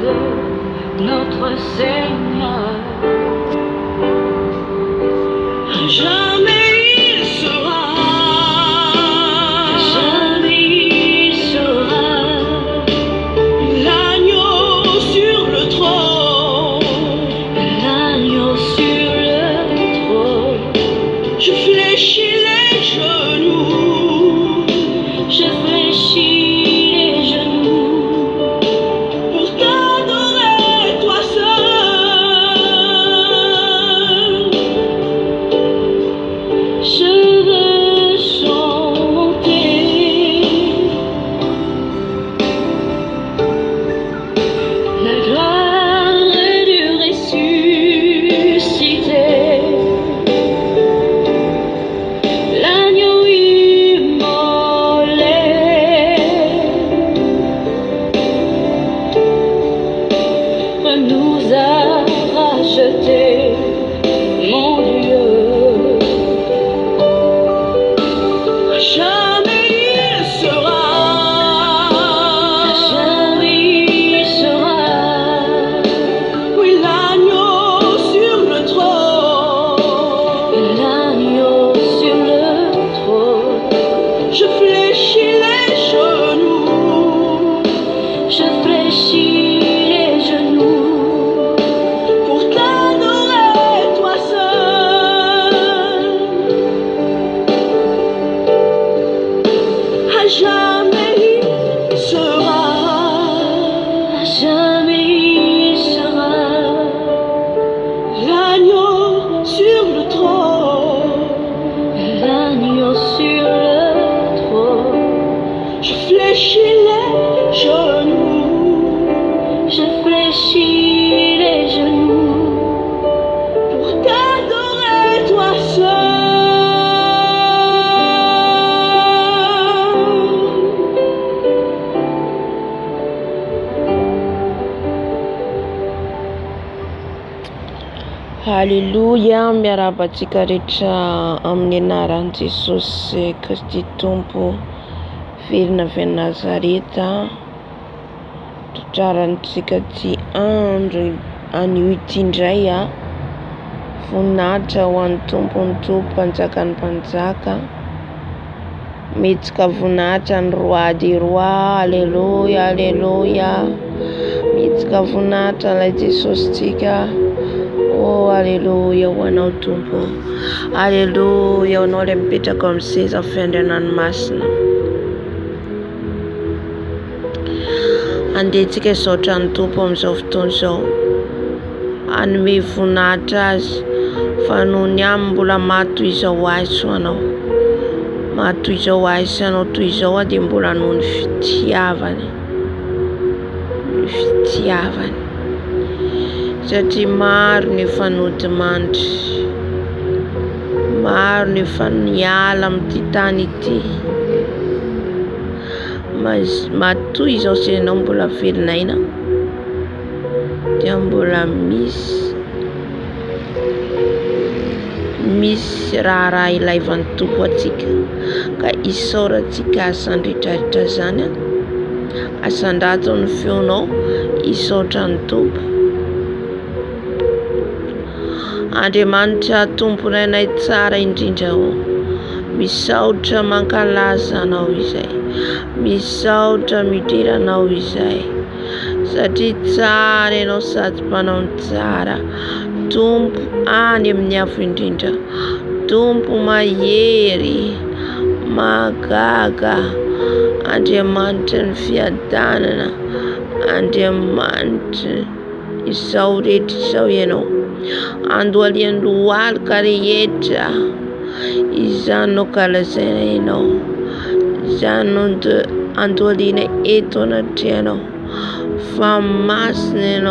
de notre Seigneur. Jamais il sera, jamais il sera l'agneau sur le trône, l'agneau sur le trône. Je fléchis les genoux, je fléchis les genoux pour t'adorer toi seul. Je veux chanter la gloire du ressuscité, l'agneau immolé, nous a rachetés, mon Dieu. Jamais il sera, jamais il sera, oui, l'agneau sur le trône, l'agneau sur le trône. Je fléchis les genoux, je fléchis les genoux pour t'adorer toi seul. À jamais il sera, à jamais il sera l'agneau sur le trône, l'agneau sur le trône. Je fléchis les genoux, je fléchis les genoux pour t'adorer toi seul. Haleluya, miarabantsika rehetra amin'ny anaran'i Jesosy Kristy Tompo velona avy Nazareta. Tratrarantsika ty andro anio ity indray voninahitra ho an'ny Tompony Tompo, mpanjakan'ny mpanjaka, mihetsika voninahitra ny roady roa. Aleluya, aleluya, mihetsika voninahitra ilay Jesositsika. Oh, aleluya ho anao Tompo, aleluya ho anao ilay mipetraka amin'ny seza fiandrianan'ny andehantsika izaotra ny Tompo amin'izao fotoana izao, hanome voninahitra azy fa noho ny aminy mbola matoy izao azy ho anao, matoy izao azy anao toy izao dia mbola noho ny fitiavany, satria maro ny efa nodimandry, maro ny efa niala amin'ity tany ity. Matoy izao sy ianao mbola velon'aina dia mbola misy raha ilaivan'ny Tompo atsika, ka isaorantsika asany rehetrarehetra zany, asandrato ny feonao isaotra ny Tompo. Andriamanitra tomponay tsara indrindra, misaotra mankalaza anao izay, misaotra midera anao izay, satria tsara ianao sady mpanao ny tsara. Tompo any amin'ny avo indrindra, Tompo mahery, magaga, Andriamanitra ny fiadanana, Andriamanitra izao rehetra izao ianao. Andohalian'ny lohalika rehetra izany no kalazaina ianao, izany no andohaliana eto anatrehanao, fa masina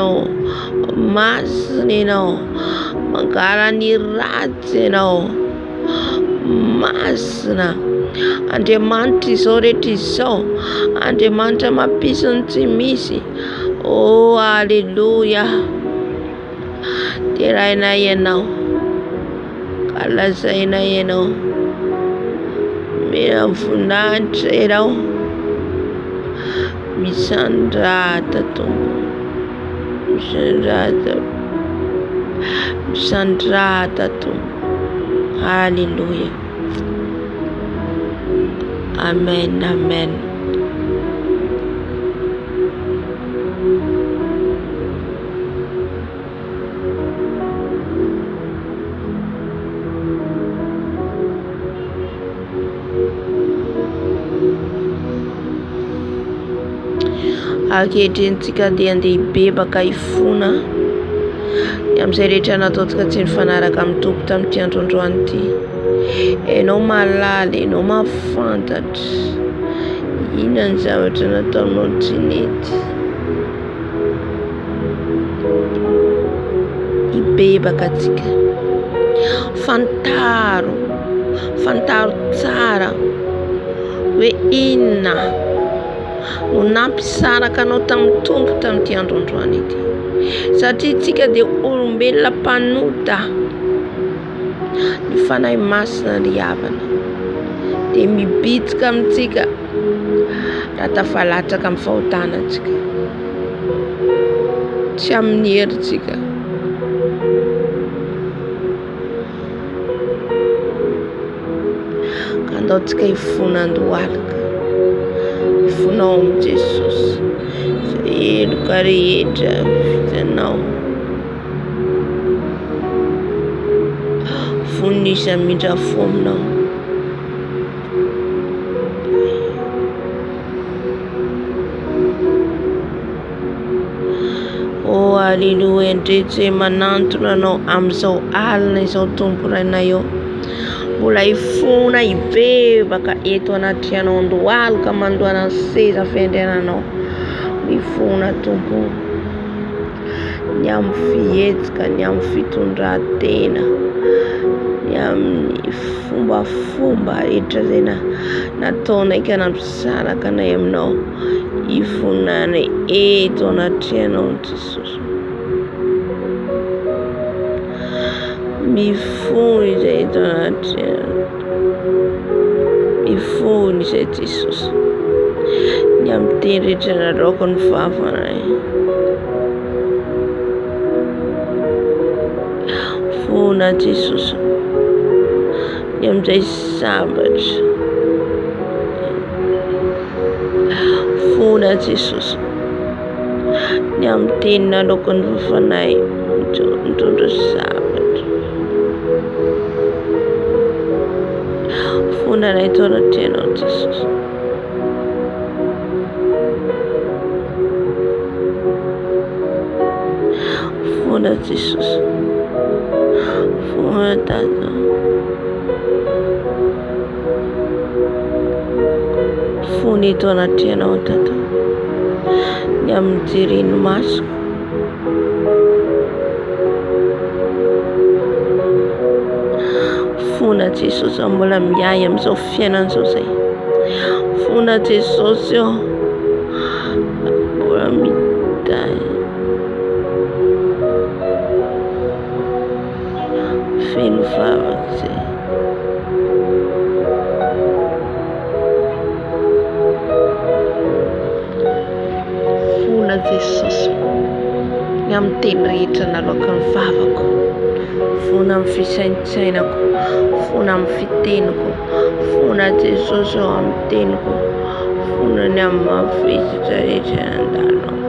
ianao, mangala ny ratsy ianao, masina. Andriamanitra izao rehetra izao, Andriamanitra mampisy ny tsy misy. Oh, aleluya, teraina ianao, kalazaina ianao, mena voninahitra ianao, misandrata Tompo, misandrata Tompo. Haleluya. Amen, amen. Ankehitriny-tsika dia andeha hibebaka hifona amin'izay rehetra nataontsika tsy nifanaraka amin'ny Tompo tamin'ity androandroany ity. Ianao mahalala, ianao mahafantatra inona ny zavatra nataonao tsy nety. Hibebaka antsika, fantaro tsara hoe inona no nampisaraka anao tamin'ny Tompo tamin'ity androandroany ity, satria tsika dia olombelona mpanota. Ny fanahy masina ry havana dia mibitsika amintsika raha tafalatraka amin'ny fahotanantsika, tsy amin'ny herintsika. Ka andaontsika hifona andohalika, hifonao amin'i Jesosy izay heloka rehetra vitanao. Vonisa mindra fo aminao. Oh, haleluya. Ndreto izay manantona anao amin'izao alina izao Tompo rainay eo, mbola hifona hibebaka eto anaty ianao andohalika mandoana ny seza fiandriananao. Mifona Tompo, ny amin'ny fihetsika, ny amin'ny fitondran-tena, ny amin'ny fombafomba rehetra izay nataonay ka nampisaraka anay aminao. Hifonanay eto anaty ianao Jesosy. Mifony izay eto anaty ianao, mifony izay Jesosy, ny amin'ny teny rehetra nalaoko ny vavanay. Fona Jesosy, ny amin'izay sabatra. Fona Jesosy, ny amin'ny teny nalaoko ny vavanay mitondra sabatra. Fonanay eto anaty ianao Jesosy. Fona Jesosy, fona Tata, fona eto anaty ianao Tata, ny amin'ny jereny masoko. Fona Jesosy, mbola miay amin'izao fiainan'izao zay. Fona Jesosy eo, mbola mitay. Feno vavaka zay. Fona Jesosy, ny amin'ny teny rehetra nalaoko ny vavako. Fona amin'ny fisaintsainako, fona amin'ny fiteniko. Fona Jesosy eo amin'ny teniko, fona ny amin'ny mavesatra rehetra nandalao.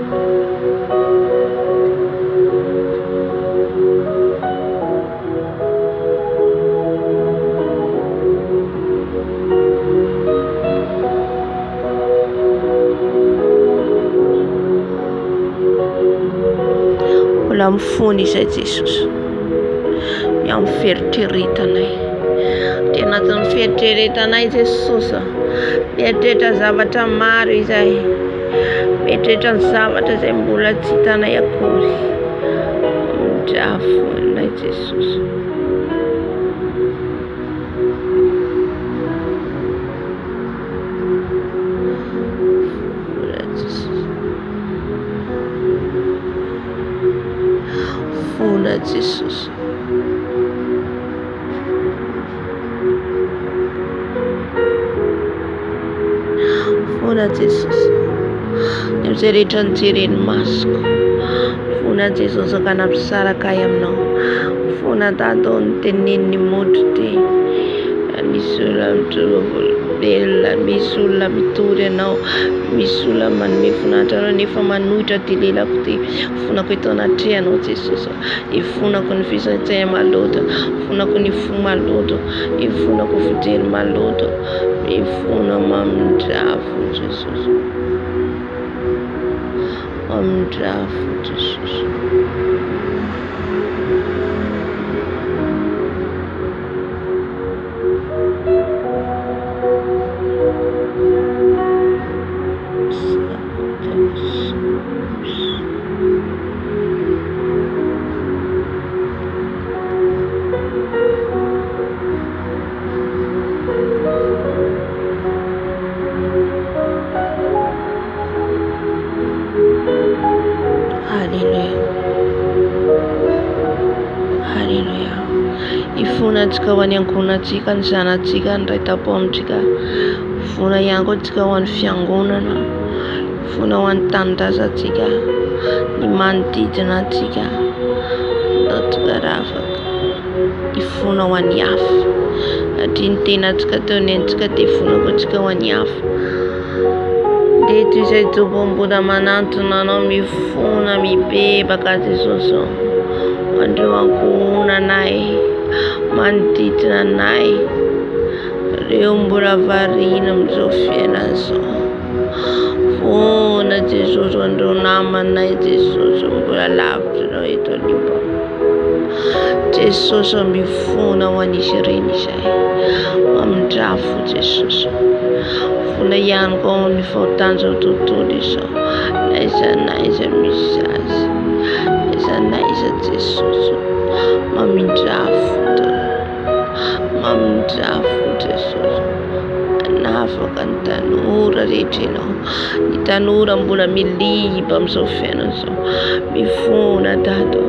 Mbola mifony izay Jesosy, ny amin'ny fieritreretanay. Dia anatin'ny fieritreretanay Jesosy, mieritreritra zavatra maro izay, mieritreritra ny zavatra izay mbola tsy hitanay akory. Midrafonay Jesosy. Fona Jesosy, fona Jesosy, ny amin'izay rehetra nijereny masoko. Fona Fona Jesosy kanampisaraka aminao. Fona Tata ny tenenin'ny motro ty. Misy olona mitorovolobelona, misy olona mitory anao, misy olona manome voninahitra anao nefa manohitra ty lelako ty. Fonako eto anatrehanao Jesosy. Ifonako ny fisaintsaina maloto, ifonako ny fo maloto, ifonako fijery maloto, ifona mamindrafo Jesosy. Mamindrafo Jesosy. Haleluya. Ifonantsika ho any ankohonantsika ny zanatsika ny ray tapoamintsika. Fona ihany koa tsika ho any fiangonana. Fona ho any tanindrazantsika, ny manodidina antsika ndaotsika rafaka. Ifona ho any hafa. Satria ny tenantsika teo nentsika dia fona koa tsika ho any hafa. Dia toy izay jobom-bola manantona anao mifona mibebaka Jesosy. Andreo ankohonanay, manodidina anay, reo mbola variana amin'izao fiainana izao. Fona Jesosy andreo namanay Jesosy mbola lavitra ireo eto Liban. Jesosy mifona ho an'izy ireny izay. Mamindrafo Jesosy. Fona ihany koa ny fahotana izao tontolo izao. Aiza naiza misy azy. Aiza naiza Jesosy. Mamindrafo Jesosy. Anafaka ny tanora rehetra ianao. Ny tanora mbola miliba amin'izao fiainana izao. Mifona Tata,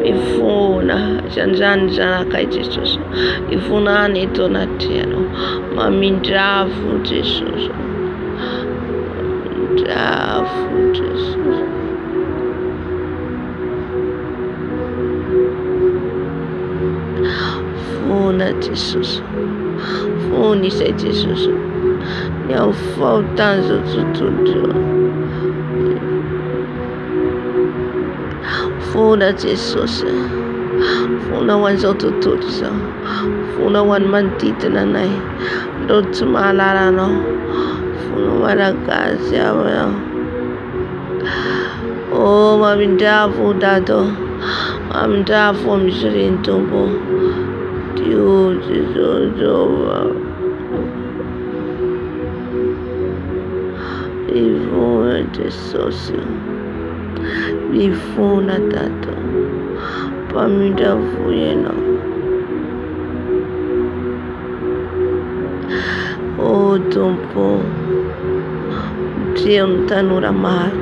mifona izany zanakay Jesosy. Mifona any eto anatrehanao. Mamindrafo Jesosy. Mamindrafo Jesosy. Fona Jesosy. Fona izay Jesosy. Ny amin'ny fahotana izao tontolo izao. Fona Jesosy. Fona ho an'izao tontolo izao. Fona ho any manodidina anay. Ndao tsy mahalala anao. Fona malagasy aminao. Oh, mamindrafo Tata. Mamindrafo amin'izy ireny Tompo. Dio Jesosy. Mifona Jesosy. Mifona Tata. Mamindrafo ianao. Oh Tompo. Tia amin'ny tanora maro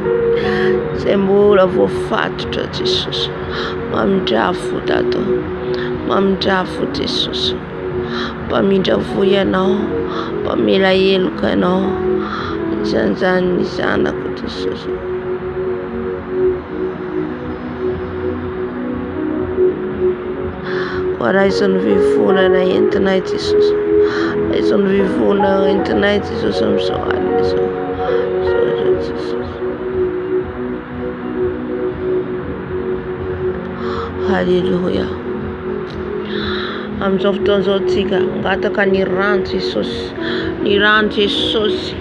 izay mbola voafatotra Jesosy. Mamindrafo Tata. Mamindrafo Jesosy. Mamindrafo ianao. Mamela heloka ianao. Izany ny zanako Jesosy. Raisiny vivonana entinay Jesosy. Raisiny vivonana entinay Jesosy amin'izao alina izao. Haleluya. Amin'izao fotoana izao tsika angataka ny rano Jesosy. Ny rano Jesosy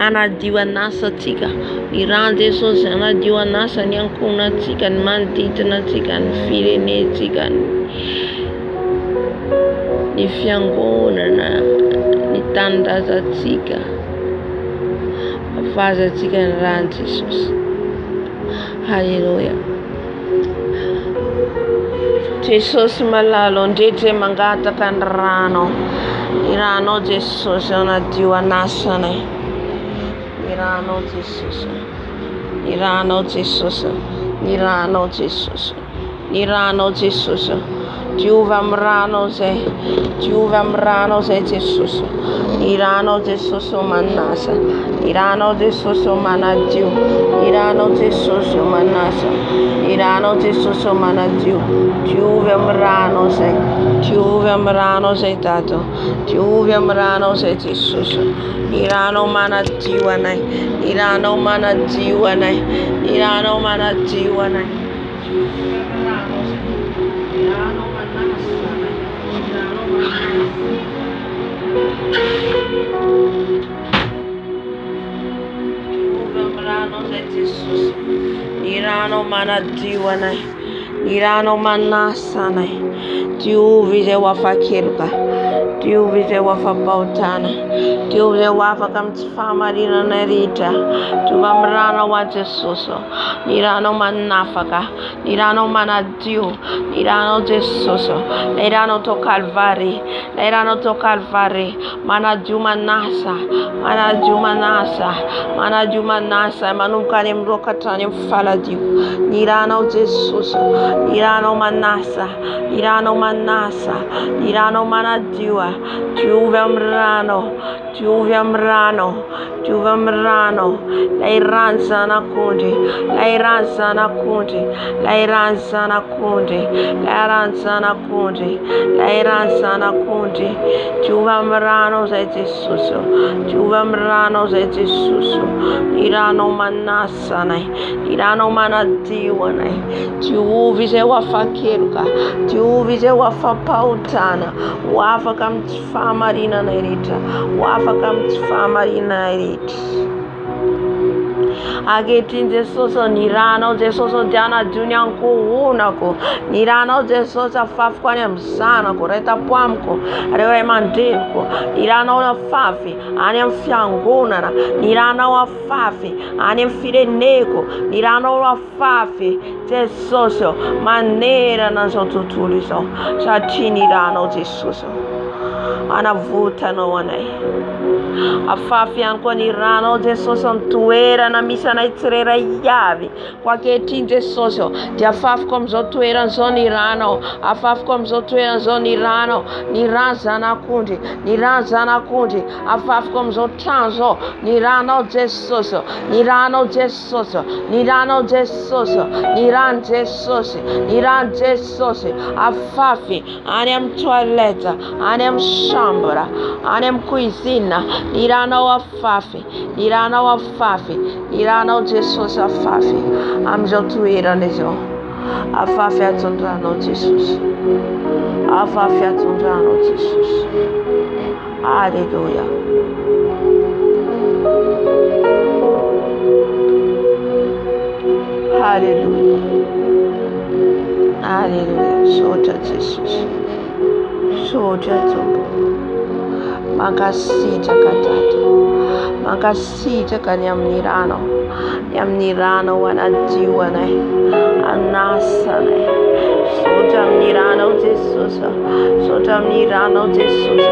anadio anasa tsika. Ny rano Jesosy anadio anasa ny ankohonantsika, ny manodidina antsika, ny firenentsika, ny fiangonana, ny tanindrazantsika. Avazatsika ny rano Jesosy. Haleluya. Jesosy malalo andrehitra mangataka ny rano. Ny rano Jesosy anadio anasanay. Ny rano Jesosy. Ny rano Jesosy. Ny rano Jesosy. Ny rano Jesosy. Diovy amin'ny rano zay, diovy amin'ny rano zay Jesosy. Ny ranao Jesosy manasa, ny ranao Jesosy manadio, ny ranao Jesosy manasa, ny ranao Jesosy manadio. Diovy amin'ny rano zay, diovy amin'ny rano zay Tato, diovy amin'ny rano zay Jesosy. Ny ranao manadio anay, ny ranao manadio anay, ny ranao manadio anay. Jesus, ny ranao manadio anay, ny ranao manasa anay. Diovy izay ho afa-keloka, diovy izay ho afa-pahotana, diovy izay ho afaka amin'ny tsy fahamarinana rehetra. Diovy amin'ny ranao a Jesosy, ny ranao manafaka, ny ranao manadio, ny ranao Jesosy, ilay ranao tao Kalvary, ilay ranao tao Kalvary, manadio manasa, manadio manasa, manadio manasa, manomboka any amin'ny roa katrany amin'ny faladio. Ny ranao Jesosy, ny ranao manasa, ny ranao manasa, ny ranao manadio. Diovy amin'ny rano, diovy amin'ny rano, diovy amin'ny rano. Lay rano zanak'ondry, lay rano zanak'ondry, lay rano zanak'ondry, lay rano zanak'ondry, lay rano zanak'ondry. Diovy amin'ny rano zay Jesosy, diovy amin'ny rano zay Jesosy. Ny ranao manasa anay, ny ranao manadio anay. Diovy izay ho afa-keloka, diovy izay ho afa-pahotana, ho afaka amin'ny tsy fahamarinana rehetra, ho afaka amin'ny tsy fahamarinana rehetra. Ankehitriny Jesosy, ny ranao Jesosy dia hanadio ny ankohonako, ny ranao Jesosy afafiko any amin'ny zanako, ray tapo amiko, ireo ray aman-dreniko, ny ranao afafy any amin'ny fiangonana, ny ranao afafy any amin'ny fireneko, ny ranao afafy Jesosy manerana izao tontolo izao, satria ny ranao Jesosy anavotanao anay. Afafy ihany koa ny ranao Jesosy ny toerana misy anay tsirairay avy. Ko ankehitriny Jesosy dia afafiko amin'izao toerana izao ny ranao, afafiko amin'izao toerana izao ny ranao, ny rano zanak'ondry, ny rano zanak'ondry, afafiko amin'izao trano izao ny ranao Jesosy, ny ranao Jesosy, ny ranao Jesosy, ny rano Jesosy, ny rano Jesosy. Afafy any amin'ny toilette, any amin'ny chambre, any amin'ny cuisine, ny ranao afafy, ny ranao afafy, ny ranao Jesosy afafy amin'izao toerana izao. Afafy ato ny ranao Jesosy, afafy ato ny ranao Jesosy. Alleluia. Alleluia. Alleluia. Sotra Jesosy, sotra Tompo. Mankasitraka Tato, mankasitraka ny amin'ny rano, ny amin'ny rano anadio anay, anasa anay. Sotra amin'ny rano Jesosy, sotra amin'ny rano Jesosy.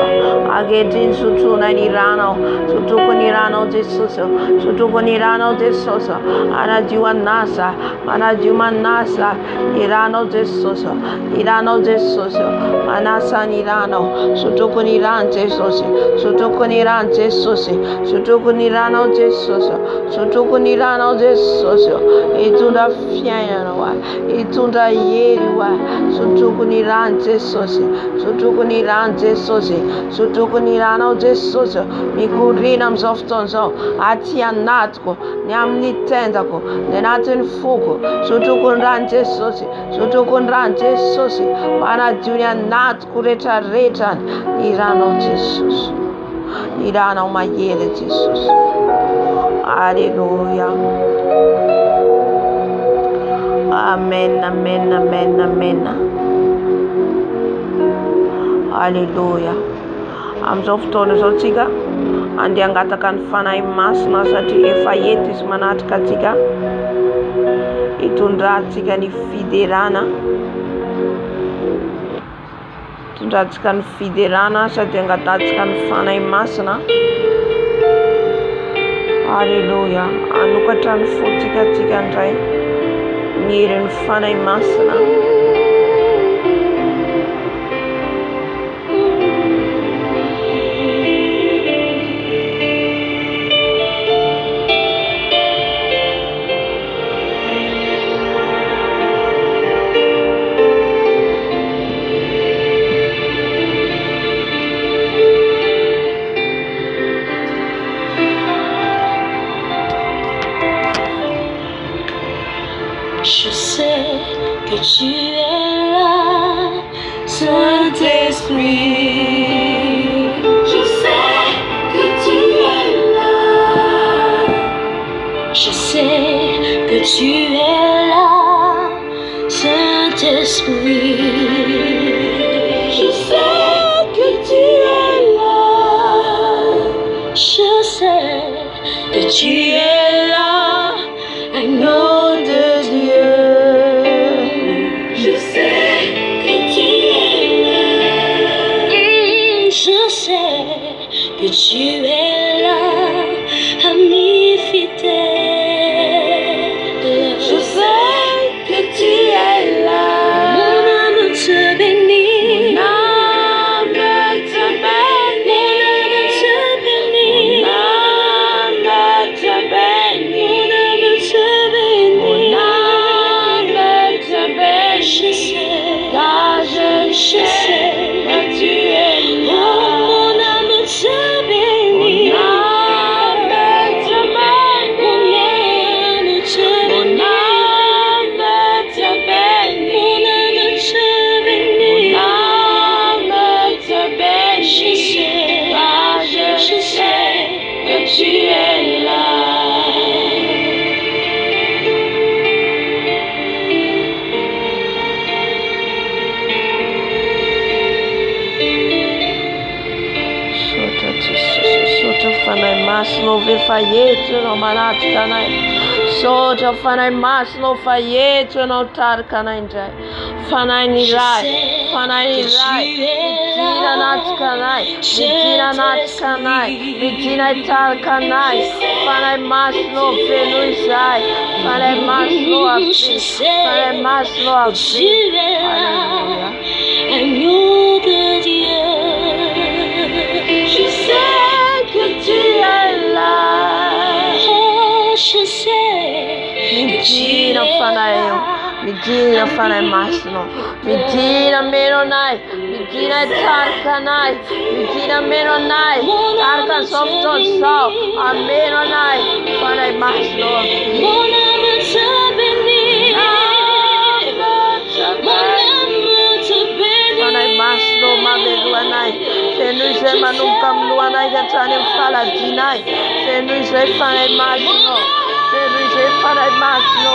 Ankehitriny sotroinay ny rano, sotroko ny rano Jesosy, sotroko ny rano Jesosy. Anadio anasa, manadio manasa ny rano Jesosy, ny rano Jesosy. Manasa ny rano, sotroko ny rano Jesosy, sotroko ny rano Jesosy, sotroko ny rano Jesosy, sotroko ny rano Jesosy. Hitondra fiainana ho ahy, hitondra hery ho ahy. Sotroko ny rano Jesosy, sotroko ny rano Jesosy, sotroko ny rano Jesosy. Mikoriana amin'izao fotoana izao aty anatiko, ny amin'ny tendako, ny anatin'ny foko. Sotroko ny rano Jesosy, sotroko ny rano Jesosy. Manadio ny anatiko rehetrarehetra ny ranao Jesosy, ny ranao mahery Jesosy. Alleluia. Amen, amen, amen, amen. Alleluia. Amin'izao fotoana izao tsika andeha hangataka ny fanahy masina satria efa eto izy manatrika atsika. Hitondrantsika ny fiderana, hitondrantsika ny fiderana sady hangatantsika ny fanahy masina. Alleluia. Anokatra ny fotsika atsika ndray ny herin'ny fanahy masina. tu es là, Saint-Esprit. Je sais que tu es là. Je sais que tu es là, Saint-Esprit. Je sais que tu es là. Je sais que tu es là, agneau de Dieu. Je sais que tu es là. Je sais que tu es là, ami fidèle. Je sais que tu es là. Mon âme te bénit. Mon âme te bénit. Mon âme te bénit. Mon âme te bénit. Mon âme te bénit. Je sais, car je sais que tu es là. Mon âme te bénit. Mon âme te bénit. Mon âme te bénit. Mon âme te bénit. Mon âme te bénit. Je sais, car je sais que tu es là. Soja fanai masno ve fayeto no manat kanai. Soja fanai masno fayeto no tar kanai jai. Fanai ni rai, fanai ni rai. Midina nat kanai, midina nat kanai, midina tar kanai. Fanai masno fenuisai, fanai masno afi, fanai masno afi. Alléluia. Agneau de Dieu. Je sais que tu es là. Oh, je sais que tu es Midina fanai yo. là. Midina fanai masno, midina menonai, midina tarkanai, midina menonai, tarkan softo sao, amenonai, fanai masno. Mon âme te bénit. Mon âme te bénit. Fanai masno mabeluanai, fenuise manukam luanai gatane faladinai, fenuise fanai masno. Fenuise fanai masno,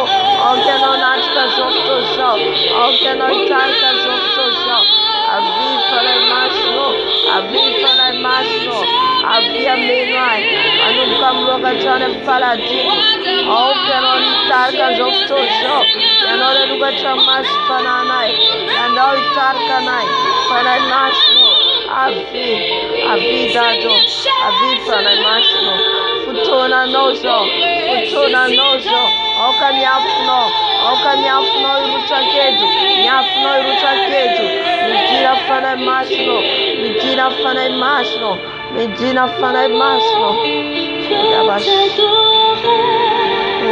ogeno natka softo sao, ogeno tarka softo sao, avi fanai masno, avi fanai masno, avi amenai, manukam luagatane faladino, ogeno tarka softo sao, yanore lugatane mas pananai, yanore tarka nai, fanai masno, avi dado, avi fanai masno, futona nozo, oka nyafno iruchakedu, midina fanai masno, midina fanai masno, midina fanai masno, yabash,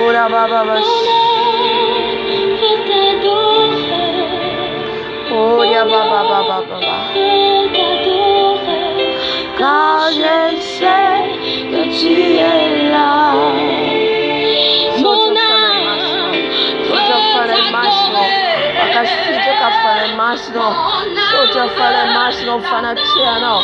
ora bababash, ora bababababa, car je sais que tu es là. Soja masno, akashite kafane masno, soja fane masno fanatiano,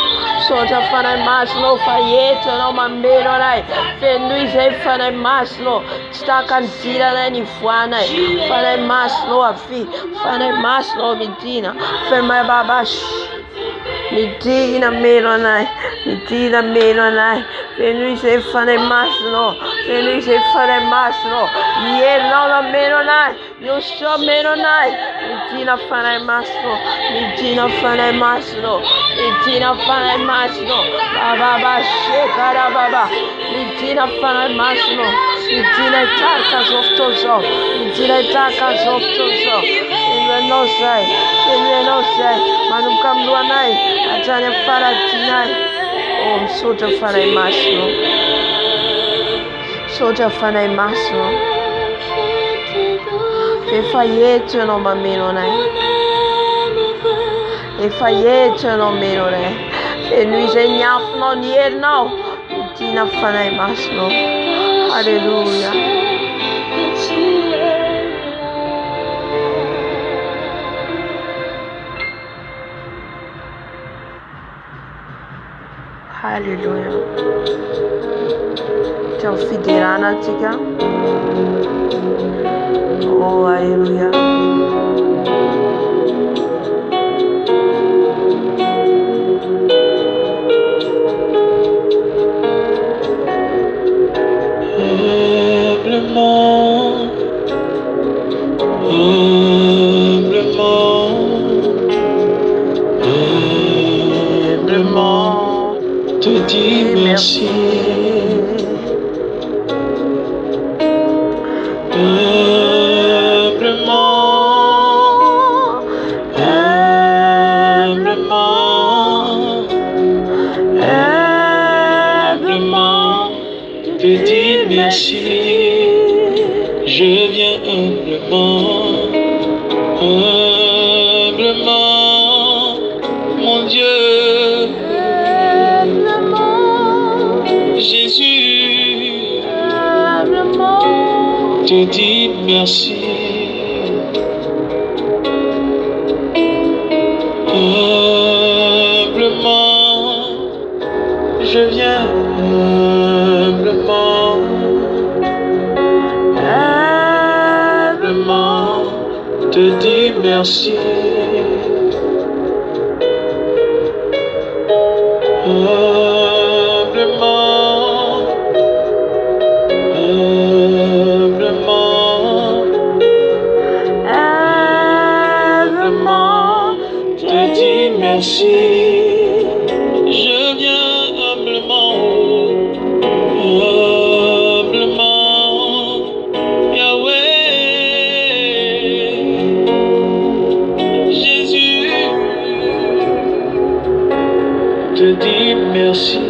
soja fane masno fayeto no mambeno nai, fenuise fane masno, stakandira na ni fuana, fane masno afi, fane masno midina, fema babash. Midina melonai, midina melonai, fenuise fane masno, fenuise fane masno, yelona melonai, yosho melonai, midina fane masno, midina fane masno, midina fane masno, baba shekara baba, midina fane masno, midina tarka zoftozo, midina tarka zoftozo, invenosai, manukam luanai, atane faratinai. Oh, soja fanai masno, soja fanai masno, fe fayeto no mameno nai, e fayeto no meno nai, fe nuise nyafno nier no, tina fanai masno. Alléluia. Haleluya. Taufidirana tika. Oh, haleluya. Humblement, te dis merci. Humblement, te dis merci. Je viens humblement, mon Dieu. Jésus, te dis merci. Humblement, je viens humblement, te dis merci. Te dis merci. Je viens humblement, Yahweh, Jésus, te dis merci.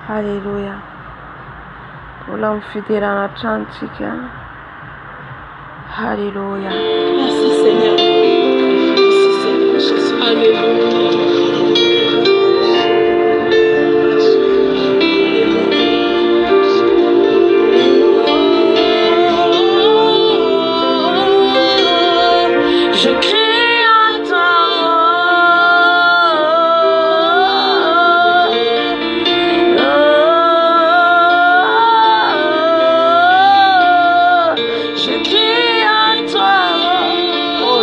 Haleluya. Unamfidirana chantika. Haleluya. Merci Seigneur. Merci Seigneur Jésus. Alléluia. Je crie à toi. Je crie à toi. Oh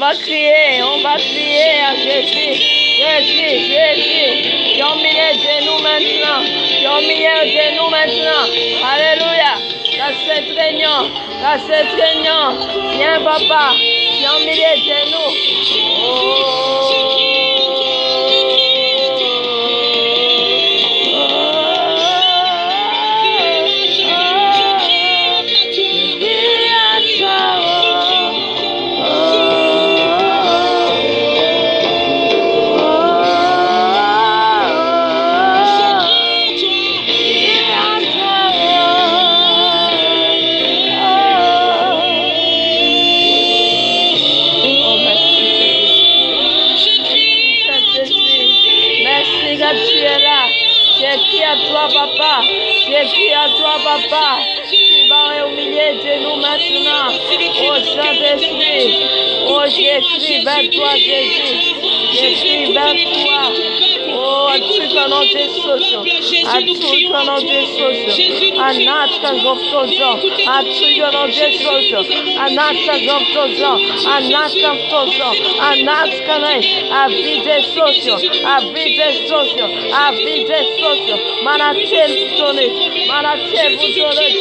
va crier à Jésus. Jésus, qui est au milieu de nous maintenant. Qui est au milieu de nous maintenant. Alléluia. Dans cette réunion, viens papa, qui est au milieu de nous. J'écris à toi, papa. Tu vas au milieu de nous maintenant. Oh Saint-Esprit. Oh, j'écris vers toi, Jésus. J'écris vers toi. Oh, a truc au nom de Jésus. A truc au nom de Jésus. A natka govtozo. A truc au nom de Jésus. A natka govtozo. A natka govtozo. A natka ne. A vide socio. A vide socio. A vide socio. Manatel sonnet. Manatel vous sonnet.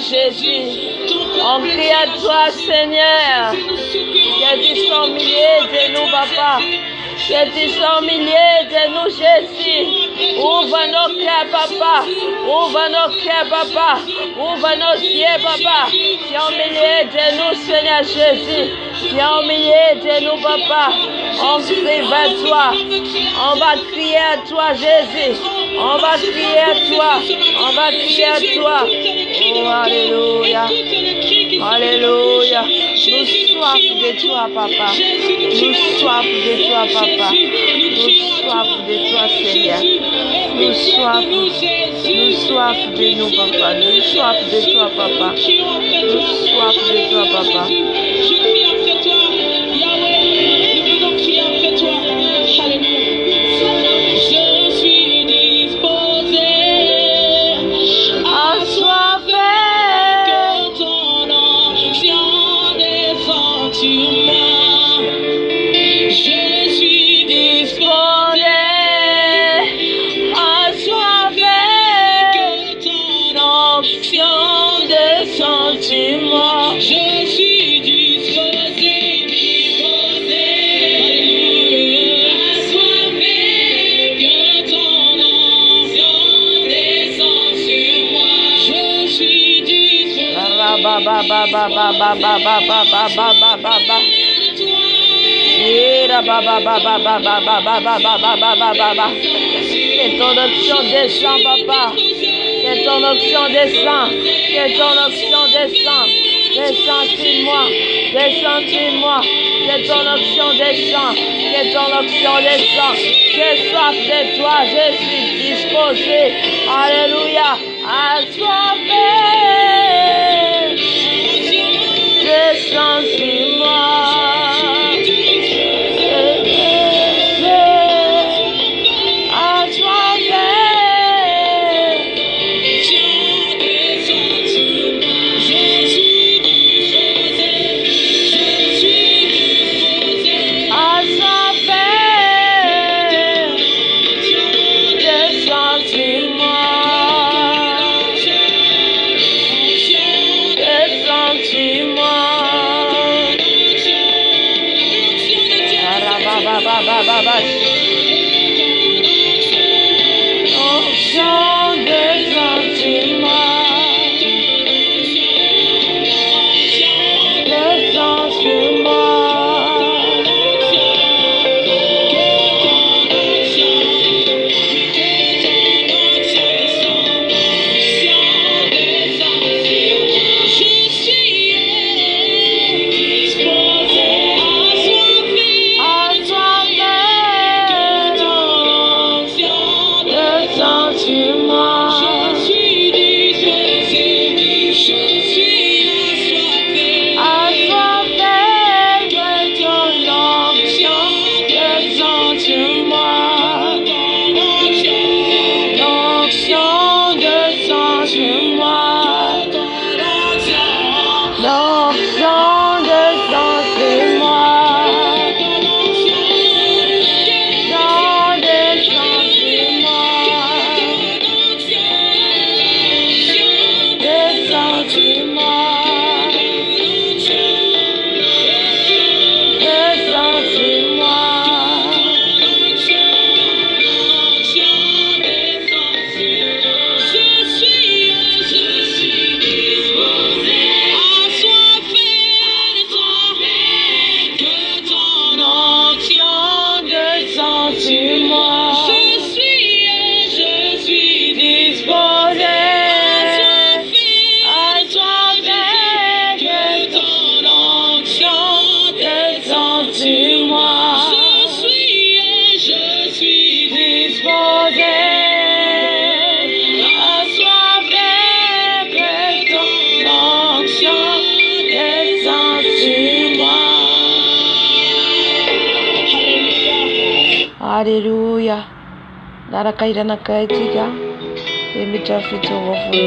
Jésus, on crie à toi, Seigneur, que tu sois au milieu de nous, papa, que tu sois au milieu de nous, Jésus. Ouvre nos cœurs, papa, ouvre nos cœurs, papa, ouvre nos yeux, papa, qui est au milieu de nous, Seigneur Jésus, qui est au milieu de nous, papa. On crie vers toi, on va crier à toi, Jésus, on va crier à toi, on va crier à toi. Oh, alléluia, alléluia. Nous soif de toi, papa. Nous soif de toi, papa. Nous soif de toi, Seigneur. Nous soif de nous, papa. Nous soif de toi, papa. Nous soif de toi, papa. Je crie après toi, Yahweh. Nous venons crier après toi. Alléluia. Je suis disposé à soif. Je suis disposé à soif que ton onction descende sur moi. Je suis disposé, à soif que ton onction descende sur moi. Je suis disposé. Que ton onction descend, papa. Que ton onction descend. Que ton onction descend. Descend sur moi. Descend sur moi. Que ton onction descend. Que ton onction descend. J'ai soif de toi. Je suis disposé. Alléluia. Assoiffé. Descend sur moi. sur moi. Je suis assoiffé de ton onction, descends sur moi. L'onction descend sur moi. L'onction descend sur moi. Alléluia. Narakairana kaitika. Emitafito wafu.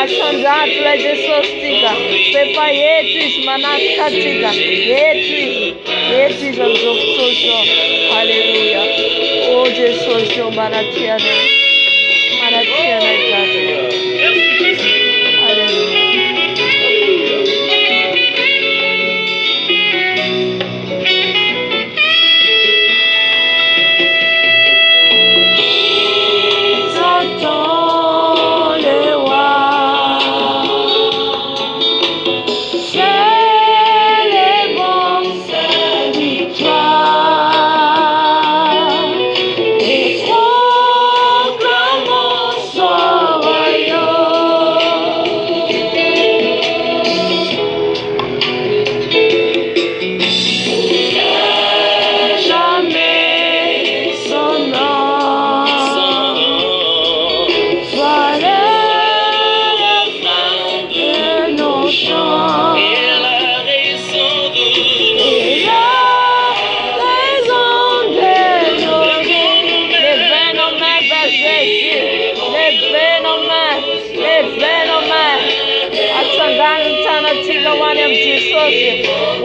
Ashandatu jesostika pepa yetu manakatika yetu nzofutosho. Haleluya. O jesosho manatiana tatu. Haleluya.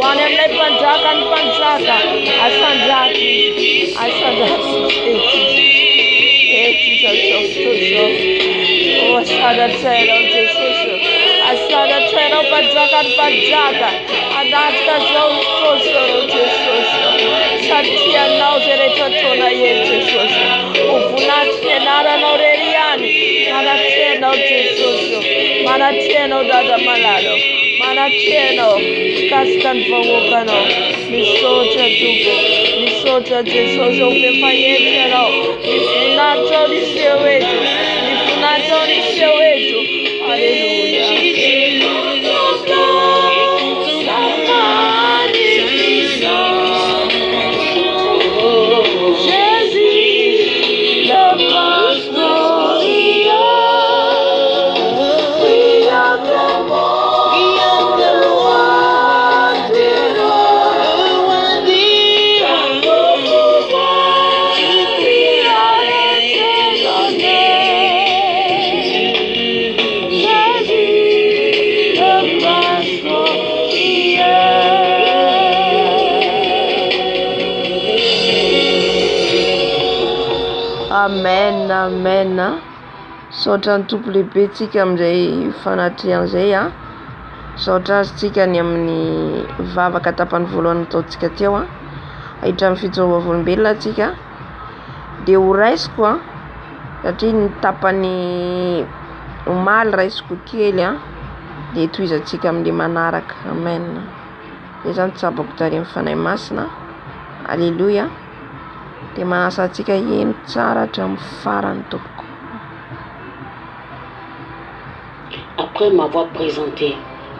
Wanemle panjaka ni panjaka. Asandaki. Oh, asada tero Jesus. Asada tero panjaka. Anatka zoro Jesus. Satia nauzere totona ye Jesus. Ufunatye nara noreriani. Manateno Jesus. Manateno dada malado. Manateno. Kastan fongokano. Misoja tubo. Misoja Jesus. Ufefayetero. Nifunato nisiewetu. Hallelujah. Amen. Saotra ny tompo lehibe tsika amin'izay fanatrihan'izay a. Saotra azy tsika ny amin'ny vavaka tapany voalohany taontsika teo a. Hatramin'ny fijoroa volombelona tsika. Dia ho raisiko a. Satria ny tapany omaly raisiko kely a. Dia tohizantsika amin'ilay manaraka. Amen. Dia zany tsabako tary amin'ny fanahy masina. Alléluia. Dia manasa antsika eno tsara hatramin'ny farany tompoko. Après m'avoir présenté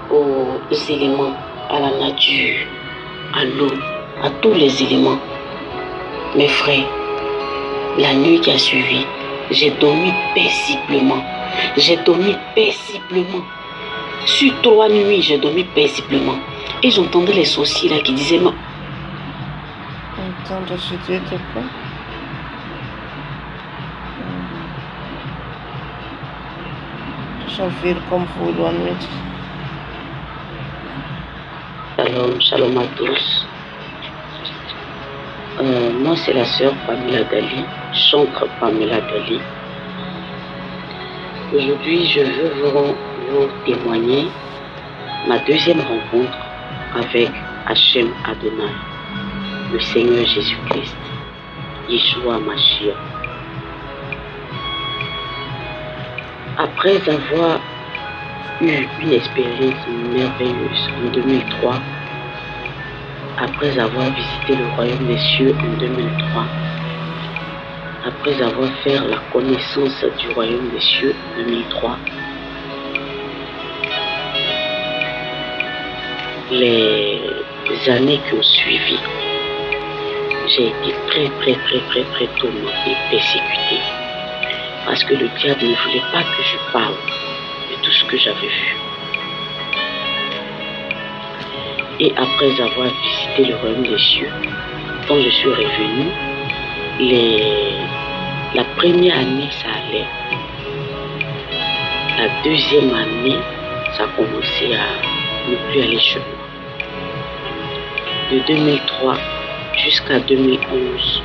aux éléments, à la nature, à l'eau, à tous les éléments, mes frères, la nuit qui a suivi, j'ai dormi paisiblement. Sur 3 nuits, j'ai dormi paisiblement. Et j'entendais les sorciers là qui disaient Entendre ce Dieu te plaît. Servir comme vous doit mettre. Shalom à tous. Moi, c'est la sœur Pamela Dali, chantre Pamela Dali. Aujourd'hui, je veux vous témoigner ma deuxième rencontre avec Hachem Adonai, le Seigneur Jésus-Christ, Yeshua Mashiach. Après avoir eu une expérience merveilleuse en 2003, après avoir visité le royaume des cieux en 2003, après avoir fait la connaissance du royaume des cieux en 2003, les années qui ont suivi, j'ai été très tourmenté, persécuté. Parce que le diable ne voulait pas que je parle de tout ce que j'avais vu. Et après avoir visité le royaume des cieux, quand je suis revenu, la première année, ça allait. La deuxième année, ça a commencé à ne plus aller chez moi. De 2003 jusqu'à 2011,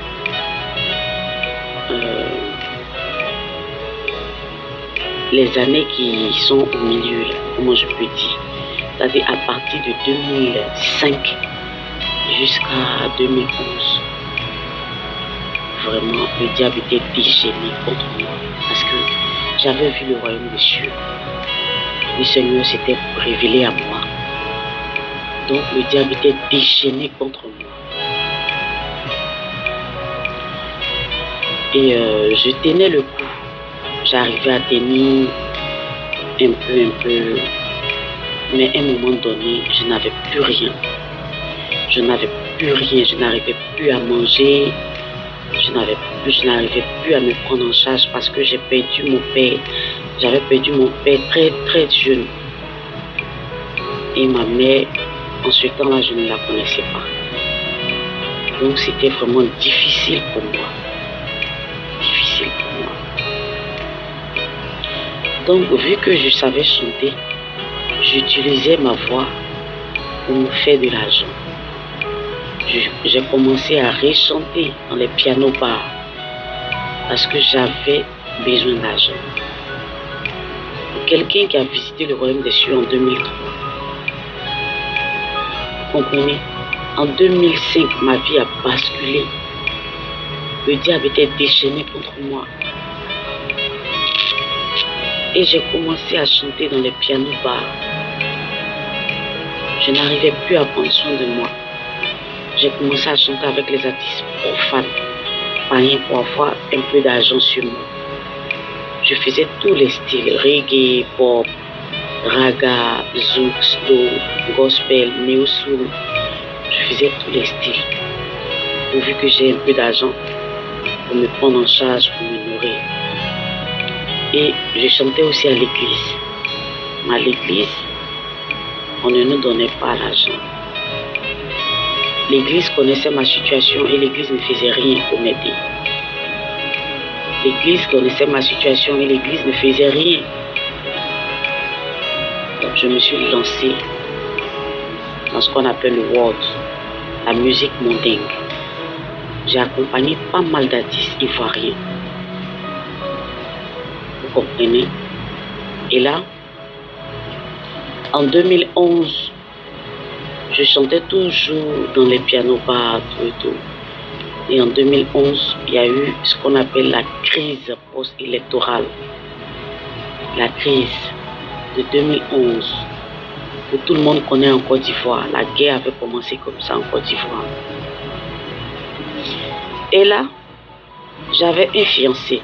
les années qui sont au milieu, là, comment je peux dire, c'est-à-dire à partir de 2005 jusqu'à 2011, vraiment le diable était déchaîné contre moi parce que j'avais vu le royaume des cieux. Le Seigneur s'était révélé à moi. Donc le diable était déchaîné contre moi. Et je tenais le coup. J'arrivais à tenir un peu, mais à un moment donné, je n'avais plus rien. Je n'arrivais plus à manger, je n'arrivais plus à me prendre en charge parce que j'ai perdu mon père. J'avais perdu mon père très jeune. Et ma mère, en ce temps-là, je ne la connaissais pas. Donc c'était vraiment difficile pour moi. Donc, vu que je savais chanter, j'utilisais ma voix pour me faire de l'argent. J'ai commencé à rechanter dans les pianos bars parce que j'avais besoin d'argent. Quelqu'un qui a visité le royaume des cieux en 2003, vous comprenez? En 2005, ma vie a basculé. Le diable était déchaîné contre moi. Et j'ai commencé à chanter dans les pianos bars. Je n'arrivais plus à prendre soin de moi. J'ai commencé à chanter avec les artistes profanes, païens, pour avoir un peu d'argent sur moi. Je faisais tous les styles, reggae, pop, raga, zouk, slow, gospel, néo-soul. Je faisais tous les styles, pourvu que j'ai un peu d'argent pour me prendre en charge, pour me nourrir. Et je chantais aussi à l'église. Mais à l'église, on ne nous donnait pas l'argent. L'église connaissait ma situation et l'église ne faisait rien pour m'aider. L'église connaissait ma situation et l'église ne faisait rien. Donc je me suis lancé dans ce qu'on appelle le world, la musique mondaine. J'ai accompagné pas mal d'artistes ivoiriens. Vous comprenez? Et là, en 2011, je chantais toujours dans les pianos bars, tout et tout. Et en 2011, il y a eu ce qu'on appelle la crise post-électorale. La crise de 2011, que tout le monde connaît en Côte d'Ivoire. La guerre avait commencé comme ça en Côte d'Ivoire. Et là, j'avais un fiancé.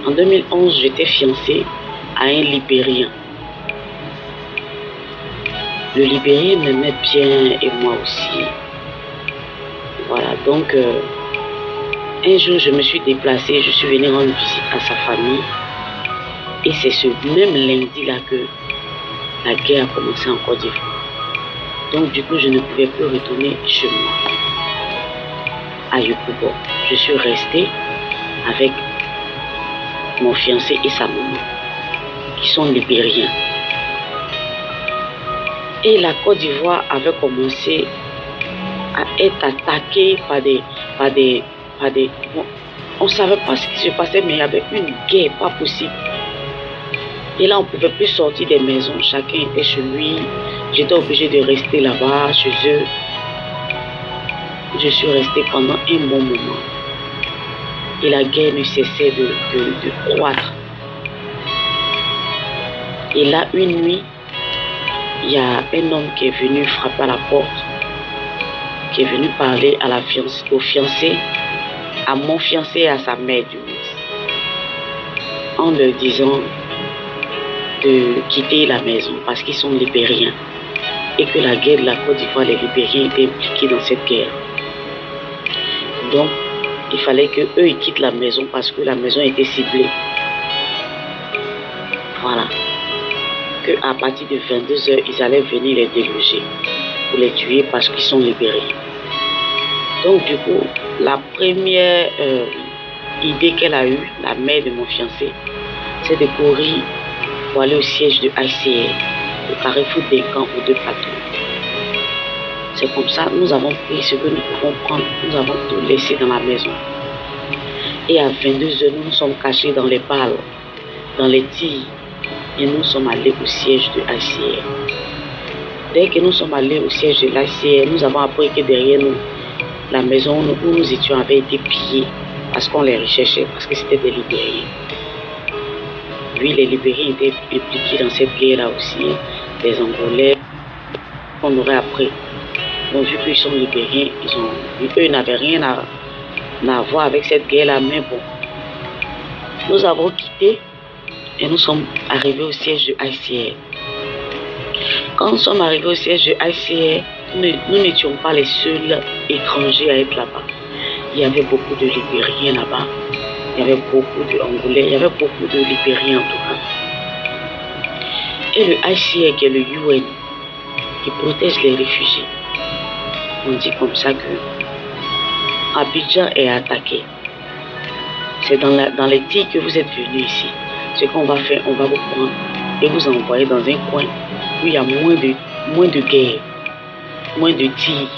En 2011, j'étais fiancé à un Libérien. Le Libérien m'aimait bien et moi aussi. Voilà, donc un jour je me suis déplacée, je suis venue rendre visite à sa famille. Et c'est ce même lundi-là que la guerre a commencé en Côte d'Ivoire. Donc du coup, je ne pouvais plus retourner chez moi, à Yopougon. Je suis restée avec mon fiancé et sa maman, qui sont libériens. Et la Côte d'Ivoire avait commencé à être attaquée par des bon, on ne savait pas ce qui se passait, mais il y avait une guerre pas possible. Et là, on ne pouvait plus sortir des maisons. Chacun était chez lui. J'étais obligée de rester là-bas, chez eux. Je suis restée pendant un bon moment. Et la guerre ne cessait de croître. Et là, une nuit, il y a un homme qui est venu frapper à la porte, qui est venu parler à au fiancé, à mon fiancé et à sa mère du moins, en leur disant de quitter la maison parce qu'ils sont libériens et que la guerre de la Côte d'Ivoire, les Libériens étaient impliqués dans cette guerre. Donc, il fallait qu'eux ils quittent la maison parce que la maison était ciblée. Voilà. Qu'à partir de 22h, ils allaient venir les déloger pour les tuer parce qu'ils sont libérés. Donc, du coup, la première idée qu'elle a eue, la mère de mon fiancé, c'est de courir pour aller au siège de HCR, le carrefour des camps ou de plateaux. C'est comme ça, nous avons pris ce que nous pouvons prendre, nous avons tout laissé dans la maison. Et à 22h, nous nous sommes cachés dans les balles, dans les tirs, et nous sommes allés au siège de HCR. Dès que nous sommes allés au siège de l'HCR, nous avons appris que derrière nous, la maison où nous étions avait été pillée parce qu'on les recherchait, parce que c'était des Libériens. Oui, les Libériens étaient impliqués dans cette guerre-là aussi, les Angolais, on aurait appris. Donc, vu qu'ils sont Libériens, eux n'avaient rien à voir avec cette guerre-là, mais bon. Nous avons quitté et nous sommes arrivés au siège de HCR. Quand nous sommes arrivés au siège de HCR, nous n'étions pas les seuls étrangers à être là-bas. Il y avait beaucoup de Libériens là-bas. Il y avait beaucoup de Angolais. Il y avait beaucoup de Libériens en tout cas. Et le HCR, qui est le UN, qui protège les réfugiés, on dit comme ça que Abidjan est attaqué. C'est dans les tirs que vous êtes venus ici. Ce qu'on va faire, on va vous prendre et vous envoyer dans un coin où il y a moins de guerre. moins de tirs.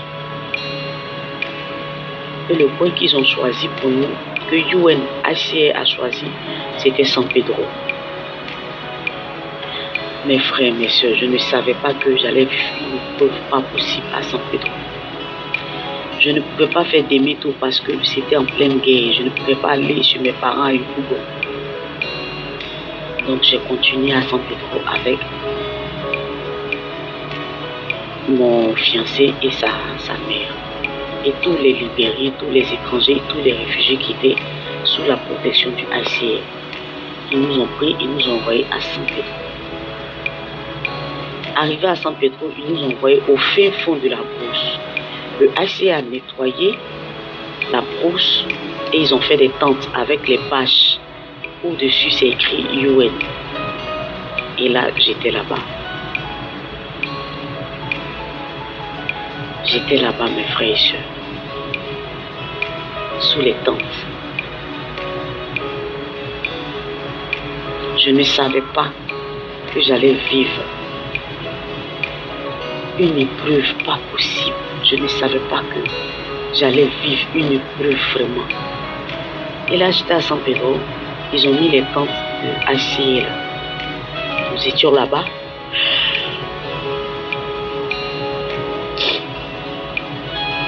Et le coin qu'ils ont choisi pour nous, que UNHCR a choisi, c'était San Pedro. Mes frères, mes soeurs, je ne savais pas que j'allais vivre une épreuve pas possible à San Pedro. Je ne pouvais pas faire demi-tour parce que c'était en pleine guerre. Je ne pouvais pas aller chez mes parents à Yopougon. Donc j'ai continué à San Pedro avec mon fiancé et sa mère. Et tous les Libériens, tous les étrangers, tous les réfugiés qui étaient sous la protection du HCR. Ils nous ont pris, ils nous ont envoyés à San Pedro. Arrivés à San Pedro, ils nous ont envoyés au fin fond de la brousse. Le HCR a nettoyé la brousse et ils ont fait des tentes avec les bâches. Au-dessus, c'est écrit UN. Et là, j'étais là-bas. J'étais là-bas, mes frères et sœurs. Sous les tentes. Je ne savais pas que j'allais vivre une épreuve pas possible. Je ne savais pas que j'allais vivre une épreuve vraiment. Et là, j'étais à San Pedro. Ils ont mis les tentes de HCR. Nous étions là-bas.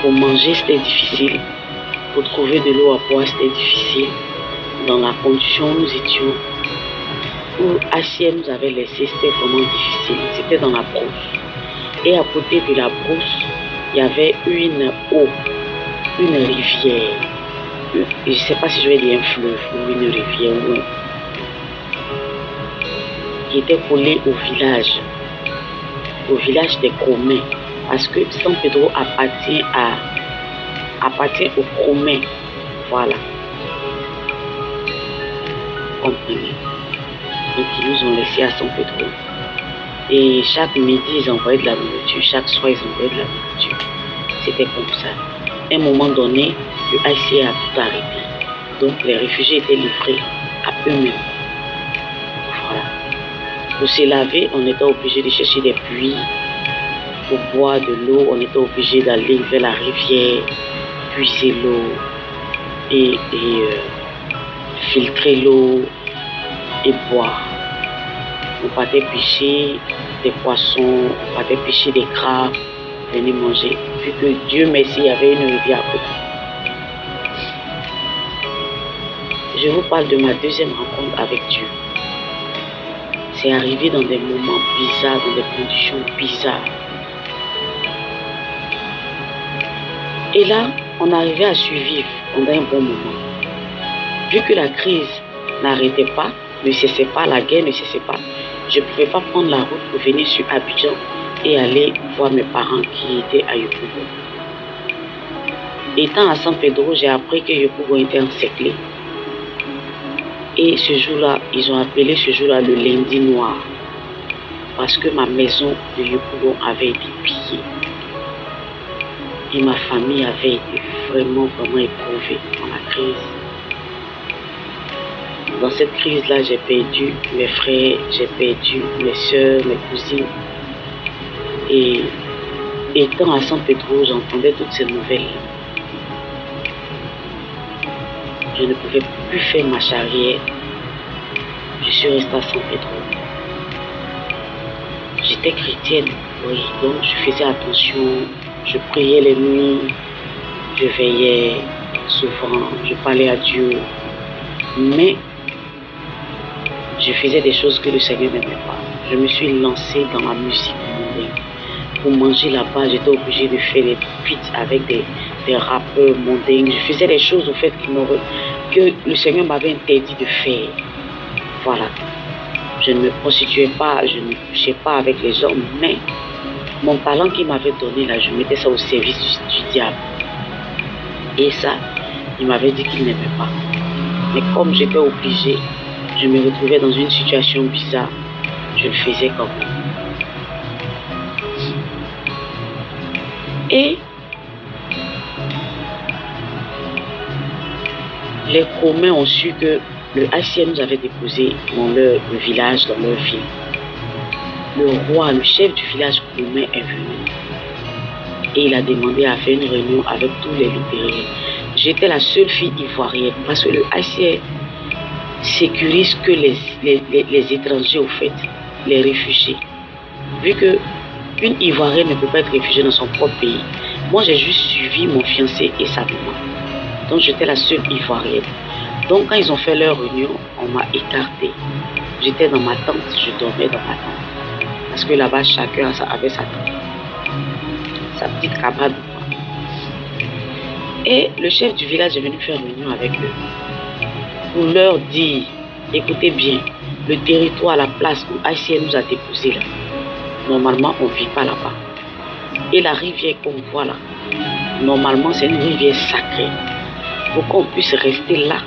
Pour manger, c'était difficile. Pour trouver de l'eau à boire, c'était difficile. Dans la condition où nous étions, où HCR nous avait laissé, c'était vraiment difficile. C'était dans la brousse. Et à côté de la brousse, il y avait une eau, une rivière. Je ne sais pas si je vais dire un fleuve ou une rivière ou qui était collé au village des Cromains, parce que San Pedro appartient aux Cromains. Voilà. Comprenez. Donc ils nous ont laissés à San Pedro. Et chaque midi, ils envoyaient de la nourriture. Chaque soir, ils envoyaient de la nourriture. C'était comme ça. À un moment donné, le HCR a tout arrêté. Donc les réfugiés étaient livrés à eux-mêmes. Voilà. Pour se laver, on était obligé de chercher des puits. Pour boire de l'eau, on était obligé d'aller vers la rivière, puiser l'eau et filtrer l'eau et boire. On partait pêcher des poissons, on partait pêcher des crabes, venir manger. Vu que Dieu merci, il y avait une rivière à côté. Je vous parle de ma deuxième rencontre avec Dieu. C'est arrivé dans des moments bizarres, dans des conditions bizarres. Et là, on arrivait à survivre pendant un bon moment. Vu que la crise n'arrêtait pas, ne cessait pas, la guerre ne cessait pas, je ne pouvais pas prendre la route pour venir sur Abidjan et aller voir mes parents qui étaient à Yopougon. Étant à San Pedro, j'ai appris que Yopougon était encerclé. Et ce jour-là, ils ont appelé ce jour-là le lundi noir. Parce que ma maison de Yopougon avait été pillée. Et ma famille avait été vraiment éprouvée dans la crise. Dans cette crise-là, j'ai perdu mes frères, j'ai perdu mes soeurs, mes cousines. Et étant à San Pedro, j'entendais toutes ces nouvelles. Je ne pouvais plus faire marche arrière. Je suis restée à San Pedro. J'étais chrétienne, oui, donc je faisais attention. Je priais les nuits, je veillais souvent, je parlais à Dieu. Mais je faisais des choses que le Seigneur n'aimait pas. Je me suis lancée dans la musique mondaine. Pour manger là-bas, j'étais obligée de faire des feats avec des rappeurs mondains. Je faisais des choses au fait que le Seigneur m'avait interdit de faire. Voilà. Je ne me prostituais pas, je ne couchais pas avec les hommes, mais mon talent qu'il m'avait donné là, je mettais ça au service du diable. Et ça, il m'avait dit qu'il n'aimait pas. Mais comme j'étais obligée, je me retrouvais dans une situation bizarre. Je le faisais quand même. Et les Cromains ont su que le HCR nous avait déposé dans leur village, dans leur ville. Le roi, le chef du village Cromain est venu. et il a demandé à faire une réunion avec tous les libérés. J'étais la seule fille ivoirienne parce que le HCR sécurise que les étrangers, au fait, les réfugiés. Vu qu'une Ivoirienne ne peut pas être réfugiée dans son propre pays. Moi, j'ai juste suivi mon fiancé et sa maman. Donc, j'étais la seule Ivoirienne. Donc, quand ils ont fait leur réunion, on m'a écartée. J'étais dans ma tente, je dormais dans ma tente. Parce que là-bas, chacun avait sa tente. Sa petite cabane. Et le chef du village est venu faire une réunion avec eux. Pour leur dire, écoutez bien, le territoire, la place où HCR nous a déposé là, normalement, on ne vit pas là-bas. Et la rivière qu'on voit là, normalement, c'est une rivière sacrée. Pour qu'on puisse rester là,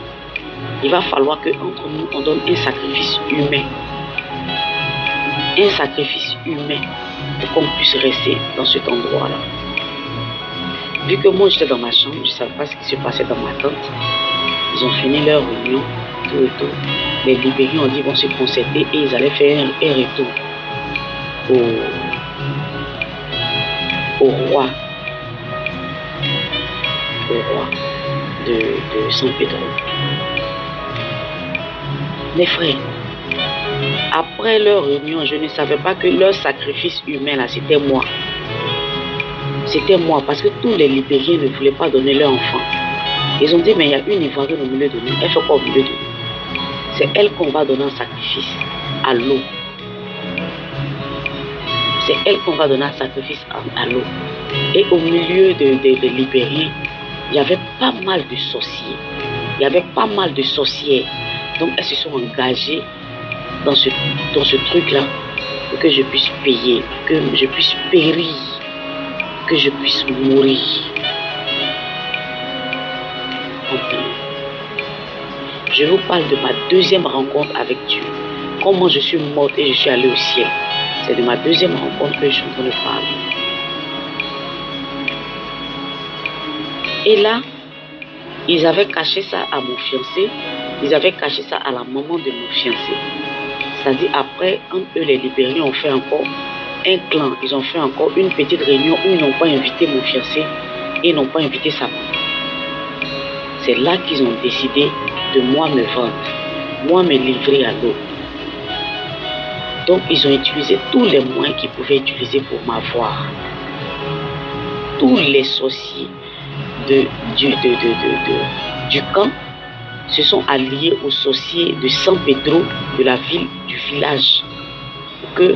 il va falloir qu'entre nous, on donne un sacrifice humain. Un sacrifice humain pour qu'on puisse rester dans cet endroit-là. Vu que moi, j'étais dans ma chambre, je ne savais pas ce qui se passait dans ma tente. Ils ont fini leur réunion, tout et tout. Les libérés ont dit qu'ils vont se concerter et ils allaient faire un retour au roi de San Pedro. Mes frères, après leur réunion, je ne savais pas que leur sacrifice humain là, c'était moi. C'était moi, parce que tous les libériens ne voulaient pas donner leur enfant. Ils ont dit, mais il y a une Ivoirienne au milieu de nous. Elle fait quoi au milieu de nous? C'est elle qu'on va donner en sacrifice à l'eau. C'est elle qu'on va donner en sacrifice à l'eau. Et au milieu des libériens, il y avait pas mal de sorciers. Il y avait pas mal de sorcières. Donc elles se sont engagées dans ce truc-là pour que je puisse payer, que je puisse périr, que je puisse mourir. Je vous parle de ma deuxième rencontre avec Dieu. Comment je suis morte et je suis allée au ciel. C'est de ma deuxième rencontre que je suis en train de parler. Et là, ils avaient caché ça à mon fiancé. Ils avaient caché ça à la maman de mon fiancé. C'est-à-dire après, quand eux les libérés ont fait encore un clan, ils ont fait encore une petite réunion où ils n'ont pas invité mon fiancé et ils n'ont pas invité sa maman. C'est là qu'ils ont décidé de moi me vendre, moi me livrer à l'eau. Donc ils ont utilisé tous les moyens qu'ils pouvaient utiliser pour m'avoir. Tous les sorciers du camp se sont alliés aux sorciers de San Pedro, de la ville, du village, pour que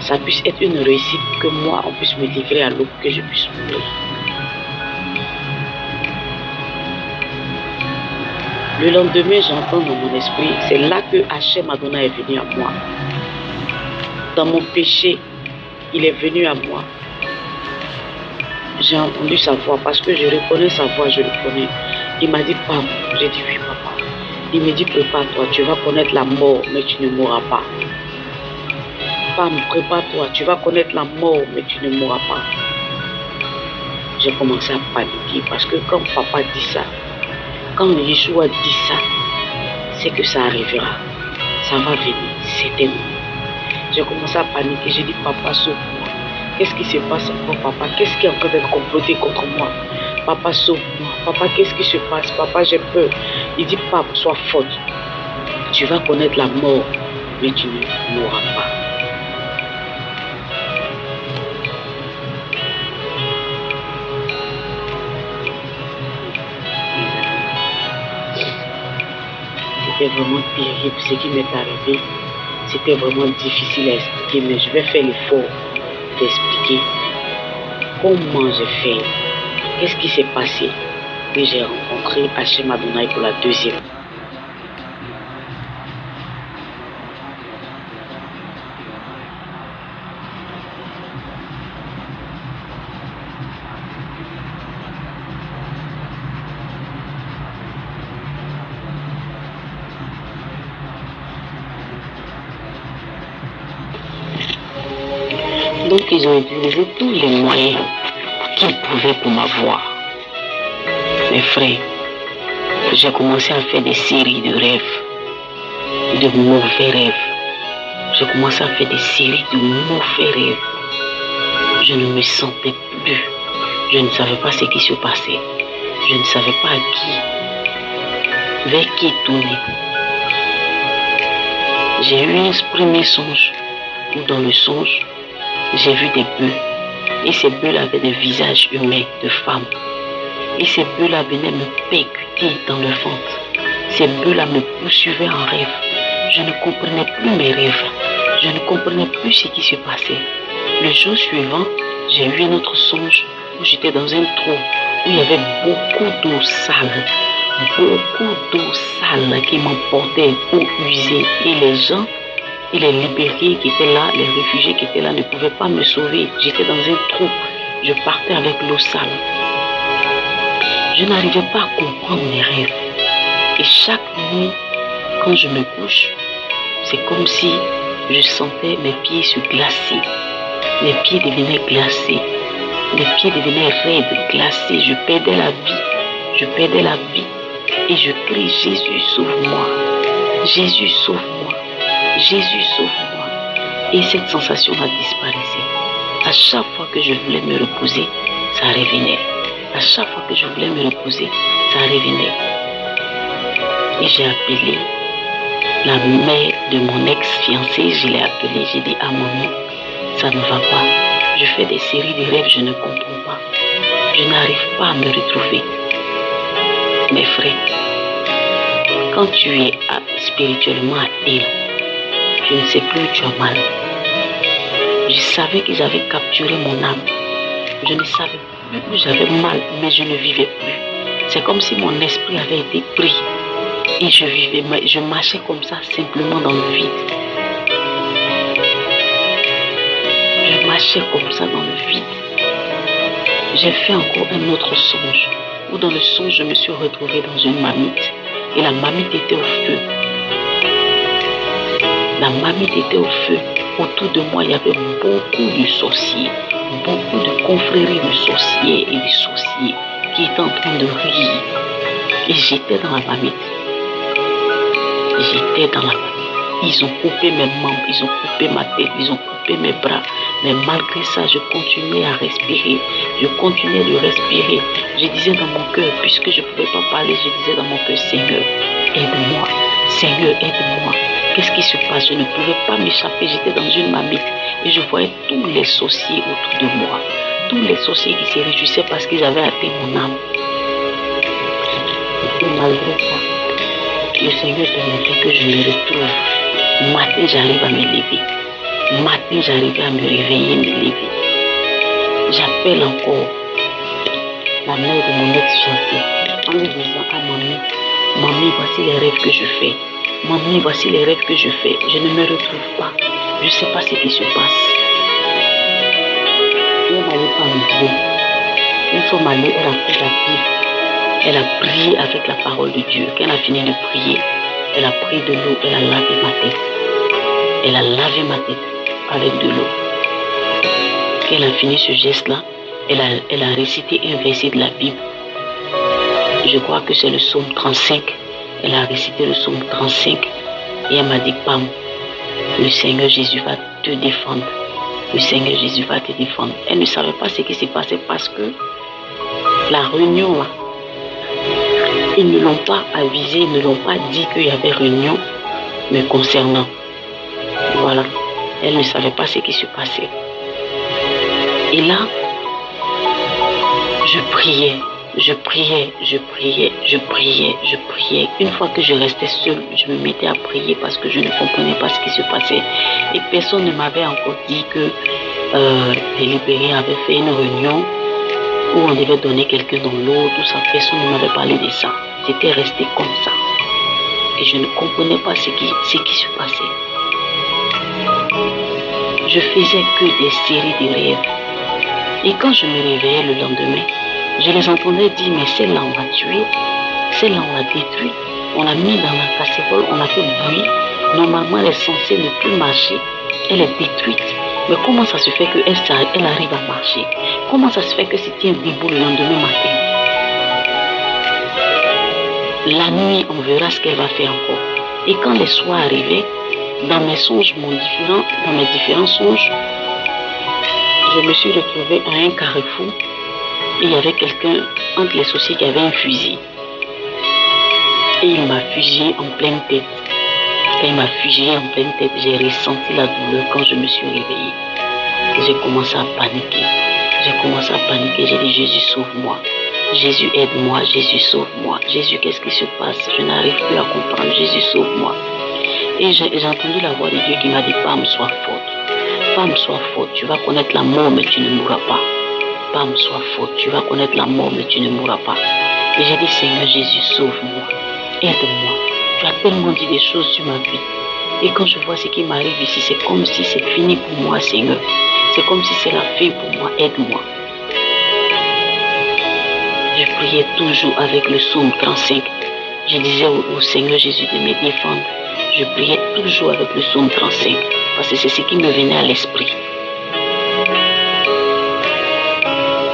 ça puisse être une réussite, que moi on puisse me livrer à l'eau, que je puisse mourir. Le lendemain, j'entends dans mon esprit, c'est là que Hachem Adonai est venu à moi. Dans mon péché, il est venu à moi. J'ai entendu sa voix parce que je reconnais sa voix, je le connais. Il m'a dit, papa. J'ai dit, oui, papa. Il me dit, prépare-toi, tu vas connaître la mort, mais tu ne mourras pas. Pam, prépare-toi, tu vas connaître la mort, mais tu ne mourras pas. J'ai commencé à paniquer parce que quand papa dit ça, quand Yeshua dit ça, c'est que ça arrivera. Ça va venir, certainement. J'ai commencé à paniquer. J'ai dit, papa, sauve-moi. Qu'est-ce qui se passe encore, papa? Qu'est-ce qui est en train d'être comploté contre moi? Papa, sauve-moi. Papa, qu'est-ce qui se passe? Papa, j'ai peur. Il dit, papa, sois forte. Tu vas connaître la mort, mais tu ne mourras pas. C'était vraiment terrible ce qui m'est arrivé. C'était vraiment difficile à expliquer, mais je vais faire l'effort d'expliquer comment j'ai fait, qu'est-ce qui s'est passé. Et j'ai rencontré Hachem Adonai pour la deuxième. Donc ils ont utilisé tous les moyens qu'ils pouvaient pour m'avoir. Mes frères, j'ai commencé à faire des séries de rêves, de mauvais rêves. J'ai commencé à faire des séries de mauvais rêves. Je ne me sentais plus. Je ne savais pas ce qui se passait. Je ne savais pas vers qui tourner. J'ai eu un premier songe, où dans le songe, j'ai vu des bœufs. Et ces bœufs-là avaient des visages humains, de femmes. Et ces bœufs-là venaient me percuter dans le ventre. Ces bœufs-là me poursuivaient en rêve. Je ne comprenais plus mes rêves. Je ne comprenais plus ce qui se passait. Le jour suivant, j'ai eu un autre songe où j'étais dans un trou où il y avait beaucoup d'eau sale. Beaucoup d'eau sale qui m'emportait, eau usée. Et les gens, et les libérés qui étaient là, les réfugiés qui étaient là ne pouvaient pas me sauver. J'étais dans un trou. Je partais avec l'eau sale. Je n'arrivais pas à comprendre mes rêves. Et chaque nuit, quand je me couche, c'est comme si je sentais mes pieds se glacer. Mes pieds devenaient glacés. Mes pieds devenaient raides, glacés. Je perdais la vie. Je perdais la vie. Et je crie, Jésus, sauve-moi. Jésus, sauve-moi. Jésus, sauve-moi. Et cette sensation-là disparaissait. À chaque fois que je voulais me reposer, ça revenait. À chaque fois que je voulais me reposer, ça revenait. Et j'ai appelé la mère de mon ex-fiancé, je l'ai appelée, j'ai dit à maman, ça ne va pas. Je fais des séries de rêves, je ne comprends pas. Je n'arrive pas à me retrouver. Mes frères, quand tu es spirituellement atteint, je ne sais plus où tu as mal. Je savais qu'ils avaient capturé mon âme. Je ne savais plus où j'avais mal, mais je ne vivais plus. C'est comme si mon esprit avait été pris. Et je marchais comme ça, simplement dans le vide. Je marchais comme ça dans le vide. J'ai fait encore un autre songe, où dans le songe, je me suis retrouvée dans une marmite. Et la marmite était au feu. La marmite était au feu. Autour de moi, il y avait beaucoup de sorciers, beaucoup de confréries de sorciers et de sorciers qui étaient en train de rire. Et j'étais dans la marmite. J'étais dans la marmite. Ils ont coupé mes membres, ils ont coupé ma tête, ils ont coupé mes bras. Mais malgré ça, je continuais à respirer. Je continuais de respirer. Je disais dans mon cœur, puisque je ne pouvais pas parler, je disais dans mon cœur, Seigneur, aide-moi. Seigneur, aide-moi. Qu'est-ce qui se passe? Je ne pouvais pas m'échapper. J'étais dans une marmite et je voyais tous les sorciers autour de moi. Tous les sorciers qui se réjouissaient parce qu'ils avaient atteint mon âme. Et malgré ça, le Seigneur permettait que je me retrouve. Matin, j'arrive à me lever. Matin, j'arrivais à me réveiller, me lever. J'appelle encore la mère de mon ex-fiancé en lui disant à mamie, voici les rêves que je fais. Mamie, voici les rêves que je fais. Je ne me retrouve pas. Je ne sais pas ce qui se passe. Elle n'allait pas me bien. Une fois allée, elle a pris la Bible. Elle a prié avec la parole de Dieu. Quand elle a fini de prier, elle a pris de l'eau, elle a lavé ma tête. Elle a lavé ma tête avec de l'eau. Quand elle a fini ce geste-là, elle a récité un verset de la Bible. Je crois que c'est le psaume 35. Elle a récité le psaume 35 et elle m'a dit, Pam, le Seigneur Jésus va te défendre. Le Seigneur Jésus va te défendre. Elle ne savait pas ce qui s'est passé parce que la réunion là, ils ne l'ont pas avisé, ils ne l'ont pas dit qu'il y avait réunion me concernant. Voilà, elle ne savait pas ce qui se passait. Et là, je priais. Je priais. Une fois que je restais seule, je me mettais à prier parce que je ne comprenais pas ce qui se passait. Et personne ne m'avait encore dit que les libérés avaient fait une réunion où on devait donner quelqu'un dans l'eau, tout ça. Personne ne m'avait parlé de ça. J'étais restée comme ça. Et je ne comprenais pas ce qui se passait. Je faisais que des séries de rêves. Et quand je me réveillais le lendemain, je les entendais dire, mais celle-là on l'a tuée, celle-là on l'a détruite, on l'a mis dans la casserole, on a fait bruit. Normalement elle est censée ne plus marcher, elle est détruite. Mais comment ça se fait qu'elle arrive à marcher? Comment ça se fait que c'est un debout le lendemain matin? La nuit, on verra ce qu'elle va faire encore. Et quand les soirs arrivaient, dans mes songes, dans mes différents songes, je me suis retrouvée à un carrefour Et il y avait quelqu'un entre les sorciers qui avait un fusil. Et il m'a fusillé en pleine tête. Quand il m'a fusillé en pleine tête, j'ai ressenti la douleur quand je me suis réveillée. J'ai commencé à paniquer. J'ai dit, Jésus, sauve-moi. Jésus, aide-moi. Jésus, sauve-moi. Jésus, qu'est-ce qui se passe? Je n'arrive plus à comprendre. Jésus, sauve-moi. Et j'ai entendu la voix de Dieu qui m'a dit, femme, sois forte. Femme, sois forte. Tu vas connaître la mort, mais tu ne mourras pas. Femme, sois forte. Tu vas connaître la mort, mais tu ne mourras pas. Et j'ai dit, Seigneur Jésus, sauve-moi. Aide-moi. Tu as tellement dit des choses sur ma vie. Et quand je vois ce qui m'arrive ici, c'est comme si c'est fini pour moi, Seigneur. C'est comme si c'est la fin pour moi. Aide-moi. Je priais toujours avec le psaume 35. Je disais au Seigneur Jésus de me défendre. Je priais toujours avec le psaume 35. Parce que c'est ce qui me venait à l'esprit.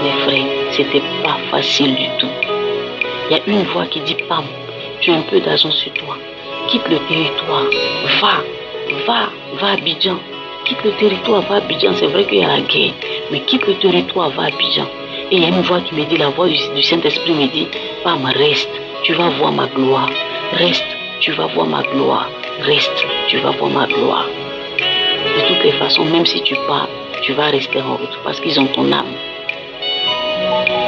Mes frères, c'était pas facile du tout. Il y a une voix qui dit, Pam, tu as un peu d'argent sur toi. Quitte le territoire. Va à Abidjan. Quitte le territoire, va à Abidjan. C'est vrai qu'il y a la guerre. Mais quitte le territoire, va à Abidjan. Et il y a une voix qui me dit, la voix du Saint-Esprit me dit, Pam, reste. Tu vas voir ma gloire. Reste. Tu vas voir ma gloire. Reste. Tu vas voir ma gloire. De toutes les façons, même si tu pars, tu vas rester en route parce qu'ils ont ton âme.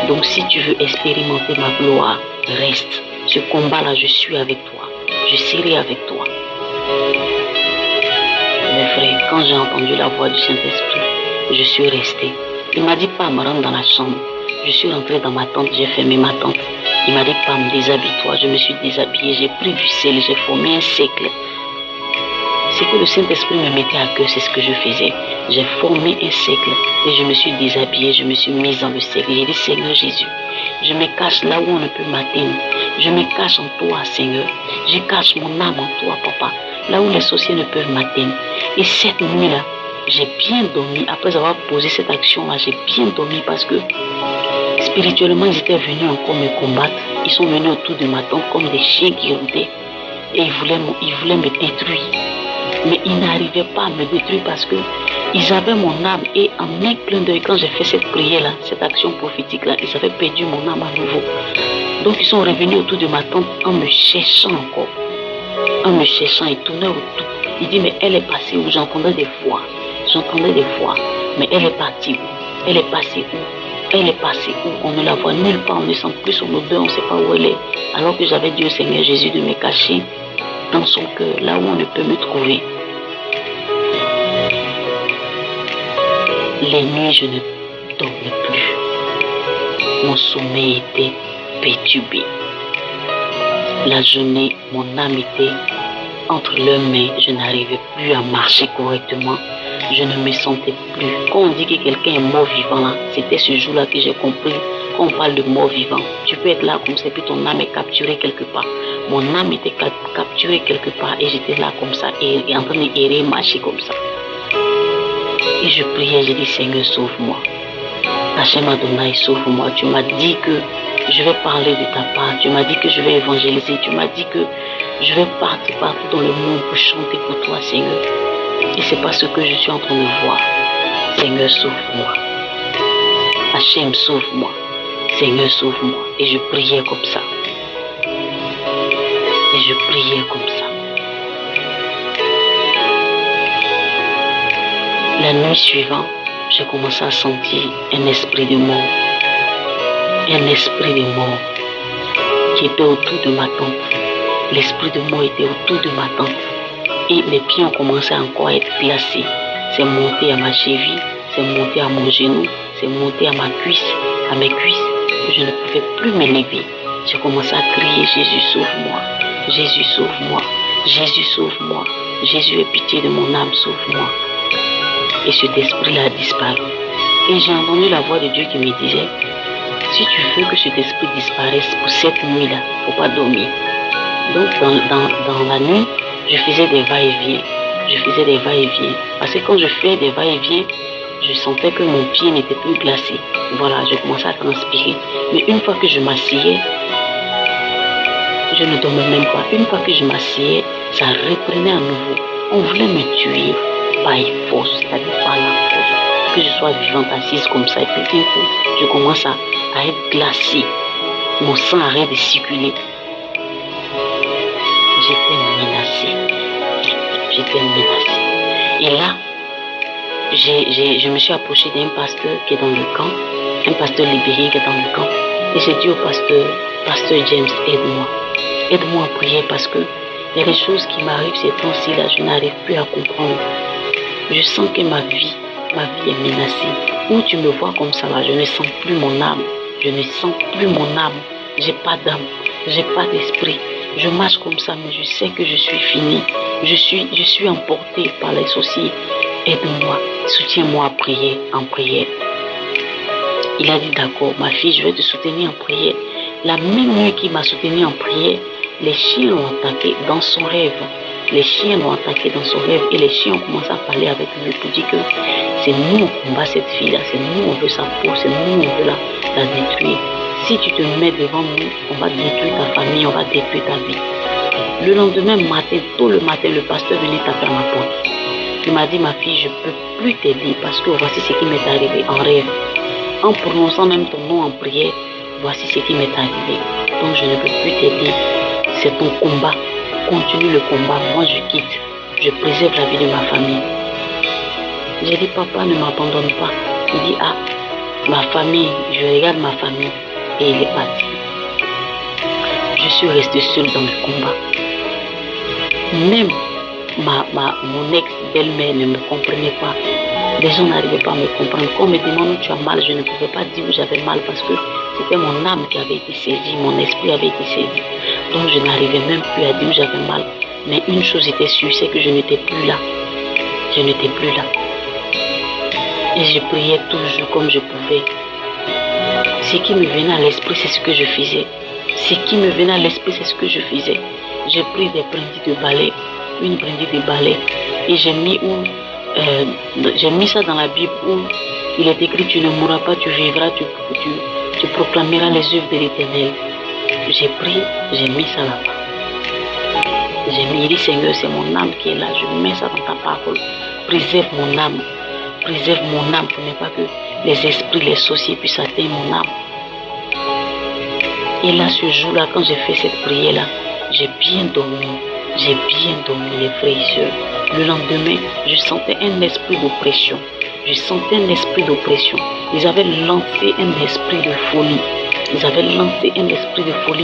Donc si tu veux expérimenter ma gloire, reste. Ce combat-là, je suis avec toi. Je serai avec toi. Mes frères, quand j'ai entendu la voix du Saint-Esprit, je suis resté. Il m'a dit, Pam, rentre dans la chambre. Je suis rentré dans ma tente, j'ai fermé ma tente. Il m'a dit, Pam, déshabille-toi. Je me suis déshabillé, j'ai pris du sel, j'ai formé un cercle. Ce que le Saint-Esprit me mettait à cœur, c'est ce que je faisais. J'ai formé un cercle et je me suis déshabillé, je me suis mise dans le cercle. J'ai dit, Seigneur Jésus, je me cache là où on ne peut m'atteindre. Je me cache en toi, Seigneur. Je cache mon âme en toi, Papa. Là où les sorciers ne peuvent m'atteindre. Et cette nuit-là, j'ai bien dormi. Après avoir posé cette action-là, j'ai bien dormi parce que spirituellement, ils étaient venus encore me combattre. Ils sont venus autour de ma tente comme des chiens qui rôdaient. Et ils voulaient me détruire. Mais ils n'arrivaient pas à me détruire parce que ils avaient mon âme. Et en un clin d'œil, quand j'ai fait cette prière-là, cette action prophétique-là, ils avaient perdu mon âme à nouveau. Donc ils sont revenus autour de ma tente en me cherchant encore. En me cherchant, ils tournaient autour. Ils disent, mais elle est passée où? J'entendais des voix. Mais elle est partie où? Elle est passée où? Elle est passée où? On ne la voit nulle part, on ne sent plus son odeur, on ne sait pas où elle est. Alors que j'avais dit au Seigneur Jésus de me cacher dans son cœur, là où on ne peut me trouver. Les nuits, je ne dormais plus. Mon sommeil était perturbé. La journée, mon âme était entre leurs mains. Je n'arrivais plus à marcher correctement. Je ne me sentais plus. Quand on dit que quelqu'un est mort vivant, là, c'était ce jour-là que j'ai compris. Quand on parle de mort vivant, tu peux être là comme ça, puis ton âme est capturée quelque part. Mon âme était capturée quelque part et j'étais là comme ça, et en train d'errer, marcher comme ça. Et je priais, j'ai dit, Seigneur, sauve-moi. Hachem Adonai, sauve-moi. Tu m'as dit que je vais parler de ta part. Tu m'as dit que je vais évangéliser. Tu m'as dit que je vais partir partout dans le monde pour chanter pour toi, Seigneur. Et c'est pas ce que je suis en train de voir. Seigneur, sauve-moi. Hachem, sauve-moi. Seigneur, sauve-moi. Et je priais comme ça. Et je priais comme ça. La nuit suivante, j'ai commencé à sentir un esprit de mort. Un esprit de mort qui était autour de ma tente. L'esprit de mort était autour de ma tente. Et mes pieds ont commencé encore à être glacés. C'est monté à ma cheville, c'est monté à mon genou, c'est monté à ma cuisse, à mes cuisses. Je ne pouvais plus me lever. J'ai commencé à crier, Jésus, sauve-moi. Jésus, sauve-moi. Jésus, sauve-moi. Jésus, aie pitié de mon âme, sauve-moi. Et cet esprit-là a disparu. Et j'ai entendu la voix de Dieu qui me disait, si tu veux que cet esprit disparaisse pour cette nuit-là, il ne faut pas dormir. Donc dans la nuit, je faisais des va-et-vient. Parce que quand je fais des va-et-vient, je sentais que mon pied n'était plus glacé. Voilà, je commençais à transpirer. Mais une fois que je m'asseyais, je ne dormais même pas. Une fois que je m'asseyais, ça reprenait à nouveau. On voulait me tuer par force, c'est-à-dire par la force. que je sois vivante assise comme ça. Et puis d'un coup, je commence à être glacée. Mon sang arrête de circuler. J'étais menacée. J'étais menacée. Et là, je me suis approchée d'un pasteur qui est dans le camp, un pasteur libéré qui est dans le camp. Et j'ai dit au pasteur James, aide-moi. Aide-moi à prier parce que il y a des choses qui m'arrivent ces temps-ci là, je n'arrive plus à comprendre. Je sens que ma vie est menacée. Où tu me vois comme ça là, je ne sens plus mon âme. Je ne sens plus mon âme. J'ai pas d'âme. J'ai pas d'esprit. Je marche comme ça, mais je sais que je suis finie. Je suis emportée par les sorciers. Aide-moi. Soutiens-moi à prier, en prière. Il a dit d'accord, ma fille, je vais te soutenir en prière. La même nuit qu'il m'a soutenu en prière, les chiens l'ont attaqué dans son rêve. Les chiens l'ont attaqué dans son rêve et les chiens ont commencé à parler avec lui pour dire que c'est nous on combat cette fille-là, c'est nous on veut sa peau, c'est nous on veut la détruire. Si tu te mets devant nous, on va détruire ta famille, on va détruire ta vie. Le lendemain matin, tôt le matin, le pasteur venait taper à ma porte. Il m'a dit, ma fille, je ne peux plus t'aider parce que voici ce qui m'est arrivé en rêve. En prononçant même ton nom en prière, voici ce qui m'est arrivé. Donc je ne peux plus t'aider. C'est ton combat. Continue le combat. Moi je quitte. Je préserve la vie de ma famille. J'ai dit, papa, ne m'abandonne pas. Il dit, ah, ma famille, je regarde ma famille. Et il est parti. Je suis restée seule dans le combat. Même mon ex-belle-mère ne me comprenait pas. Les gens n'arrivaient pas à me comprendre. Quand on me demande où tu as mal, je ne pouvais pas dire où j'avais mal parce que c'était mon âme qui avait été saisie, mon esprit avait été saisi. Donc je n'arrivais même plus à dire où j'avais mal. Mais une chose était sûre, c'est que je n'étais plus là. Je n'étais plus là. Et je priais toujours comme je pouvais. Ce qui me venait à l'esprit, c'est ce que je faisais. Ce qui me venait à l'esprit, c'est ce que je faisais. J'ai pris des brindilles de balai, une brindille de balai, et j'ai mis ça dans la Bible où il est écrit, tu ne mourras pas, tu vivras, tu proclameras les œuvres de l'Éternel. J'ai pris, j'ai mis ça là-bas. J'ai mis, il dit, Seigneur, c'est mon âme qui est là, je mets ça dans ta parole. Préserve mon âme pour ne pas que les esprits, les sorciers puissent atteindre mon âme. Et là, ce jour-là, quand j'ai fait cette prière-là, j'ai bien dormi, les frères et sœurs. Le lendemain, je sentais un esprit d'oppression. Ils avaient lancé un esprit de folie.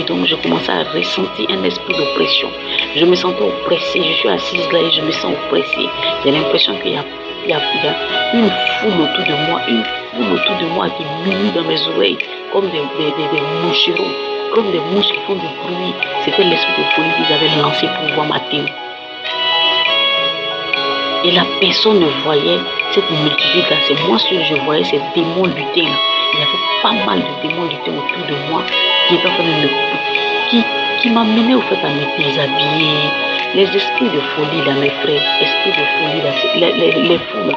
Donc je commençais à ressentir un esprit d'oppression. Je me sentais oppressée. Je suis assise là et je me sens oppressée. J'ai l'impression qu'il y a une foule autour de moi qui murmure dans mes oreilles comme des moucherons, comme des mouches qui font du bruit. C'était l'esprit de folie qu'ils avaient lancé pour voir ma tête. Et la personne ne voyait cette multitude-là. C'est moi seul, je voyais ces démons lutter là. Il y avait pas mal de démons lutter autour de moi qui m'amenaient au fait à me déshabiller. Les esprits de folie là, mes frères, esprits de folie là, les fous là,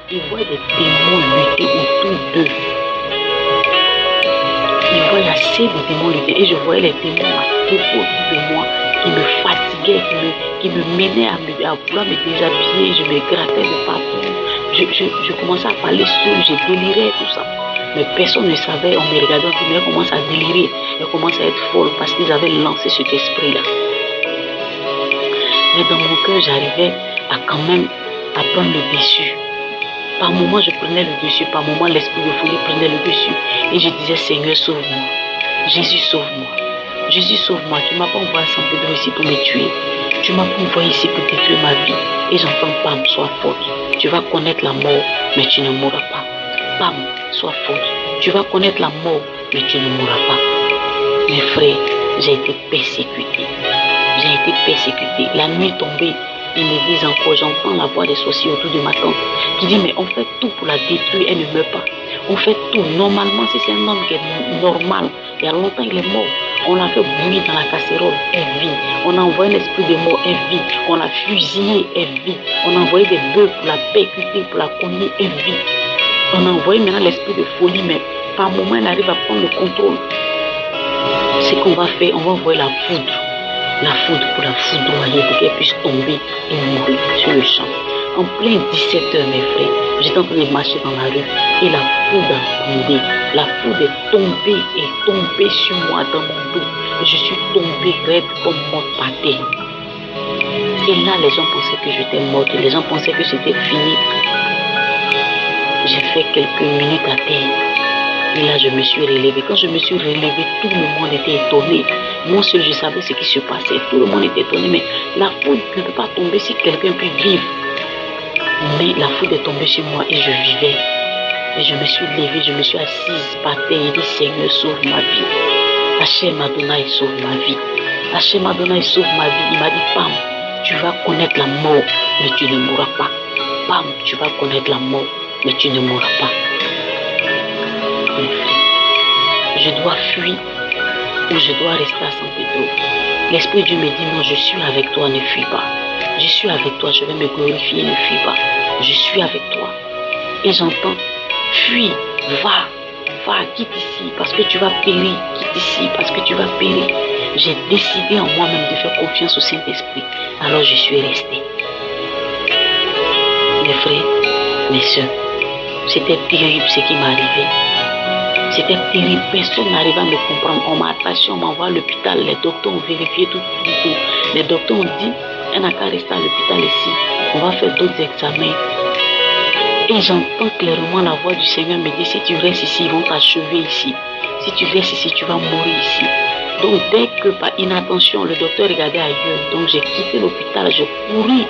ils voyaient des démons lutter autour d'eux. Ils voyaient assez de démons lutter et je voyais les démons autour de moi qui me fatiguaient, qui me menaient à vouloir me déshabiller. Je me grattais de partout. Je commençais à parler seul, je délirais tout ça. Mais personne ne savait, on me regardait, on disait, elle commence à délirer, elle commence à être folle parce qu'ils avaient lancé cet esprit-là. Mais dans mon cœur, j'arrivais à quand même à prendre le dessus. Par moments, je prenais le dessus, par moments, l'esprit de folie prenait le dessus. Et je disais, Seigneur, sauve-moi. Jésus, sauve-moi. Jésus, sauve-moi. Tu ne m'as pas envoyé à San Pedro ici pour me tuer. Tu m'as pas envoyé ici pour détruire ma vie. Et j'entends, Pam, sois forte. Tu vas connaître la mort, mais tu ne mourras pas. Pam, sois forte. Tu vas connaître la mort, mais tu ne mourras pas. Mes frères, j'ai été persécuté. La nuit tombée, ils me disent encore, j'entends la voix des sorciers autour de ma tante qui dit, mais on fait tout pour la détruire, elle ne meurt pas. On fait tout. Normalement, si c'est un homme qui est normal, il y a longtemps il est mort. On l'a fait bouillir dans la casserole, elle vit. On a envoyé un esprit de mort, elle vit. On l'a fusillé, elle vit. On a envoyé des bœufs pour la percuter, pour la cogner, elle vit. On a envoyé maintenant l'esprit de folie, mais par moment, elle arrive à prendre le contrôle. Ce qu'on va faire, on va envoyer la foudre pour la foudroyer, pour qu'elle puisse tomber et mourir sur le champ. En plein 17h, mes frères, J'étais en train de marcher dans la rue et la foudre a tombé. La foudre est tombée sur moi dans mon dos. Je suis tombée raide comme morte par terre. Et là, les gens pensaient que j'étais morte. Les gens pensaient que c'était fini. J'ai fait quelques minutes à terre. Et là, je me suis relevée. Quand je me suis relevée, tout le monde était étonné. Moi seul, je savais ce qui se passait. Tout le monde était étonné. Mais la foudre ne peut pas tomber si quelqu'un peut vivre. Mais la foudre est tombée sur moi et je vivais. Et je me suis levée, je me suis assise par terre et dit, Seigneur, sauve ma vie. Hachem Adonai, sauve ma vie. Hachem Adonai, sauve ma vie. Il m'a dit, Pam, tu vas connaître la mort, mais tu ne mourras pas. Pam, tu vas connaître la mort, mais tu ne mourras pas. Je dois fuir ou je dois rester à San Pedro. L'Esprit de Dieu me dit, non, je suis avec toi, ne fuis pas. Je suis avec toi, je vais me glorifier, ne fuis pas. Je suis avec toi. Et j'entends, fuis, va, quitte ici, parce que tu vas périr. Quitte ici, parce que tu vas périr. J'ai décidé en moi-même de faire confiance au Saint-Esprit. Alors je suis resté. Mes frères, mes soeurs, c'était terrible ce qui m'arrivait. C'était terrible, personne n'arrivait à me comprendre. On m'a attaché, on m'envoie à l'hôpital. Les docteurs ont vérifié tout. Les docteurs ont dit, elle n'a qu'à rester à l'hôpital ici. On va faire d'autres examens. Et j'entends clairement la voix du Seigneur me dire, si tu restes ici, ils vont t'achever ici. Si tu restes ici, tu vas mourir ici. Donc dès que par inattention, le docteur regardait ailleurs. Donc j'ai quitté l'hôpital, j'ai couru.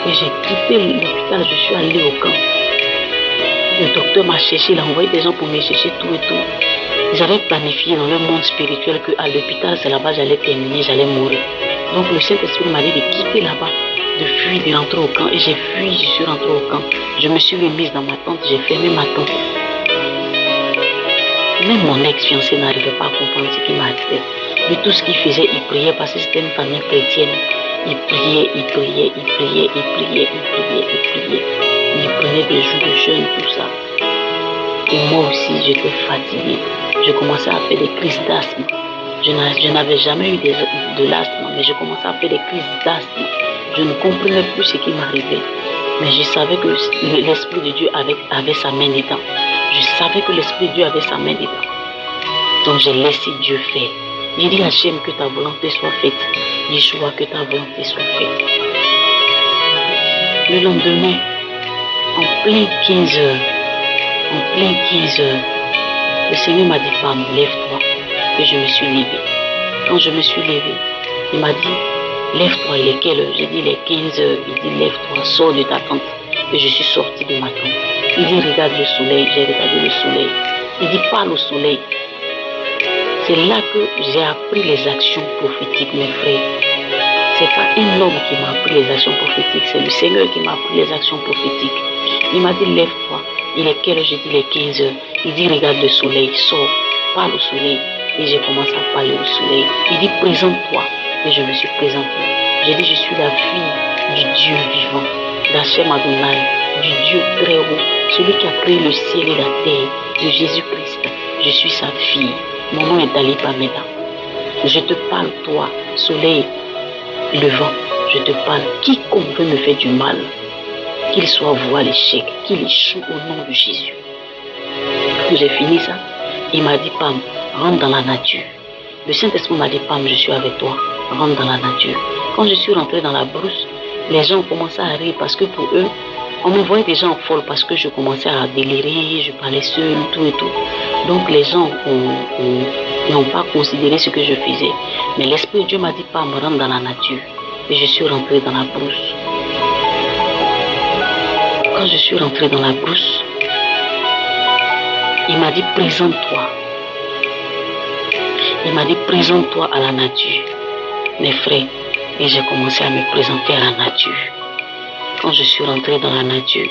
Et j'ai quitté l'hôpital, je suis allé au camp. Le docteur m'a cherché, il a envoyé des gens pour me chercher tout et tout. J'avais planifié dans le monde spirituel qu'à l'hôpital, c'est là-bas j'allais terminer, j'allais mourir. Donc le Saint-Esprit m'a dit de quitter là-bas, de fuir, de rentrer au camp. Et j'ai fui, je suis rentré au camp. Je me suis remise dans ma tente, j'ai fermé ma tente. Même mon ex-fiancé n'arrivait pas à comprendre ce qui m'arrivait. Mais tout ce qu'il faisait, il priait parce que c'était une famille chrétienne. Il priait. Il prenait des jours de jeûne, tout ça. Et moi aussi, j'étais fatiguée. Je commençais à faire des crises d'asthme. Je n'avais jamais eu de l'asthme, mais je commençais à faire des crises d'asthme. Je ne comprenais plus ce qui m'arrivait. Mais je savais que l'Esprit de Dieu avait sa main dedans. Je savais que l'Esprit de Dieu avait sa main dedans. Donc j'ai laissé Dieu faire. J'ai dit, Hachem, que ta volonté soit faite. Yeshua, que ta volonté soit faite. Le lendemain, en plein 15 heures, le Seigneur m'a dit, Pam, lève-toi. Et je me suis levée. Quand je me suis levée, il m'a dit, lève-toi, il est quelle heure? J'ai dit, il est 15 heures. Il dit, lève-toi, sors de ta tente. Et je suis sortie de ma tente. Il dit, regarde le soleil. J'ai regardé le soleil. Il dit, parle au soleil. C'est là que j'ai appris les actions prophétiques, mes frères. C'est pas un homme qui m'a appris les actions prophétiques, c'est le Seigneur qui m'a appris les actions prophétiques. Il m'a dit, lève-toi. Il est quelle heure? J'ai dit, il est 15 heures. Il dit, regarde le soleil, sors, parle au soleil. Et j'ai commencé à parler au soleil. Il dit, présente-toi. Et je me suis présentée. J'ai dit, je suis la fille du Dieu vivant, d'Hachem Adonai, du Dieu très haut, celui qui a créé le ciel et la terre, de Jésus-Christ. Je suis sa fille. Mon nom est Dali Pamela. Je te parle, toi, soleil levant. Je te parle. Quiconque veut me faire du mal, qu'il soit voué à l'échec, qu'il échoue au nom de Jésus. Quand j'ai fini ça, il m'a dit, Pam, rentre dans la nature. Le Saint-Esprit m'a dit, Pam, je suis avec toi, rentre dans la nature. Quand je suis rentrée dans la brousse, les gens ont commencé à rire parce que pour eux, on me voyait déjà en folle parce que je commençais à délirer, je parlais seule, tout et tout. Donc les gens n'ont pas considéré ce que je faisais. Mais l'Esprit de Dieu m'a dit, Pam, rentre dans la nature. Et je suis rentrée dans la brousse. Quand je suis rentrée dans la brousse, il m'a dit, présente-toi. Il m'a dit, présente-toi à la nature. Mes frères, et j'ai commencé à me présenter à la nature. Quand je suis rentrée dans la nature,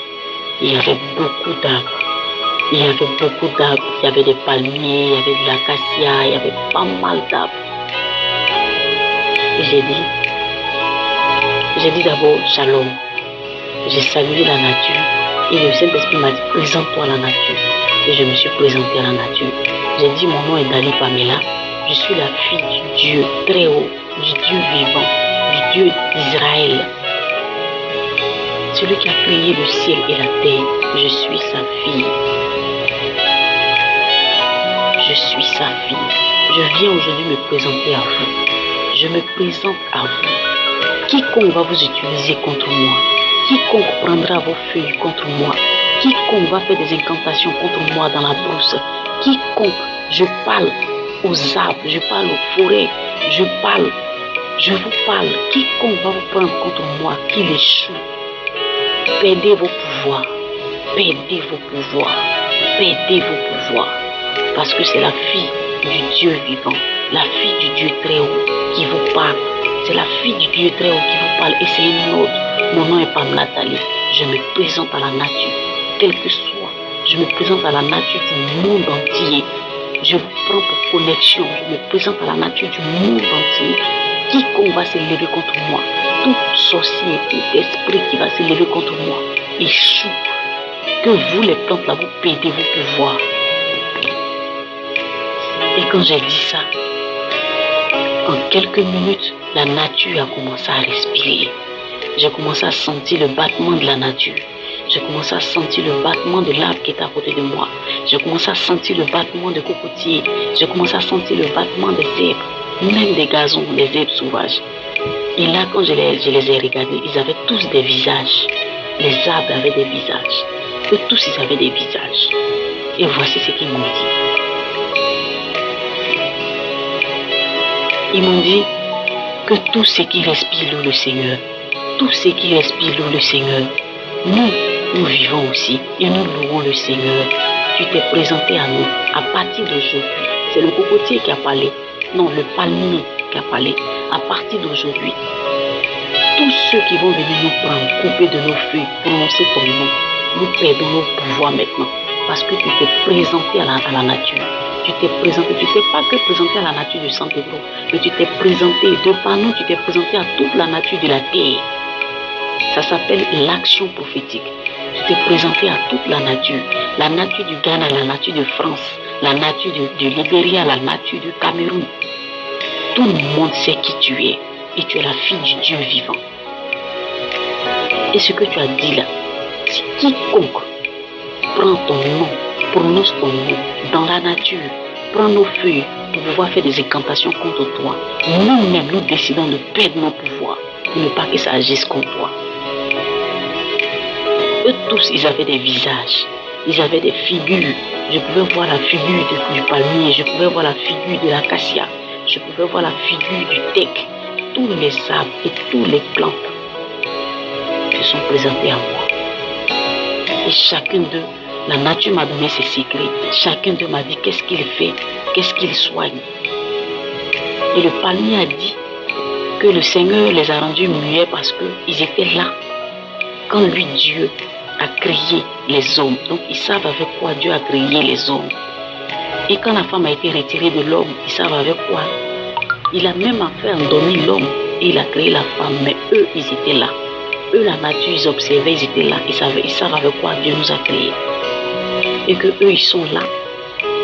il y avait beaucoup d'arbres. Il y avait beaucoup d'arbres. Il y avait des palmiers, il y avait de l'acacia, il y avait pas mal d'arbres. Et j'ai dit d'abord shalom. J'ai salué la nature. Et le Saint-Esprit m'a dit, présente-toi à la nature. Et je me suis présentée à la nature. J'ai dit, mon nom est Dali Pamela. Je suis la fille du Dieu très haut, du Dieu vivant, du Dieu d'Israël. celui qui a créé le ciel et la terre. Je suis sa fille. Je suis sa fille. Je viens aujourd'hui me présenter à vous. Je me présente à vous. Quiconque va vous utiliser contre moi, quiconque prendra vos feuilles contre moi, quiconque va faire des incantations contre moi dans la brousse, quiconque, je parle aux arbres, je parle aux forêts, je vous parle, quiconque va vous prendre contre moi, qu'il échoue. Perdez vos pouvoirs, perdez vos pouvoirs, perdez vos pouvoirs. Parce que c'est la fille du Dieu vivant, la fille du Dieu très haut qui vous parle. C'est la fille du Dieu très haut qui vous parle et c'est une autre. Mon nom est Pam Nathalie. Je me présente à la nature, quel que soit. Je me présente à la nature du monde entier. Je vous prends pour connexion. Je me présente à la nature du monde entier. Quiconque va s'élever contre moi, tout sorcier, tout esprit qui va s'élever contre moi, échoue. Que vous, les plantes là, vous perdez vos pouvoirs. Et quand j'ai dit ça, en quelques minutes, la nature a commencé à respirer. J'ai commencé à sentir le battement de la nature. J'ai commencé à sentir le battement de l'arbre qui est à côté de moi. J'ai commencé à sentir le battement de cocotiers. J'ai commencé à sentir le battement des zèbres, même des gazons, des zèbres sauvages. Et là, quand je les ai regardés, ils avaient tous des visages. Les arbres avaient des visages. Eux tous, ils avaient des visages. Et voici ce qu'ils m'ont dit. Ils m'ont dit que tout ce qui respire loue le Seigneur, tout ce qui respire loue le Seigneur, nous vivons aussi et nous louons le Seigneur. Tu t'es présenté à nous à partir d'aujourd'hui. C'est le cocotier qui a parlé, non, le palmier qui a parlé. À partir d'aujourd'hui, tous ceux qui vont venir nous prendre, couper de nos feuilles, prononcer ton nom, nous perdons nos pouvoirs maintenant. Parce que tu t'es présenté à la nature. Tu t'es présenté, tu t'es pas que présenté à la nature du Saint-Pédro, mais tu t'es présenté, de par nous, tu t'es présenté à toute la nature de la terre. Ça s'appelle l'action prophétique. Tu t'es présenté à toute la nature du Ghana, la nature de France, la nature de Libéria, la nature du Cameroun. Tout le monde sait qui tu es et tu es la fille du Dieu vivant. Et ce que tu as dit là, si quiconque prend ton nom, prononce ton nom dans la nature, prends nos feuilles pour pouvoir faire des incantations contre toi. Nous-mêmes, nous décidons de perdre nos pouvoirs pour ne pas que ça agisse contre toi. Eux tous, ils avaient des visages, ils avaient des figures. Je pouvais voir la figure du palmier, je pouvais voir la figure de l'acacia, je pouvais voir la figure du teck. Tous les arbres et tous les plantes se sont présentés à moi. Et chacun d'eux, la nature m'a donné ses secrets. Chacun d'eux m'a dit qu'est-ce qu'il fait, qu'est-ce qu'il soigne. Et le palmier a dit que le Seigneur les a rendus muets parce qu'ils étaient là quand lui, Dieu, a créé les hommes. Donc ils savent avec quoi Dieu a créé les hommes. Et quand la femme a été retirée de l'homme, ils savent avec quoi. Il a même fait endormir l'homme et il a créé la femme. Mais eux, ils étaient là. Eux, la nature, ils observaient, ils étaient là. Ils savent avec quoi Dieu nous a créés. Et que eux, ils sont là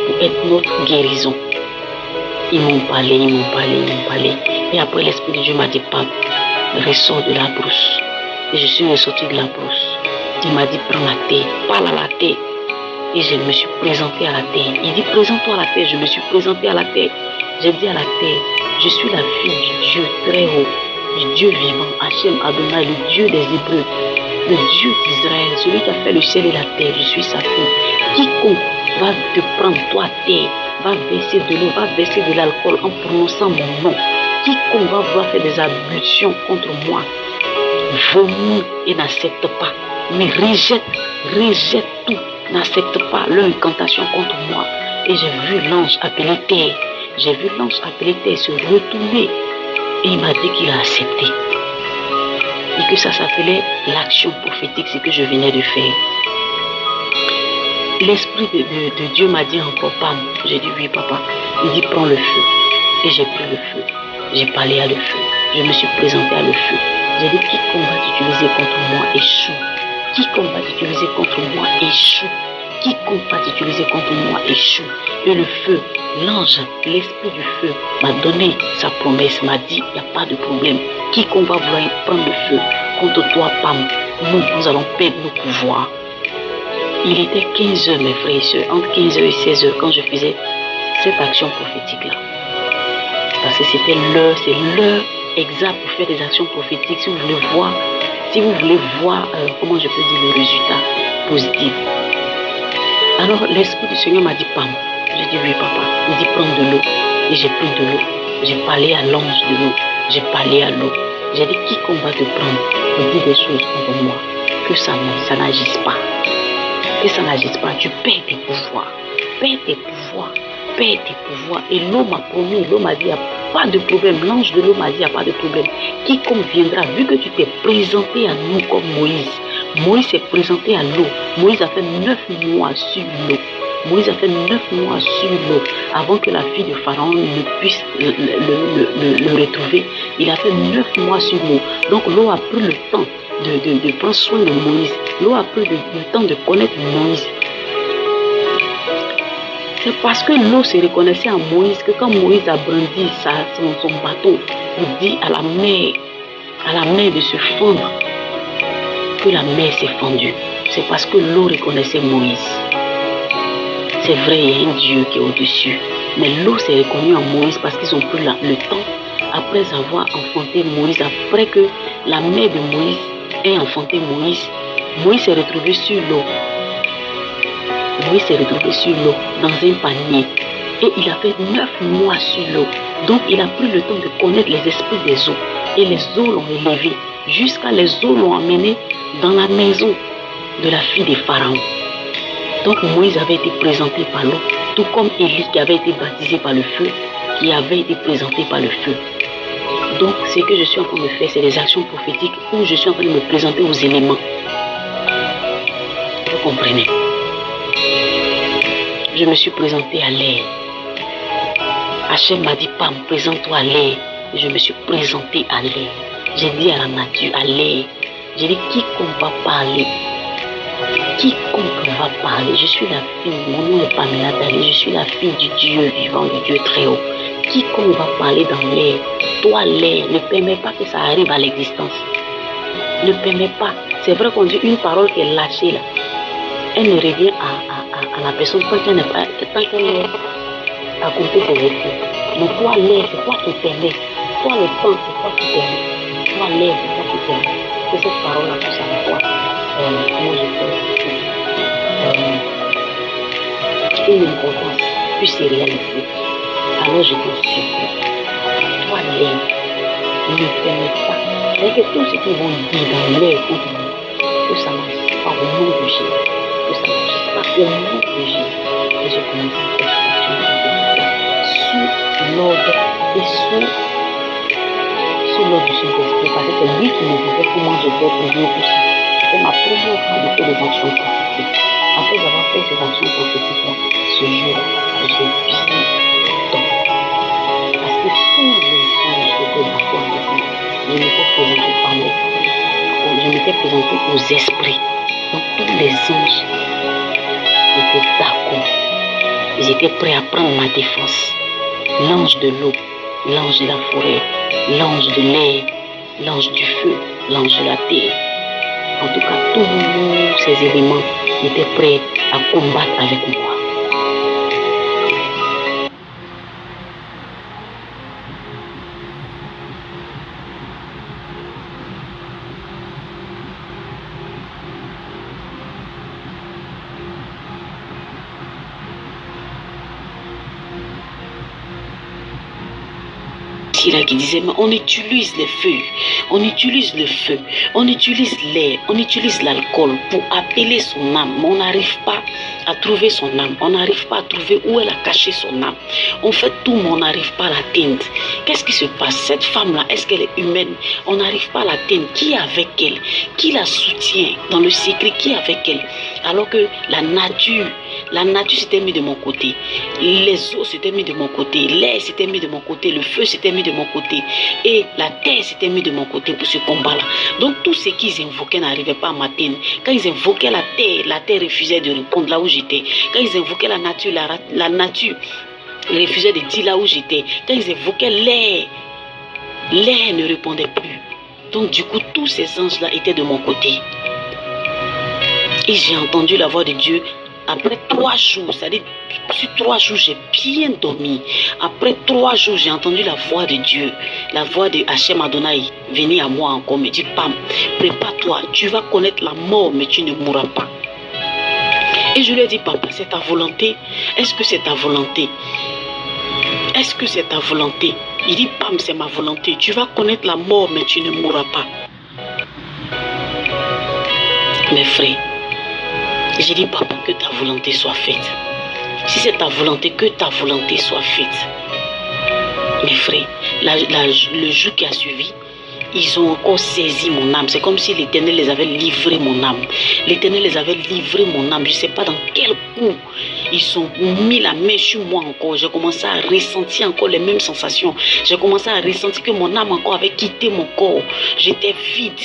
pour être notre guérison. Ils m'ont parlé, ils m'ont parlé, ils m'ont parlé. Et après, l'Esprit de Dieu m'a dit, Pape, ressors de la brousse. Et je suis ressorti de la brousse. Il m'a dit, prends la terre, parle à la terre. Et je me suis présenté à la terre. Il dit, présente-toi à la terre. Je me suis présenté à la terre. J'ai dit à la terre, je suis la fille du Dieu très haut, du Dieu vivant, Hachem Adonai, le Dieu des Hébreux, le Dieu d'Israël, celui qui a fait le ciel et la terre. Je suis sa fille. Quiconque va te prendre, toi, terre, va verser de l'eau, va verser de l'alcool en prononçant mon nom. Quiconque va vouloir faire des ablutions contre moi, vomit et n'accepte pas. Mais rejette tout. N'accepte pas leur incantation contre moi. Et j'ai vu l'ange appelé terre. J'ai vu l'ange appelé terre se retourner. Et il m'a dit qu'il a accepté. Et que ça s'appelait l'action prophétique, ce que je venais de faire. L'Esprit de Dieu m'a dit encore, Pam. J'ai dit oui, papa. Il dit prends le feu. Et j'ai pris le feu. J'ai parlé à le feu. Je me suis présenté à le feu. J'ai dit quiconque va t'utiliser contre moi échoue. Quiconque va t'utiliser contre moi échoue. Quiconque va t'utiliser contre moi échoue. Et le feu, l'ange, l'esprit du feu m'a donné sa promesse, m'a dit, il n'y a pas de problème. Quiconque va vouloir prendre le feu contre toi, Pam, nous allons perdre nos pouvoirs. Il était 15 heures, mes frères et sœurs, entre 15 heures et 16 heures, quand je faisais cette action prophétique-là. Parce que c'était l'heure, c'est l'heure exacte pour faire des actions prophétiques. Si vous voulez voir, comment je peux dire, le résultat positif. Alors, l'Esprit du Seigneur m'a dit, Pam. J'ai dit, oui, papa. Il dit, prends de l'eau. Et j'ai pris de l'eau. J'ai parlé à l'ange de l'eau. J'ai parlé à l'eau. J'ai dit, quiconque va te prendre et dire des choses contre moi, que ça n'agisse pas. Que ça n'agisse pas. Tu perds tes pouvoirs. Perds tes pouvoirs. Perds tes pouvoirs. Et l'eau m'a promis, l'eau m'a dit, il n'y a pas de problème. L'ange de l'eau m'a dit, il n'y a pas de problème. Quiconque viendra, vu que tu t'es présenté à nous comme Moïse. Moïse s'est présenté à l'eau. Moïse a fait 9 mois sur l'eau. Moïse a fait 9 mois sur l'eau avant que la fille de Pharaon ne puisse le retrouver. Il a fait 9 mois sur l'eau. Donc l'eau a pris le temps de prendre soin de Moïse. L'eau a pris le temps de connaître Moïse. C'est parce que l'eau se reconnaissait en Moïse que quand Moïse a brandi son bâton pour dire à la mer de se fondre, que la mer s'est fendue. C'est parce que l'eau reconnaissait Moïse. C'est vrai, il y a un Dieu qui est au-dessus. Mais l'eau s'est reconnue en Moïse parce qu'ils ont pris le temps, après avoir enfanté Moïse, après que la mère de Moïse ait enfanté Moïse, Moïse s'est retrouvé sur l'eau. Moïse s'est retrouvé sur l'eau, dans un panier. Et il a fait 9 mois sur l'eau. Donc il a pris le temps de connaître les esprits des eaux. Et les eaux l'ont élevé. Jusqu'à les eaux l'ont emmené dans la maison de la fille de Pharaon. Donc Moïse avait été présenté par l'eau, tout comme Élie qui avait été baptisé par le feu, qui avait été présenté par le feu. Donc ce que je suis en train de faire, c'est des actions prophétiques où je suis en train de me présenter aux éléments. Vous comprenez? Je me suis présenté à l'air. Hachem m'a dit, Pam, présente-toi à l'air. Je me suis présenté à l'air. J'ai dit à la nature, à l'air. J'ai dit, quiconque va parler, quiconque va parler, je suis la fille, mon nom est Pamela Dali, je suis la fille du Dieu vivant, du Dieu très haut. Quiconque va parler dans l'air, toi l'air, ne permets pas que ça arrive à l'existence. Ne permets pas. C'est vrai qu'on dit une parole qui est lâchée là. Elle ne revient à la personne tant qu'elle est accomplie ses effets. Mais toi l'air, c'est toi qui permets. Toi le temps, c'est toi qui permets. Toi l'air, c'est toi qui permets. Que cette parole-là puisse avoir comment je peux une importance puisse se réaliser. Alors je t'en supplie. Toi l'air, ne permets pas. C'est que tout ce qu'ils vont dire dans l'air contre nous, que ça n'agisse pas au nom de Jésus. Que ça n'agisse pas au nom de Jésus. Et je commence à faire cette action sous l'ordre et sous l'ordre du Saint-Esprit. Parce que c'est lui qui me disait comment je dois prier tout ça. C'était ma première fois de faire des actions prophétiques. Après avoir fait ces actions prophétiques-là, ce jour-là, j'ai visé tant. Parce que tous les anges étaient d'accord avec moi. Je m'étais présenté par l'esprit. Je m'étais présenté aux esprits. Donc tous les anges étaient d'accord. Ils étaient prêts à prendre ma défense. L'ange de l'eau, l'ange de la forêt, l'ange de l'air, l'ange du feu, l'ange de la terre. En tout cas, tous ces éléments étaient prêts à combattre avec moi. Là qui disait, mais on utilise les feux, on utilise le feu, on utilise l'air, on utilise l'alcool pour appeler son âme, mais on n'arrive pas à trouver son âme, on n'arrive pas à trouver où elle a caché son âme. On fait tout, mais on n'arrive pas à l'atteindre. Qu'est-ce qui se passe? Cette femme-là, est-ce qu'elle est humaine? On n'arrive pas à l'atteindre. Qui est avec elle? Qui la soutient dans le secret? Qui est avec elle? Alors que la nature s'était mise de mon côté, les eaux s'étaient mises de mon côté, l'air s'était mis de mon côté, le feu s'était mis de mon côté et la terre s'était mise de mon côté pour ce combat-là. Donc tout ce qu'ils invoquaient n'arrivait pas à m'atteindre. Quand ils invoquaient la terre refusait de répondre là où j'étais. Quand ils invoquaient la nature refusait de dire là où j'étais. Quand ils invoquaient l'air ne répondait plus. Donc du coup tous ces anges-là étaient de mon côté. Et j'ai entendu la voix de Dieu. Après 3 jours, c'est-à-dire sur 3 jours, j'ai bien dormi. Après 3 jours, j'ai entendu la voix de Dieu, la voix de Hachem Adonai venir à moi encore, me dit, Pam, prépare-toi, tu vas connaître la mort, mais tu ne mourras pas. Et je lui ai dit, papa, c'est ta volonté? Est-ce que c'est ta volonté? Est-ce que c'est ta volonté? Il dit, Pam, c'est ma volonté. Tu vas connaître la mort, mais tu ne mourras pas. Mes frères, j'ai dit, papa, que ta volonté soit faite. Si c'est ta volonté, que ta volonté soit faite. Mes frères, le jour qui a suivi, ils ont encore saisi mon âme. C'est comme si l'Éternel les avait livré mon âme. L'Éternel les avait livré mon âme. Je ne sais pas dans quel coup ils ont mis la main sur moi encore. J'ai commencé à ressentir encore les mêmes sensations. J'ai commencé à ressentir que mon âme encore avait quitté mon corps. J'étais vide.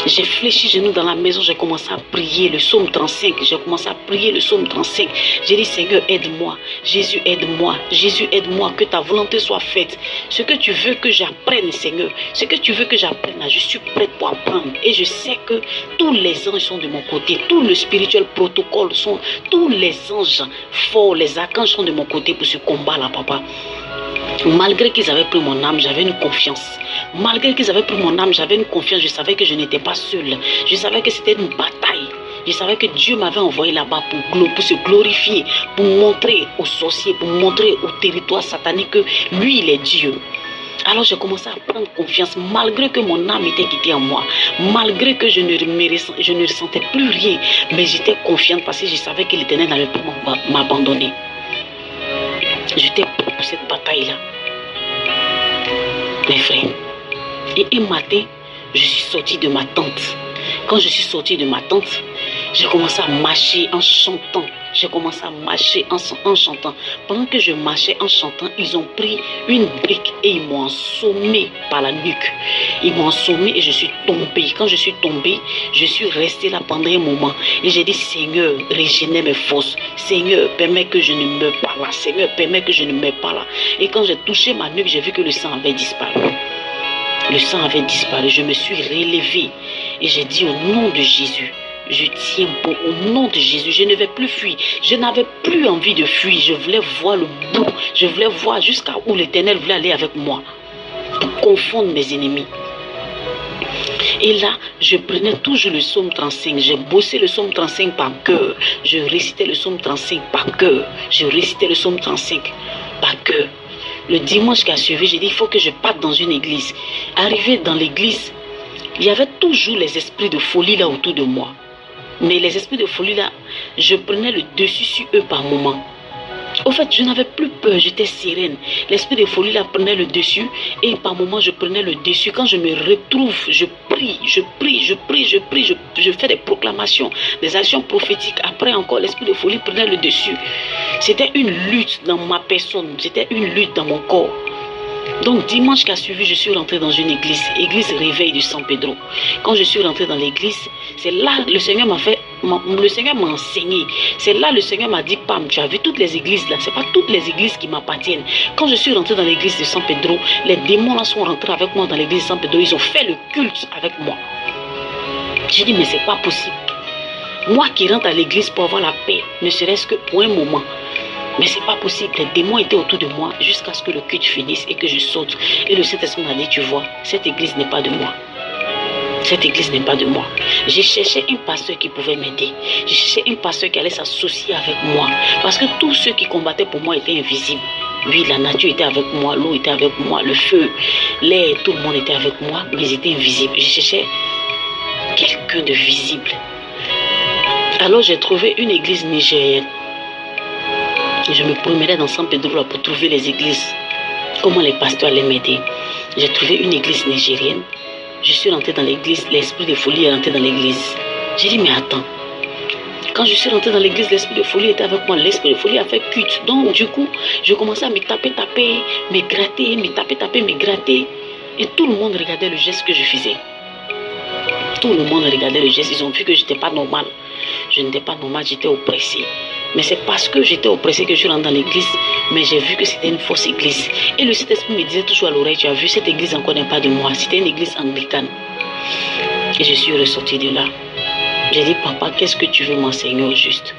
J'ai fléchi genoux dans la maison, j'ai commencé à prier le psaume 35. J'ai commencé à prier le psaume 35. J'ai dit, Seigneur, aide-moi. Jésus, aide-moi. Jésus, aide-moi. Que ta volonté soit faite. Ce que tu veux que j'apprenne, Seigneur. Ce que tu veux que j'apprenne, je suis prête pour apprendre. Et je sais que tous les anges sont de mon côté. Tout le spirituel protocole sont, tous les anges forts, les archanges sont de mon côté pour ce combat-là, papa. Malgré qu'ils avaient pris mon âme, j'avais une confiance. Malgré qu'ils avaient pris mon âme, j'avais une confiance. Je savais que je n'étais pas seule. Je savais que c'était une bataille. Je savais que Dieu m'avait envoyé là-bas pour se glorifier, pour montrer aux sorciers, pour montrer au territoire satanique que lui, il est Dieu. Alors j'ai commencé à prendre confiance, malgré que mon âme était quittée en moi, malgré que je ne ressentais plus rien, mais j'étais confiante parce que je savais que l'Éternel n'allait pas m'abandonner. J'étais prêt pour cette bataille-là. Mes frères, et un matin, je suis sortie de ma tente. Quand je suis sortie de ma tente, j'ai commencé à marcher en chantant. J'ai commencé à marcher en chantant. Pendant que je marchais en chantant, ils ont pris une brique et ils m'ont assommé par la nuque. Ils m'ont assommé et je suis tombée. Quand je suis tombée, je suis restée là pendant un moment. Et j'ai dit, Seigneur, régénère mes forces. Seigneur, permets que je ne meure pas là. Seigneur, permets que je ne meure pas là. Et quand j'ai touché ma nuque, j'ai vu que le sang avait disparu. Le sang avait disparu. Je me suis relevée et j'ai dit au nom de Jésus, je tiens bon au nom de Jésus. Je ne vais plus fuir. Je n'avais plus envie de fuir. Je voulais voir le bout. Je voulais voir jusqu'à où l'Éternel voulait aller avec moi. Pour confondre mes ennemis. Et là, je prenais toujours le psaume 35. J'ai bossé le psaume 35 par cœur. Je récitais le psaume 35 par cœur. Je récitais le psaume 35 par cœur. Le dimanche qui a suivi, j'ai dit, il faut que je parte dans une église. Arrivé dans l'église, il y avait toujours les esprits de folie là autour de moi. Mais les esprits de folie là, je prenais le dessus sur eux par moment. Au fait, je n'avais plus peur, j'étais sereine. L'esprit de folie là prenait le dessus et par moment je prenais le dessus. Quand je me retrouve, je prie, je fais des proclamations, des actions prophétiques. Après encore, l'esprit de folie prenait le dessus. C'était une lutte dans ma personne, c'était une lutte dans mon corps. Donc dimanche qui a suivi, je suis rentrée dans une église, église Réveil de San Pedro. Quand je suis rentrée dans l'église, c'est là le Seigneur m'a enseigné. C'est là le Seigneur m'a dit, Pam, tu as vu toutes les églises là, c'est pas toutes les églises qui m'appartiennent. Quand je suis rentrée dans l'église de San Pedro, les démons là sont rentrés avec moi dans l'église de San Pedro, ils ont fait le culte avec moi. J'ai dit, mais c'est pas possible. Moi qui rentre à l'église pour avoir la paix, ne serait-ce que pour un moment. Mais c'est pas possible. Les démons étaient autour de moi jusqu'à ce que le culte finisse et que je saute. Et le Saint-Esprit m'a dit, tu vois, cette église n'est pas de moi. Cette église n'est pas de moi. J'ai cherché un pasteur qui pouvait m'aider. J'ai cherché un pasteur qui allait s'associer avec moi. Parce que tous ceux qui combattaient pour moi étaient invisibles. Oui, la nature était avec moi, l'eau était avec moi, le feu, l'air, tout le monde était avec moi, mais ils étaient invisibles. J'ai cherché quelqu'un de visible. Alors j'ai trouvé une église nigérienne. Je me promenais dans San Pedro pour trouver les églises. Comment les pasteurs allaient m'aider. J'ai trouvé une église nigérienne. Je suis rentrée dans l'église. L'esprit de folie est rentré dans l'église. J'ai dit, mais attends. Quand je suis rentrée dans l'église, l'esprit de folie était avec moi. L'esprit de folie a fait culte. Donc, du coup, je commençais à me taper, me gratter, me taper, me gratter. Et tout le monde regardait le geste que je faisais. Tout le monde regardait le geste. Ils ont vu que je n'étais pas normale. Je n'étais pas normale, j'étais oppressée. Mais c'est parce que j'étais oppressée que je rentre dans l'église. Mais j'ai vu que c'était une fausse église. Et le Saint-Esprit me disait toujours à l'oreille, tu as vu, cette église encore n'est pas de moi. C'était une église anglicane. Et je suis ressortie de là. J'ai dit, papa, qu'est-ce que tu veux m'enseigner au juste?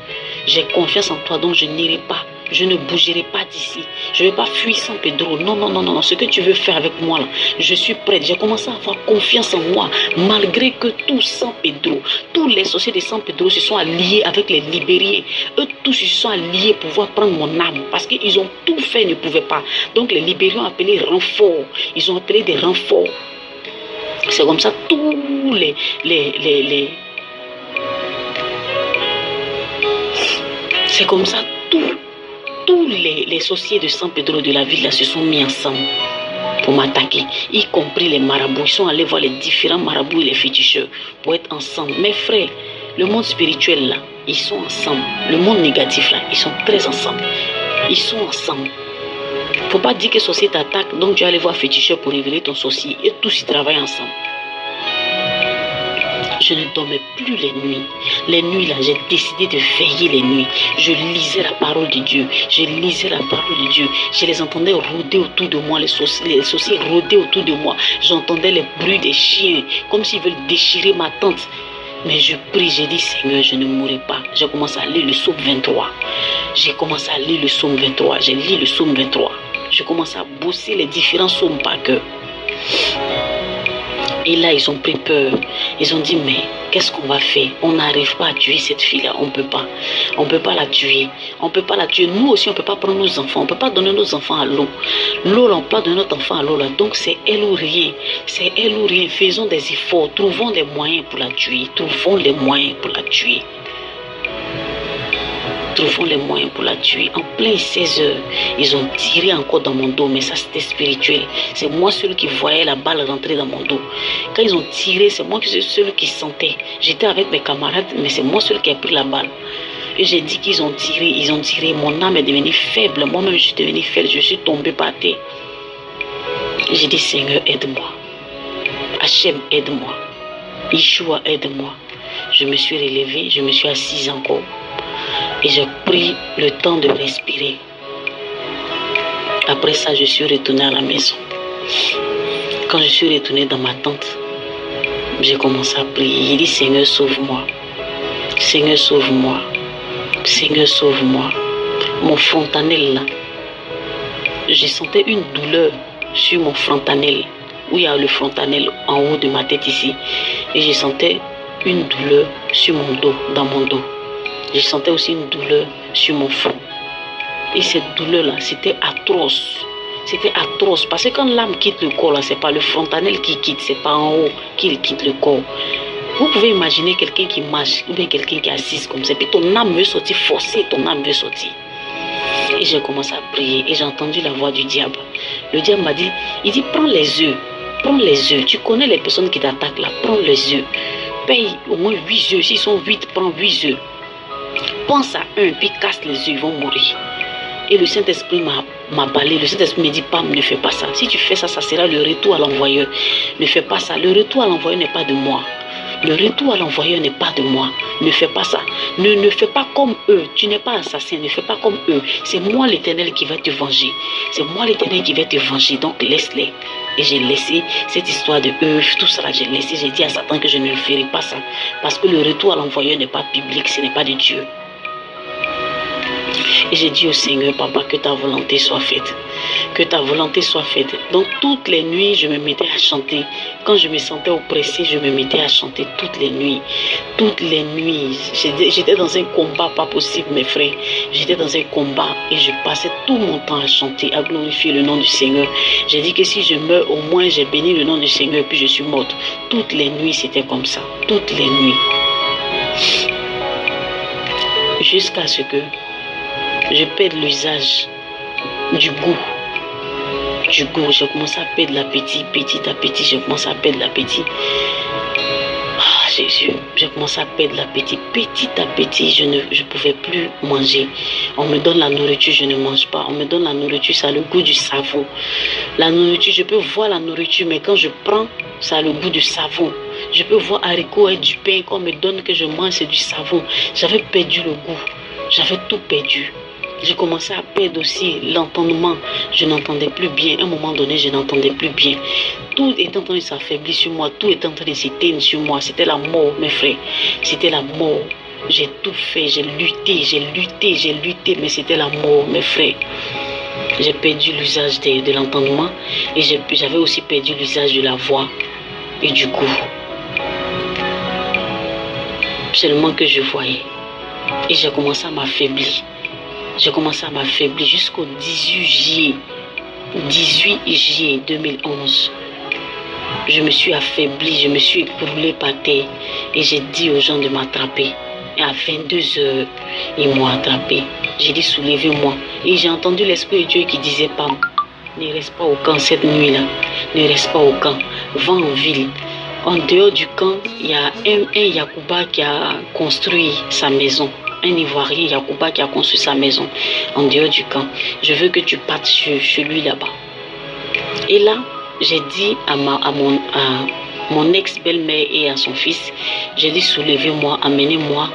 J'ai confiance en toi, donc je n'irai pas. Je ne bougerai pas d'ici. Je ne vais pas fuir San Pedro. Non, non, non, non, non. Ce que tu veux faire avec moi, là, je suis prête. J'ai commencé à avoir confiance en moi. Malgré que tous San Pedro, tous les sorciers de San Pedro se sont alliés avec les libériens. Eux tous se sont alliés pour pouvoir prendre mon âme. Parce qu'ils ont tout fait, ils ne pouvaient pas. Donc les libériens ont appelé renforts. Ils ont appelé des renforts. C'est comme ça, tous c'est comme ça, tous les sorciers de San Pedro de la ville là, se sont mis ensemble pour m'attaquer, y compris les marabouts. Ils sont allés voir les différents marabouts et les féticheurs pour être ensemble. Mes frères, le monde spirituel là, ils sont ensemble. Le monde négatif là, ils sont très ensemble. Ils sont ensemble. Faut pas dire que sorcier t'attaque, donc tu vas aller voir féticheur pour révéler ton sorcier. Et tous ils travaillent ensemble. Je ne dormais plus les nuits. Les nuits là, j'ai décidé de veiller les nuits. Je lisais la parole de Dieu. Je lisais la parole de Dieu. Je les entendais rôder autour de moi. Les sorciers rôdaient autour de moi. J'entendais les bruits des chiens, comme s'ils veulent déchirer ma tente. Mais je prie, j'ai dit, Seigneur, je ne mourrai pas. J'ai commencé à lire le psaume 23. J'ai commencé à lire le psaume 23. J'ai lu le psaume 23. Je commence à bosser les différents psaumes par cœur. Et là, ils ont pris peur. Ils ont dit, mais qu'est-ce qu'on va faire? On n'arrive pas à tuer cette fille-là. On ne peut pas. On ne peut pas la tuer. On ne peut pas la tuer. Nous aussi, on ne peut pas prendre nos enfants. On ne peut pas donner nos enfants à l'eau. L'eau, là, on peut pas donner notre enfant à l'eau. Là. Donc, c'est elle ou rien. C'est elle ou rien. Faisons des efforts. Trouvons des moyens pour la tuer. Trouvons les moyens pour la tuer. Trouvons les moyens pour la tuer. En plein 16 heures, ils ont tiré encore dans mon dos, mais ça c'était spirituel. C'est moi celui qui voyais la balle rentrer dans mon dos. Quand ils ont tiré, c'est moi celui qui sentais. J'étais avec mes camarades, mais c'est moi celui qui a pris la balle. Et j'ai dit qu'ils ont tiré. Mon âme est devenue faible. Moi-même, je suis devenue faible. Je suis tombée par terre. J'ai dit, Seigneur, aide-moi. Hachem, aide-moi. Yeshua, aide-moi. Je me suis relevée, je me suis assise encore. Et j'ai pris le temps de respirer. Après ça, je suis retournée à la maison. Quand je suis retournée dans ma tente, j'ai commencé à prier. J'ai dit, Seigneur, sauve-moi. Seigneur, sauve-moi. Seigneur, sauve-moi. Mon frontanel là, je sentais une douleur sur mon frontanel, où il y a le frontanel en haut de ma tête ici. Et je sentais une douleur sur mon dos, dans mon dos. Je sentais aussi une douleur sur mon front. Et cette douleur-là, c'était atroce. C'était atroce. Parce que quand l'âme quitte le corps, là, c'est pas le frontanel qui quitte, c'est pas en haut qu'il quitte le corps. Vous pouvez imaginer quelqu'un qui marche, ou bien quelqu'un qui est assis comme ça. Puis ton âme veut sortir, forcer, ton âme veut sortir. Et j'ai commencé à prier. Et j'ai entendu la voix du diable. Le diable m'a dit, il dit, prends les œufs. Prends les œufs. Tu connais les personnes qui t'attaquent là. Prends les œufs. Paye au moins 8 œufs. S'ils sont 8, prends 8 œufs. Pense à un, puis casse les yeux, ils vont mourir. Et le Saint-Esprit m'a parlé. Le Saint-Esprit me dit, Pam, ne fais pas ça. Si tu fais ça, ça sera le retour à l'envoyeur. Ne fais pas ça. Le retour à l'envoyeur n'est pas de moi. Le retour à l'envoyeur n'est pas de moi. Ne fais pas ça. Ne fais pas comme eux. Tu n'es pas assassin. Ne fais pas comme eux. C'est moi l'Éternel qui va te venger. C'est moi l'Éternel qui va te venger. Donc laisse-les. Et j'ai laissé cette histoire de œufs, tout ça, j'ai laissé. J'ai dit à Satan que je ne le ferai pas ça. Parce que le retour à l'envoyeur n'est pas public. Ce n'est pas de Dieu. Et j'ai dit au Seigneur, Papa, que ta volonté soit faite. Que ta volonté soit faite. Donc toutes les nuits, je me mettais à chanter. Quand je me sentais oppressée, je me mettais à chanter toutes les nuits. Toutes les nuits. J'étais dans un combat pas possible, mes frères. J'étais dans un combat et je passais tout mon temps à chanter, à glorifier le nom du Seigneur. J'ai dit que si je meurs, au moins j'ai béni le nom du Seigneur et puis je suis morte. Toutes les nuits, c'était comme ça. Toutes les nuits. Jusqu'à ce que je perde l'usage du goût. Du goût, j'ai commencé à perdre l'appétit. Petit à petit, j'ai commencé à perdre l'appétit. Ah, Jésus, j'ai commencé à perdre l'appétit. Petit à petit, je ne pouvais plus manger. On me donne la nourriture, je ne mange pas. On me donne la nourriture, ça a le goût du savon. La nourriture, je peux voir la nourriture, mais quand je prends, ça a le goût du savon. Je peux voir haricots et du pain qu'on me donne que je mange, c'est du savon. J'avais perdu le goût. J'avais tout perdu. J'ai commencé à perdre aussi l'entendement. Je n'entendais plus bien. À un moment donné, je n'entendais plus bien. Tout était en train de s'affaiblir sur moi. Tout était en train de s'éteindre sur moi. C'était la mort, mes frères. C'était la mort. J'ai tout fait. J'ai lutté. Mais c'était la mort, mes frères. J'ai perdu l'usage de l'entendement. Et j'avais aussi perdu l'usage de la voix et du goût. Seulement que je voyais. Et j'ai commencé à m'affaiblir. Jusqu'au 18 juillet 2011. Je me suis affaibli, je me suis écroulé par terre. Et j'ai dit aux gens de m'attraper. Et à 22h, ils m'ont attrapé. J'ai dit, soulevez-moi. Et j'ai entendu l'Esprit de Dieu qui disait, Pam, ne reste pas au camp cette nuit-là. Ne reste pas au camp. Va en ville. En dehors du camp, il y a un Yacouba qui a construit sa maison. Un Ivoirien Yacouba qui a construit sa maison en dehors du camp. Je veux que tu partes chez lui là-bas. Et là, j'ai dit à mon ex-belle-mère et à son fils, j'ai dit, soulevez-moi, amenez-moi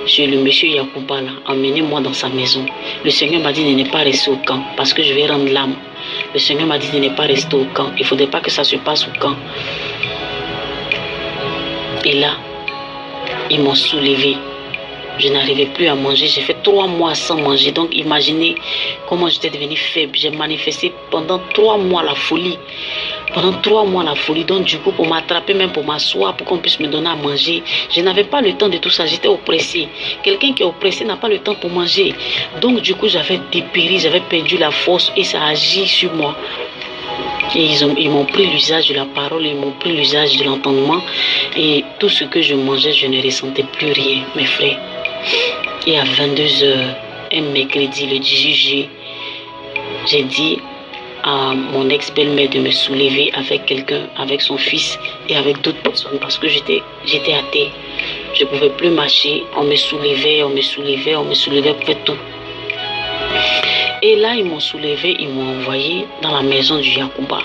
chez le monsieur Yacouba là, amenez-moi dans sa maison. Le Seigneur m'a dit de ne pas rester au camp parce que je vais rendre l'âme. Le Seigneur m'a dit de ne pas rester au camp. Il ne faudrait pas que ça se passe au camp. Et là, ils m'ont soulevé. Je n'arrivais plus à manger. J'ai fait 3 mois sans manger. Donc, imaginez comment j'étais devenue faible. J'ai manifesté pendant 3 mois la folie. Donc, du coup, pour m'attraper, même pour m'asseoir, pour qu'on puisse me donner à manger, je n'avais pas le temps de tout ça. J'étais oppressée. Quelqu'un qui est oppressé n'a pas le temps pour manger. Donc, du coup, j'avais dépéri, j'avais perdu la force et ça agit sur moi. Et ils m'ont pris l'usage de la parole, ils m'ont pris l'usage de l'entendement. Et tout ce que je mangeais, je ne ressentais plus rien, mes frères. Et à 22h, un mercredi, le 18 juillet, j'ai dit à mon ex-belle-mère de me soulever avec quelqu'un, avec son fils et avec d'autres personnes parce que j'étais à terre. Je ne pouvais plus marcher. On me soulevait pour faire tout. Et là, ils m'ont soulevé, ils m'ont envoyé dans la maison du Yacouba.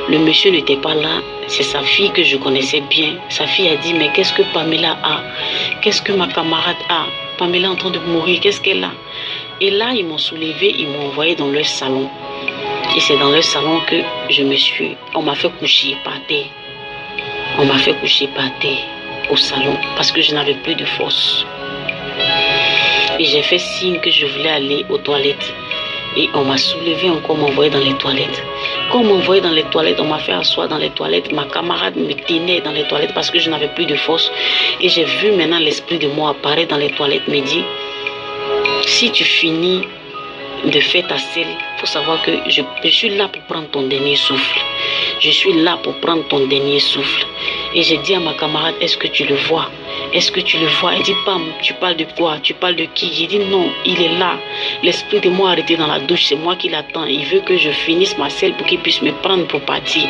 Le monsieur n'était pas là, c'est sa fille que je connaissais bien. Sa fille a dit, mais qu'est-ce que Pamela a? Qu'est-ce que ma camarade a? Pamela est en train de mourir, qu'est-ce qu'elle a? Et là, ils m'ont soulevé, ils m'ont envoyé dans leur salon. Et c'est dans leur salon que on m'a fait coucher par terre. On m'a fait coucher par terre au salon parce que je n'avais plus de force. Et j'ai fait signe que je voulais aller aux toilettes. Et on m'a soulevé encore, m'envoyé dans les toilettes. Quand on m'a envoyé dans les toilettes, on m'a fait asseoir dans les toilettes. Ma camarade me tenait dans les toilettes parce que je n'avais plus de force. Et j'ai vu maintenant l'esprit de moi apparaître dans les toilettes, me dit, si tu finis de faire ta selle, il faut savoir que je suis là pour prendre ton dernier souffle. Je suis là pour prendre ton dernier souffle. Et j'ai dit à ma camarade, est-ce que tu le vois? Est-ce que tu le vois? Elle dit, Pam, tu parles de quoi? Tu parles de qui? J'ai dit, non, il est là. L'esprit de moi arrêté dans la douche, c'est moi qui l'attends. Il veut que je finisse ma selle pour qu'il puisse me prendre pour partir.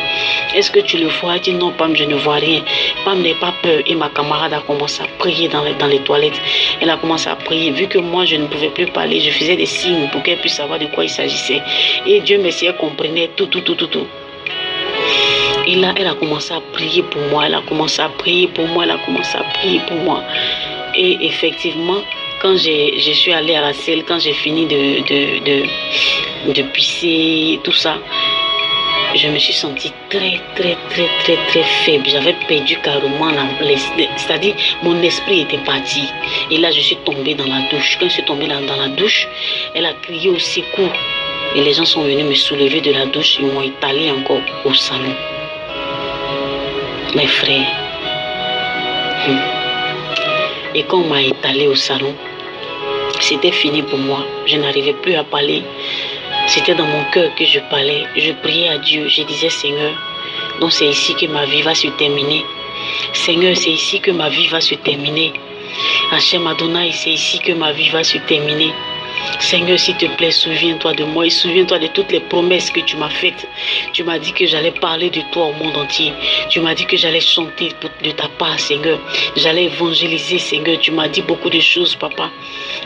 Est-ce que tu le vois? Elle dit, non, Pam, je ne vois rien. Pam, n'aie pas peur. Et ma camarade a commencé à prier dans les toilettes. Elle a commencé à prier. Vu que moi, je ne pouvais plus parler, je faisais des signes pour qu'elle puisse savoir de quoi il s'agissait. Et Dieu merci, elle comprenait tout. Et là, elle a commencé à prier pour moi. Et effectivement, quand je suis allée à la selle, quand j'ai fini de pisser, tout ça, je me suis sentie très faible. J'avais perdu carrément, c'est-à-dire mon esprit était parti. Et là, je suis tombée dans la douche. Quand je suis tombée dans la douche, elle a crié au secours. Et les gens sont venus me soulever de la douche. Ils m'ont étalé encore au salon. Mes frères. Et quand on m'a étalé au salon, c'était fini pour moi. Je n'arrivais plus à parler. C'était dans mon cœur que je parlais. Je priais à Dieu. Je disais, Seigneur, donc c'est ici que ma vie va se terminer. Seigneur, c'est ici que ma vie va se terminer. Hachem Adonai, c'est ici que ma vie va se terminer. Seigneur, s'il te plaît, souviens-toi de moi et souviens-toi de toutes les promesses que tu m'as faites. Tu m'as dit que j'allais parler de toi au monde entier. Tu m'as dit que j'allais chanter de ta part, Seigneur. J'allais évangéliser, Seigneur. Tu m'as dit beaucoup de choses, Papa.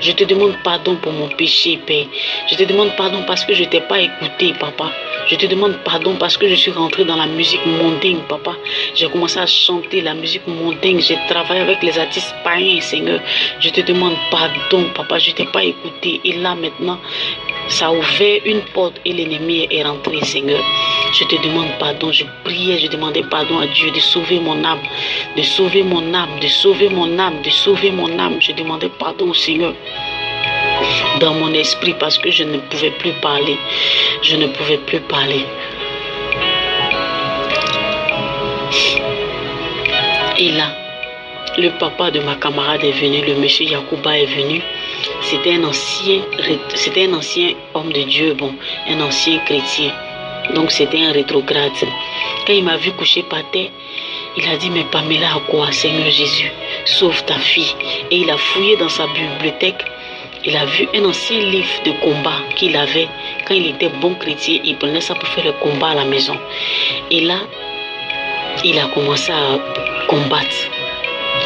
Je te demande pardon pour mon péché, Père. Je te demande pardon parce que je ne t'ai pas écouté, Papa. Je te demande pardon parce que je suis rentrée dans la musique mondaine, papa. J'ai commencé à chanter la musique mondaine. J'ai travaillé avec les artistes païens, Seigneur. Je te demande pardon, papa. Je ne t'ai pas écouté. Et là, maintenant, ça a ouvert une porte et l'ennemi est rentré, Seigneur. Je te demande pardon. Je priais, je demandais pardon à Dieu de sauver mon âme, de sauver mon âme, de sauver mon âme, de sauver mon âme. Je demandais pardon au Seigneur dans mon esprit parce que je ne pouvais plus parler. Je ne pouvais plus parler. Et là, le papa de ma camarade est venu, le monsieur Yacouba est venu. C'était un ancien homme de Dieu, bon, un ancien chrétien. Donc c'était un rétrograde. Quand il m'a vu coucher par terre, il a dit, mais Pamela, à quoi, Seigneur Jésus, sauve ta fille. Et il a fouillé dans sa bibliothèque. Il a vu un ancien livre de combat qu'il avait quand il était bon chrétien. Il prenait ça pour faire le combat à la maison. Et là, il a commencé à combattre.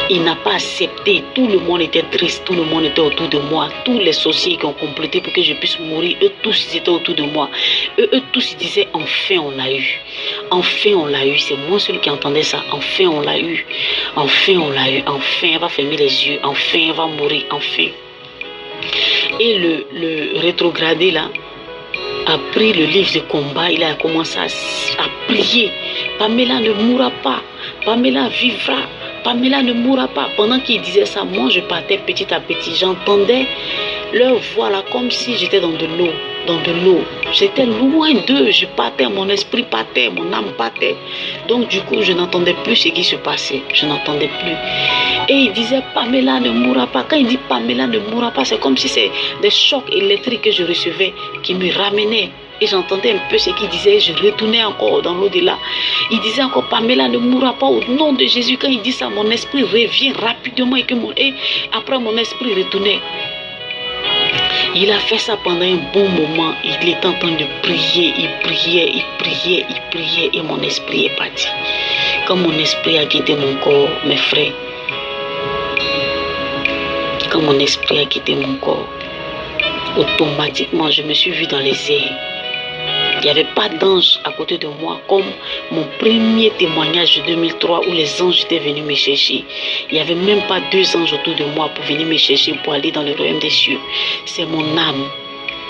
Il n'a pas accepté. Tout le monde était triste. Tout le monde était autour de moi. Tous les sorciers qui ont complété pour que je puisse mourir, eux tous ils étaient autour de moi. Eux tous ils disaient, enfin on l'a eu. Enfin on l'a eu. C'est moi seul qui entendais ça. Enfin on l'a eu. Enfin on l'a eu. Enfin elle va fermer les yeux. Enfin elle va mourir. Enfin. Et le rétrogradé là a pris le livre de combat. Il a commencé à prier. Pamela ne mourra pas. Pamela vivra. Pamela ne mourra pas. Pendant qu'il disait ça, moi je partais petit à petit. J'entendais leur voix là comme si j'étais dans de l'eau. Dans de l'eau. J'étais loin d'eux. Je partais, mon esprit partait, mon âme partait. Donc du coup, je n'entendais plus ce qui se passait. Je n'entendais plus. Et il disait, Pamela ne mourra pas. Quand il dit Pamela ne mourra pas, c'est comme si c'est des chocs électriques que je recevais qui me ramenaient. Et j'entendais un peu ce qu'il disait, je retournais encore dans l'au-delà. Il disait encore, Pamela ne mourra pas au nom de Jésus. Quand il dit ça, mon esprit revient rapidement et après mon esprit retournait. Il a fait ça pendant un bon moment. Il était en train de prier, il priait, il priait, il priait et mon esprit est parti. Quand mon esprit a quitté mon corps, mes frères, quand mon esprit a quitté mon corps, automatiquement je me suis vue dans les airs. Il n'y avait pas d'ange à côté de moi comme mon premier témoignage de 2003 où les anges étaient venus me chercher. Il n'y avait même pas 2 anges autour de moi pour venir me chercher pour aller dans le royaume des cieux. C'est mon âme.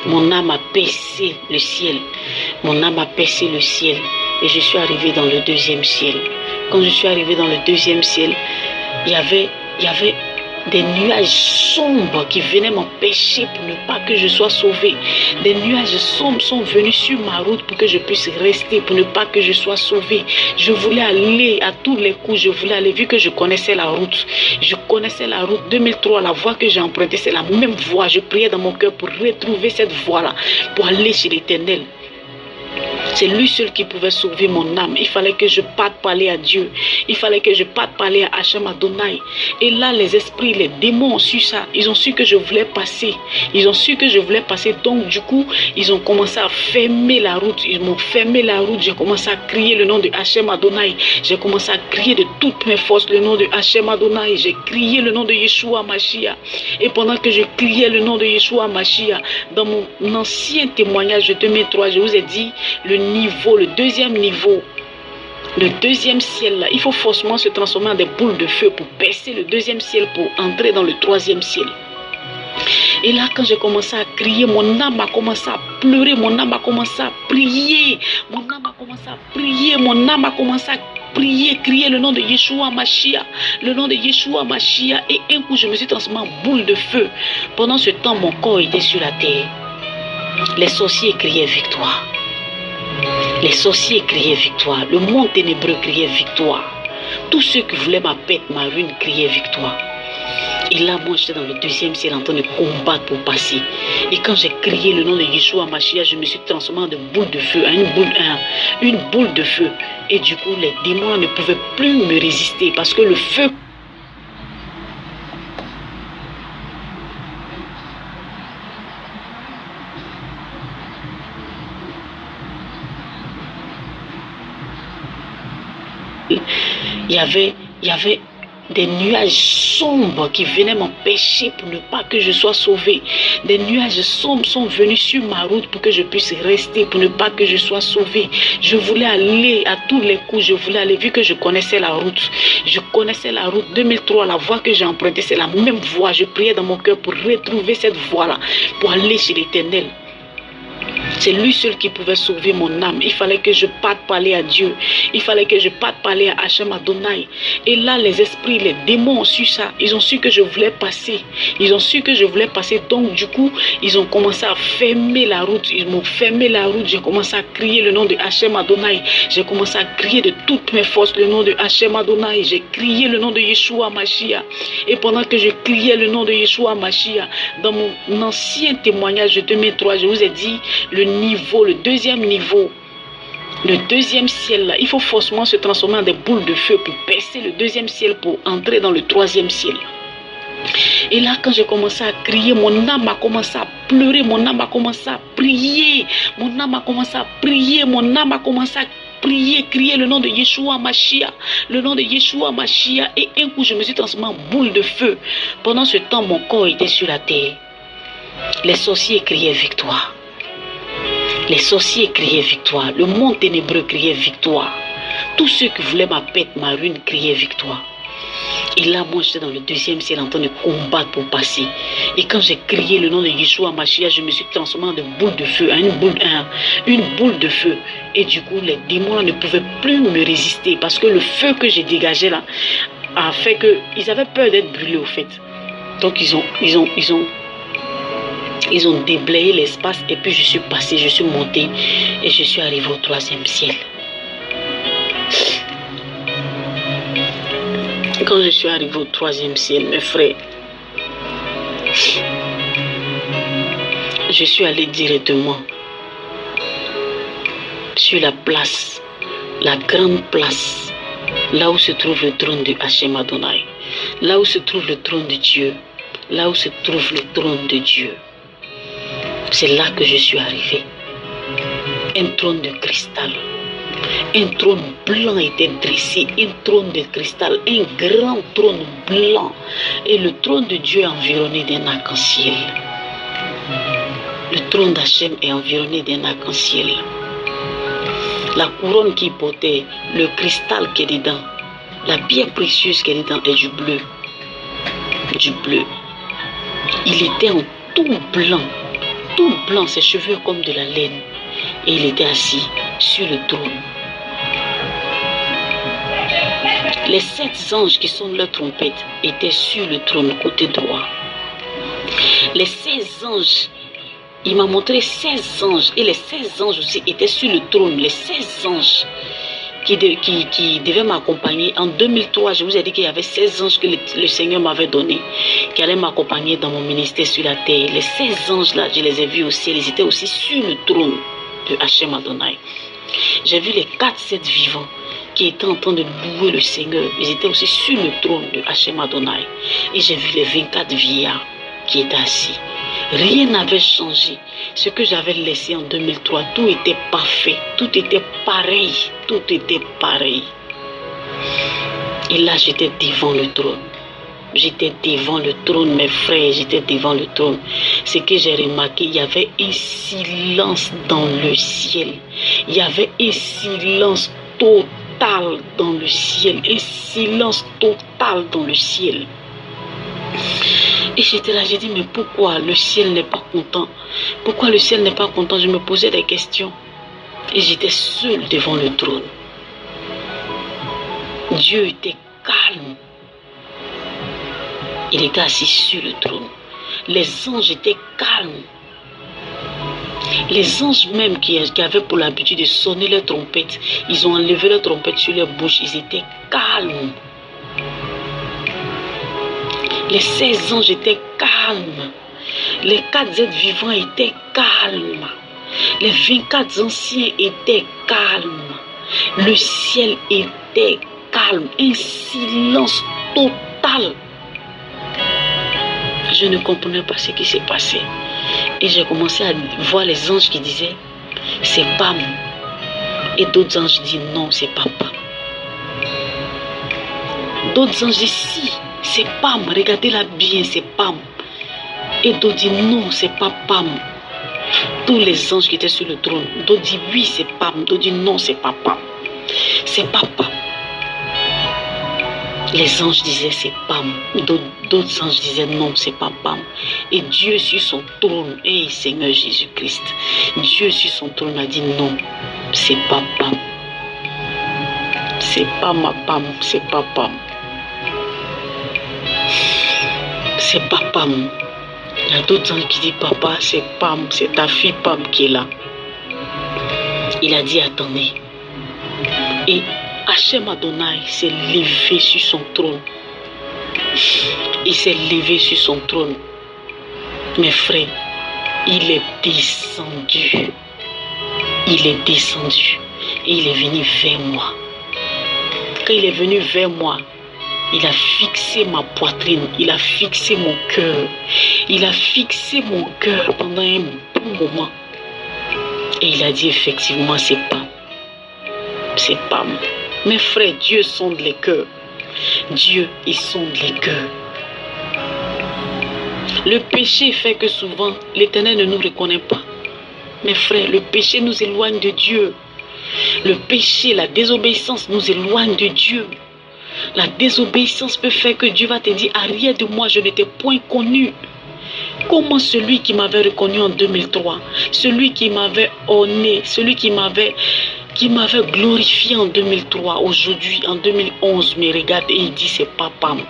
Mon âme a percé le ciel. Mon âme a percé le ciel. Et je suis arrivée dans le 2e ciel. Quand je suis arrivée dans le 2e ciel, il y avait des nuages sombres qui venaient m'empêcher pour ne pas que je sois sauvée. Des nuages sombres sont venus sur ma route pour que je puisse rester, pour ne pas que je sois sauvée. Je voulais aller à tous les coups, je voulais aller, vu que je connaissais la route. Je connaissais la route 2003, la voie que j'ai empruntée, c'est la même voie. Je priais dans mon cœur pour retrouver cette voie-là, pour aller chez l'Éternel. C'est lui seul qui pouvait sauver mon âme. Il fallait que je parte parler à Dieu. Il fallait que je parte parler à Hachem Adonai. Et là, les esprits, les démons ont su ça. Ils ont su que je voulais passer. Ils ont su que je voulais passer. Donc, du coup, ils ont commencé à fermer la route. Ils m'ont fermé la route. J'ai commencé à crier le nom de Hachem Adonai. J'ai commencé à crier de toutes mes forces le nom de Hachem Adonai. J'ai crié le nom de Yeshua Mashiach. Et pendant que je criais le nom de Yeshua Mashiach, dans mon ancien témoignage de 2003, je vous ai dit, le 2e niveau, le 2e ciel là, il faut forcément se transformer en des boules de feu pour percer le 2e ciel pour entrer dans le 3e ciel. Et là, quand j'ai commencé à crier, mon âme a commencé à pleurer, mon âme a commencé à prier, mon âme a commencé à prier, mon âme a commencé à prier, crier le nom de Yeshua Mashiach, le nom de Yeshua Mashiach. Et un coup, je me suis transformé en boule de feu. Pendant ce temps, mon corps était sur la terre. Les sorciers criaient victoire. Les sorciers criaient victoire. Le monde ténébreux criait victoire. Tous ceux qui voulaient ma pète, ma ruine, criaient victoire. Et là, moi, j'étais dans le 2e ciel en train de combattre pour passer. Et quand j'ai crié le nom de Yeshua Mashiach, je me suis transformé en de boule de feu, une boule de feu. Et du coup, les démons ne pouvaient plus me résister parce que le feu... Il y avait des nuages sombres qui venaient m'empêcher pour ne pas que je sois sauvé. Des nuages sombres sont venus sur ma route pour que je puisse rester, pour ne pas que je sois sauvé. Je voulais aller à tous les coups, je voulais aller, vu que je connaissais la route. Je connaissais la route 2003, la voie que j'ai empruntée, c'est la même voie. Je priais dans mon cœur pour retrouver cette voie-là, pour aller chez l'Éternel. C'est lui seul qui pouvait sauver mon âme. Il fallait que je parte parler à Dieu. Il fallait que je parte parler à Hachem Adonai. Et là, les esprits, les démons ont su ça. Ils ont su que je voulais passer. Ils ont su que je voulais passer. Donc, du coup, ils ont commencé à fermer la route. Ils m'ont fermé la route. J'ai commencé à crier le nom de Hachem Adonai. J'ai commencé à crier de toutes mes forces le nom de Hachem Adonai. J'ai crié le nom de Yeshua Mashiach. Et pendant que je criais le nom de Yeshua Mashiach, dans mon ancien témoignage de 2003, je vous ai dit, le deuxième niveau, le deuxième ciel là, il faut forcément se transformer en des boules de feu pour percer le deuxième ciel pour entrer dans le troisième ciel. Et là, quand j'ai commencé à crier, mon âme a commencé à pleurer, mon âme a commencé à prier, mon âme a commencé à prier, mon âme a commencé à prier, crier le nom de Yeshua Mashiach, le nom de Yeshua Mashiach. Et un coup, je me suis transformé en boule de feu. Pendant ce temps, mon corps était sur la terre. Les sorciers criaient victoire. Les sorciers criaient victoire. Le monde ténébreux criait victoire. Tous ceux qui voulaient ma pète, ma ruine, criaient victoire. Et là, moi, j'étais dans le deuxième ciel en train de combattre pour passer. Et quand j'ai crié le nom de Yeshua Mashiach, je me suis transformé en une boule de feu, une boule de feu. Et du coup, les démons là, ne pouvaient plus me résister parce que le feu que j'ai dégagé là a fait qu'ils avaient peur d'être brûlés au fait. Donc, ils ont déblayé l'espace et puis je suis passé, je suis monté et je suis arrivé au troisième ciel. Quand je suis arrivé au troisième ciel, mes frères, je suis allé directement sur la place, la grande place, là où se trouve le trône de Hachem Adonai, là où se trouve le trône de Dieu, là où se trouve le trône de Dieu. C'est là que je suis arrivé. Un trône de cristal. Un trône blanc était dressé. Un trône de cristal. Un grand trône blanc. Et le trône de Dieu est environné d'un arc-en-ciel. Le trône d'Hachem est environné d'un arc-en-ciel. La couronne qui portait, le cristal qui est dedans, la pierre précieuse qui est dedans est du bleu. Du bleu. Il était en tout blanc. Tout blanc, ses cheveux comme de la laine. Et il était assis sur le trône. Les 7 anges qui sonnent leur trompette étaient sur le trône côté droit. Les 16 anges, il m'a montré 16 anges. Et les 16 anges aussi étaient sur le trône. Les 16 anges qui devaient m'accompagner. En 2003, je vous ai dit qu'il y avait 16 anges que le Seigneur m'avait donné, qui allaient m'accompagner dans mon ministère sur la terre. Les 16 anges-là, je les ai vus au ciel. Ils étaient aussi sur le trône de Hachem Adonai. J'ai vu les 4-7 vivants qui étaient en train de louer le Seigneur. Ils étaient aussi sur le trône de Hachem Adonai. Et j'ai vu les 24 vieillards qui étaient assis. Rien n'avait changé. Ce que j'avais laissé en 2003, tout était parfait. Tout était pareil. Tout était pareil. Et là, j'étais devant le trône. J'étais devant le trône, mes frères. J'étais devant le trône. Ce que j'ai remarqué, il y avait un silence dans le ciel. Il y avait un silence total dans le ciel. Un silence total dans le ciel. Et j'étais là, j'ai dit, mais pourquoi le ciel n'est pas content? Pourquoi le ciel n'est pas content? Je me posais des questions. Et j'étais seul devant le trône. Dieu était calme. Il était assis sur le trône. Les anges étaient calmes. Les anges même qui avaient pour l'habitude de sonner leur trompette, ils ont enlevé leur trompette sur leur bouche. Ils étaient calmes. Les 16 anges étaient calmes. Les 4 êtres vivants étaient calmes. Les 24 anciens étaient calmes. Le ciel était calme. Un silence total. Je ne comprenais pas ce qui s'est passé. Et j'ai commencé à voir les anges qui disaient, c'est Pam. Et d'autres anges disent, non, c'est Papa. D'autres anges disent si, c'est Pam, regardez-la bien, c'est Pam. Et d'autres disent non, c'est pas Pam. Tous les anges qui étaient sur le trône, d'autres disent oui, c'est Pam, d'autres disent non, c'est pas Pam. C'est pas Pam. Les anges disaient c'est Pam, d'autres anges disaient non, c'est pas Pam. Et Dieu sur son trône, et Seigneur Jésus-Christ, Dieu sur son trône a dit non, c'est pas Pam. C'est pas ma Pam, c'est pas Pam. C'est pas Pam. Il y a d'autres anges qui disent papa, c'est Pam, c'est ta fille Pam qui est là. Il a dit attendez. Et Hachem Adonai s'est levé sur son trône. Il s'est levé sur son trône. Mes frères, il est descendu. Il est descendu. Et il est venu vers moi. Quand il est venu vers moi, il a fixé ma poitrine. Il a fixé mon cœur. Il a fixé mon cœur pendant un bon moment. Et il a dit effectivement, c'est Pam. C'est Pam. Mes frères, Dieu sonde les cœurs. Dieu, il sonde les cœurs. Le péché fait que souvent, l'Éternel ne nous reconnaît pas. Mes frères, le péché nous éloigne de Dieu. Le péché, la désobéissance nous éloigne de Dieu. La désobéissance peut faire que Dieu va te dire, arrière de moi, je ne t'ai point connu. Comment celui qui m'avait reconnu en 2003, celui qui m'avait honné, celui qui m'avait glorifié en 2003, aujourd'hui, en 2011, me regarde et il dit c'est pas Pam.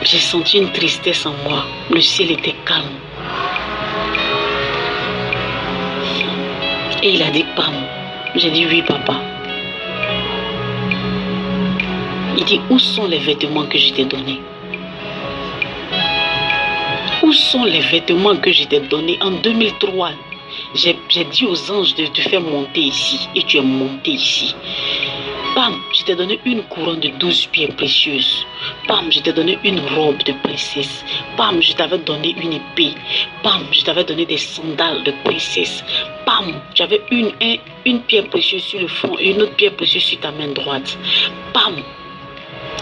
J'ai senti une tristesse en moi. Le ciel était calme. Et il a dit Pam. J'ai dit oui papa. Il dit où sont les vêtements que je t'ai donnés? Où sont les vêtements que je t'ai donnés en 2003? J'ai dit aux anges de te faire monter ici. Et tu es monté ici. Pam, je t'ai donné une couronne de 12 pierres précieuses. Pam, je t'ai donné une robe de princesse. Pam, je t'avais donné une épée. Pam, je t'avais donné des sandales de princesse. Pam, j'avais une pierre précieuse sur le front et une autre pierre précieuse sur ta main droite. Pam,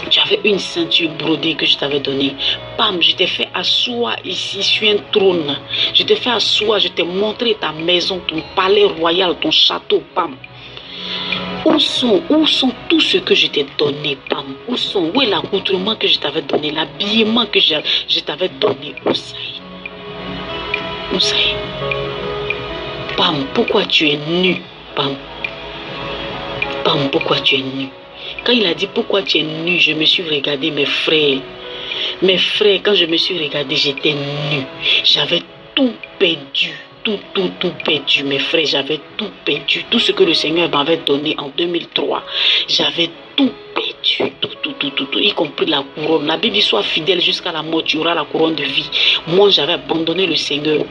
tu avais une ceinture brodée que je t'avais donnée. Pam, je t'ai fait asseoir ici sur un trône. Je t'ai fait asseoir, je t'ai montré ta maison, ton palais royal, ton château. Pam. Où sont tous ceux que je t'ai donné, Pam? Où est l'accoutrement que je t'avais donné, l'habillement que je t'avais donné? Où ça est? Où ça est? Pam, pourquoi tu es nu, Pam? Pam, pourquoi tu es nu? Quand il a dit pourquoi tu es nu, je me suis regardé, mes frères. Mes frères, quand je me suis regardé, j'étais nu. J'avais tout perdu. Tout perdu, mes frères, j'avais tout perdu. Tout ce que le Seigneur m'avait donné en 2003, j'avais tout perdu, tout, y compris la couronne. La Bible dit sois fidèle jusqu'à la mort, tu auras la couronne de vie. Moi, j'avais abandonné le Seigneur.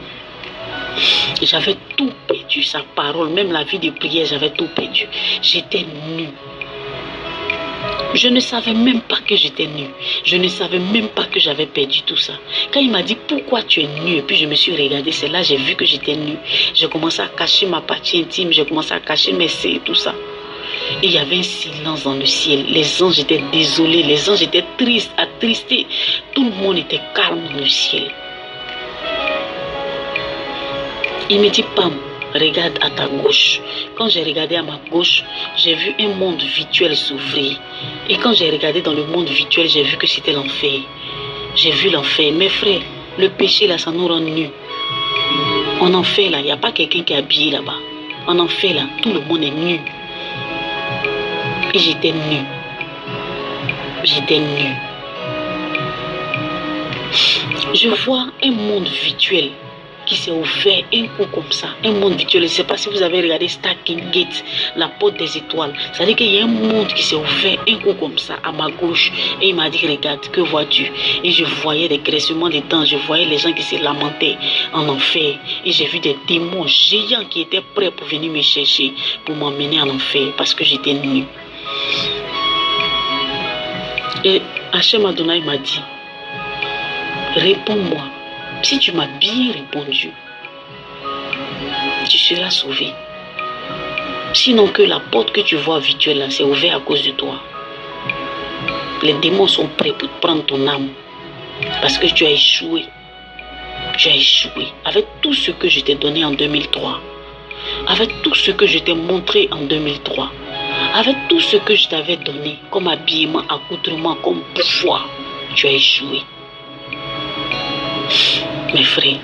J'avais tout perdu, sa parole, même la vie de prière, j'avais tout perdu. J'étais nu. Je ne savais même pas que j'étais nue. Je ne savais même pas que j'avais perdu tout ça. Quand il m'a dit pourquoi tu es nue, et puis je me suis regardée, c'est là j'ai vu que j'étais nue. J'ai commencé à cacher ma partie intime, j'ai commencé à cacher mes seins et tout ça. Et il y avait un silence dans le ciel. Les anges étaient désolés, les anges étaient tristes, attristés. Tout le monde était calme dans le ciel. Il me dit Pam, regarde à ta gauche. Quand j'ai regardé à ma gauche, j'ai vu un monde virtuel s'ouvrir. Et quand j'ai regardé dans le monde virtuel, j'ai vu que c'était l'enfer. J'ai vu l'enfer. Mes frères, le péché là, ça nous rend nus. En enfer là, il n'y a pas quelqu'un qui est habillé là-bas. En enfer là, tout le monde est nu. Et j'étais nu. J'étais nu. Je vois un monde virtuel qui s'est ouvert un coup comme ça, un monde virtuel. Je ne sais pas si vous avez regardé Starking Gate, la porte des étoiles. Ça veut dire qu'il y a un monde qui s'est ouvert un coup comme ça à ma gauche. Et il m'a dit, regarde, que vois-tu? Et je voyais des graissements des dents, je voyais les gens qui se lamentaient en enfer. Et j'ai vu des démons géants qui étaient prêts pour venir me chercher, pour m'emmener en enfer, parce que j'étais nu. Et Hachem Adonai m'a dit, réponds-moi. Si tu m'as bien répondu, tu seras sauvé. Sinon que la porte que tu vois virtuelle là, c'est ouvert à cause de toi. Les démons sont prêts pour prendre ton âme. Parce que tu as échoué. Tu as échoué. Avec tout ce que je t'ai donné en 2003. Avec tout ce que je t'ai montré en 2003. Avec tout ce que je t'avais donné comme habillement, accoutrement, comme pouvoir. Tu as échoué. Mes frères,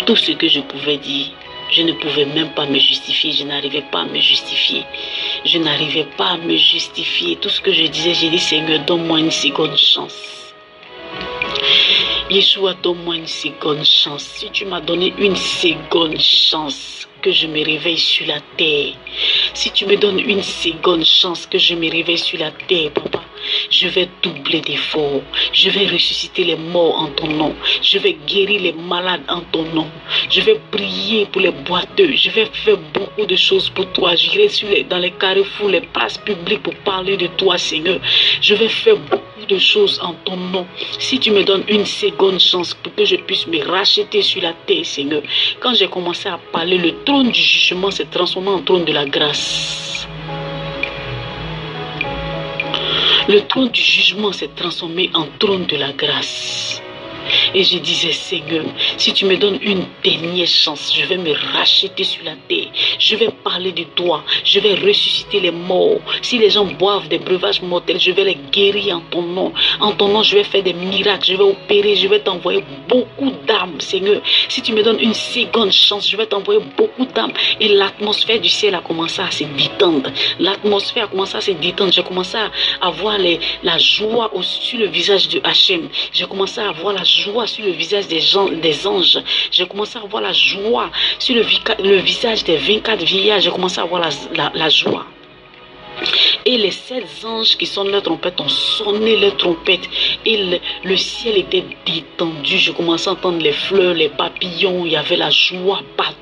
tout ce que je pouvais dire, je ne pouvais même pas me justifier. Je n'arrivais pas à me justifier. Je n'arrivais pas à me justifier. Tout ce que je disais, j'ai dit, Seigneur, donne-moi une seconde chance. Yeshua, donne-moi une seconde chance. Si tu m'as donné une seconde chance, que je me réveille sur la terre. Si tu me donnes une seconde chance que je me réveille sur la terre, papa, je vais doubler d'efforts. Je vais ressusciter les morts en ton nom. Je vais guérir les malades en ton nom. Je vais prier pour les boiteux. Je vais faire beaucoup de choses pour toi. J'irai dans les carrefours, les places publiques pour parler de toi, Seigneur. Je vais faire beaucoup de choses en ton nom. Si tu me donnes une seconde chance pour que je puisse me racheter sur la terre, Seigneur. Quand j'ai commencé à parler, le trône du jugement s'est transformé en trône de la grâce. Le trône du jugement s'est transformé en trône de la grâce. Et je disais, Seigneur, si tu me donnes une dernière chance, je vais me racheter sur la terre. Je vais parler de toi. Je vais ressusciter les morts. Si les gens boivent des breuvages mortels, je vais les guérir en ton nom. En ton nom, je vais faire des miracles. Je vais opérer. Je vais t'envoyer beaucoup d'âmes, Seigneur. Si tu me donnes une seconde chance, je vais t'envoyer beaucoup d'âmes. Et l'atmosphère du ciel a commencé à se détendre. L'atmosphère a commencé à se détendre. J'ai commencé à voir la joie sur le visage de Hachem. J'ai commencé à voir la joie sur le visage des anges. J'ai commencé à voir la joie sur le visage des 24 vieillards. J'ai commencé à voir la joie. Et les 7 anges qui sonnent leur trompette ont sonné leur trompette. Et le ciel était détendu. Je commençais à entendre les fleurs, les papillons. Il y avait la joie partout.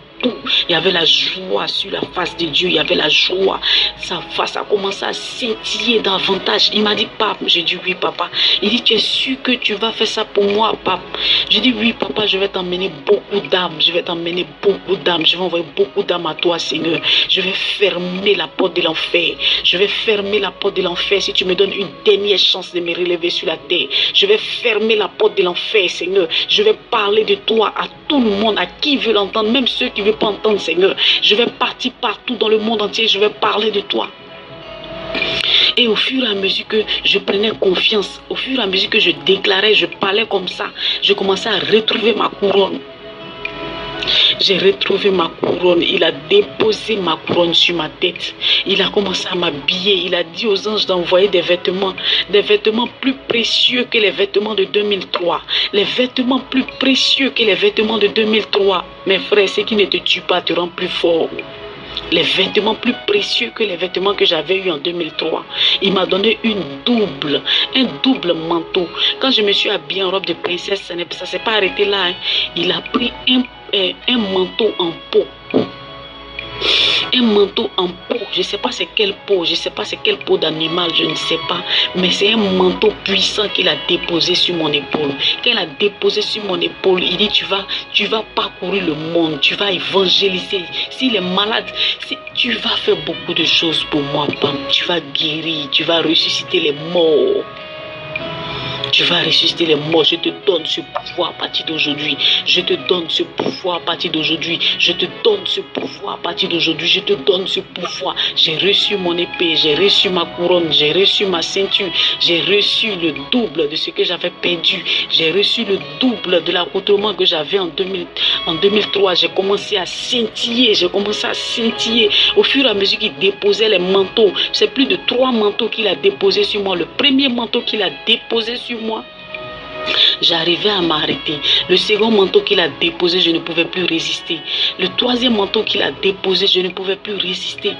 Il y avait la joie sur la face de Dieu. Il y avait la joie. Sa face a commencé à scintiller davantage. Il m'a dit, papa. J'ai dit, oui, papa. Il dit, tu es sûr que tu vas faire ça pour moi, papa? J'ai dit, oui, papa, je vais t'emmener beaucoup d'âmes. Je vais t'emmener beaucoup d'âmes. Je vais envoyer beaucoup d'âmes à toi, Seigneur. Je vais fermer la porte de l'enfer. Je vais fermer la porte de l'enfer si tu me donnes une dernière chance de me relever sur la terre. Je vais fermer la porte de l'enfer, Seigneur. Je vais parler de toi à tout le monde, à qui veut l'entendre, même ceux qui ne veulent pas entendre, Seigneur. Je vais partir partout dans le monde entier. Je vais parler de toi. Et au fur et à mesure que je prenais confiance, au fur et à mesure que je déclarais, je parlais comme ça, je commençais à retrouver ma couronne. J'ai retrouvé ma couronne. Il a déposé ma couronne sur ma tête. Il a commencé à m'habiller. Il a dit aux anges d'envoyer des vêtements plus précieux que les vêtements de 2003. Les vêtements plus précieux que les vêtements de 2003. Mes frères, ce qui ne te tue pas te rend plus fort. Les vêtements plus précieux que les vêtements que j'avais eu en 2003. Il m'a donné un double manteau. Quand je me suis habillée en robe de princesse, ça ne s'est pas arrêté là. Hein. Il a pris un manteau en peau. Un manteau en peau, je ne sais pas c'est quelle peau, je ne sais pas c'est quelle peau d'animal, je ne sais pas, mais c'est un manteau puissant qu'il a déposé sur mon épaule. Quand il a déposé sur mon épaule, il dit tu vas parcourir le monde, tu vas évangéliser. S'il est malade, tu vas faire beaucoup de choses pour moi, Pam. Tu vas guérir, tu vas ressusciter les morts. Tu vas ressusciter les morts. Je te donne ce pouvoir à partir d'aujourd'hui. Je te donne ce pouvoir à partir d'aujourd'hui. Je te donne ce pouvoir à partir d'aujourd'hui. Je te donne ce pouvoir. J'ai reçu mon épée. J'ai reçu ma couronne. J'ai reçu ma ceinture. J'ai reçu le double de ce que j'avais perdu. J'ai reçu le double de l'accoutrement que j'avais en 2003. J'ai commencé à scintiller. J'ai commencé à scintiller. Au fur et à mesure qu'il déposait les manteaux. C'est plus de 3 manteaux qu'il a déposés sur moi. Le premier manteau qu'il a déposé sur moi, j'arrivais à m'arrêter. Le second manteau qu'il a déposé, je ne pouvais plus résister. Le troisième manteau qu'il a déposé, je ne pouvais plus résister.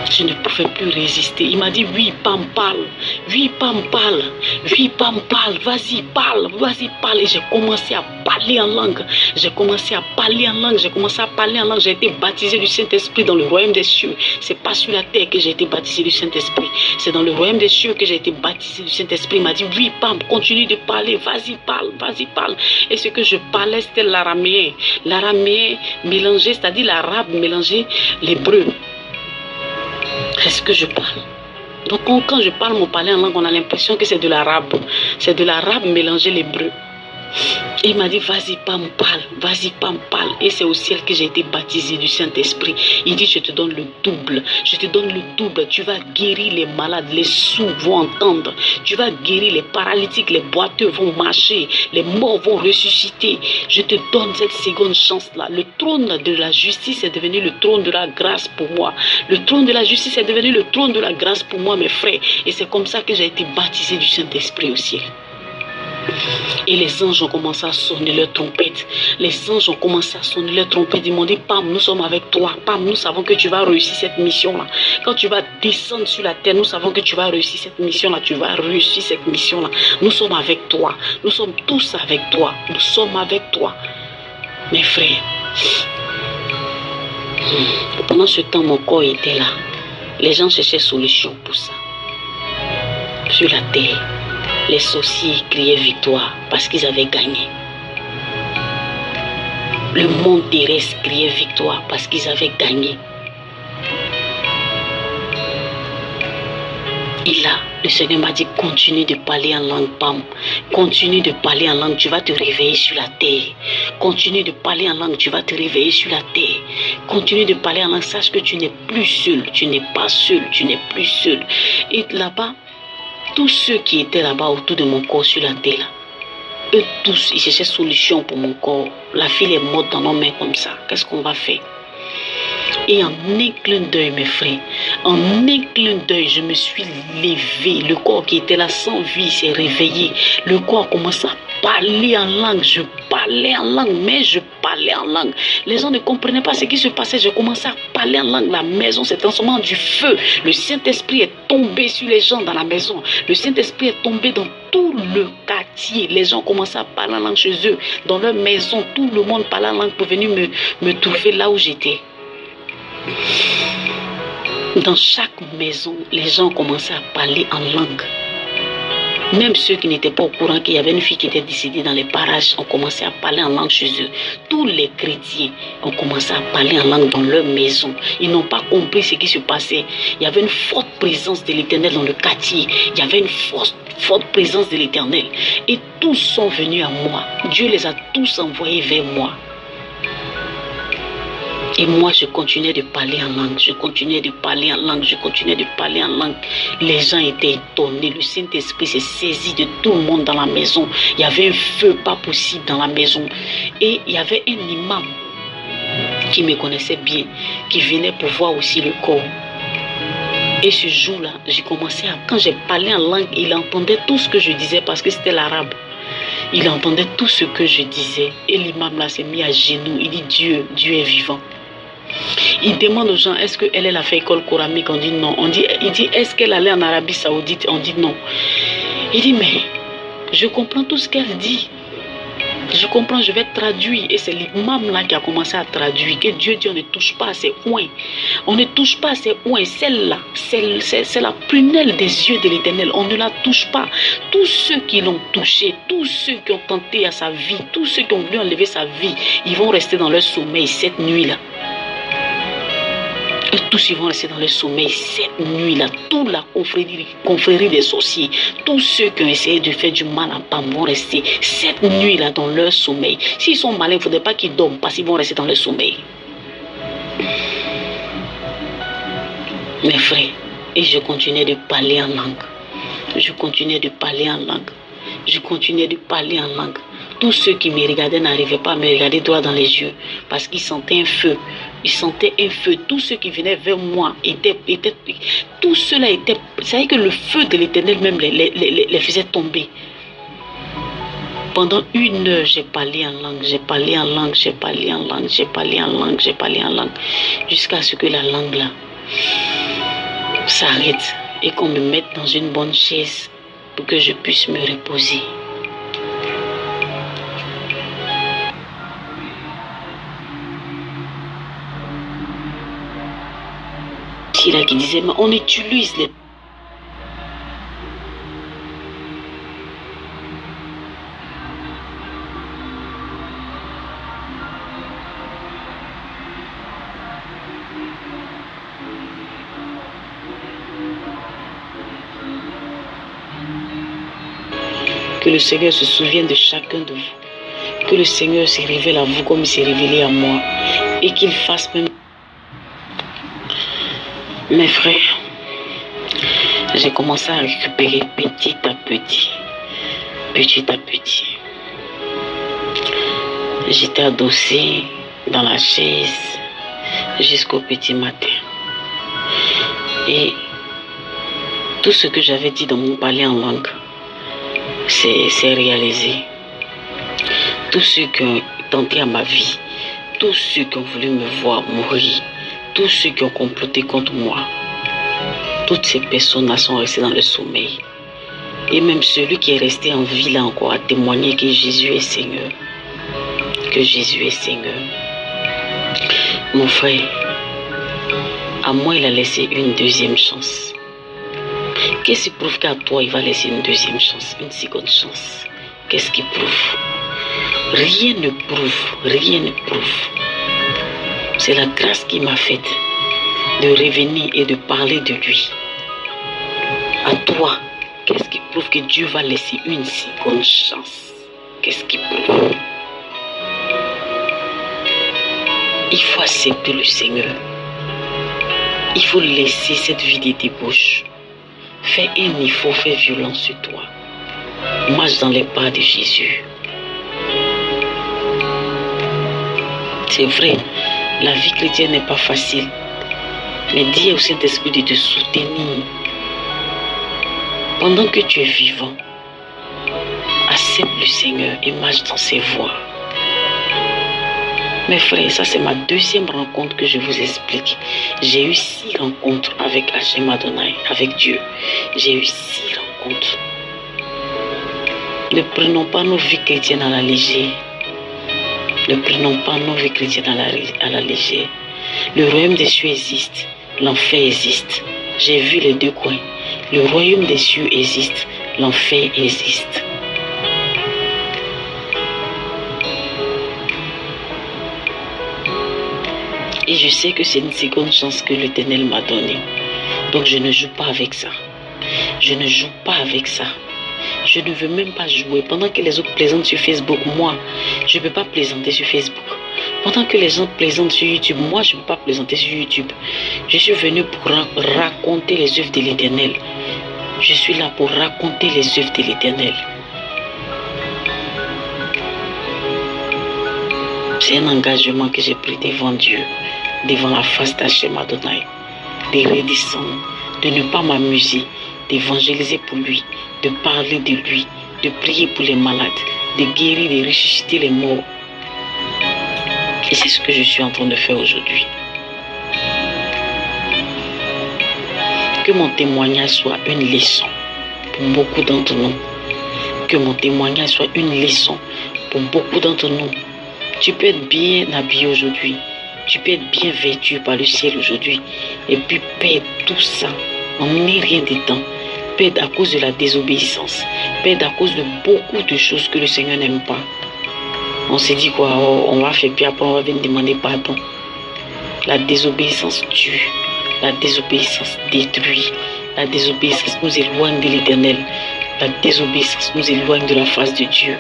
Je ne pouvais plus résister. Il m'a dit, oui, Pam, parle. Oui, Pam, parle. Oui, Pam, parle. Vas-y, parle. Vas-y, parle. Et j'ai commencé à parler en langue. J'ai commencé à parler en langue. J'ai commencé à parler en langue. J'ai été baptisé du Saint-Esprit dans le royaume des cieux. C'est pas sur la terre que j'ai été baptisé du Saint-Esprit. C'est dans le royaume des cieux que j'ai été baptisé du Saint-Esprit. Il m'a dit, oui, Pam, continue de parler. Vas-y, parle. Vas-y, parle. Et ce que je parlais, c'était l'araméen. L'araméen mélangé, c'est-à-dire l'arabe mélangé l'hébreu. C'est ce que je parle. Donc quand je parle mon parler en langue, on a l'impression que c'est de l'arabe. C'est de l'arabe mélangé l'hébreu. Et il m'a dit, vas-y, Pam, parle. Vas-y, Pam, parle. Et c'est au ciel que j'ai été baptisé du Saint-Esprit. Il dit, je te donne le double. Je te donne le double. Tu vas guérir les malades. Les sourds vont entendre. Tu vas guérir les paralytiques. Les boiteux vont marcher. Les morts vont ressusciter. Je te donne cette seconde chance-là. Le trône de la justice est devenu le trône de la grâce pour moi. Le trône de la justice est devenu le trône de la grâce pour moi, mes frères. Et c'est comme ça que j'ai été baptisé du Saint-Esprit au ciel. Et les anges ont commencé à sonner leur trompette. Les anges ont commencé à sonner leur trompette. Ils m'ont dit, Pam, nous sommes avec toi. Pam, nous savons que tu vas réussir cette mission-là. Quand tu vas descendre sur la terre, nous savons que tu vas réussir cette mission-là. Tu vas réussir cette mission-là. Nous sommes avec toi. Nous sommes tous avec toi. Nous sommes avec toi. Mes frères. Pendant ce temps, mon corps était là. Les gens cherchaient solution pour ça. Sur la terre. Les sorciers criaient victoire parce qu'ils avaient gagné. Le monde terrestre criait victoire parce qu'ils avaient gagné. Et là, le Seigneur m'a dit, continue de parler en langue, Pam. Continue de parler en langue, tu vas te réveiller sur la terre. Continue de parler en langue, tu vas te réveiller sur la terre. Continue de parler en langue, sache que tu n'es plus seul. Tu n'es pas seul, tu n'es plus seul. Et là-bas, tous ceux qui étaient là-bas autour de mon corps sur la terre, là, eux tous, ils cherchaient solution pour mon corps. La fille est morte dans nos mains comme ça. Qu'est-ce qu'on va faire? Et en un clin d'œil, mes frères, en un clin d'œil, je me suis levé. Le corps qui était là sans vie s'est réveillé. Le corps commence à parler en langue. Je parlais en langue, mais je parlais en langue. Les gens ne comprenaient pas ce qui se passait. Je commençais à parler en langue. La maison s'est transformée en du feu. Le Saint-Esprit est tombé sur les gens dans la maison. Le Saint-Esprit est tombé dans tout le quartier. Les gens commençaient à parler en langue chez eux. Dans leur maison, tout le monde parlait en langue pour venir me trouver là où j'étais. Dans chaque maison, les gens commençaient à parler en langue. Même ceux qui n'étaient pas au courant qu'il y avait une fille qui était décédée dans les parages ont commencé à parler en langue chez eux. Tous les chrétiens ont commencé à parler en langue dans leur maison. Ils n'ont pas compris ce qui se passait. Il y avait une forte présence de l'Éternel dans le quartier. Il y avait une forte présence de l'Éternel. Et tous sont venus à moi. Dieu les a tous envoyés vers moi. Et moi, je continuais de parler en langue, je continuais de parler en langue, je continuais de parler en langue. Les gens étaient étonnés, le Saint-Esprit s'est saisi de tout le monde dans la maison. Il y avait un feu pas possible dans la maison. Et il y avait un imam qui me connaissait bien, qui venait pour voir aussi le corps. Et ce jour-là, j'ai commencé à... Quand j'ai parlé en langue, il entendait tout ce que je disais parce que c'était l'arabe. Il entendait tout ce que je disais. Et l'imam là s'est mis à genoux. Il dit, Dieu est vivant. Il demande aux gens, est-ce qu'elle a fait école coranique? On dit non. Il dit, est-ce qu'elle allait en Arabie Saoudite? On dit non. Il dit, mais je comprends tout ce qu'elle dit. Je comprends, je vais traduire. Et c'est l'imam là qui a commencé à traduire. Que Dieu dit, on ne touche pas à ses oins. On ne touche pas à ses oins. Celle-là, c'est la prunelle des yeux de l'Éternel. On ne la touche pas. Tous ceux qui l'ont touché, tous ceux qui ont tenté à sa vie, tous ceux qui ont voulu enlever sa vie, ils vont rester dans leur sommeil cette nuit-là. Et tous ils vont rester dans le sommeil cette nuit-là. Toute la confrérie des sorciers, tous ceux qui ont essayé de faire du mal à Pam vont rester cette nuit-là dans leur sommeil. S'ils sont malins, il ne faudrait pas qu'ils dorment parce qu'ils vont rester dans leur sommeil. Mes frères, et je continuais de parler en langue. Je continuais de parler en langue. Je continuais de parler en langue. Tous ceux qui me regardaient n'arrivaient pas à me regarder droit dans les yeux parce qu'ils sentaient un feu. Ils sentaient un feu. Tous ceux qui venaient vers moi tout cela était... C'est vrai que le feu de l'Éternel même les faisait tomber. Pendant 1 heure, j'ai parlé en langue, j'ai parlé en langue, j'ai parlé en langue, j'ai parlé en langue, j'ai parlé en langue, jusqu'à ce que la langue là s'arrête et qu'on me mette dans une bonne chaise pour que je puisse me reposer. C'est là qui disait, mais on utilise les... Que le Seigneur se souvienne de chacun de vous. Que le Seigneur se révèle à vous comme il s'est révélé à moi. Et qu'il fasse même... Mes frères, j'ai commencé à récupérer petit à petit. Petit à petit. J'étais adossée dans la chaise jusqu'au petit matin. Et tout ce que j'avais dit dans mon parler en langue, c'est réalisé. Tous ceux qui ont tenté à ma vie, tous ceux qui ont voulu me voir mourir, tous ceux qui ont comploté contre moi, toutes ces personnes-là sont restées dans le sommeil. Et même celui qui est resté en vie là encore a témoigné que Jésus est Seigneur. Que Jésus est Seigneur. Mon frère, à moi il a laissé une deuxième chance. Qu'est-ce qui prouve qu'à toi il va laisser une deuxième chance, une seconde chance? Qu'est-ce qui prouve? Rien ne prouve, rien ne prouve. C'est la grâce qui m'a faite de revenir et de parler de lui. À toi, qu'est-ce qui prouve que Dieu va laisser une seconde chance? Qu'est-ce qui prouve? Il faut accepter le Seigneur. Il faut laisser cette vie de débauche. Fais un effort, fais violence sur toi. Marche dans les pas de Jésus. C'est vrai, la vie chrétienne n'est pas facile. Mais dis au Saint-Esprit de te soutenir. Pendant que tu es vivant, accepte le Seigneur et marche dans ses voies. Mes frères, ça c'est ma deuxième rencontre que je vous explique. J'ai eu 6 rencontres avec Hachem Adonai, avec Dieu. J'ai eu 6 rencontres. Ne prenons pas nos vies chrétiennes à la légère. Ne prenons pas nos vies chrétiennes à la légère. Le royaume des cieux existe, l'enfer existe. J'ai vu les deux coins. Le royaume des cieux existe, l'enfer existe. Et je sais que c'est une seconde chance que l'Éternel m'a donnée. Donc je ne joue pas avec ça. Je ne joue pas avec ça. Je ne veux même pas jouer. Pendant que les autres plaisantent sur Facebook, moi, je ne peux pas plaisanter sur Facebook. Pendant que les gens plaisantent sur YouTube, moi, je ne peux pas plaisanter sur YouTube. Je suis venu pour raconter les œuvres de l'Éternel. Je suis là pour raconter les œuvres de l'Éternel. C'est un engagement que j'ai pris devant Dieu, devant la face d'Hachem Adonai, de redescendre, de ne pas m'amuser, d'évangéliser pour lui, de parler de lui, de prier pour les malades, de guérir, de ressusciter les morts. Et c'est ce que je suis en train de faire aujourd'hui. Que mon témoignage soit une leçon pour beaucoup d'entre nous. Que mon témoignage soit une leçon pour beaucoup d'entre nous. Tu peux être bien habillé aujourd'hui. Tu peux être bien vêtu par le ciel aujourd'hui. Et puis perdre tout ça en rien de temps. Perdre à cause de la désobéissance. Perdre à cause de beaucoup de choses que le Seigneur n'aime pas. On s'est dit quoi, oh, on va faire puis après on va venir demander pardon. La désobéissance tue. La désobéissance détruit. La désobéissance nous éloigne de l'Éternel. La désobéissance nous éloigne de la face de Dieu.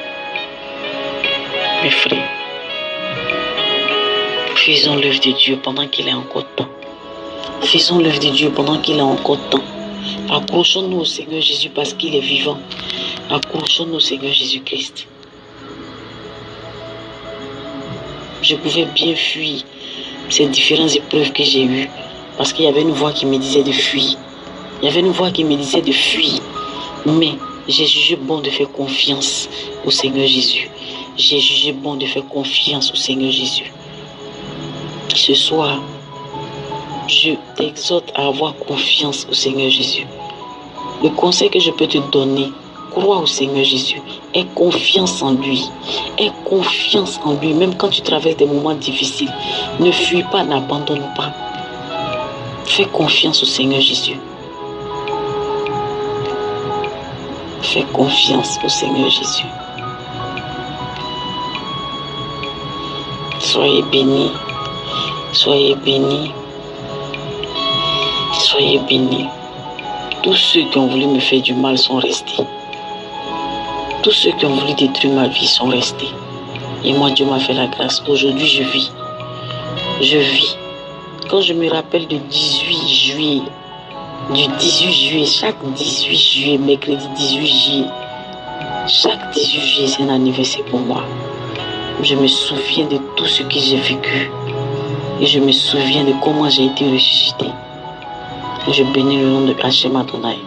Mes frères, faisons l'œuvre de Dieu pendant qu'il est encore temps. Faisons l'œuvre de Dieu pendant qu'il est encore temps. Accrochons-nous au Seigneur Jésus parce qu'il est vivant. Accrochons-nous au Seigneur Jésus-Christ. Je pouvais bien fuir ces différentes épreuves que j'ai eues parce qu'il y avait une voix qui me disait de fuir. Il y avait une voix qui me disait de fuir. Mais j'ai jugé bon de faire confiance au Seigneur Jésus. J'ai jugé bon de faire confiance au Seigneur Jésus. Ce soir, je t'exhorte à avoir confiance au Seigneur Jésus. Le conseil que je peux te donner, crois au Seigneur Jésus. Aie confiance en lui. Aie confiance en lui. Même quand tu traverses des moments difficiles, ne fuis pas, n'abandonne pas. Fais confiance au Seigneur Jésus. Fais confiance au Seigneur Jésus. Soyez bénis. Soyez bénis. Soyez bénis. Tous ceux qui ont voulu me faire du mal sont restés. Tous ceux qui ont voulu détruire ma vie sont restés. Et moi, Dieu m'a fait la grâce. Aujourd'hui, je vis. Je vis. Quand je me rappelle du 18 juillet, chaque 18 juillet, mercredi 18 juillet, chaque 18 juillet, c'est un anniversaire pour moi. Je me souviens de tout ce que j'ai vécu. Et je me souviens de comment j'ai été ressuscité. Je bénis le nom de Hachem Adonai.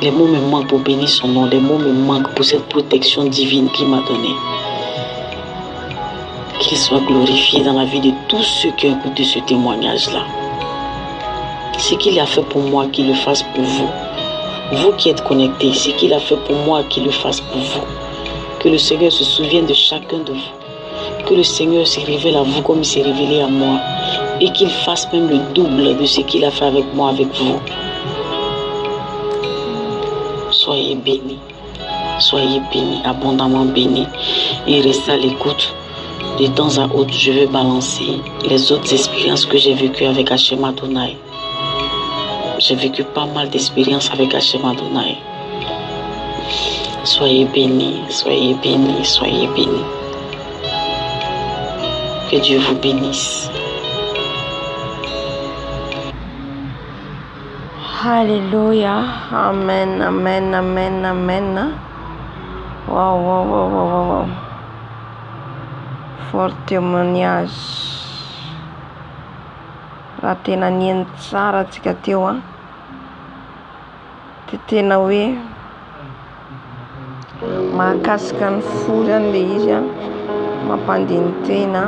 Les mots me manquent pour bénir son nom. Les mots me manquent pour cette protection divine qu'il m'a donnée. Qu'il soit glorifié dans la vie de tous ceux qui ont écouté ce témoignage-là. Ce qu'il a fait pour moi, qu'il le fasse pour vous. Vous qui êtes connectés, ce qu'il a fait pour moi, qu'il le fasse pour vous. Que le Seigneur se souvienne de chacun de vous. Que le Seigneur se révèle à vous comme il s'est révélé à moi. Et qu'il fasse même le double de ce qu'il a fait avec moi, avec vous. Soyez bénis. Soyez bénis, abondamment bénis. Et restez à l'écoute. De temps à autre, je vais balancer les autres expériences que j'ai vécues avec Hachem Adonai. J'ai vécu pas mal d'expériences avec Hachem Adonai. Soyez bénis, soyez bénis, soyez bénis. Que Dieu vous bénisse. Alléluia. Amen, amen, amen, amen. Wow, wow, wow, wow, wow. Fort témoignage. Raha tena nieny tsara antsika teo a. Dia tena hoe mahakasika ny fo zany le izy a, mampandiny tena.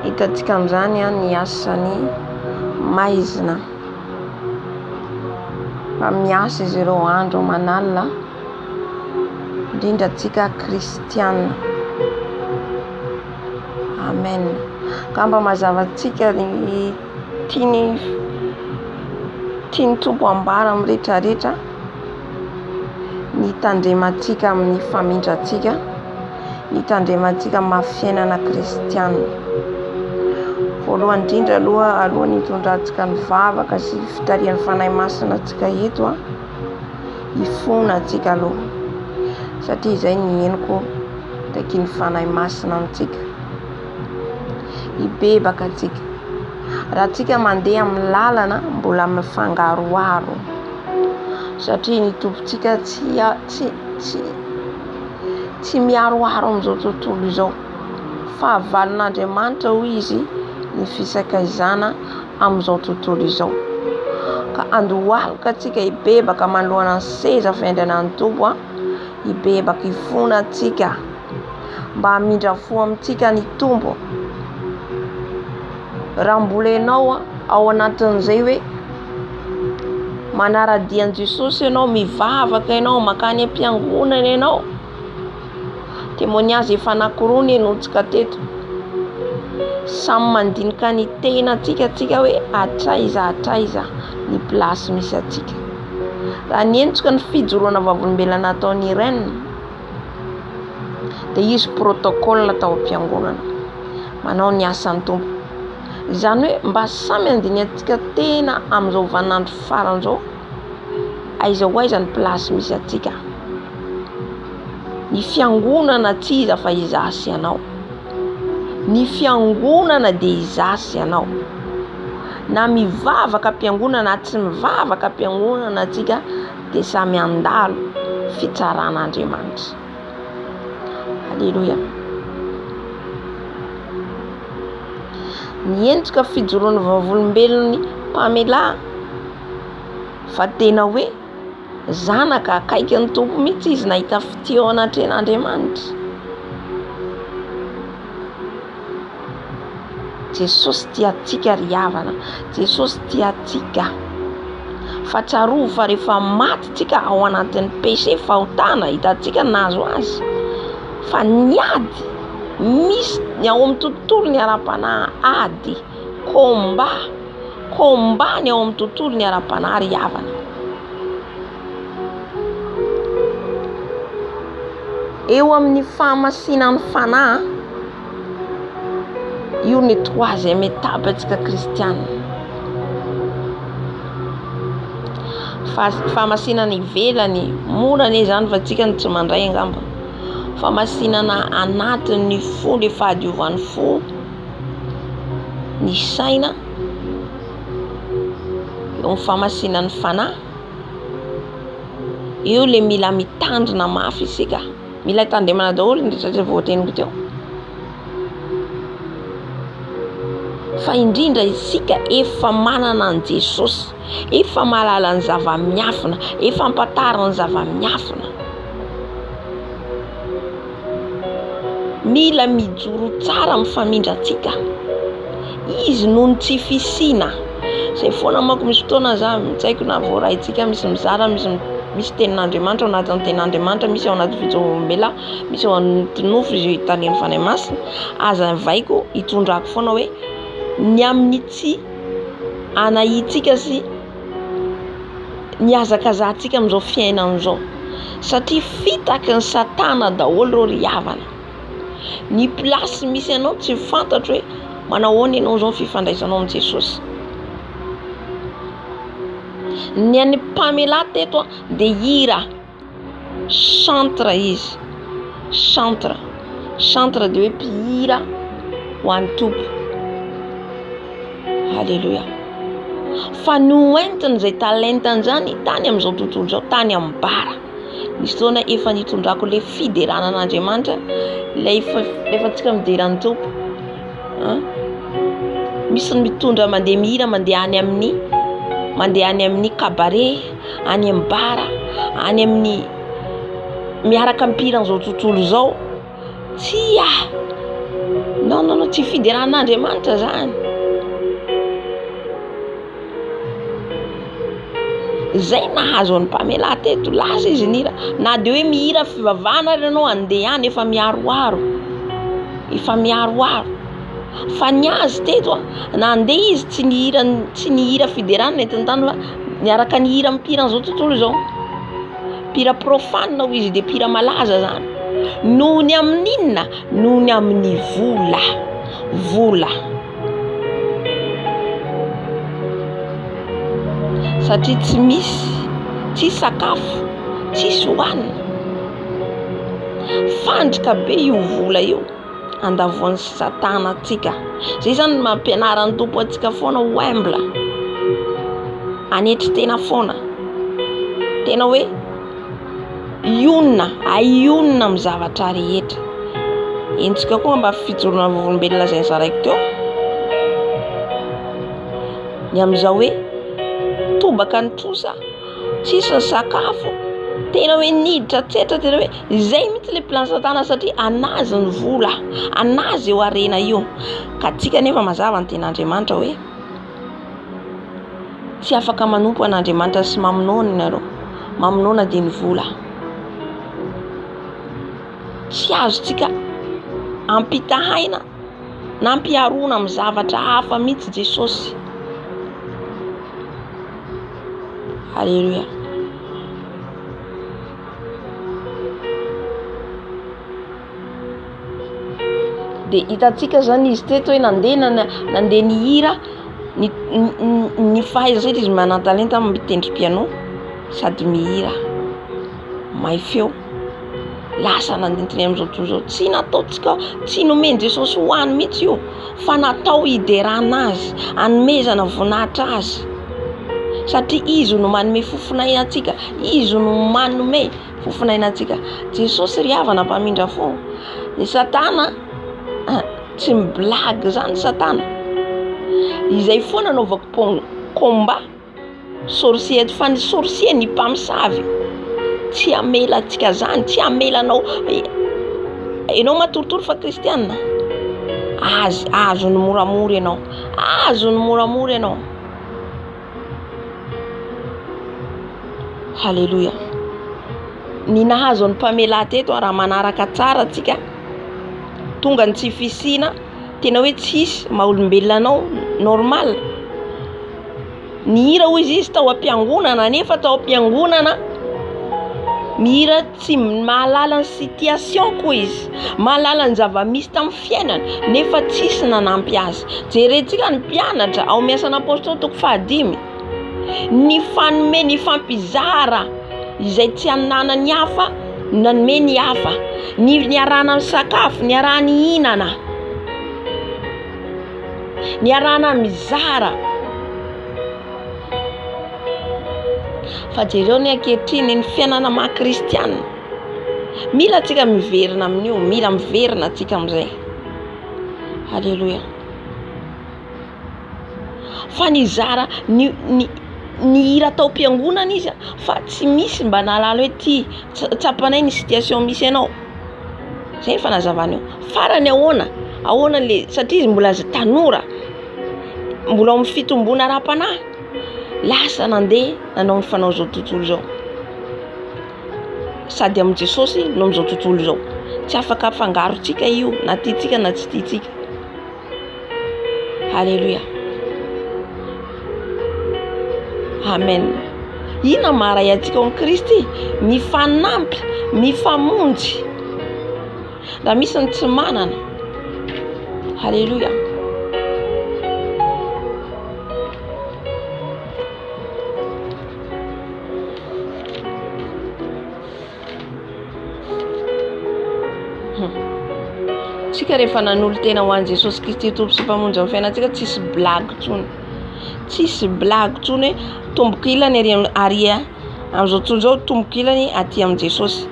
Hitantsika amin'izany a ny asany maizina. Fa miasa izy ireo andro manalina, indrindra antsika kristiana. Amen. Ka mba mazava antsika ny tiany tompo ambara amin'ny rehetrarehetra, ny tandremantsika amin'ny famindrantsika, ny tandremantsika amin'ny fiainana kristiana. Voalohany indrindra alohan'ny hitondrantsika ny vavaka sy fitarian'ny fanahy masina antsika eto a, hifona antsika aloha. Satria izay ny henoko taky ny fanahy masina amintsika. Hibebaka antsika. Raha antsika mandeha amin'ny lalana mbola mifangaroaro. Satria ny tompontsika tsy miaroaro amin'izao tontolo izao. Fa avalin'Andriamanitra hoy izy ny fisakaizana amin'izao tontolo izao. Ka andohalika antsika hibebaka manoloana ny seza fiandrianan'ny Tompo a, hibebaka hifona antsika mba hamindra fo amintsika ny Tompo. Raha mbola ianao ao anatin'izay hoe manara-dian'i Jesosy ianao, mivavaka ianao, makany am-piangonana ianao, témoignage efa anankiroa ny enontsika teto. Samy mandinika ny tenantsika antsika hoe atraiza ny plasy misy antsika. Raha ny enontsika ny fijoroana vavolombelona nataon'ny reine, dia izy protocole tao am-piangonana, manao ny asan'ny Tompo. Izany hoe mba samy andiny antsika tena amin'izao vaninandro faran'izao, aiza ho aiza ny plasy misy antsika. Ny fiangonana tsy iza fa izasy ianao. Ny fiangonana dia izasy ianao. Na mivavaka am-piangonana na tsy mivavaka am-piangonana antsika dia samy andalo fitsaran'Andriamanitra. Alléluia. Ny endrika fijoroana vavolombelony Pamela, fa tena hoe zanaka akaiky ny Tompo mihitsy izy nahita fitiavana tren'Andriamanitra. Jesosy tia antsika ry havana, Jesosy tia antsika. Fa tsaroa fa rehefa maty tsika ao anatin'ny péché fahotana hitantsika nazo azy. Fa niady misy ny ao amin'ny tontolo ny ara-panahy ady combat ny ao amin'ny tontolo ny ara-panahy ry havana. Eo amin'ny fahamasinan'ny fanahy, io ny troisième étape antsika kristiana. Fahamasinana ivelany mora ane zany fa tsika ny tsy mandray angamba. Fahamasinana anatin'ny fo, le fahadiovan'ny fo, ny saina, eo amin'ny fahamasinan'ny fanahy. Io le mila mitandrina mafy isika, mila tandemana daholo ny rehetra voateniko teo. Fa indrindra isika efa manana an Jesosy, efa mahalala ny zava-miafina, efa ampatara ny zava-miafina. Mila mijoro tsara mifamindrantsika. Izy noho ny tsy fisina. Zay foana manko misy fotoana za mitsaiko na voarahintsika misy mizara, misy tenin'Andriamanitra ao anatin'ny tenin'Andriamanitra, misy ao anaty fitsaboela, misy ao anaty nofo izy hitaneny fanahy masina. Aza vaiko hitondrako foana hoe ny amin'ny tsy anahitsika sy miazakazahantsika amin'izao fiainan'izao. Satria fitaky ny Satana daholo reo ry havana. Ny plasy misy anao tsy fantatro hoe manao ahoana ianao zao fifandraisanao amin'ny Jesosy. Ny an'ny Pamela teto de hira chantre izy, chantre de hoe mpihira ho an'ny tompo. Halleluja. Fa noentiny zay talentany zany tany amin'izao tontolo zao, tany amin'ny bara. Nisy fotoana efa nitondrako le fideranan'Andriamanitra, efa tsika mideran'ny tompo. Misy mitondra mandeha mihira, mandeha any amin'ny cabaret, any amin'ny bara, any amin'ny miaraka mpihira amin'izao tontolo zao. Non, tsy fideranan'Andriamanitra zany. Zay nahazo ny Pamela teto, lasa izy nira. Na de hoe mihira fivavahana ary ianao andeha any efa miaroaro. Fa niazy teto na andeha izy tsy nihira fiderana etiny tany fa niaraka nihira mpihira zao tontolo zao. Mpihira profane hoy izy de mpihira malaza zany. Noho ny amin'inona? Noho ny amin'ny vola. Satria tsy sakafo, tsisy hoanina. Fandrika be io vola io andavoan'ny Satana atsika. Zay zany mampianaran'ny tompo atsika foana humble. Anetry tena foana. Tena hoe aionina amin'ny zavatra rehetra. Entsika koa mba fijorona olombelona zay zaraiko teo. Ny amin'izao hoe tobaka ny trosa, tsisy ny sakafo, tena hoe niditra tsetra, tena hoe zay mitsy le plan Satana satria anazy ny vola, anazy eo arena io. Ka tsika nefa mazava ny ten'Andriamanitra hoe tsy afaka manompo an'Andriamanitra sy mamonoana ianareo. Mamonoana dia ny vola. Tsy azotsika ampitahaina na ampiarona amin'ny zavatra hafa mitsy Jesosy. Halleluja. De hitantsika zany izy teto hoe nandeha nihira, ny fahaizana izy manan-talenta mitendry piano sady mihira mahay feo. Lasa nandintiny amin'izao tontolo zao. Tsy nataotsika, tsy nomeny Jesosy hoany mitsy io, fa natao hiderana azy, hanomezana voninahitra azy. Satria izy no manome fofinainantsika, izy no manome fofinainantsika. Jesosy ry havana mpamindra fo. Ny Satana tsy miblagy zany Satana. Izay foana anaovako combat sorcier, fa ny sorcier ny mpamosavy tsy amela antsika zany, tsy amelanao. Ianao matoritory fa kristianina, azony moramora ianao, azony moramora ianao. Halleluja. Ny nahazo ny mpamela teto raha manaraka tsara atsika, tonga ny tsy fisina, tena hoe tsisy maha-olombelona anao normal. Mihira hoy izy tao am-piangonana, nefa tao am-piangonana mihira tsy mahalala ny situation koa izy, mahalala ny zava-misy tamin'ny fiainana, nefa tsisy nanampy azy. Jerentsika ny mpianatra ao amin'ny asan'ny apôstôly toko 5, ny fanome ny fampizara izay tsy ananany hafa nanome ny hafa, ny arahana misakafo, ny arahana hinana, ny arahana mizara. Fa jereo ny ankehitriny ny fiainana maha-kristiana, mila tsika miverina amin'io, mila miverina tsika amin'izay. Halleluja. Fa ny zara ny hira tao am-piangonana izy, fa tsy misy mba nahalala hoe ty tsapanay ny situation misy ianao. Zay ny fanazavana io. Farany ahoana le, satria izy mbola tanora, mbola amin'ny fitombona ara-panahy, lasa nandeha nanao ny fanao zao tontolo zao, sady amin'ny Jesosy no amin'izao tontolo zao. Tsy afaka afangarotsika io, na tiatsika na tsy tiatsika. Halleluja. Amen. Ina maharay antsika ao amin'ny Kristy? Mifanampy, mifamonjy raha misy ny tsy manana. Halleluja. Tsika rehefa nanolo tena ho an'i Jesosy Kristy tompo sy mpamonjy amin'ny fiainantsika, tsisy blague tsony, tsisy blague tsony hoe tomboka ilany ary amin'izao tontolo zao tomboka ilany aty amin'i Jesosy.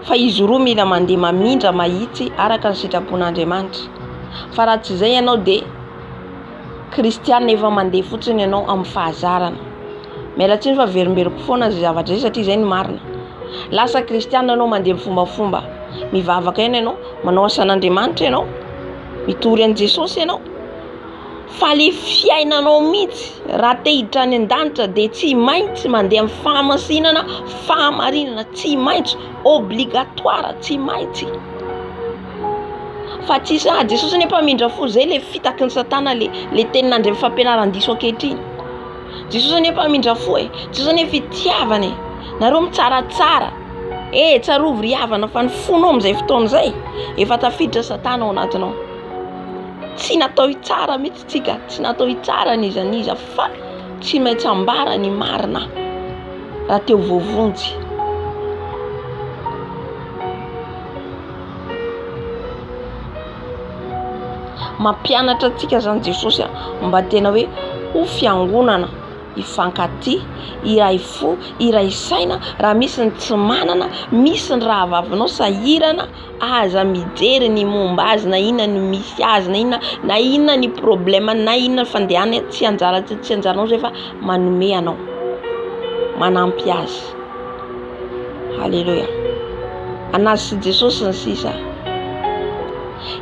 Fa izy roa mila mandeha mamindra mahitsy araka ny sitrapon'Andriamanitra. Fa raha tsy izay ianao dia kristiana efa mandeha fotsiny ianao amin'ny fahazarana. Mialatsiny fa verimberiko foana zay zavatra zay satria izay ny marina. Lasa kristiana ianao mandeha mifombafomba, mivavaka eny ianao, manao asan'Andriamanitra ianao, mitory an'i Jesosy ianao. Fa le fiainanao mihitsy raha te hiditra any an-danitra dia tsy maintsy mandeha amin'ny fahamasinana, fahamarinana, tsy maintsy obligatoire, tsy maintsy. Fa tsisy Jesosy nefa mpamindra fo, zay le fitaky ny Satana, le tenin'Andriamanitra fampianaran-diso ankehitriny. Jesosy nefa mpamindra fo Jesosy nefa fitiavana nareo mitsaratsara. Tsarovy ry havana, fa ny fonao amin'izay fotoana izay efa tafiditra Satana ao anatinao. Tsy natao hitsara mihitsy tsika, tsy natao hitsara niza fa tsy maintsy ambara ny marina raha teo voavonjy. Mampianatra antsika zany Jesosy mba tena hoe ho fiangonana ifankaty, iray fo, iray saina. Raha misy ny tsy manana, misy ny raha avavinao sahirana, aza mijery ny momba azy, na inona ny misy azy, na inona ny problème, na inona fandehana tsy anjaranao zay fa manome anao, manampy azy. Halleluja. Anazy sy Jesosy ny sisa.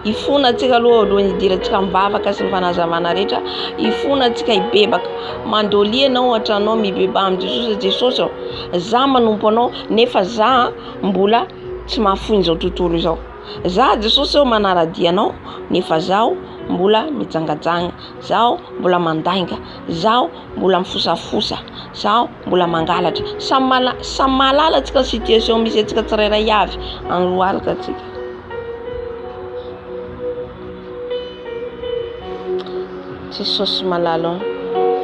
Ifona antsika alohan'ny hidirantsika mivavaka sy ny fanazavana rehetra, ifona antsika hibebaka. Mandolia anao atranao mibeba amin'ny Jesosy ao. Za manompo anao nefa za mbola tsy mahafoy izao tontolo izao. Za Jesosy ao manaradia anao nefa zaho mbola mijangajanga, zaho mbola mandainga, zaho mbola mifosafosa, zaho mbola mangalatra. Samy mahalala antsika ny situation misy antsika tsirairay avy androalika antsika. Jesosy malalo,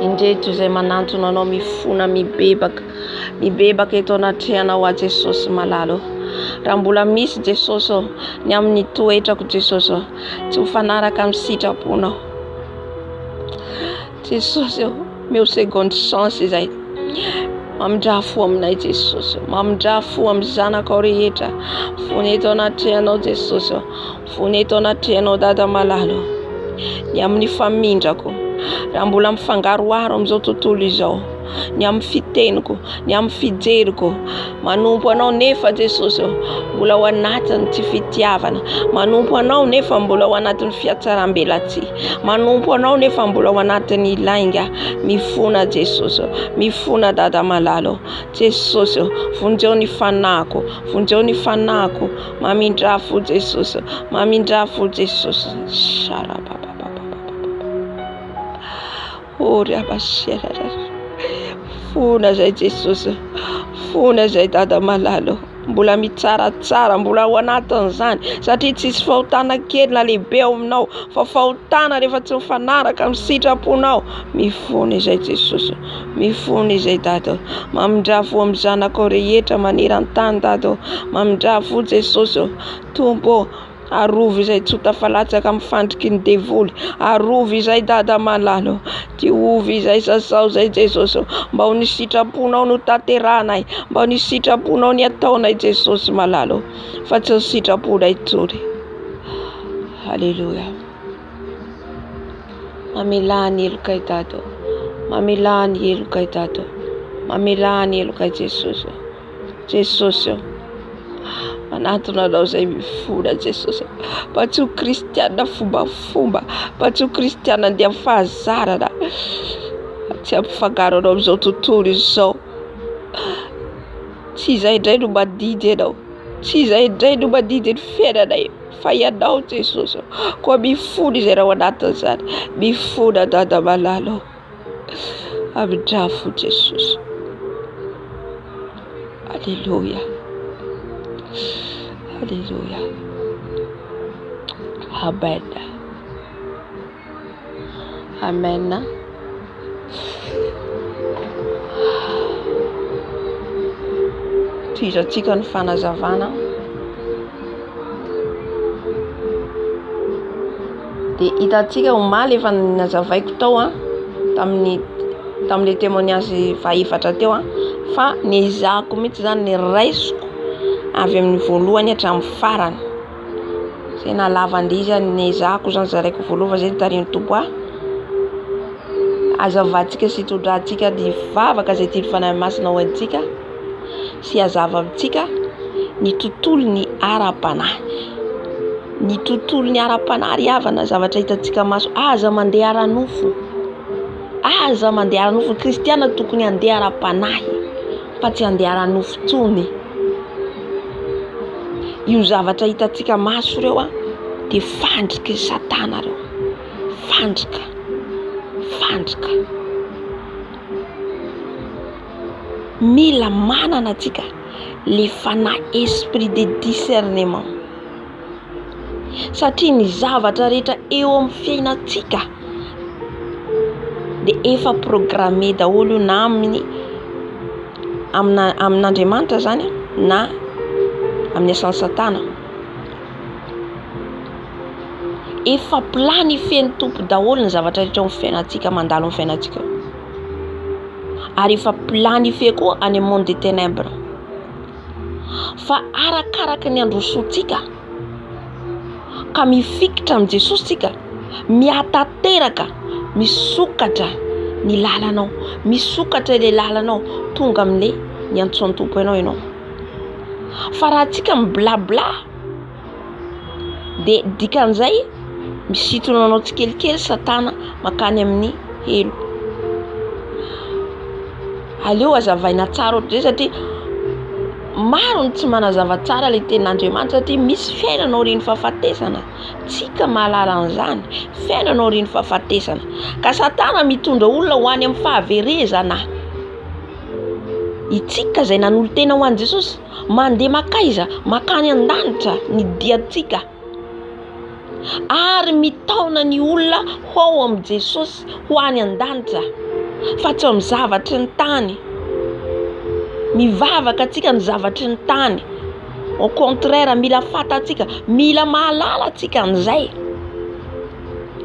indreto izay manantona anao mifona mibebaka eto anatrehanao a Jesosy malalo. Raha mbola misy Jesosy ny amin'ny toetrako Jesosy, tsy ho fanaraka amin'ny sitraponao Jesosy, meo seconde chance izay. Mamindra fo aminay Jesosy, mamindra fo amin'ny zanakao rehetra. Fony eto anatrehanao Jesosy, fony eto anatrehanao Dada malalo. Ny amin'ny famindrako, raha mbola mifangaroaro amin'izao tontolo izao, ny amin'ny fiteniko, ny amin'ny fijeriko. Manompo anao nefa Jesosy mbola ao anatiny tsy fitiavana. Manompo anao nefa mbola ao anatiny fiatsaram-belatsia. Manompo anao nefa mbola ao anatiny ilainga. Mifona Jesosy, mifona Dada malalo. Jesosy, vonjeo ny fanako, vonjeo ny fanako. Mamindrafo Jesosy, mamindrafo Jesosy. Ore abasera. Fona zay Jesosy, fona zay Dada malalo. Mbola mitsaratsara, mbola ao anatin'izany satria tsisy fahotana kely na lehibe ao aminao, fa fahotana rehefa tsy mifanaraka amin'ny sitraponao. Mifona izay Jesosy, mifona izay Dada. Mamindrafo amin'ny zanako rehetra maneran-tany Dada. Mamindrafo Jesosy, Tompo arovy izay tsy tafalatsaka amin'ny fandriky ny devoly. Arovy izay Dada malalo. Diovy izay sasao izay Jesosy. Mba ho ny sitraponao no tanteranay, mba ho ny sitraponao ny ataonay Jesosy malalo. Fa tsy ny sitraponay tsony. Halleluja. Mamelany elokay Dada. Mamelany elokay Dada. Mamelany elokay Jesosy. Jesosy. Manatona anao zay mifona Jesosy. Fa tsy ho kristiana fombafomba, fa tsy ho kristiana andeha amin'ny fahazarana. Tsy ampifangaro anao amin'izao tontolo izao. Tsy izay indray no madidy ianao, tsy izay indray no madidy ny fiainanay, fa ianao Jesosy. Koa mifona izay raha ao anatin'izany. Mifona Dada malalo. Amindrafo Jesosy. Alléluia. Alléluia. Amen. Amen. Tizatsika ny fanazavana. Dia hitatsika omaly efa nazavaiko tao tamin'ilay témoignage faefatra teo fa nezahako mihitsy zany ny raisiko avy amin'ny voalohany hatramin'ny farany. Zay nalavandiza nezahako zany zaraiko voalova zay tariny Tompo azavatsika sy tondratsika ny vavaka zay tiany fanahy masina ho antsika sy azava amintsika ny tontolo ny ara-panahy. Ny tontolo ny ara-panahy havana zavatra hitatsika maso. Aza mandeha ara-nofo. Aza mandeha ara-nofo. Kristiana tokony andeha ara-panahy fa tsy andeha ara-nofo tsony. Io zavatra hitatsika maso reo dia fandrika Satana reo. Fandrika. Mila manana atsika le fanahy esprit de discernement. Satria ny zavatra rehetra eo amin'ny fiainatsika dia efa programme daholo na amin'Andriamanitra zany na amin'ny asan'ny Satana. Efa planifien'ny Tompo daholo ny zavatra rehetra eo amin'ny fiainatsika mandalo amin'ny fiainatsika. Ary efa planifie koa any amin'ny monde des ténèbres. Fa arakaraka ny androsoantsika ka mifikitra amin'ny Jesosy tsika, miatateraka, misokatra ny lalanao, misokatra ilay lalanao tonga amin'ilay ny antsoan'ny Tompo ianao. Fa raha tsika miblabla dia dikan'izay misintona anao tsikelikely Satana makany amin'ny helo. Aleo azavaina tsara ohatr'izay satria maro ny tsy manazava tsara ilay tenin'Andriamanitra satria misy fiainanao reny fahafatesana. Tsika mahalala an'izany, fiainanao reny fahafatesana. Ka Satana mitondra olona ho any amin'ny fahaverezana. Itsika izay nanolo tena ho an'i Jesosy mandeha makaiza makany an-danitra ny diatsika. Ary mitaona ny olona ho amin'ny Jesosy ho any an-danitra fa tsy amin'ny zavatry ny tany. Mivavaka atsika ny zavatry ny tany. Au contraire, mila fatatsika, mila mahalala atsika an'izay.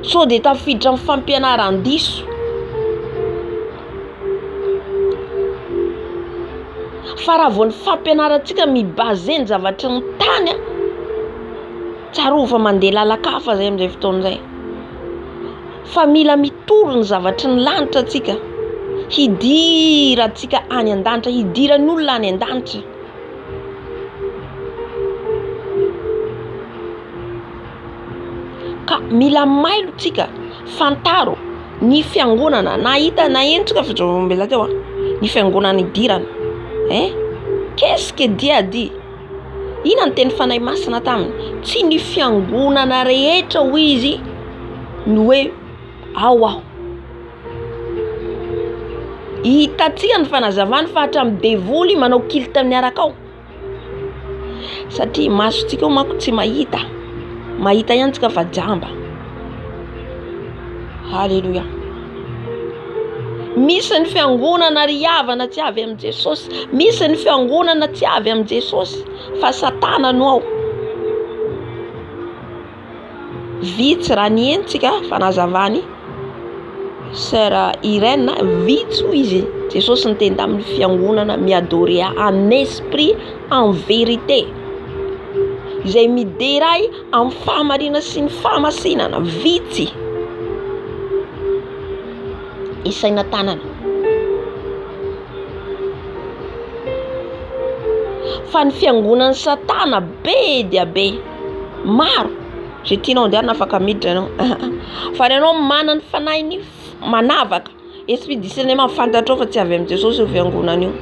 So dia tafiditra amin'ny fampianaran-diso. Fa raha vao ny fampianarantsika mibaze ny zavatry ny tany, tsarova mandeha lalakafa zay amin'izay fotoana izay. Fa mila mitoro ny zavatry ny lanitra atsika hidirantsika any an-danitra, hidiran'olona any an-danitra. Ka mila mailo tsika fantaro ny fiangonana na hita na entsika fijorombela teo ny fiangonana idirana. Qu'est-ce que Dieu a dit? Ina ny teny fanahy masina taminy, tsy ny fiangonana rehetra ho izy ny hoe ao. Hitatsika ny fanazavany fa hatramin'ny devoly manao kilita miaraka ao. Satria masotsika manko tsy mahita ihany tsika fa jamba. Halleluja. Misy ny fiangonana riavana tsy avy amin'ny Jesosy, misy ny fiangonana tsy avy amin'ny Jesosy fa Satana no ao. Vitsy raha ny entsika fanazavany Sœur Irène, vitsy ho izy Jesosy niteny tamin'ny fiangonana miadorer en esprit en vérité, izay mideray amin'ny fahamarina sy ny fahamasinana. Vitsy isaina tanana. Fa ny fiangonan'ny Satana be dia be, maro. Zay tianao andehanana afaka miditra ianao. Fa ianao manana fanahiny manavaka, esprit discernement fantatrao fa tsy avy amin'ny Jesosy io fiangonana io.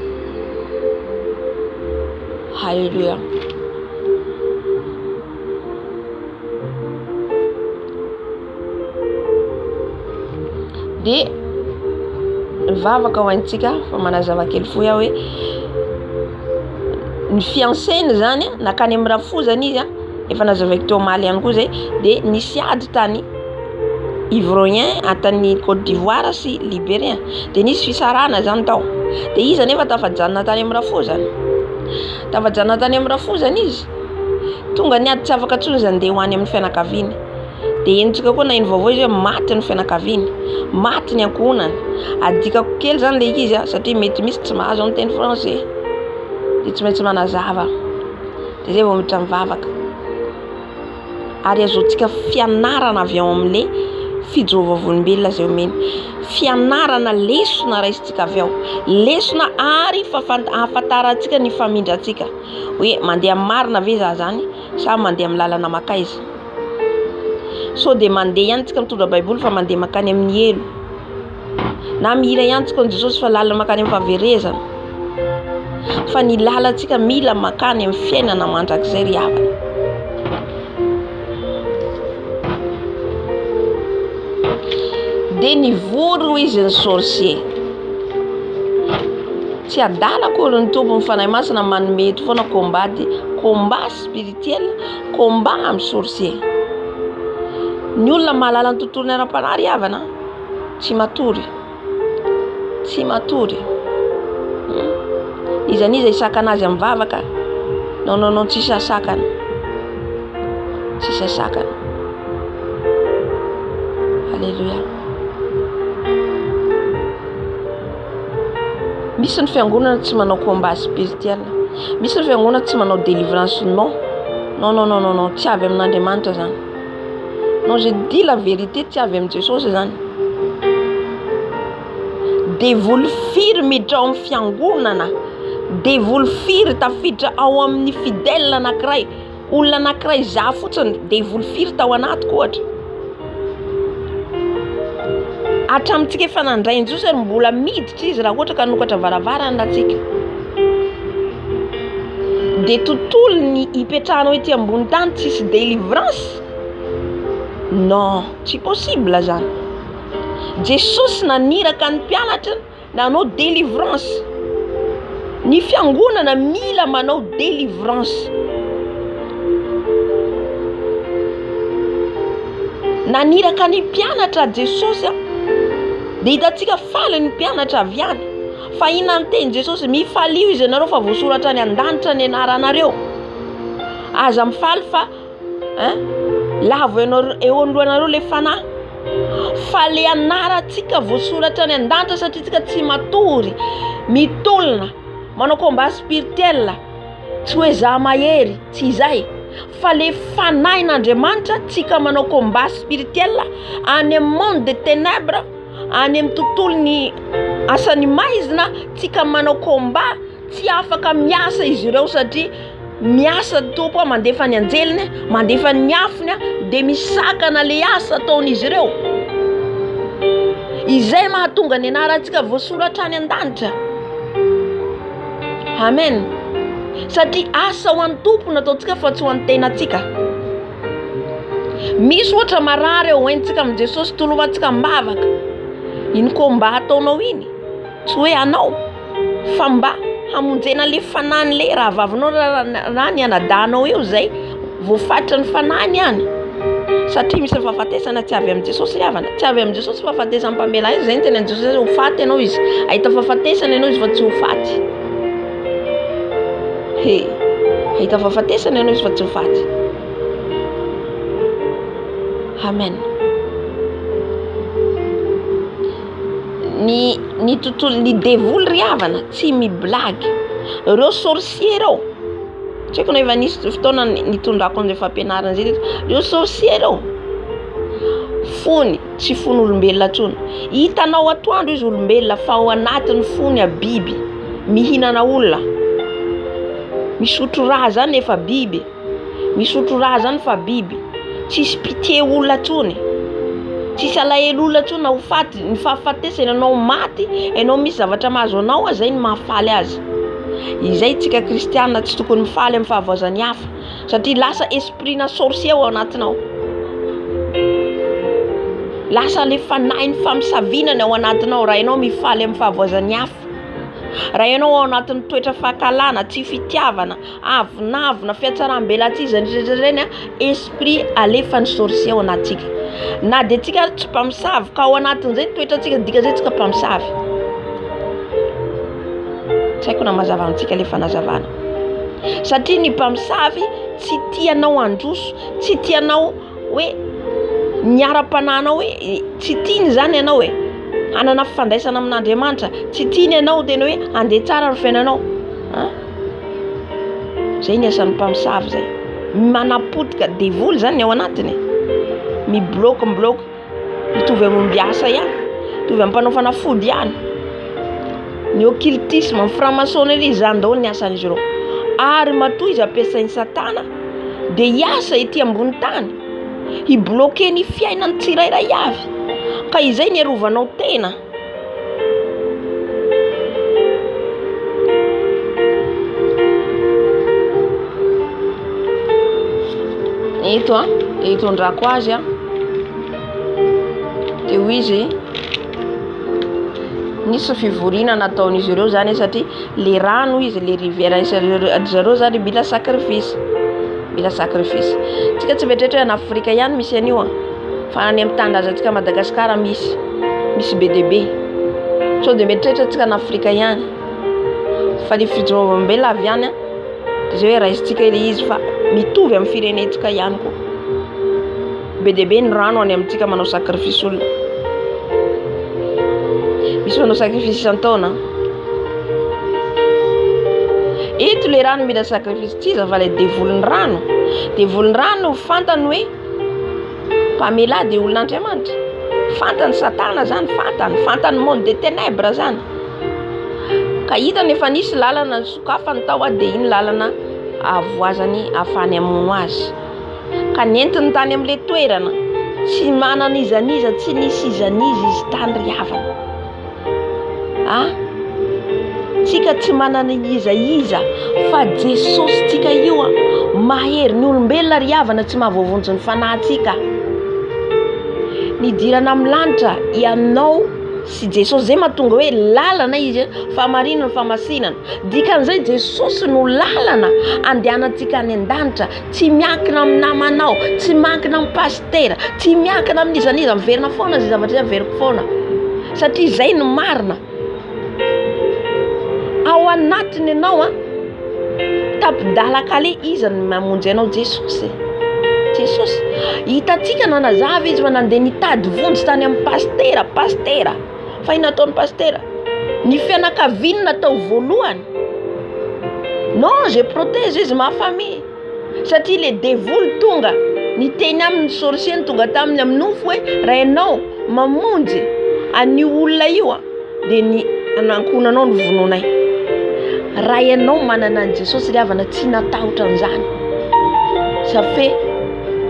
Halleluja. De vavaka ho antsika fa manazava kely fohy hoe ny fiancény zany nakany amin'ny rafozany izy efa nazavaiko teo maly ihany koa zay, de nisy ady tany Ivoirien atany Côte d'Ivoire sy Libérien, de nisy fisarana zany tao. De izy anefa tafajanona tany amin'ny rafozany. Tafajanona tany amin'ny rafozany izy. Tonga niady tsy afaka tsony zany de ho any amin'ny fianakaviany. De entsika koa na iny vaovao izy hoe maty ny fianakaviany, maty ny ankohonany. Adikako kely zany le izy satria mety misy tsy mahazo amin'ny teny français, de tsy maintsy manazava. De zay vao miditra mivavaka. Ary azotsika fianarana avy ao amin'le fijorovavolombelona zay omeny. Fianarana lesona raisitsika avy ao. Lesona ary ahafantarantsika ny famindrantsika. Hoe mandeha marina ve za zany sa mandeha amin'ny lalana makaiza. So de mandeha ihany tsika mitondra baiboly fa mandeha makany amin'ny elo. Na mihira ihany tsika Jesosy fa lalana makany amin'ny fahaverezana. Fa ny lalantsika mila makany amin'ny fiainana mandrakizay riavana. De nivory izy ny sorcier. Tsy adalako ny tompo ny fanahy masina manome eto foana combat spirituel, combat amin'ny sorcier. Ny olona mahalala ny tontolo ny ara-panahy riavana tsy matory. Izaniza isakana azy amin'ny vavaka. Non, tsy sasakana. Alléluia. Misy ny fiangonana tsy manao combat spirituel. Misy ny fiangonana tsy manao délivrance. Non, tsy avy amin'Andriamanitra zany. Non, je dis la vérité, tsy avy amin'ny Jesosy zany. Devoly firy miditra ao amin'ny fiangonana, devoly firy tafiditra ao amin'ny fidèle anankiray, olona anankiray za fotsiny, devoly firy tao anatiko ohatra. Hatramintsika efa nandray ny Jesosy ary mbola miditra izy raha ohatra ka nokatra varavarana antsika. De tontolo ny ipetrahanao ety ambony tany tsisy délivrance. Non, tsy possible zany. Jesosy naniraka ny mpianatra nanao délivrance. Ny fiangonana mila manao délivrance. Naniraka ny mpianatra Jesosy de hitatsika faly ny mpianatra avy any. Fa ina miteny Jesosy mifalio izy ianareo fa voasoratra ny an-danitra ny anaranareo. Aza mifaly fa lavo eo anoloanareo le fanahy. Fa le anarantsika voasoratra ny an-danitra satria tsika tsy matory, mitolona, manao combat spirituel, tsy hoe za mahery, tsy izay. Fa le fanahin'Andriamanitra tsika manao combat spirituel any amin'ny monde de ténèbres, any amin'ny tontolon'ny asany maizina tsika manao combat tsy afaka miasa izy ireo satria miasa tompo mandefa ny anjeliny mandefa ny afiny de misakana le asa ataon'izy ireo. Izay mahatonga ny anarantsika voasoratra any an-danitra. Amen. Satria asa ho an'ny tompo nataontsika fa tsy ho an'ny tenatsika. Misy ohatra marary eo hoentsika amin'i Jesosy tolomantsika mbavaka. Iny combat ataonao iny tsy hoe anao fa mba hamonjena le fanany le raha vavinao raha ny anadanao eo zay voafatra ny fanany ihany. Satria misy fahafatesana tsy avy amin'i Jesosy havana, tsy avy amin'i Jesosy fahafatesana mpamela izy zay ny tena Jesosy ho faty ianao izy. Ahita fahafatesana ianao izy fa tsy ho faty. Ahita fahafatesana ianao izy fa tsy ho faty. Amen. Ny tontolo ny devoly ry havana tsy miblagy. Reo sorcier reo. Tsy haiko na efa nisy fotoana nitondrako an'ilay fampianarana zay. Reo sorcier reo. Fony tsy fony olombelona tsony. Hitanao atoandro izy olombelona fa ao anatiny fony a biby mihinana olona. Misotro raha zany efa biby. Misotro raha zany fa biby. Tsisy pitié olona tsony. Tsisy alahelo olona tsony na ho faty. Ny fahafatesana anao maty, ianao misy zavatra mahazo anao zay ny mahafaly azy. Izay tsika kristianina tsy tokony mifaly amin'ny fahavozany hafa satria lasa esprit na sorcier ao anatinao. Lasa le fanahy ny famisavinana ao anatinao raha ianao mifaly amin'ny fahavozany hafa. Raha ianao ao anatin'ny toetra fahakalana, tsy fitiavana, avinavina, fiatsaram-belatizana ireny esprit alefa ny sorcier ao anatsika. Na de tsika tsy mpamosavy ka ao anatin'izay toetra tsika dika zay tsika mpamosavy. Tsy haiko na mazava amintsika le fanazavana. Satria ny mpamosavy tsy tianao androso, tsy tianao hoe miara-pananao hoe tsy tiany zany ianao hoe anana fifandraisana amin'Andriamanitra, tsy tiany ianao tena hoe andeha tsara ny fiainanao. Zay ny asan'ny mpamosavy zay. Manapotika devoly zany ao anatiny. Mibloka mitovy amombiasa ihany, mitovy amin'ny mpanao fanafody ihany. Ny occultisme, ny franc-maçonnerie zany daholo ny asan'izy ireo. Ary matoa izy ampiasain'ny Satana de hiasa ety ambony tany hibloke ny fiainany tsirairay avy. Ka izay ny arovanao tena. Eto hitondrako azy de ho izy nisy fivoriana nataon'izy ireo zany satria le rano izy le rivière zareo zany mila sacrifice. Tsika tsy vetrehitra any Afrika ihany misy anio fa any amin'ny tanindrazantsika Madagasikara misy be de be. So de vetrehitra tsika any Afrika ihany. Fa le fijorovam-bela avy any de zay hoe raisitsika ile izy fa mitovy amin'ny firenetsika ihany koa. Be de be ny rano any amintsika manao sacrifice olona. Misy manao sacrifice isan-taona. Eto le rano mila sacrifice tsy iza fa le devoliny rano. Devoliny rano fantany hoe mpamela de olon'Andriamanitra. Fantany Satana zany, fantany monde de ténèbres zany. Ka hitany efa nisy lalana sokafany tao de iny lalana avoazany afany amono azy. Ka nentiny tany amin'le toerana tsy manana izaniza, tsy nisy izaniza izy tany ry havana. Tsika tsy manana iza fa Jesosy tsika io mahery ny olombelona ry havana tsy mahavoavonjy ny fanahintsika. Nidirana amin'ny lanitra ianao sy Jesosy zay mahatonga hoe lalana izy famarinana famasinana. Dikan'izay Jesosy no lalana andehanantsika any an-danitra, tsy miankina amin'ny namanao, tsy miankina amin'ny pastera, tsy miankina amin'ny izaniza miverina foana zay zavatra averiko foana. Satria zay no marina. Ao anatiny ianao tapidalakale izy no mamonjy anao Jesosy. Hitatsika nanazava izy fa nandeha nitady vonjy tany amin'ny pastera. Fa ino nataon'ny pastera? Ny fianakaviany natao voalohany. Non, je protège izy ma famille. Satria le devoly tonga niteny amin'ny sorcier tonga taminy amin'ny nofo hoe raha ianao mamonjy an'io olona io dia ny anankonanao ny vononay. Raha ianao manana an Jesosy ry havana tsy natahotra an'izany safe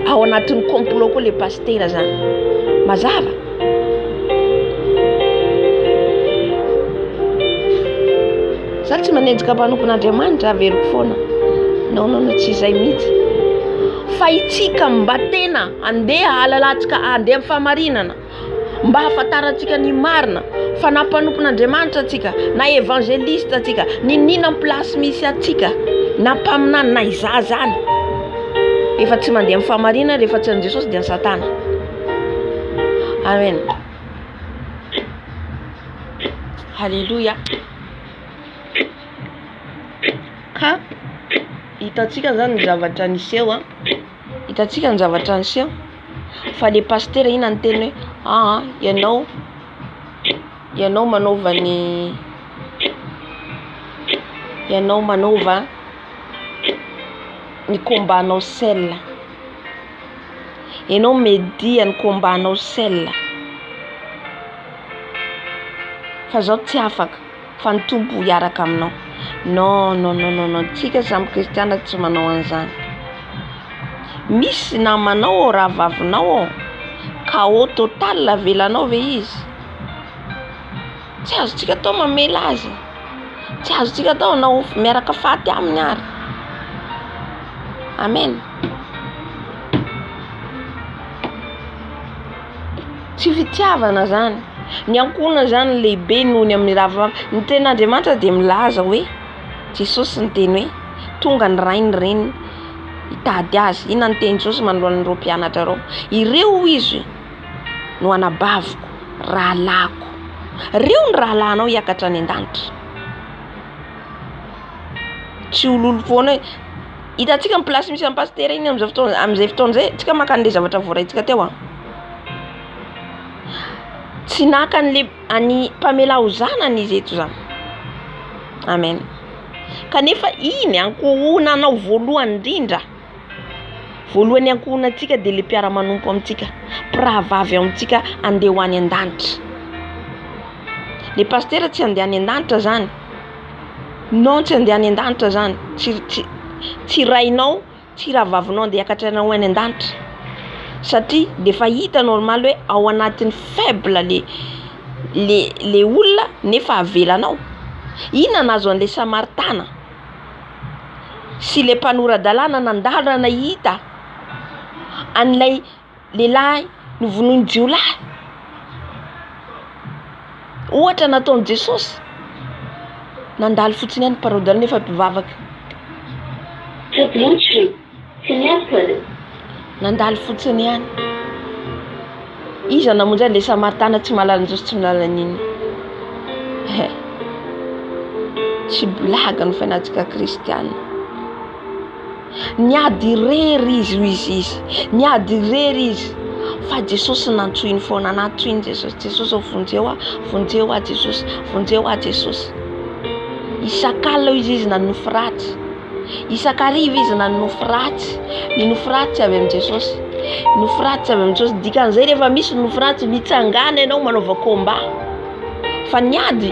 ao anatin'ny complot koa le pastera zany mazava. Za tsy manenjika mpanompon'Andriamanitra averiko foana no tsy izay mihitsy fa itsika mba tena andeha halalantsika andeha amin'ny famarinana mba hafantarantsika ny marina fa na mpanompon'Andriamanitra atsika na evangelista atsika ninina amin'ny plasy misy atsika na mpaminany na iza zany efa tsy mandeha amin'ny famarinana rehefa tsy an Jesosy dia ny Satana. Amen. Halleluja. Ka hitatsika zany ny zavatra niseho hitatsika ny zavatra niseho fa le pastera ina ny teny hoe ianao manova ny kombanao sel, ianao media ny kombanao sel fa zao tsy afaka fa ny tompo hiaraka aminao. Non, tsika samy kristiana tsy manao an'izany. Misy namanao raha vavinao KO total la velanao ve izy, tsy azontsika tao mamela azy, tsy azontsika tao nao miaraka faty aminy ary. Amen. Tsy fitiavana zany. Ny ankonana zany lehibe noho ny amin'ny raha ny ten'Andriamanitra dia milaza hoe Jesosy ny teny hoe tonga ny rainy reny hitady azy. Ina ny teny Jesosy manoloana ireo mpianatra ireo, ireo izy no anabaviko rahalako, reo ny rahalanao hiakatra any an-danitra. Tsy ololo foana hitatsika ny plasy misy amin'ny pastera iny amin'izay fotoana zay tsika maka an'ilay zavatra voaraintsika teo tsy naka an'le any mpamela hozanana izy eto zany. Amen. Kanefa iny ankohonanao voalohany indrindra, voalohany ankohonantsika dia le mpiara-manompo amintsika, mpirahavavy amintsika andeha ho any an-danitra. Le pastera tsy andeha any an-danitra zany, non tsy andeha any an-danitra zany, tsy rainao, tsy rahavavinao andeha hiakatrana ho any an-danitra satria dia efa hita normal hoe ao anatin'ny faible le olona nefa avelanao. Ina nazo an'ilay Samaritana sy le mpanorandalàna nandalana hita an'ilay lehilahy novonoiny jiolahy ohatra nataon'i Jesosy, nandalo fotsiny any mpanorandalàna nefa mpivavaka. Nandalo fotsiny any. Iza namonjy an'ilay Samaritana tsy mahalala an'i Jesosy, tsy mahalala an'iny. Tsy blaga ny fiainantsika kristiana. Niady irery izy, niady irery izy fa Jesosy nantsoiny foana, nantsoiny Jesosy vonjeo Jesosy, vonjeo Jesosy. Isak'alina izy nanofy ratsy, isak'ariva izy nanofy ratsy, ny nofy ratsy avy amin'i Jesosy, nofy ratsy avy amin'i Jesosy. Dikan'izay rehefa misy nofy ratsy mitsangana ianao manaova combat, fa niady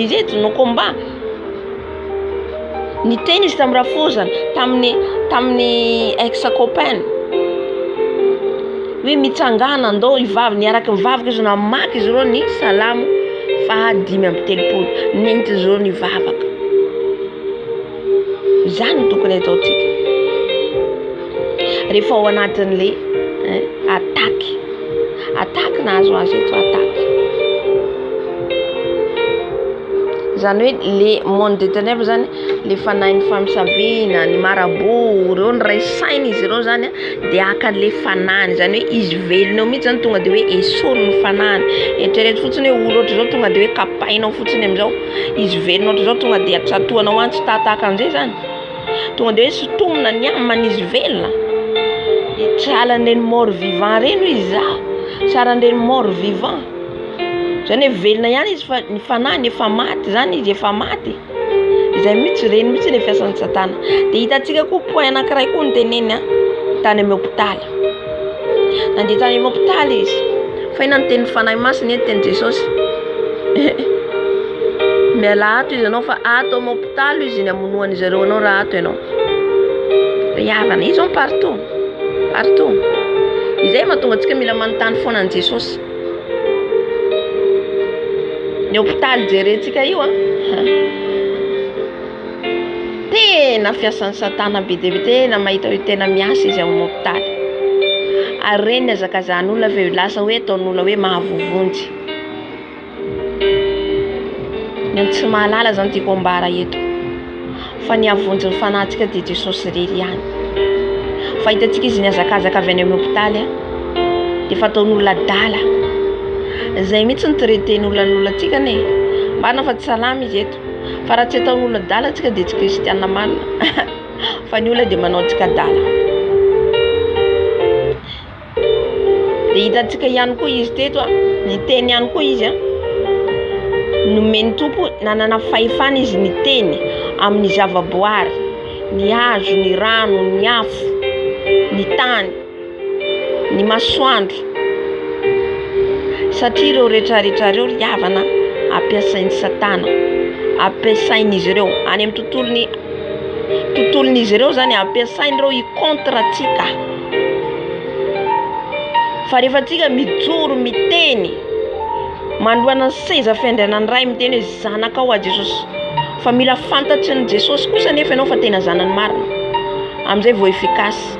izy eto no combat. Ny teny izy tamin'ny rafozana tamin'ny ex-copain hoe mitsangana andao hivavy, niaraka mivavaka izy namaky izy ireo ny Salamo 5:30 nenty izy ireo nivavaka. Izany no tokony ataontsika rehefa ao anatin'le ataky nahazo azy eto ataky. Zany hoe le monde de ténèbres zany le fanahy ny famisavina, ny marabo, reo ny ray sainy izy ireo zany dia aka le fanahiny, zany hoe izy velonao mihitsy zany tonga dia hoe esoriny ny fanahiny. Eritrereto fotsiny hoe olo ohatra zao tonga dia hoe kapainao fotsiny amin'izao, izy velonao ohatra zao tonga dia atsatoanao any tsy tataka an'izay zany, tonga dia hoe sotomina ny amana izy velona. Tsy halan'ireny mort vivant reny izy za, tsy halan'ireny mort vivant. Zany hoe velona ihany izy fa ny fanahiny efa maty zany izy, efa maty. Izay mihitsy reny mihitsy ny fiasan'ny Satana. Dia hitantsika koa point anankiray koa ny teneny tany amin'ny hôpitaly. Nandeha tany amin'ny hôpitaly izy, fa ina ny teny fanahy masina teny Jesosy. miala ato izy anao fa ato amin'ny hôpitaly izy ny amonoany zareo anao raha ato ianao. Havana izy partout partout. Izay mahatonga antsika mila manontany foana an Jesosy. Ny hôpitaly jerentsika io tena fiasan'ny Satana be dia be, tena mahita hoe tena miasa izy amin'ny hôpitaly. Ary reny ny azakazan'olona fa lasa hoe ataon'olona hoe mahavovonjy. Ny tsy mahalala zany tiako ambara eto fa ny avonjy ny fanahintsika dia Jesosy irery ihany. Fahitantsika izy ny azakazaka avy any amin'ny hôpitaly dia fataon'olona adala. Izay mihitsy ny traiten'olona ny olonantsika ne. Marina fa tsy salama izy eto. Fa raha tsy ataon'olona adala antsika dia tsy kristianina marina. Fa ny olona dia manao antsika adala. Dia hitantsika ihany koa izy teto ny teny ihany koa izy nomeny tompo nanana fahefana izy ny teny amin'ny zavaboary, ny hazo, ny rano, ny afo, ny tany, ny masoandro. Satria ireo rehetrarehetra ireo havana ampiasain'ny Satana, ampiasain'izy ireo any amin'ny tontolon'izy ireo zany ampiasainy ireo i-contre antsika. Fa rehefa antsika mijoro miteny manoloana ny seza fiandrianan'ny ray miteny hoe zanaka ao a Jesosy, fa mila fantatry ny Jesosy kosa nefa ianao fa tena zanany marina, amin'izay vao efikasy.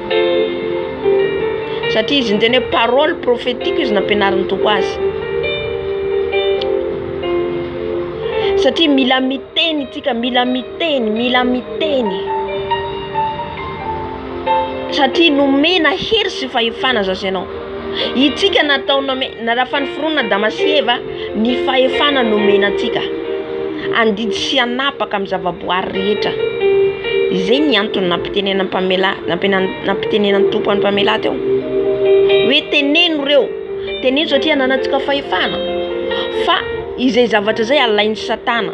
Satria izy niteny hoe parole prophétique izy nampianarin'ny tompo azy. Satria mila miteny tsika, mila miteny. Satria nomena hery sy fahefana zasy ianao. Itsika nataona narafany foronina Damasy Eva ny fahefana nomena antsika. Andidy sy anapaka amin'ny zavaboary rehetra. Izay ny antony nampitenenan'ny tompo an'ny mpamela teo. Hoe teneno reo, teneno satria nanantsika fahefana. Fa izay zavatra zay alain'ny Satana.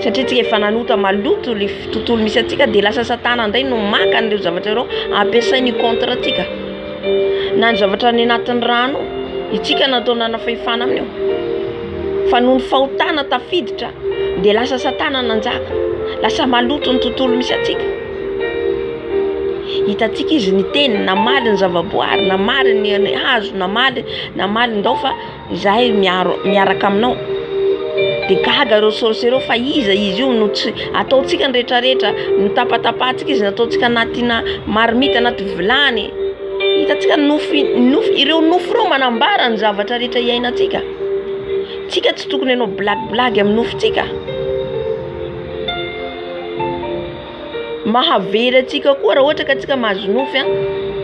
Satria tsika efa nanota maloto le tontolo misy antsika dia lasa Satana ndray no maka an'ireo zavatra ireo ampiasainy contre antsika. Na ny zavatra ny anatin'ny rano, itsika natao nana fahefana amin'io. Fa noho ny fahotana tafiditra dia lasa Satana nanjaka, lasa maloto ny tontolo misy antsika. Hitantsika izy ny teny, namaly ny zavaboary, namaly ny hazo, namaly ndao fa izahay miaraka aminao. Dia gaga ireo sorcereux fa izy io no tsy ataontsika ny rehetrarehetra, no tapatapahantsika izy nataontsika anatina marmita, anaty vilany. Hitantsika ireo nofo ireo manambara ny zavatra rehetra iainantsika. Tsika tsy tokony ianao blagy amin'ny nofontsika. Mahavery antsika koa raha ohatra ka tsika mahazo nofo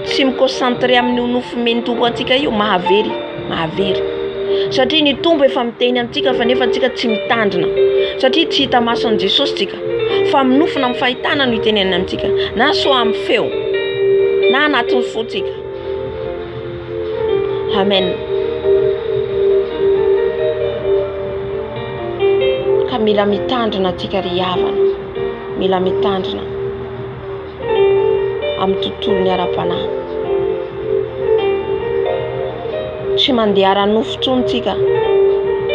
tsy miconcentre amin'ny nofo meny tompo antsika io, mahavery. Satria ny tombo efa miteny amintsika fa nefa antsika tsy mitandrina. Satria tsy hita mason'i Jesosy tsika, fa amin'ny nofo na amin'ny fahitana no hitenenany amintsika, na so amin'ny feo, na anatin'ny fotsika. Amen. Ka mila mitandrina antsika ry havana, mila mitandrina amin'ny tontolon'ny ara-panahy. Tsy mandeha ara-nofo tsony tsika.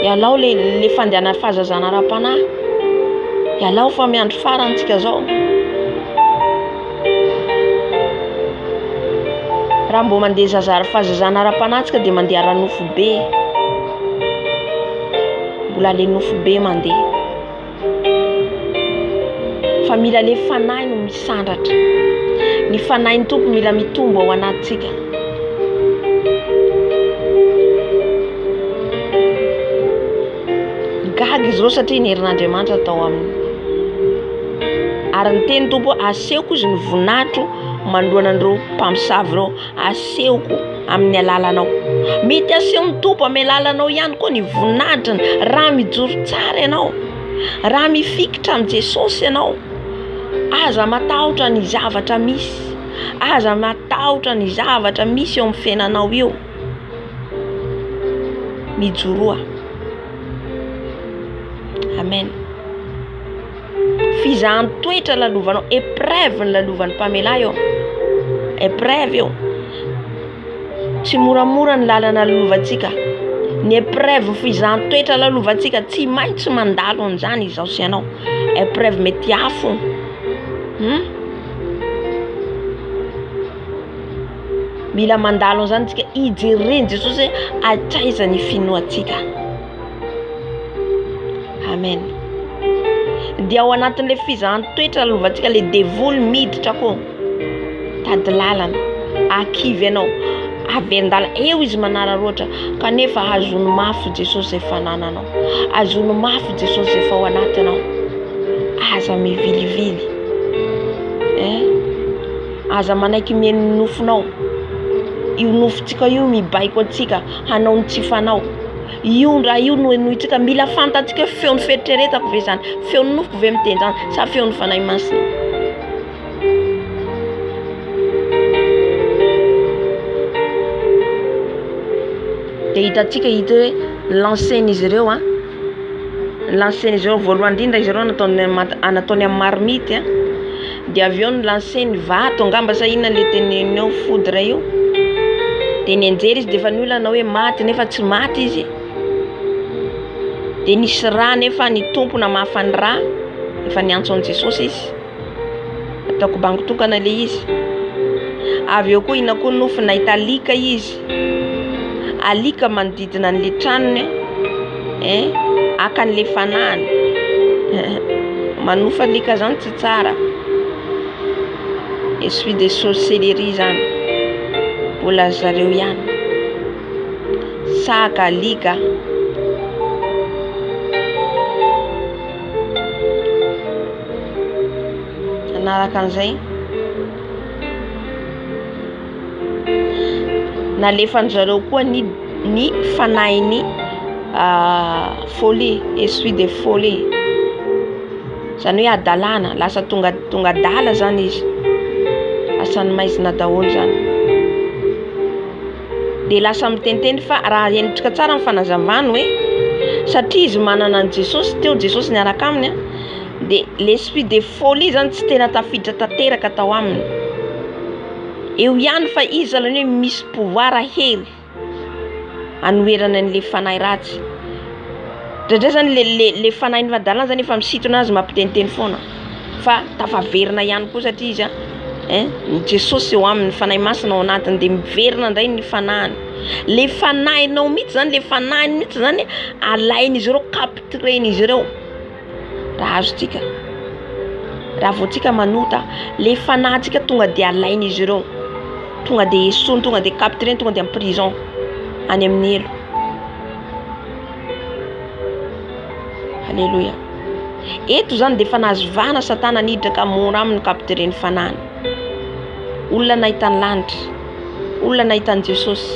Ialao le fandehana fahazazana ara-panahy. Ialao fa miandro farany tsika zao. Raha mbo mandeha zazara fahazazana ara-panahy tsika dia mandeha ara-nofo be. Mbola le nofo be mandeha. Fa mila le fanahy no misandratra. Ny fanahin'ny tompo mila mitombo ao anatintsika. Gaga izy ireo satria ny herin'Andriamanitra atao aminy. Ary ny teny tompo asehoko izy ny voninahitro manoloana an'ireo mpamosavy ireo, asehoko amin'ny alalanao. Mety asehon'ny tompo amin'ny alalanao ihany koa ny voninahitriny raha mijoro tsara ianao, raha mifikitra amin'ny Jesosy ianao. Aza matahotra ny zavatra misy, aza matahotra ny zavatra misy eo amin'ny fiainanao io. Mijoroa. Amen. Fizahan-toetra lalovanao, épreuve ny lalovan'ny mpamela io. Épreuve io. Tsy moramora ny lalana lalovantsika. Ny épreuve fizaham-toetra lalovantsika tsy maintsy mandalo an'izany izao sy anao. Épreuve mety afo. Mila mandalo an'izany tsika ijereny Jesosy atraiza ny finoatsika. Amen. Dia ao anatin'ilay fizaham-toetra lalovantsika le devoly miditra koa. Tady lalana, akivy ianao, avy-andala eo izy manararoatra kanefa azony mafy Jesosy efa nananao. Azony mafy Jesosy efa ao anatinao. Aza mivilivily. Aza manaiky mihaino nofonao. Io nofontsika io mibaiko atsika hanao ny tsy fanao. Io raha io no enoitsika mila fantatsika feon'ny fieritreretako ve zany, feon'ny nofoko ve miteny zany sa feon'ny fanahy masina. Dia hitantsika hita hoe lancen'izy ireo lancen'izy ireo voalohany indrindra izy ireo anataony amin'ny marmity dia avy eo ny lanceny vato angamba sa inona le teneneo foudre io. Dia nianjera izy dia efa niolana hoe maty nefa tsy maty izy. Dia nisy rà nefa ny tompona mahafany rà efa niantso an Jesosy izy. Ataoko bangotokana le izy. Avy eo koa ina koa nofo nahita alika izy. Alika manodidina an'le tranony akan'le fanahany. Manofa alika zany tsy tsara. Esprit de sorcellerie zany. Mbola zareo ihany. Saka alika. Anaraka an'izay nalefan'zareo koa ny fanahin'ny folie, esprit de folie. Zany hoe adalana, lasa tonga dala zany izy. Asany maizina daholo zany. Dia lasa mitenteny fa raha endrika tsara ny fanazavany hoe satria izy manana an Jesosy teo Jesosy niaraka aminy dia l'esprit de folie zany tsy tena tafiditra tanteraka tao aminy. Eo ihany fa izy zany hoe misy pouvoir hely anoherana an'le fanahy ratsy. Ndrindray zany le fanahy ny vadalana zany efa misintona azy mampiteniteny foana. Fa tafaverina ihany koa satria izy ny Jesosy eo aminy, fanahy masina ao anatiny dia miverina indray ny fanahiny. Le fanahinao mihitsy zany, le fanahiny mihitsy zany alain'izy ireo, capturen'izy ireo. Raha azontsika, raha voantsika manota, le fanahintsika tonga dia alain'izy ireo. Tonga dia esoiny, tonga dia captureny, tonga dia en prison any amin'ny elo. Alléluia. Eto zany dia efa nazovana Satana niditra ka mora aminy captureny fanahiny. Olona nahita ny lanitra, olona nahita ny Jesosy.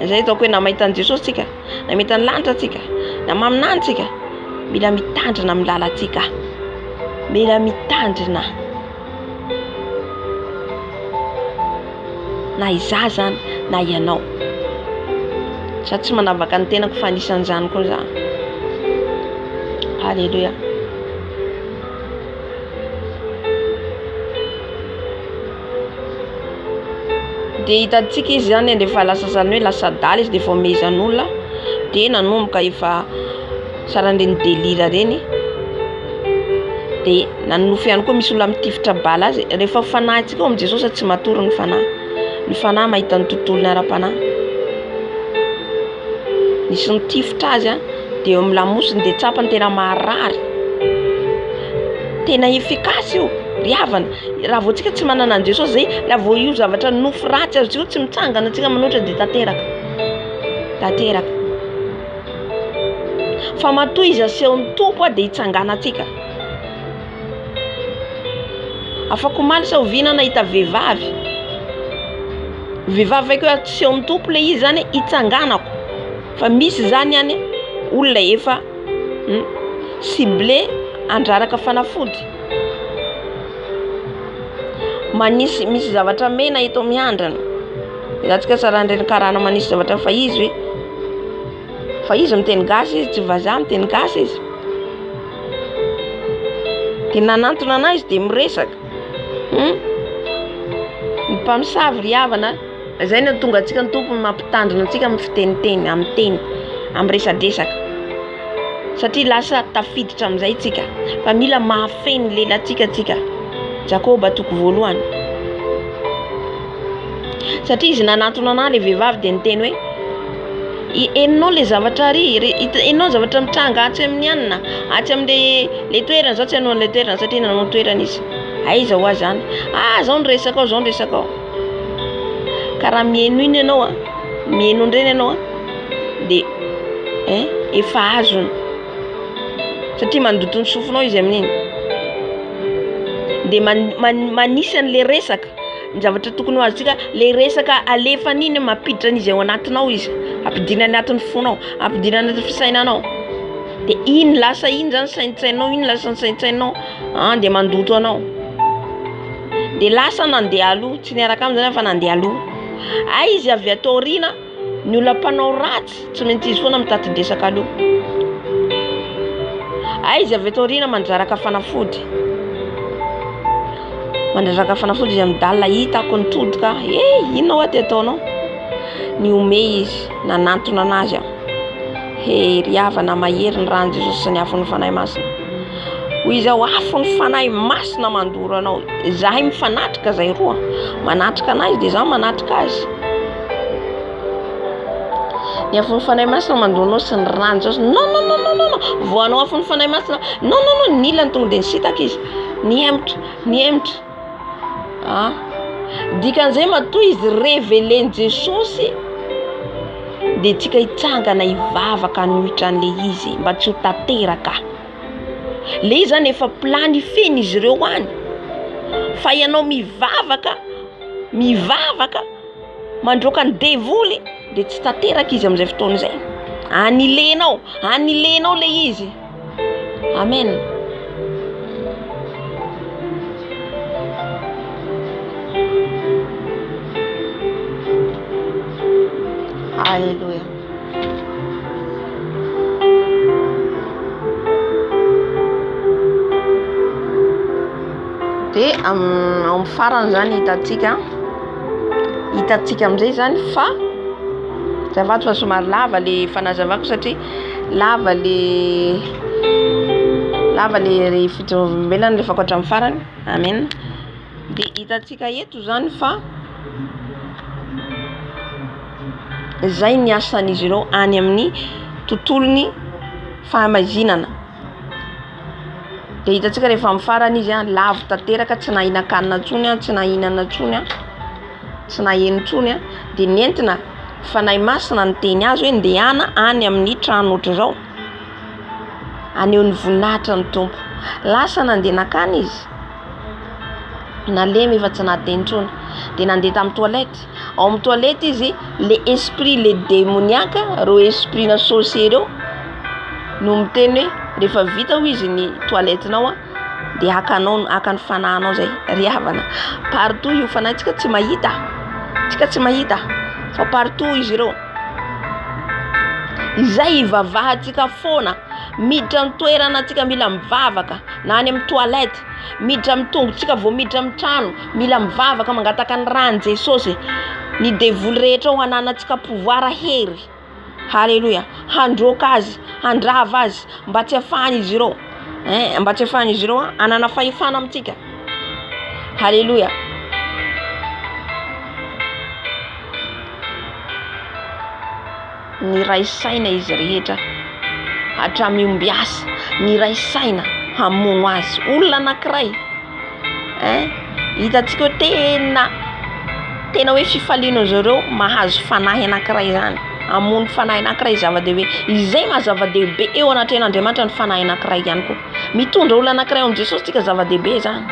Zay taoko hoe na mahita ny Jesosy tsika, na mahita ny lanitra tsika, na maminany tsika, mila mitandrina amin'ny lalantsika. Mila mitandrina. Na izaho zany, na ianao. Sa tsy manavaka ny tenako fa anisan'izany koa za. Alléluia. Dia hitantsika izy zany rehefa lasa zany hoe lasa dala izy dia efa omezan'olona dia nanomboka efa saran'ireny delira reny. Dia nanofy ihany koa misy olona mitifitra bala azy. Rehefa fanahintsika amin'ny Jesosy tsy matory ny fanahy. Ny fanahy mahita ny tontolony ara-panahy. Nisy nitifitra azy dia eo amin'ny lamosiny dia tsapany tena maharary. Tena efikasy io, riavana. Raha voantsika tsy manana an Jesosy zay, raha vao io zavatra nofo ratsy azontsika tsy mitsangana antsika manoatra dia tanteraka. Fa matoa izy asehon'ny tompo dia hitsangana antsika. Afaka omaly sa oviana nahita vehivavy. Vehivavy vaiko hoe asehon'ny tompo le izy zany hitsanganako. Fa misy zany any olona efa ciblé andraraka fanafody. Misy zavatra mena eto miandrana. Hitantsika saran'ireny karana manisy zavatra fa izy miteny gasy izy, tsy vazaha miteny gasy izy. Dia nanantona anazy dia miresaka. Ny mpamosavy ry havana Zay no tonga antsika ny tompony mampitandrina antsika amin'ny fiteniteny, amin'ny teny, amin'ny resadresaka. Satria lasa tafiditra amin'izay tsika. Fa mila mahafeno lelantsika tsika. Jakoba 2:1. Satria izy nanantona anahy le vehivavy dia niteny hoe enao le zavatra enao zavatra mitranga atsy amin'ny anina, atsy amin'le toerana zao tsy hanao an'le toerana satria nanao toerana izy. Aiza ho azy zany? Zao ny resaka ao, zao ny resaka ao. Karaha mihaino iny ianao mihaino indreny ianao dia efa azony. Satria mandoto ny sofinao izy amin'iny. Dia manisy an'le resaka ny zavatra tokony ho azontsika, le resaka alefan'iny mampiditra an'izy ao anatinao izy, ampidina anatin'ny fonao, ampidina anatin'ny fisainanao. Dia iny lasa iny zany saintsainao, iny lasa ny saintsainao dia mandoto anao. Dia lasa nandeha aloha, tsy niaraka aminy zany fa nandeha aloha. Izy avy ato aoriana ny olona mpanao ratsy tsy maintsy izy foana mitatidresaka aloha. Izy avy ato aoriana mandraraka fanafody. Mandraraka fanafody izy amin'ny dalina hitako ny todika. Inona ho aty ataonao? Ny omey izy nanantona anazy aho. Ry havana mahery ny rano Jesosy sy ny afon'ny fanahy masina. Hoy izy aho afon'ny fanahy masina mandoro anao. Zahay mifanatrika zay roa. Manatrika anazy dia zaho manatrika azy. Ny afon'ny fanahy masina mandoro anao sy ny rano Jesosy. Non. Voanao afon'ny fanahy masina. Non. Nilany tonga dia nisitaka izy. Niemitra. Dikan'izay matoa izy revelen'i Jesosy dia tsika hitsangana hivavaka nohitra an'le izy mba tsy ho tanteraka. Le izy zany efa planifeny izy ireo any. Fa ianao mivavaka mandroaka ny devoly dia tsy tanteraka izy amin'izay fotoana izay. Anilenao le izy. Amen. Alléluia. Dia amin'ny farany zany hitantsika amin'izay zany fa zavato fa somary lava le fanazavako satria lava le fitorombelany rehefa ankoatra amin'ny farany. Amen. Dia hitantsika eto zany fa zay ny asan'izy ireo any amin'ny tontolony fahamazinana. Dia hitantsika rehefa amin'ny farany izy lavo tanteraka, tsy nahinan-kanina intsony, tsy nahinana intsony, tsy naheno intsony. Dia nentina fanahy masina ny teny azy hoe ndehana any amin'ny trano ohatran'izao, aneo ny voninahitra ny tompo. Lasa nandeha nakany izy, nalemy efa tsy nateny intsony. Dia nandeha tamin'ny toilette. Ao amin'ny toilette izy le esprit le démoniaque, reo esprit na sorcier reo no miteny hoe rehefa vita ho izy ny toilettenao dia haka ny fanahinao zay. Ry havana partout io fanahy tsika tsy mahita fa partout izy ireo. Izay ivavahantsika foana miditra amin'ny toerana tsika mila mivavaka, na any amin'ny toilette, miditra amin'ny tongotsika vao miditra amin'ny trano mila mivavaka mangataka ny rano Jesosy. Ny devoly rehetra ao ananantsika pouvoir hery. Halleluja. Handroaka azy, handrava azy mba tsy hafahany izy ireo anana fahefana amintsika. Halleluja. Ny ray saina izy rehetra hatramin'ny ombiasa, ny ray saina hamono azy. Olona anankiray hitantsika hoe tena hoe fifaliana zareo mahazo fanahy anankiray zany, hamono fanahy anankiray zava-dehibe. Izay mahazava-dehibe eo anatrehan'Andriamanitra ny fanahy anankiray ihany koa. Mitondra olona anankiray amin'ny Jesosy tsika zava-dehibe zany.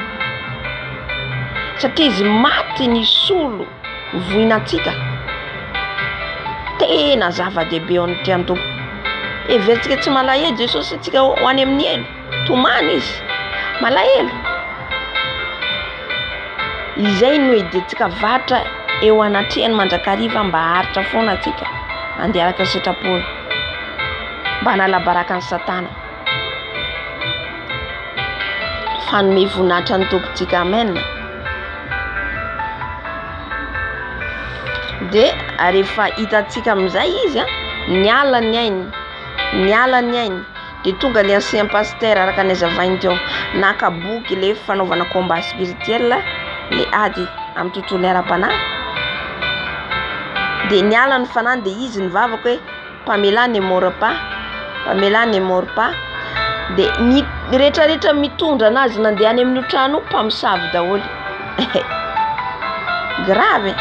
Satria izy maty ny solo voinantsika. Tena zava-dehibe eo anatrehan'ny tompo. Everitsika tsy malahelo Jesosy tsika ho any amin'ny elo. Tomany izy malahelo. Izay no editsika vatra eo anatrehany mandrakariva mba haritra foana atsika andeha araka sitrapolo mba nalabaraka ny Satana. Fanome voninahitra ny tompontsika. Amen. De rehefa hitantsika amin'izay izy niala ny ainy de tonga le ancien pasteur araka ny azavainy teo naka boky le fanaovana combat spirituel le ady amin'ny tontolo ara-panahy de niala ny fanany de izy nivavaka hoe Pamela ne mort pas de ny rehetrarehetra mitondra anazy nandeha any amin'ny trano mpamosavy daholo grave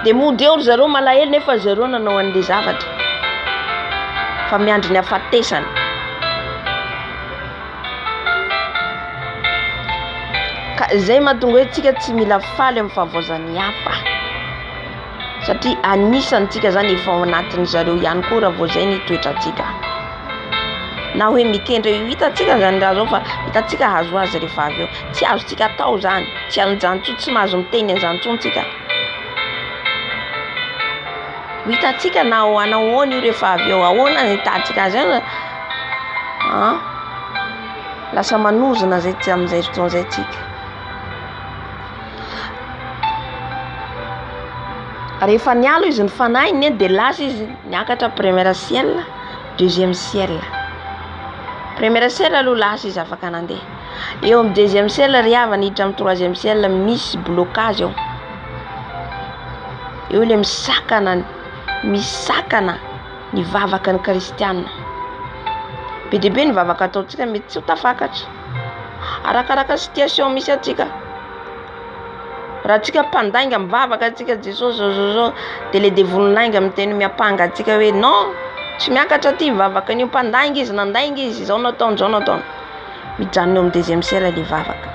de mody eo zareo malahelo nefa zareo nanao an'le zavatra fa miandry ny afatesany. Ka zay mahatonga hoe tsika tsy mila faly amin'ny fahavoazan'ny hafa satria anisantsika zany efa ao anatin' zareo ihany koa raha vao zay ny toetrantsika na hoe mikendra hitantsika zany raha zao fa hitantsika hazo azy rehefa avy eo tsy azontsika atao zany tsy anjanontsony tsy mahazo miteny anjanontsontsika hitantsika na ahoana io rehefa avy eo ahoana ny hitantsika azy lasa manozona zay tsy amin'izay fotoan'izay tsika. Rehefa nialo izy ny fanainy de lasa izy niakatra première ciel, deuxième ciel. Première ciel aloha lasa izy afaka nandeha. Eo amin'ny deuxième ciel riava niditra amin'ny troisième ciel misy blocage eo. Eo le misakana ny vavaka ny kristianina. Be dia be ny vavaka ataontsika mety tsy ho tafakatra arakaraka situation misy atsika. Raha tsika mpandainga mivavaka atsika Jesosy zao de le devolin'ainga miteny miapanga atsika hoe non tsy miakatra ty mivavaka an'io mpandainga izy nandainga izy zao nataony mijanona eo amin'ny deuxième ciel le vavaka.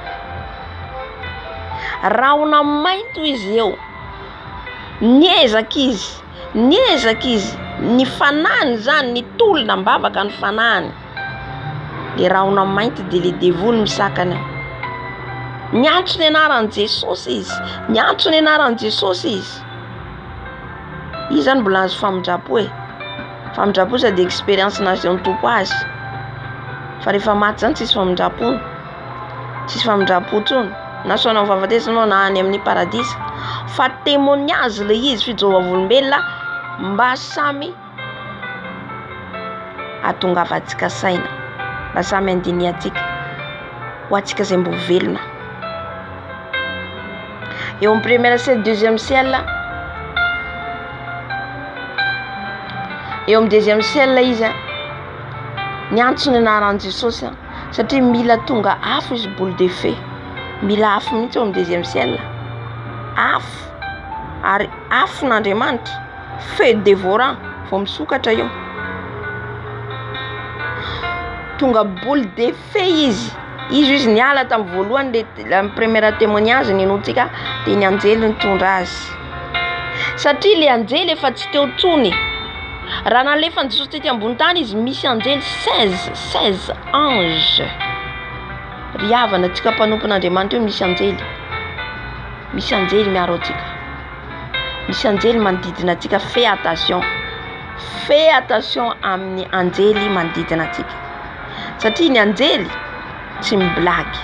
Raona mainto izy eo niezaka izy ny fanany zany ny tolona mivavaka ny fanany le raona mainty de le devoly misakana niantso ny anaran'i Jesosy izy izy zany mbola azo famindrapo sady expérience nazy eo ny tompo azy fa rehefa maty zany tsisy famindrapo tsony na soana mifahafatesana na any amin'ny paradisa fa témoignage le izy fijovavolom-belona mba samy atongavantsika saina mba samy andiniantsika ho atsika zay mbo velona. Eo amin'ny première ciel, deuxième ciel, eo amin'ny deuxième ciel izy niantso ny anaran'i Jesosy satria mila tonga afo izy boule de feu, mila afo mihitsy eo amin'ny deuxième ciel, afo ary afo n'Andriamanitra feu dévorant vao misokatra eo tonga boule de feu izy niala tamin'ny voalohany le première témoignage ninontsika de ny anjely nitondra azy satria le anjely efa tsy teo tsony raha nalefa ny Jesosy tety ambony tany izy misy anjely 16 ange riavana tsika mpanompon'Andriamanitra eo misy anjely miaro atsika, misy anjely manodidina atsika. Fais attention amin'ny anjely manodidina atsika satria ny anjely tsy miblagy,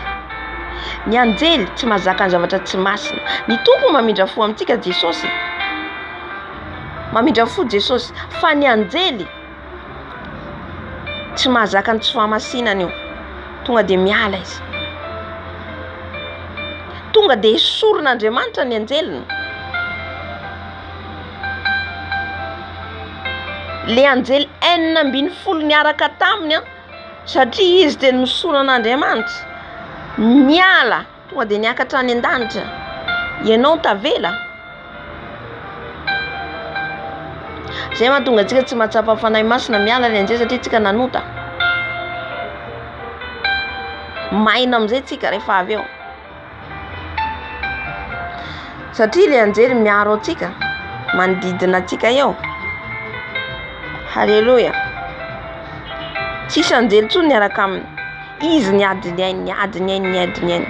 ny anjely tsy mahazaka ny zavatra tsy masina. Ny tompo mamindra fo amintsika Jesosy, fa ny anjely tsy mahazaka ny tsy fahamasinana io. Tonga de miala izy, tonga de esorin'Andriamanitra ny anjeliny. Le anjely 9 niaraka taminy satria izy teny misora an'Andriamanitra niala tonga de niakatra any an-danitra. Ianao tavela zay mahatonga antsika tsy mahatsapa fanahy masina miala le anjely satria tsika nanota maina amizay tsika rehefa avy eo satria le anjely miaro atsika manodidina atsika eo. Halleluja. Tsisy anjely tsony niaraka aminy, izy niadiny ainy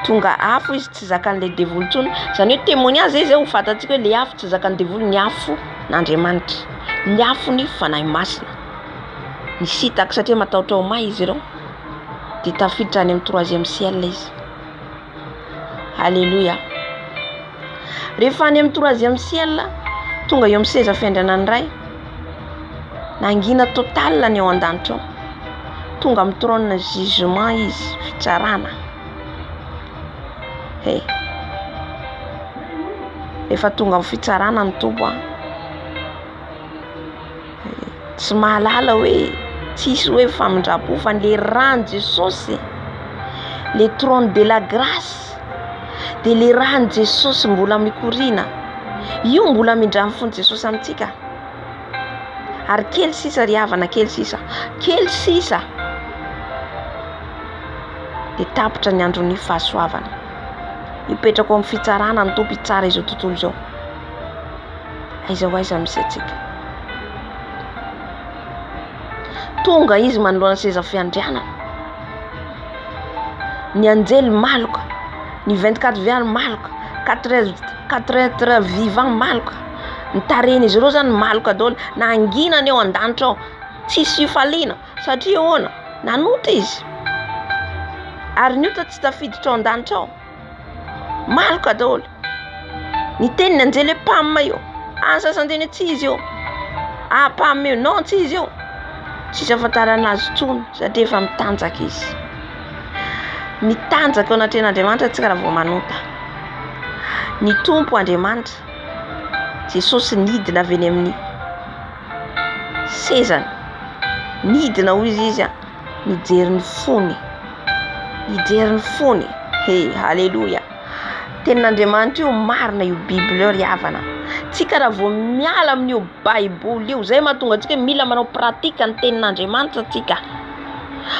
tonga afo izy tsy zakan'le devoly tsony. Zany hoe témoignage izy ho fatatsika hoe le afo tsy zakan'ny devoly, ny afo n'Andriamanitra, ny afo ny fanahy masina ny sitako satria matahotra mai izy ireo de tafiditra any amin'ny troisième ciel izy. Halleluja. Rehefa any amin'ny 3e ciel tonga eo amin'ny seza fiandrianany ray. Nangina total ny eo an-danitra. Tonga amin'ny trône jugement izy, fitsarana. Efa tonga amin'ny fitsarana ny tompo. Tsy mahalala hoe tsisy hoe famindrapo fa le rano Jesosy, le trône de la grâce, de le rano Jesosy mbola mikorina. Io mbola mindramy fony Jesosy amintsika. Ary kely sisa ry havana, kely sisa de tapitra ny andron'ny fahasoavana. Ipetraka amin'ny fitsarana ny tompo tsara izao tontolo izao. Aiza misy atsika. Tonga izy manoloana seza fiandrianana. Ny anjely maloka, ny 24 viany maloka, 4 êtres vivants maloka. Ny tareny izy ireo zany maloka daholo, nanginana eo an-danitra ao, tsisy faliana satria hoana nanota izy. Ary niota tsy tafiditra ao an-danitra ao. Maloka daholo. Ny teniny anjely pam io. Ansasanteny tsy izy io. Pam io, non tsy izy io. Tsisy afantarana azy tsony satria efa mitanjaka izy. Mitanjaka ao anatren'Andriamanitra tsika raha vao manota. Ny tompo Andriamanitra Jesosy nidina avy any amin'ny sezany. Nidina hoy izy nijery ny fony. Halleluja. Tenin'Andriamanitra io marina io Bible ry havana. Tsika raha vao miala amin'io Baiboly io, zay mahatonga antsika mila manao pratika ny tenin'Andriamanitra tsika.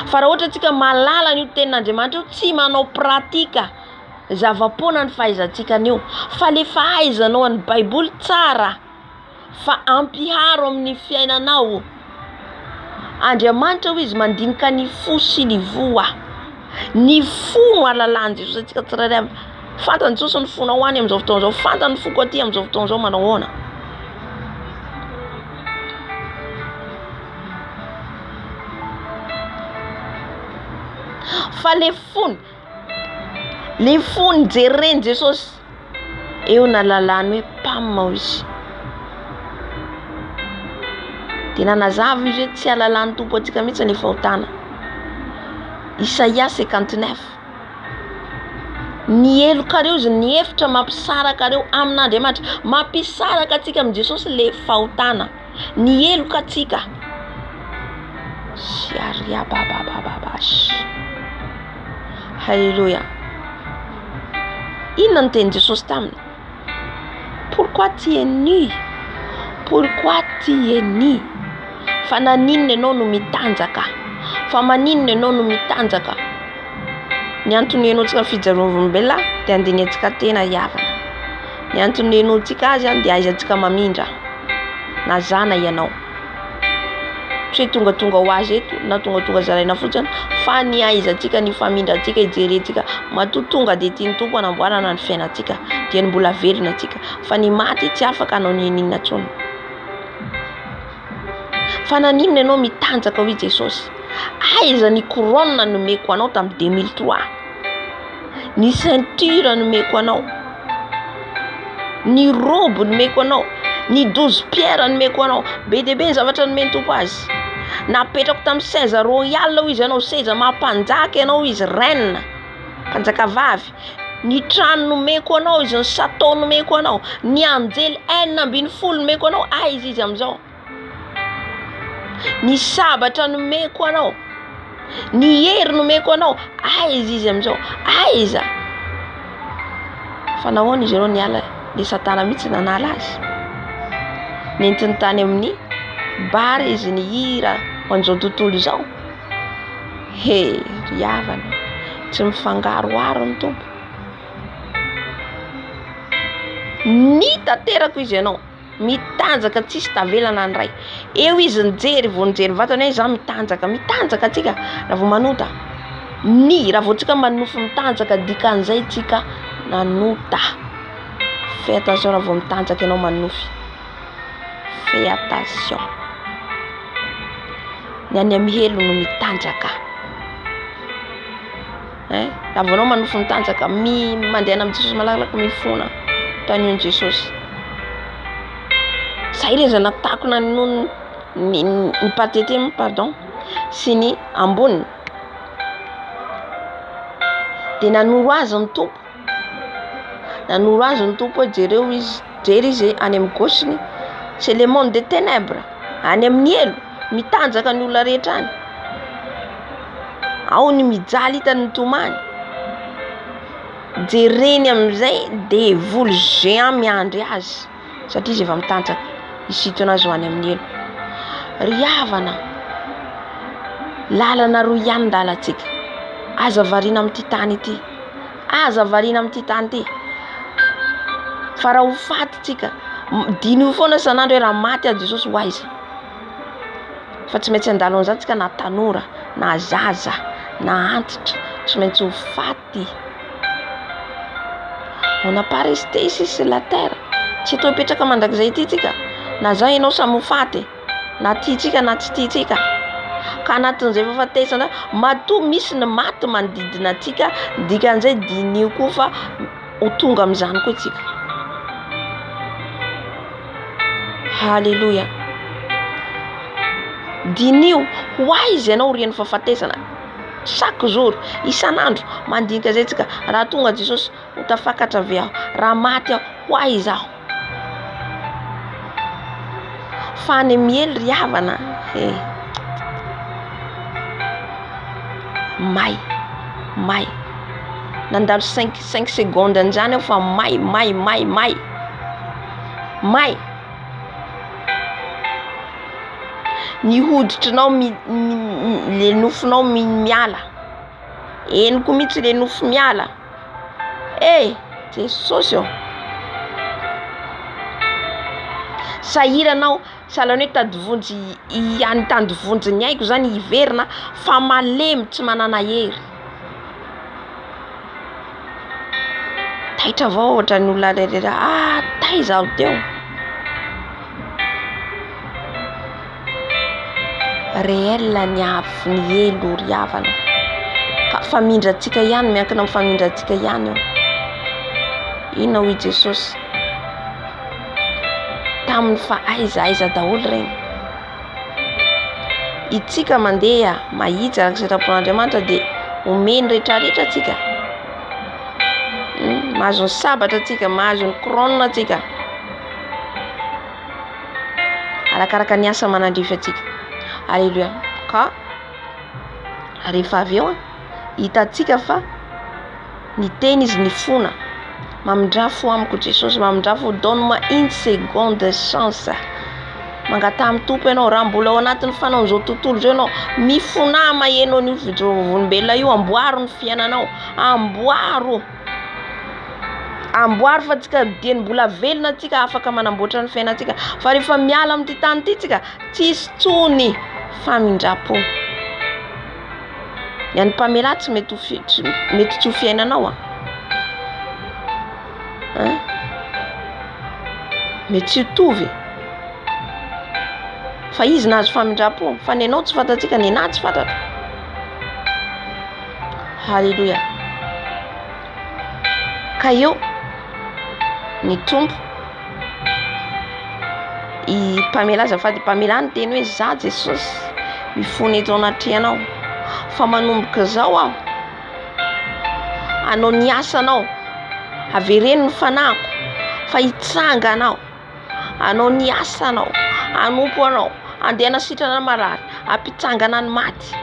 Fa raha ohatra tsika malala n'io tenin'Andriamanitra io, tsy manao pratika, zava-poana ny fahaizantsika an'io. Fa le fahaizanao ny Baiboly tsara, fa ampiharo amin'ny fiainanao. Andriamanitra ho izy mandinika ny fo sy ny voa. Ny fo no alalany Jesosy atsika tsirairay. Fantany Jesosy ny fona ho any amin'izao fotoana izao. Fantany foko aty amin'izao fotoana izao manao ahoana. Fa le fony jereny Jesosy eo nalalany hoe pam izy. De nanazava izy hoe tsy alalany tompo atsika mihitsy ny fahotana. Isaia 59. Ny elokareo izy ny hevitra mampisaraka reo amin'Andriamanitra. Mampisaraka atsika amin'ny Jesosy le fahotana. Ny eloka atsika. Sharia babababash. Halleluja. Inona ny teny Jesosy taminy? Pourquoi tu es nu? Pourquoi tu es nu? Fa naninona ianao no mitanjaka? Fa maninona ianao no mitanjaka? Ny antony ianao tsika fijarovam-belona dia andiniantsika tena havana. Ny antony ianao tsika azy dia aizantsika mamindra. Na zana ianao. Tsy tonga ho azy eto, na tonga zaraina fotsiny, fa ny aizantsika, ny famindrantsika, ijerentsika matotonga dia tiany tompo anamboarana ny fiainantsika, dia ny mbola velona atsika. Fa ny maty tsy afaka anao ninina tsony. Fa naninona ianao mitanjaka hoy Jesosy? Aiza ny couronne nomeko anao tamin'ny 2003? Ny ceinture nomeko anao? Ny robe nomeko anao? Ny 12 pierres nomeko anao? Be dia be ny zavatra nomeny tompo azy. Napetrako tamin'ny seza royal hoy izy anao, seza mampanjaka ianao izy, reine, mpanjaka vavy. Ny trano nomeko anao izy, ny château nomeko anao, ny anjely 120 nomeko anao. Aiza izy amin'izao? Ny sabatra nomeko anao, ny hery nomeko anao. Aiza izy amin'izao? Aiza? Fa nahoana izy ireo niala? Le Satana mihitsy nanala azy. Nentiny tany amin'ny bara izy ny hira ho an'izao tontolo izao. Ry havana, tsy mifangaroaro ny tompo. Ny tanterako izy ianao, mitanjaka tsisy tavelana ny ray. Eo izy nijery, vao nijery vatana izy mitanjaka atsika raha vao manota. Raha vao tsika manofy mitanjaka dikan'izay tsika nanota. Fais attention raha vao mitanjaka ianao manofy. Fais attention. Ny any amin'ny helo no mitanjaka. Raha vao anao manofy mitanjaka, mandeha amin'ny Jesosy malakilaky mifona. tany Jesosy. Zay le zana takona nono ny patete pardon sy ny amboniny. De nanoro azy ny tompo. Nanoro azy ny tompo jereo izy, jery izy any amin'ny gaucheny, c'est le monde des ténèbres. Any amin'ny elo mitanjaka ny olona rehetra any. Ao ny mijaly hitany tomany. Jereny amin'izay de volo géant miandry azy satria izy efa mitanjaka isito anazy ho any amin'ny elo. Ry havana, lalana roa ihany lalantsika. Aza variana amin'ity tany ity. Aza variana amin'ity tany ity. Fa raha ho faty tsika, diny foana sanandro hoe raha maty a Jesosy ho aiza. Fa tsy maintsy andalo an'izany tsika na tanora, na zaza, na antitra, tsy maintsy ho faty. On n'a pas resté ici sur la terre. Tsy eto mipetraka mandrakizay ity tsika. Na zao ianao samy ho faty, na tiatsika na tsy tiatsika. Ka anatin'izay fahafatesana matoa misy ny maty manodidina atsika, dikan'izay dinio koa fa ho tonga amin'izany koa tsika. Halleluja. Dinio ho aiza ianao rian'ny fahafatesana chaque jour, isan'andro mandinika zay tsika. Raha tonga Jesosy ho tafakatra avy aho, raha maty aho ho aiza aho. Fa any miely ry havana, may nandalo 5 secondes an'izany aho fa may ny hoditrinao le nofonao miala, eniko mihitsy le nofo miala. Jesosy io. Sahiranao sahalan'ny hoe tadivonjy ihany tandivonjy ny aiko zany hiverina fa malemy tsy manana hery. Taitra avao ohatra ny olona rehetra, tay zaho teo. Réel ny afo ny elo ry havana. Ka famindrantsika ihany, miankina amin'ny famindrantsika ihany io. Inona hoy Jesosy? Tamin'ny fa aiza daholo regny. Itsika mandeha mahitsy araka sitrapon'Andriamanitra de omeny rehetrarehetra tsika. Mahazo ny sabatra tsika, mahazo ny couronne tsika. Arakaraka ny asa manandrify atsika. Alléluia. Ka rehefa avy eo hitatsika fa ny teny izy ny fona. Mamindrafo amiko Jesosy, mamindrafo donne-moi une seconde de chance. Mangata amin'ny tompo ianao, raha mbola ao anatin'ny fanaon'izao tontolo zao ianao, mifonama ianao ny volombelona io, amboaro ny fiainanao, amboaro fa tsika dieny mbola velona tsika afaka manamboatra ny fiainantsika. Fa rehefa miala amin'ity tany ity tsika, tsisy tsony famindrapo. Ny mpamela tsy mety tsy ho fiainanao mety tsy hitovy. Fa izy nahazo famindrapo, fa nenao tsy fantatsika, nenahy tsy fantatra. Halleluja. Ka eo ny tompo i mpamela azafady mpamela ny teny hoe za Jesosy mifony eto anatrianao, fa manomboka zao aho anao ny asanao, avereno ny fanako fa hitsanga anao, anao ny asanao, anompo anao, andeha anasitrana marary, ampitsangana ny maty,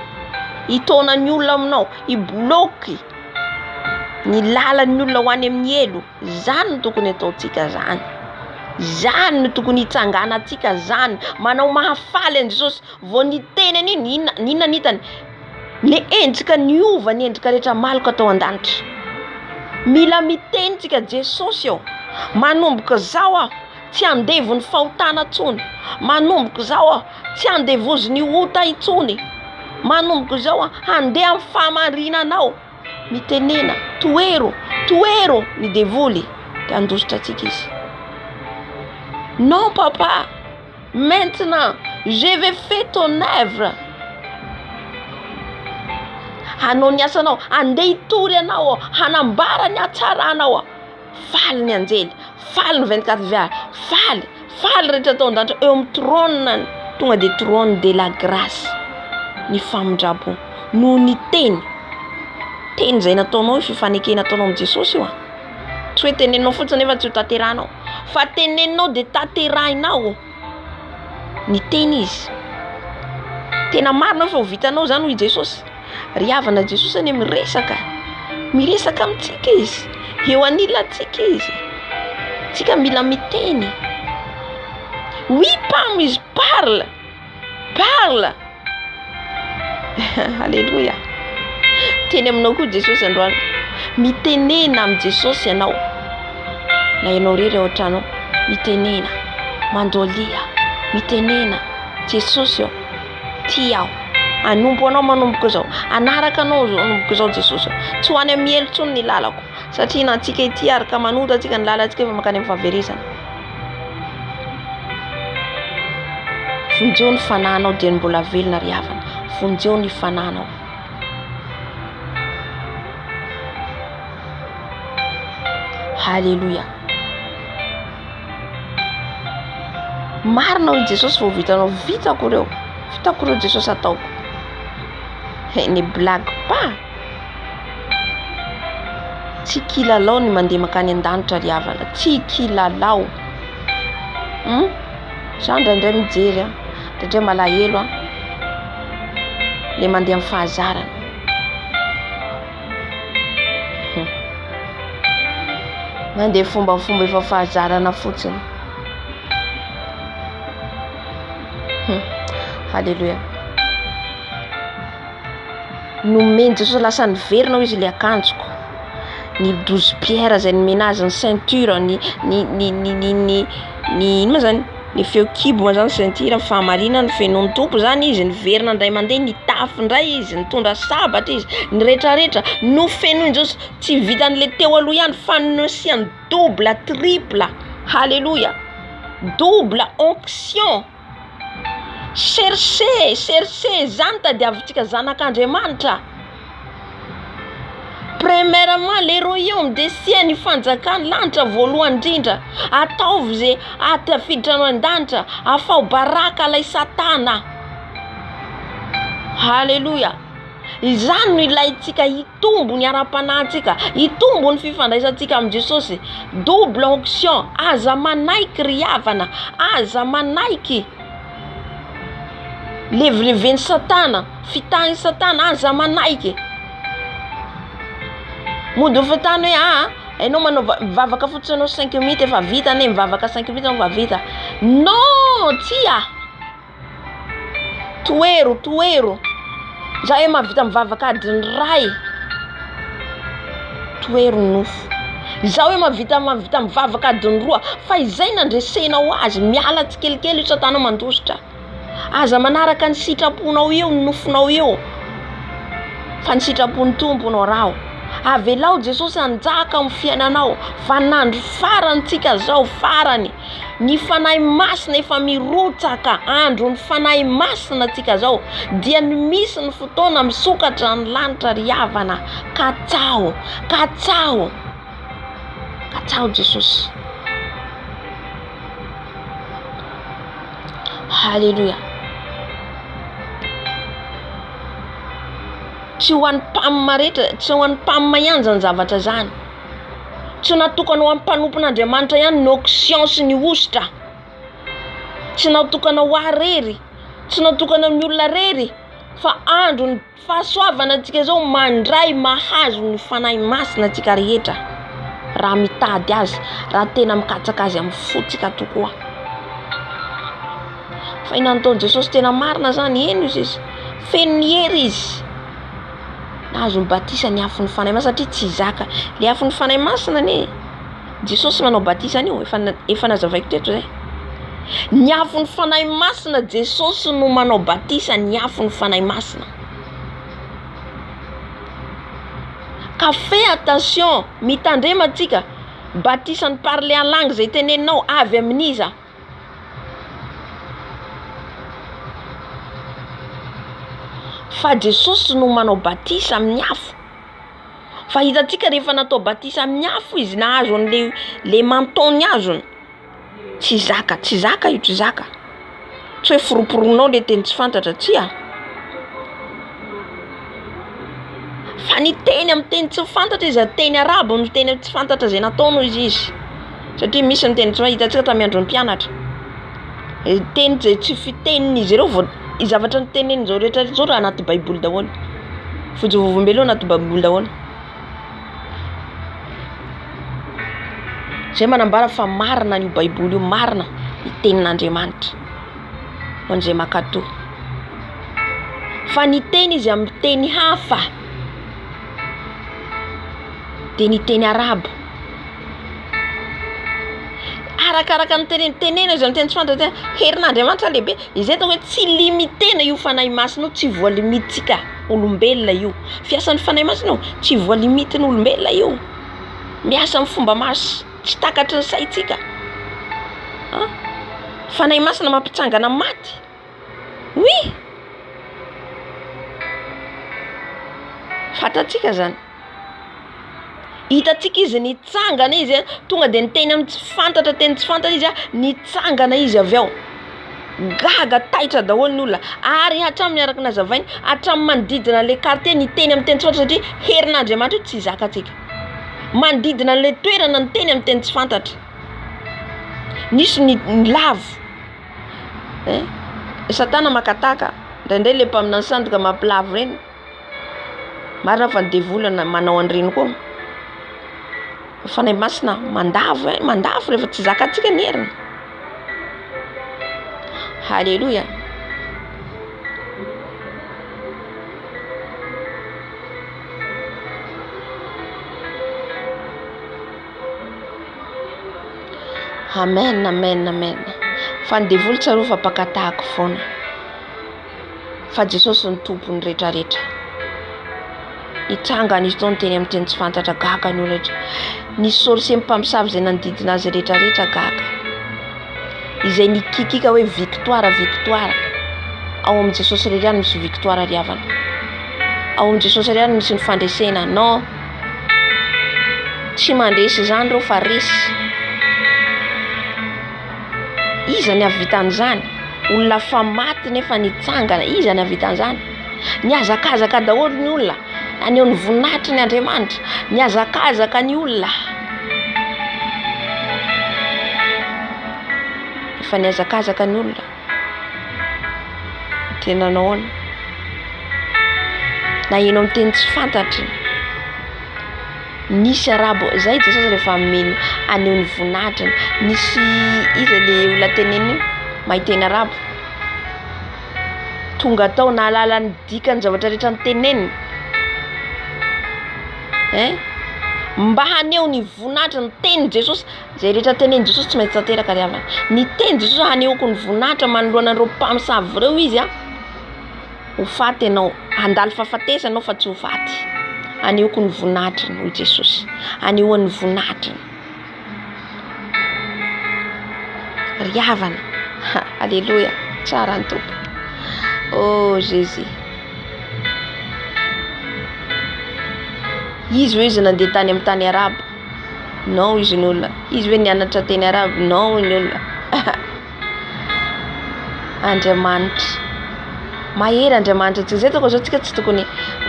hitona ny olona aminao, ibloky ny lalan'ny olona ho any amin'ny elo. Zany no tokony ataontsika zany. Zany no tokony hitsangana atsika zany. Manao mahafaly an Jesosy vao ny tenany ninona nitany le endrika niova ny endrika rehetra maloko atao an-danitra. Mila miteny tsika Jesosy eo. Manomboka zao aho tsy andevo ny fahotana tsony. Manomboka zao aho tsy andevozy ny ota itsony. Manomboka zao aho andeha amin'ny fahamarinanao. Mitenena toero ny devoly de andositra atsika izy. Non papa, maintenant je vais faire ton œuvre. Hanao ny asanao, andeha hitory anao, hanambara ny hatsaranao. Faly ny anjely, faly ny 24 VR, faly rehetra ataon-danitra eo amin'ny trône tonga de trône de la grâce, ny famindrabo no ny teny zay nataonao, fifanekena ataonao amin'ny Jesosy io tsy hoe teneninao fotsiny nefa tsy ho tanterahinao, fa teneninao de tanterahinao, ny teny izy tena marina fa ho vitanao zany hoy Jesosy. Ry havana Jesosy any miresaka amintsika izy, eo anilantsika izy, tsika mila miteny. Oui, pam, izy parle. Alléluia. Teny aminao koa Jesosy androany, mitenena amin'ny Jesosy ianao, na ianao rery ao an-trano mitenena, mandolia, mitenena Jesosy ao, ty aho, anompo anao manomboka zao, anaraka anao manomboka zao Jesosy ao, tsy ho any amin'ny elo tsony ny lalako, satria na antsika ity araka manota antsika ny lalantsika efa makany amin'ny fahaverezana. Vonjeo ny fanahinao dia mbola velona ry havana, vonjeo ny fanahinao. Halleluja. Marina hoy Jesosy vao vitanao, vitako reo Jesosy ataoko. Ne blague pas. Tsy kilalao ny mandeha makany an-danitra ry havana, tsy kilalao. Za ndraindray mijery ndraindray malahelo le mandeha amin'ny fahazarana. Mandeha fombafomba efa fahazarana fotsiny. Halleluja. Nomeny Jesosy lasa niverina izy le akanjoko, ny 12 pierre zay nimenazy, ny ceinture, ny ino ma zany, ny feo kibo ma zany ceinture, ny fahamarina, ny fenon'ny tompo zany izy, niverina ndray mandeha, ny tafy ndray izy, nitondra sabatra izy, ny rehetrarehetra no fenoiny Jesosy, tsy vitan'le teo aloha ihany fa nosiany double, triple. Halleluja. Double onction. Cherchez zany tadiavintsika zanak'Andriamanitra. Premièrement le royaume des cieux, ny fanjakany lanitra voalohany indrindra, ataovy zay atafiditranao an-danitra, afao baraka lay Satana. Halleluja. Izany no ilayntsika hitombo ny ara-panahintsika, hitombo ny fifandraisantsika amin'ny Jesosy. Double onction, aza manaiky ry havana, aza manaiky levileven'ny Satana, fitahin'ny Satana, aza manaiky. Mody ho fatany hoe enao manao mivavaka fotsiny anao 5 minutes efa vita, ne mivavaka 5 minutes efa vita. Non, tia. Toero. Za hoe mahavita mivavaka adiny ray. Toero nofo. Za hoe mahavita mivavaka adiny roa, fa izay nandresenao azy, miala tsikelikely io Satana mandositra. Aza manaraka ny sitraponao eo, ny nofonao eo. Fa ny sitrapon'ny tomponao rao. Avelao Jesosy anjaka amin'ny fiainanao, fa nandro farantsika zao farany. Ny fanahy masina efa mirotsaka, andro ny fanahy masina tsika zao, dia ny misy ny fotoana misokatra ny lanitra ry havana. Katsao Jesosy. Halleluja. Tsy ho an'ny mpamina rehetra, tsy ho an'ny mpamina ihany zany zavatra zany. Tsy natokana ho an'ny mpanompon'Andriamanitra ihany ny onction sy ny ositra. Tsy natokana ho arery, tsy natokana amin'ny olona rery, fa andro ny fahasoavana antsika zao mandray mahazo ny fanahy masina antsika rehetra. Raha mitady azy, raha tena mikatsaka azy amin'ny fotsika tokoa. Fa inan'taony Jesosy tena marina zany, eny izy, feno ny hery izy. Nazo batisa ny afo ny fanahy masina, satria tsy zaka le afo ny fanahy masina ne. Jesosy manao batisa an'io, efa nazavaiko teto zay. Ny afo ny fanahy masina, Jesosy no manao batisa ny afo ny fanahy masina. Ka fais attention, mitandrema antsika, batisa ny parler en langue zay teneninao avy amin'iza. Fa Jesosy no manao batisa amin'ny afo. Fa hitantsika rehefa natao batisa amin'ny afo izy nahazo le mantony azony. Tsy zaka io, tsy zaka. Tsy hoe foroporonao le teny tsy fantatra tsia. Fa ny teny amin'ny teny tsy fantatra izy teny arabo amin'ny teny tsy fantatra zay nataonao izy. Satria misy ny teny tsy hitantsika tamin'ny andron'ny mpianatra. Teny zay tsy fitenin'izy ireo vao zavatra ny tenenin' zao rehetra zao raha anaty baiboly daholo. Fijorovam-belo anaty baiboly daholo. Zay manambara fa marina io baiboly io, marina ny tenin'Andriamanitra ho an'izay makatoa. Fa ny teny izy amin'ny teny hafa dia ny teny arabo. Arakaraka ny tenena izy amin'ny teny tsy fantatra. Herin'Andriamanitra lehibe. Izay atao hoe tsy limitena io fanahy masina io, tsy voalimitika olombelona io. Fiasan'ny fanahy masina io tsy voalimitina olombelona io. Miasa amin'ny fomba masy, tsy takatry ny saitsika. Fanahy masina mampitsangana maty. Oui. Fatatsika zany. Hitatsika izy nitsangana izy tonga dia niteny amin'ny tsy fantatra, teny tsy fantatra izy nitsangana izy avy ao. Gaga taitra daholo ny olona. Ary hatramin'ny araka nazavainy, hatramin'ny manodidina le quartier niteny amin'ny teny tsy fantatra satria herin'Andriamanitra io tsy zakatsika. Manodidina le toerana niteny amin'ny teny tsy fantatra. Nisy ny lavo. Satana makataka. Indraindray le mpaminany sandoka mampilavo reny. Marina fa ny devolana manao an'ireny koa. Fanahy masina mandavo rehefa tsy zakatsika ny heriny. Halleluja. Amen, amen, amen. Fa ny devoly tsaroa fa pakatahako foana. Fa Jesosy ny tompony rehetrarehetra. Itsangana izy tao niteny amin'ny teny tsy fantatra, gaga ny olona. Ny sorcier mpamosavy izay nanodidina azy rehetrarehetra gaga. Izay nikikika hoe victoire, victoire. Ao amin'ny Jesosy irery ihany misy victoire ry havana. Ao amin'ny Jesosy irery ihany misy ny fandresena. Non. Tsy mandresy izany reo fa resy. Iza ny avitan'izany? Olona fa maty nefa nitsangana, iza ny avitan'izany? Niazakazaka daholo ny olona. Aneo ny voninahitry ny Andriamanitra. Niazakazaka ny olona. Efa niazakazaka ny olona. Tena nahoana? Na eno amin'ny teny tsy fantatry. Nisy arabo, zay Jesosy rehefa meno aneo ny voninahitry. Nisy iza le olona teneny mahiteny arabo. Tonga tao nahalala ny dikany zavatra rehetra nyteneniny. Mba haneo ny voninahitra ny teny Jesosy. Zay rehetra teneny Jesosy tsy maintsy tanteraka ry havana. Ny teny Jesosy haneoko ny voninahitra manoloana an'ireo mpamosavy ireo izy ho faty ianao. Handalo fahafatesa anao fa tsy ho faty. Haneoko ny voninahitra hoy Jesosy. Hanehoany voninahitra. Ry havana. Alléluia. Tsara ny tompo. Oh Jésus. Izy hoe izy nandeha tany amin'ny tany arabo. Non izy ny olona. Izy hoe nianatra teny arabo. Non ny olona. Andriamanitra. Mahery Andriamanitra. Tsy zay toko zao tsika tsy tokony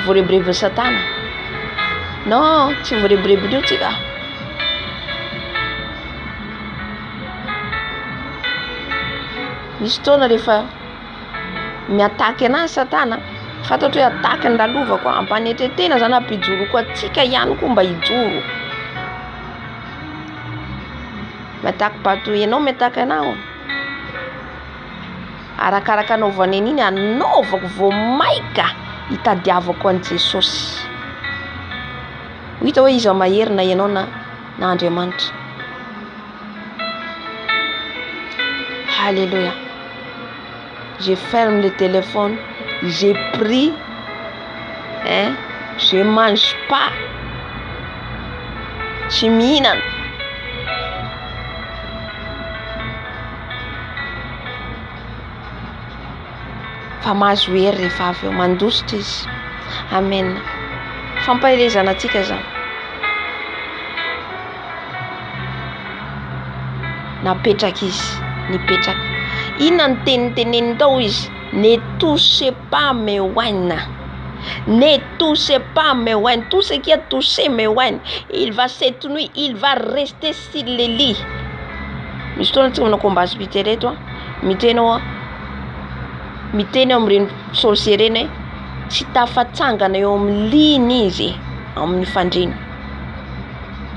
voarebirebin'ny Satana. Non, tsy voarebirebiny io tsika. Misy fotoana rehefa miataky anazy Satana, fantatro hoe ataky ny lalovako, ampanetretena zany ampijoro koa atsika ihany koa mba hijoro. Miataky bato ianao miataky anao. Arakaraka anao vaneniny anaovako vao maika hitadiavako an Jesosy. Hita hoe iza mahery na ianao na Andriamanitra. Alléluia. Je ferme le téléphone. J'ai pris. Je mange pas. Tsy mihinana. Fa mahazo hery rehefa avy eo mandositra izy. Amen. Fampahelezana antsika zany. napetraka izy nipetraka. Inona ny teniteneny tao izy? Ne touchez pas mes wine. Ne touchez pas mes wine. Tout ce qui a touché mes wine, il va cette nuit, il va rester sur le lit. Misy fotoana tsika manao combat spirituel reto a, miteny amin'ireny sorcier reny hoe tsy tafatsangana eo amin'ny liny izy amin'ny fandriny.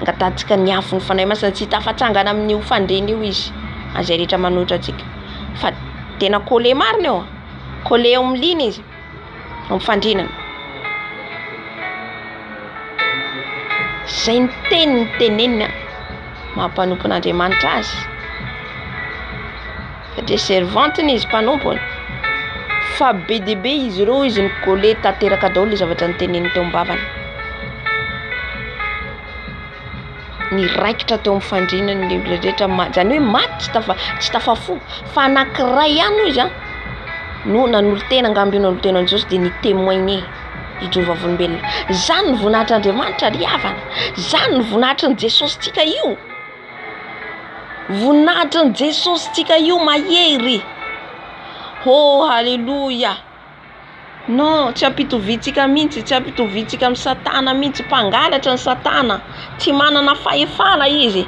Angatantsika ny afo ny fanahy masina tsy tafatsangana amin'ny fandriny io izy. Azay rehetra manotra atsika. Fa tena collé marina eo. Collé eo amin'ny liny izy amin'ny fandrinana. Zay ny teny tenenina mampanompon'Andriamanitra azy. Satria servantiny izy mpanompony. Fa be dia be izy ireo izy ny collé tanteraka daholo ny zavatra nyteneniny teo am-bavany. Ny raikitra teo amin'ny fandrinana ny rehetra zany hoe maty tsy tafafo fa anankiray ihany izy no nanolo tena angamby nanolo tena an'i Jesosy dia ny témoigner i Jehovah volombelona. Zany ny voninahitran'Andriamanitra ry havana. Zany ny voninahitran'i Jesosy tsika io. Voninahitran'i Jesosy tsika io mahery. Oh halleluja. Non, tsy ampitoviantsika mihitsy, tsy ampitoviantsika amin'ny Satana mihitsy, mpangalatra ny Satana. Tsy manana fahefana izy.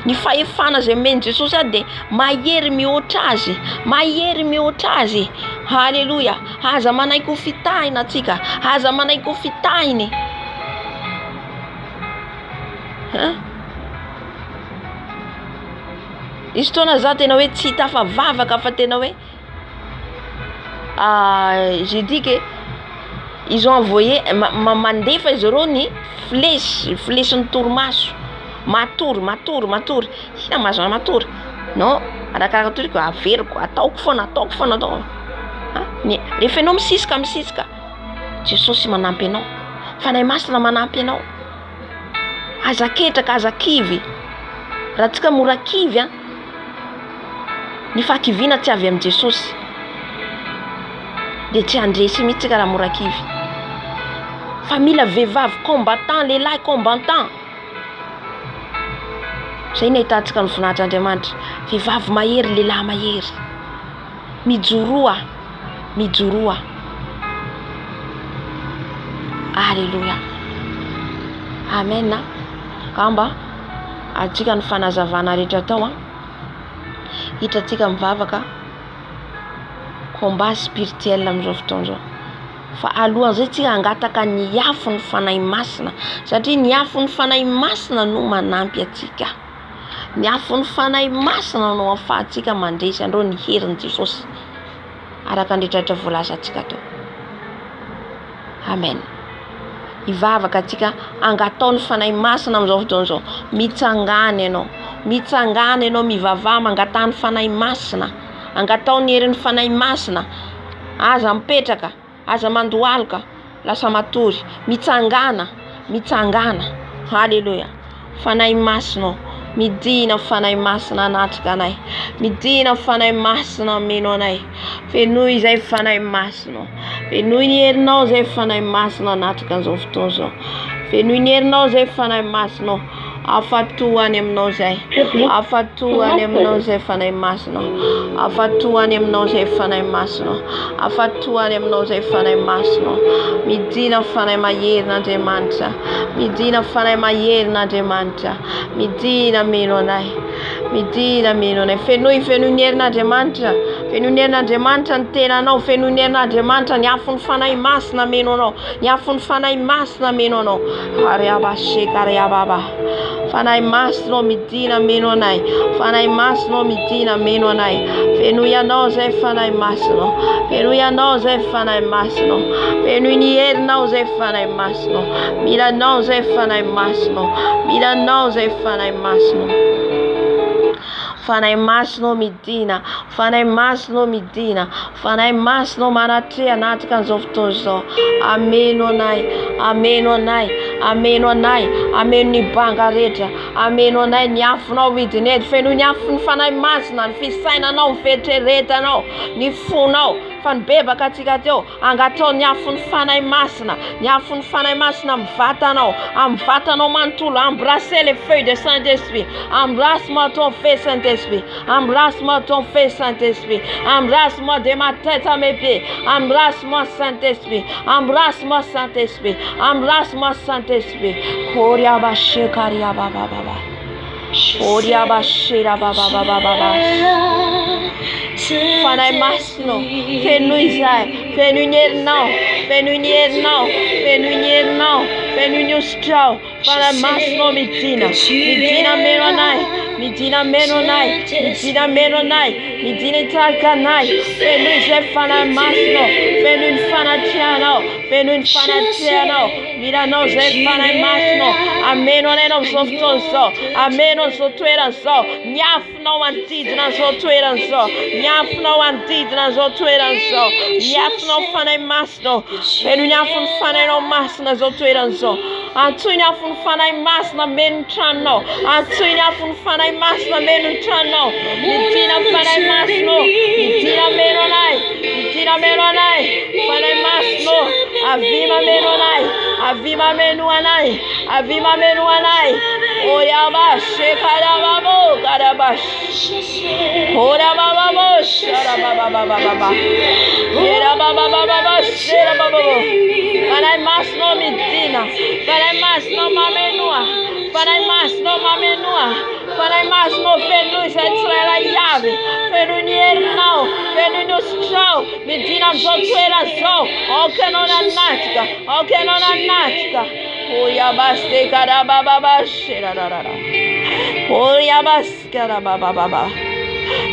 Ny fahefana izay omeny Jesosy dia mahery mihoatra azy, mahery mihoatra azy. Halleluja. Aza manaiky ho fitahina atsika, aza manaiky ho fitahiny. Izy fotoana za tena hoe tsy tafavavaka fa tena hoe j'ai dit que ils ont envoyé mandefa izy ireo ny flèche ny torimaso. Matory. Hina mazona matory. Non, arakaraka toriko averiko, ataoko foana. Rehefa ianao misisika. Jesosy manampy anao. Fanahy masina manampy anao. Aza ketraka, aza kivy. Raha tsika mora kivy ny fahakiviana tsy avy amin'ny Jesosy. Dia tsy andresy mihitsy tsika raha mora kivy. Fa mila vehivavy combattant, lehilahy combattant. Zay ny ahitantsika ny voninahitran'Andriamanitra. Vehivavy mahery, lehilahy mahery. Mijoroa. Alléluia. Amen. Kamba atsika ny fanazavana rehetra tao hitantsika mivavaka combat spirituel amin'izao fotoana izao. Fa alohan'izay tsika hangataka ny afo ny fanahy masina, satria ny afo ny fanahy masina no manampy atsika. Ny afo ny fanahy masina no ahafahantsika mandresy andreo ny herin'i Jesosy araka ny rehetrarehetra voalaza atsika teo. Amen. Hivavaka atsika angatao ny fanahy masina amin'izao fotoana izao. Mitsangana ianao mivavaha mangatao ny fanahy masina. Angatao ny herin'ny fanahy masina. Aza mipetraka, aza mandohalika, lasa matory. Mitsangana. Halleluja. Fanahy masina. Midina fanahy masina anatrika anay. Midina fanahy masina meno anay. Fenoy izay fanahy masina. Fenoy ny herinao izay fanahy masina anatrika an'izao fotoana izao. Fenoy ny herinao izay fanahy masina. Afatoany aminao izay. Afatoany aminao izay fanahy masina. Afatoany aminao izay fanahy masina. Afatoany aminao izay fanahy masina. Midina fanahy maherin'Andriamanitra. Midina fanahy maherin'Andriamanitra. Midina meno anay. Fenoy ny herin'Andriamanitra. Fenoy ny herin'Andriamanitra ny tenanao. Fenoy ny herin'Andriamanitra ny afo ny fanahy masina meno anao. Ny afo ny fanahy masina meno anao. Ariabashekariababa. Fanahy masina midina meno anay. Fanahy masina midina meno anay. Fenoy anao izay fanahy masina. Fenoy anao izay fanahy masina. Fenoy ny herinao izay fanahy masina. Milanao izay fanahy masina. Milanao izay fanahy masina. Fanahy masina midina. Fanahy masina midina. Fanahy masina manatre anatrika an'izao fotoana izao. Ameno anay. Ameno anay. Ameno anay. Ameno ny banga rehetra. Ameno anay ny afonao hidinedy. Fenoy ny afo ny fanahy masina. Ny fisainanao, ny fieritreretanao, ny fonao. fan beba katikati yao angatao nyafony fanay masina amvatanao manontolo. Embrassez les feuilles de Saint-Esprit. Embrasse-moi ton feu Saint-Esprit. Embrasse-moi ton feu Saint-Esprit. Embrasse-moi de ma tête à mes pieds. Embrasse-moi Saint-Esprit. Embrasse-moi Saint-Esprit. Embrasse-moi Saint-Esprit. Koriaba shekaria baba baba. Koriaba shira baba baba baba. Fanay masno. Fais-nous Isaïe. Fais-nous nierno. Fais-nous nierno. Fais-nous nierno. Fais-nous nierno. Fanay masno mitina. Mitina meronai. Mitina meronai. Mitina meronai. Mitina italkanai. Fais-nous Isaïe fanay masno. Fais-nous une fanatiano. Fais-nous une fanatiano. Mira no Isaïe fanay masno. Amen on eno softonso. Amen on sotueranso. Nyaf no antidna sotueranso. Nyaf no antidna sotueranso. Nyaf no fanay masno. Fais-nous nyaf fanay no masna sotueranso. Antu nyaf fanay masna mentrano. Antu nyaf fanay masna mentrano. Mitina fanay masno. Mitina meronai. Mitina meronai. Fanay masno. Avima meronai. Avima menuanai. Avima menuanai. Oyabash, Karababo, Karabash. Orababo, Sharababa. Yerababa, Sharababo. And I must know Medina. But I must know Mamenua. But I must know Mamenua. But I must know Fenus and Trela Yave. Fenunier now. Fenunus Chow. Medina Zotuela So. Okay, on a Natka. Okay, on a Natka. Oyabaste Karababa Shirarara. Oyabas Karababa.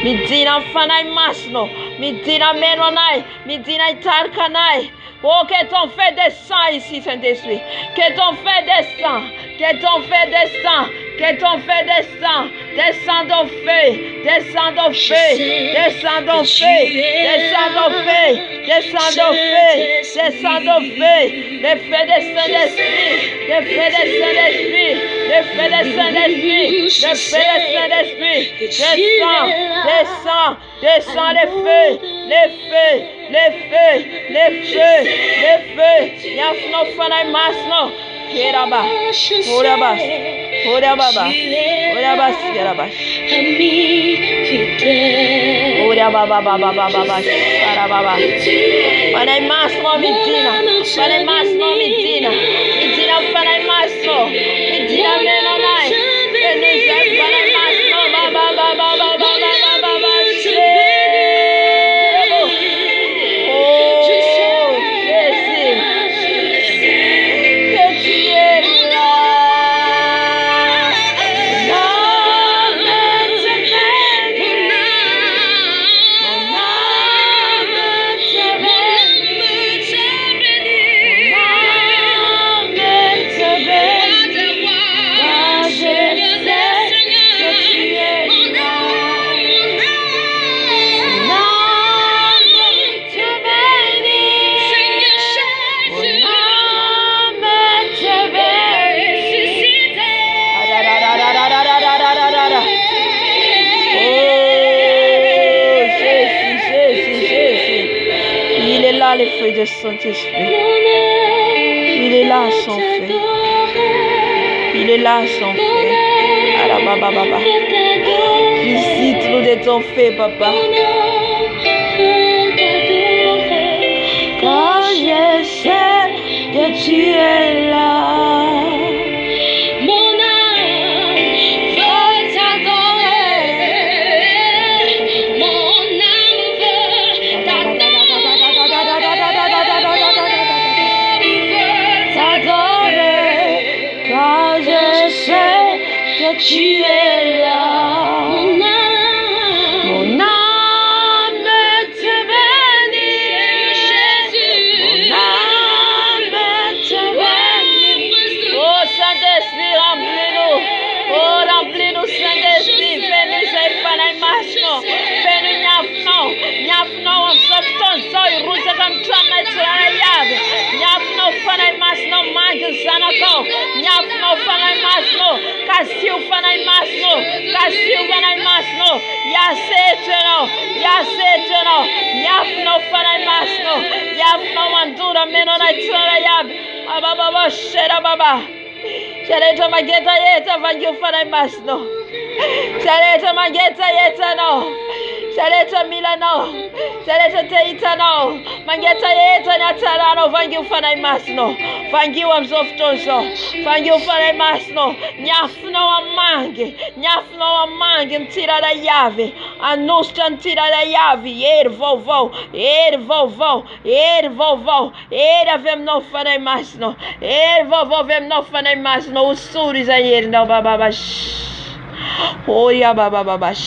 Medina Fanai Masno. Medina Meronai. Medina Itarkanai. Oh, que ton fait descend ici, Saint-Esprit. Que ton fait descend. Que ton fait descend. Que ton fait descend. Descend au feu. Descend au feu. Descend au feu. Descend au feu. Descend au feu. Descend au feu. Le feu de Saint-Esprit. Le feu de Saint-Esprit. Le feu de Saint-Esprit. Le feu de Saint-Esprit. Descend. Descend. Descend le feu. Le feu. Le feu. Le feu. Le feu. Yafno fanay masno. Keraba. Orabas. Orababa. Orabas. Kerabas. Orababa. Arababa. Fanay masno mitina. Fanay masno mitina. Mitina fanay masno. Mitina menonai. Enisa fanay masno. Baba. Les feuilles de Saint-Esprit. Il est là son feu. Il est là son feu. Arababa. Visite-nous de ton feu, papa. Quand je sais que tu es là. Tu es là, mon âme te bénit, Jésus, mon âme te bénit. Oh Saint-Esprit, remplis-nous, oh remplis-nous Saint-Esprit, fais-nous ces fanay masno, fais-nous nyafno, on sauve ton sol, route comme toi, maître la yave, nyafno fanay masno, manque zanako, nyafno fanay masno. Kasiu fanay masno, yaseteno, nyafno fanay menona itara yabe. Baba shera baba. Shaleta mageta yeta vangu fana masno. Shaleta mageta yeta no. Shaleta milano. Shaleta teita no. Mageta yeta natara no vangu fana masno. Vangu amzoftonso. Vangu fana masno. Nyafno amange. Nyafno amange mtira da yave. Anustan tira da yave. Vovô. Vem no fana masno. Vovô vem no fana masno. O suri zayer no bababash. Oya bababash.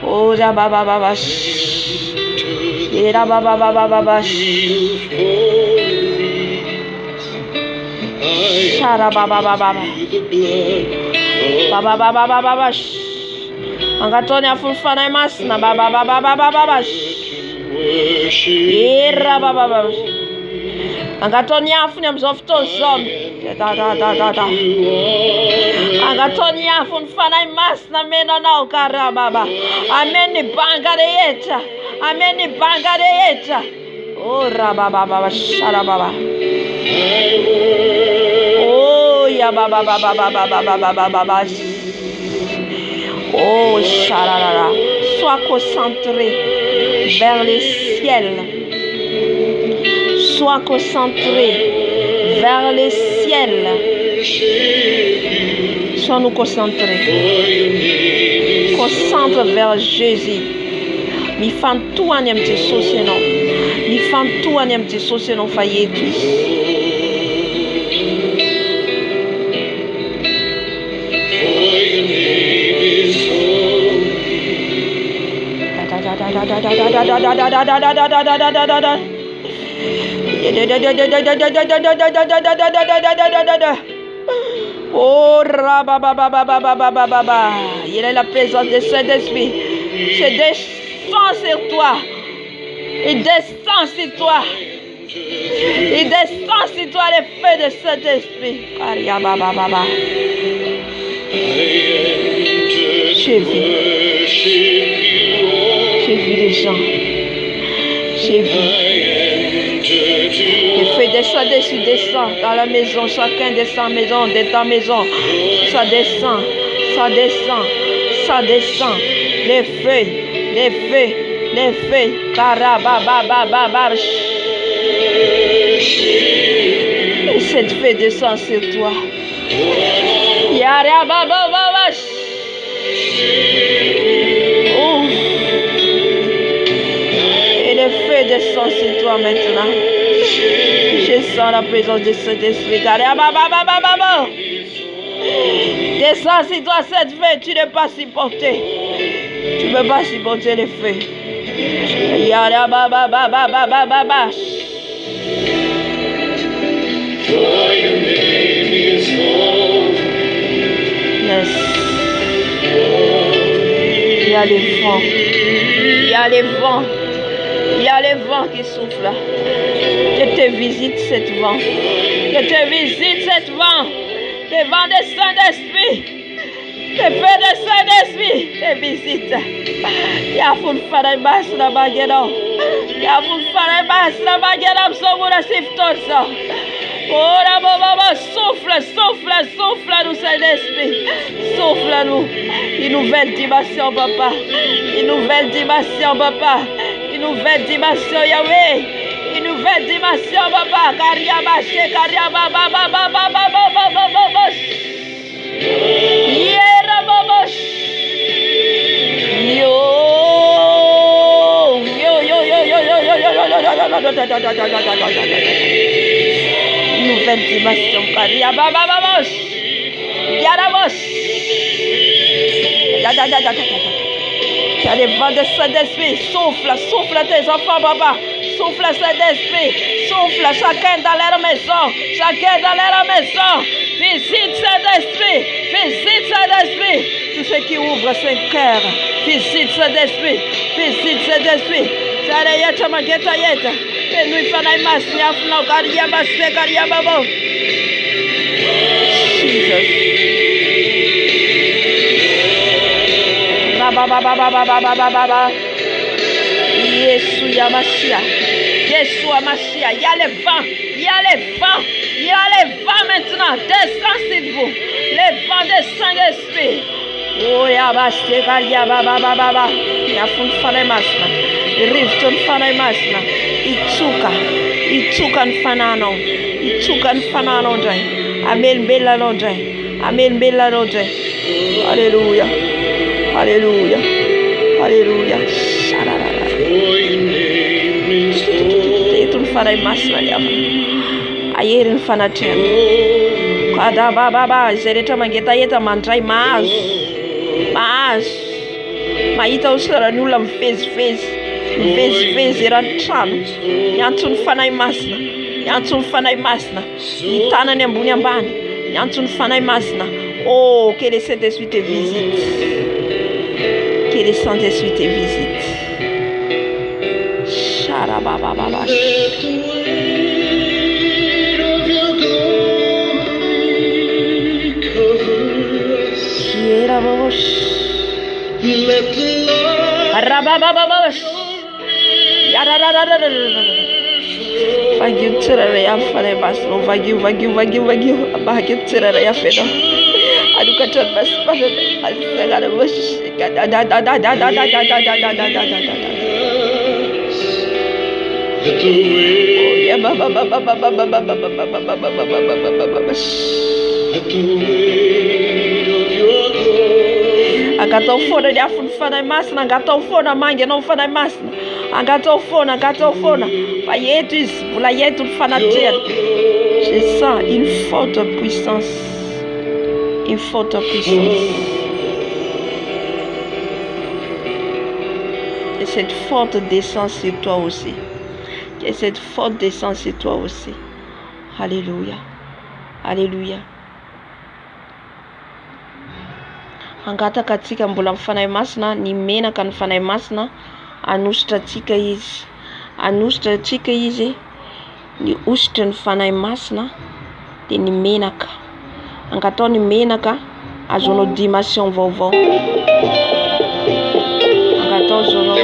Ora bababash. Era babababash. Shara babababa. Bababababash. Angatonia fulfana masna bababababash. Era bababash. Angatonia afunya mzofto zom. Da. Angatonia afunfana masna mena na karababa. Ameni bangareyeta. Ameni bangareyeta. Oh rababa shara baba. Oh ya baba. Oh sharara. Sois concentré vers le ciel. Sois concentré vers le ciel. Sois-nous concentrés. Concentre vers Jésus. Mi fan tout en emte sosenon. Mi fan tout en emte sosenon fayetus. Oh, il est la présence de Saint-Esprit. Je descends sur toi. Il descend sur toi. Il descend sur toi le feu de Saint-Esprit. J'ai vu les gens. J'ai vu. Le feu descend dans la maison. Chacun descend maison, de ta maison. Ça descend. Les feux. Cette feu descend sur toi. Et le feu descend sur toi maintenant. Je sens la présence de cet esprit. Descends sur toi cette feu, tu ne peux pas supporter. Tu ne peux pas supporter le feu. Yes. Il y a les vents. Il y a les vents. Il y a les vents qui soufflent là. Je te visite cette vent. Je te visite cette vent. Le vent de Saint-Esprit. Le feu de Saint-Esprit. Te visite. Il y a fou de basse la baguette. Il y a fou de basse la baguette. Somura siftosa. Oh la baba souffle nous Saint-Esprit. Souffle nous. Une nouvelle dimension papa. Une nouvelle dimension papa. Une nouvelle dimension Yahweh. Une nouvelle dimension papa. Kariaba baba. Yera baba. Yo. Nouvelle dimension, Kariaba baba. Yarabos. Il y a des vents de Saint-Esprit. Souffle tes enfants, papa. Souffle Saint-Esprit. Souffle chacun dans leur maison. Visite Saint-Esprit. Tous ceux qui ouvrent son cœur. Visite Saint-Esprit. Sarayeta mageta yeta. Penui fanai masnya fno kariaba se kariaba bo. Jesus. Baba. Yesu. Alléluia, Massia. Yeshua, Massia. Il y a les vents. Il y a les vents. Il y a les vents maintenant. Descends, s'il vous. Les vents des Saint-Esprit. Oh, ya baste, ya baba baba. Ya fun fana masna. Rifton fana masna. Itsuka nfanano. Itsuka nfanano jai. Amen bella lonjai. Amen bella lonjai. Alléluia. Alléluia. Alléluia. Itun fana masna ya. Ayerin fana ten. Kada baba zereta mangeta yeta mandrai mas mahita usara ny olona mivezivezy eran-trano miantso ny fanahy masina miantso ny fanahy masina ny tanany ambony ambany miantso ny fanahy masina. Oh, que le Saint-Esprit te visite, que le Saint-Esprit te visite. Sharabababa. Vaguio tirare ya fare basno vaguio vaguio tirare ya fedo aduka tan bas asagara bas ya baba Angatofona dia fana masina angatofona mange não fana masina angatofona fa yetu isbula yetu fana tena. Je sens une forte puissance, une forte puissance. Et cette forte descend sur toi aussi. Que cette forte descend sur toi aussi. Alléluia. Alléluia. Angata katika mbola mfanahy masina ny menaka ny fanahy masina anositra atsika izy ny ositra ny fanahy masina de ny menaka angatao ny menaka azonao dimension vaovao angatao zonao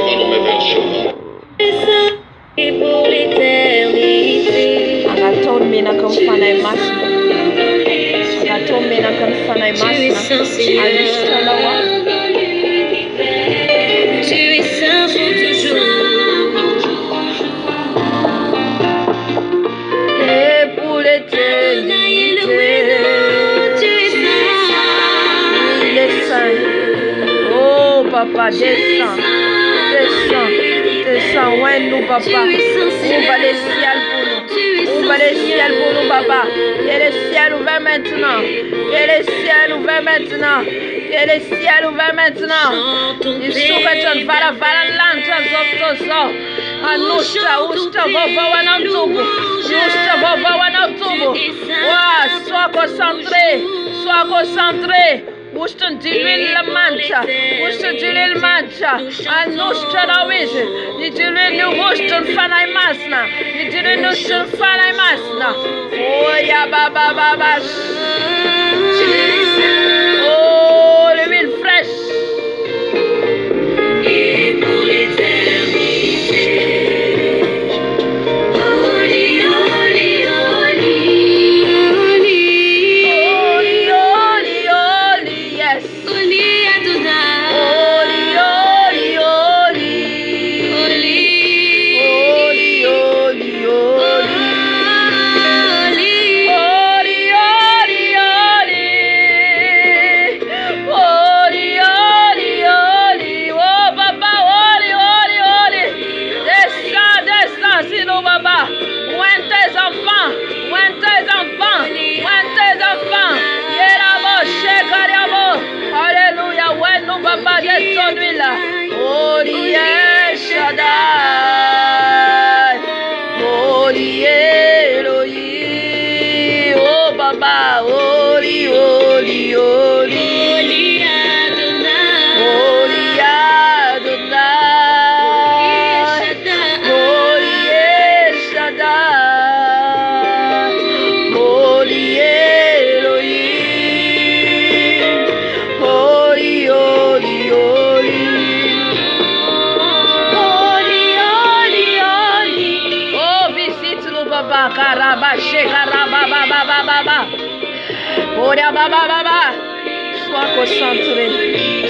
angatao ny menaka ny fanahy masina angatao ny menaka ny fanahy masina anositra lawa. Tu es saint pour toujours et pour l'éternité. Tu es saint. Il est saint. Oh papa, descends. Ouais nous papa. Ouvre les ciels pour nous. Ouvre les ciels pour nous papa. Et les ciels ouverts maintenant. Et les ciels ouverts maintenant. Et les ciels ouverts maintenant. Il s'ouvre vara lantas of toso. Anusta vova wanautubu. Nusta vova wanautubu. Ouah, sois concentré. Ustan dilil la mancha. Ustan dilil mancha. Anusta rawize. Ni dilil nu ustan fanay masna. Ni dilil nu ustan fanay masna. Oh ya baba. Oh, l'huile fraîche. Et pour l'éternité. Holy, holy, holy. Holy, yes. Holy Adonai. Holy.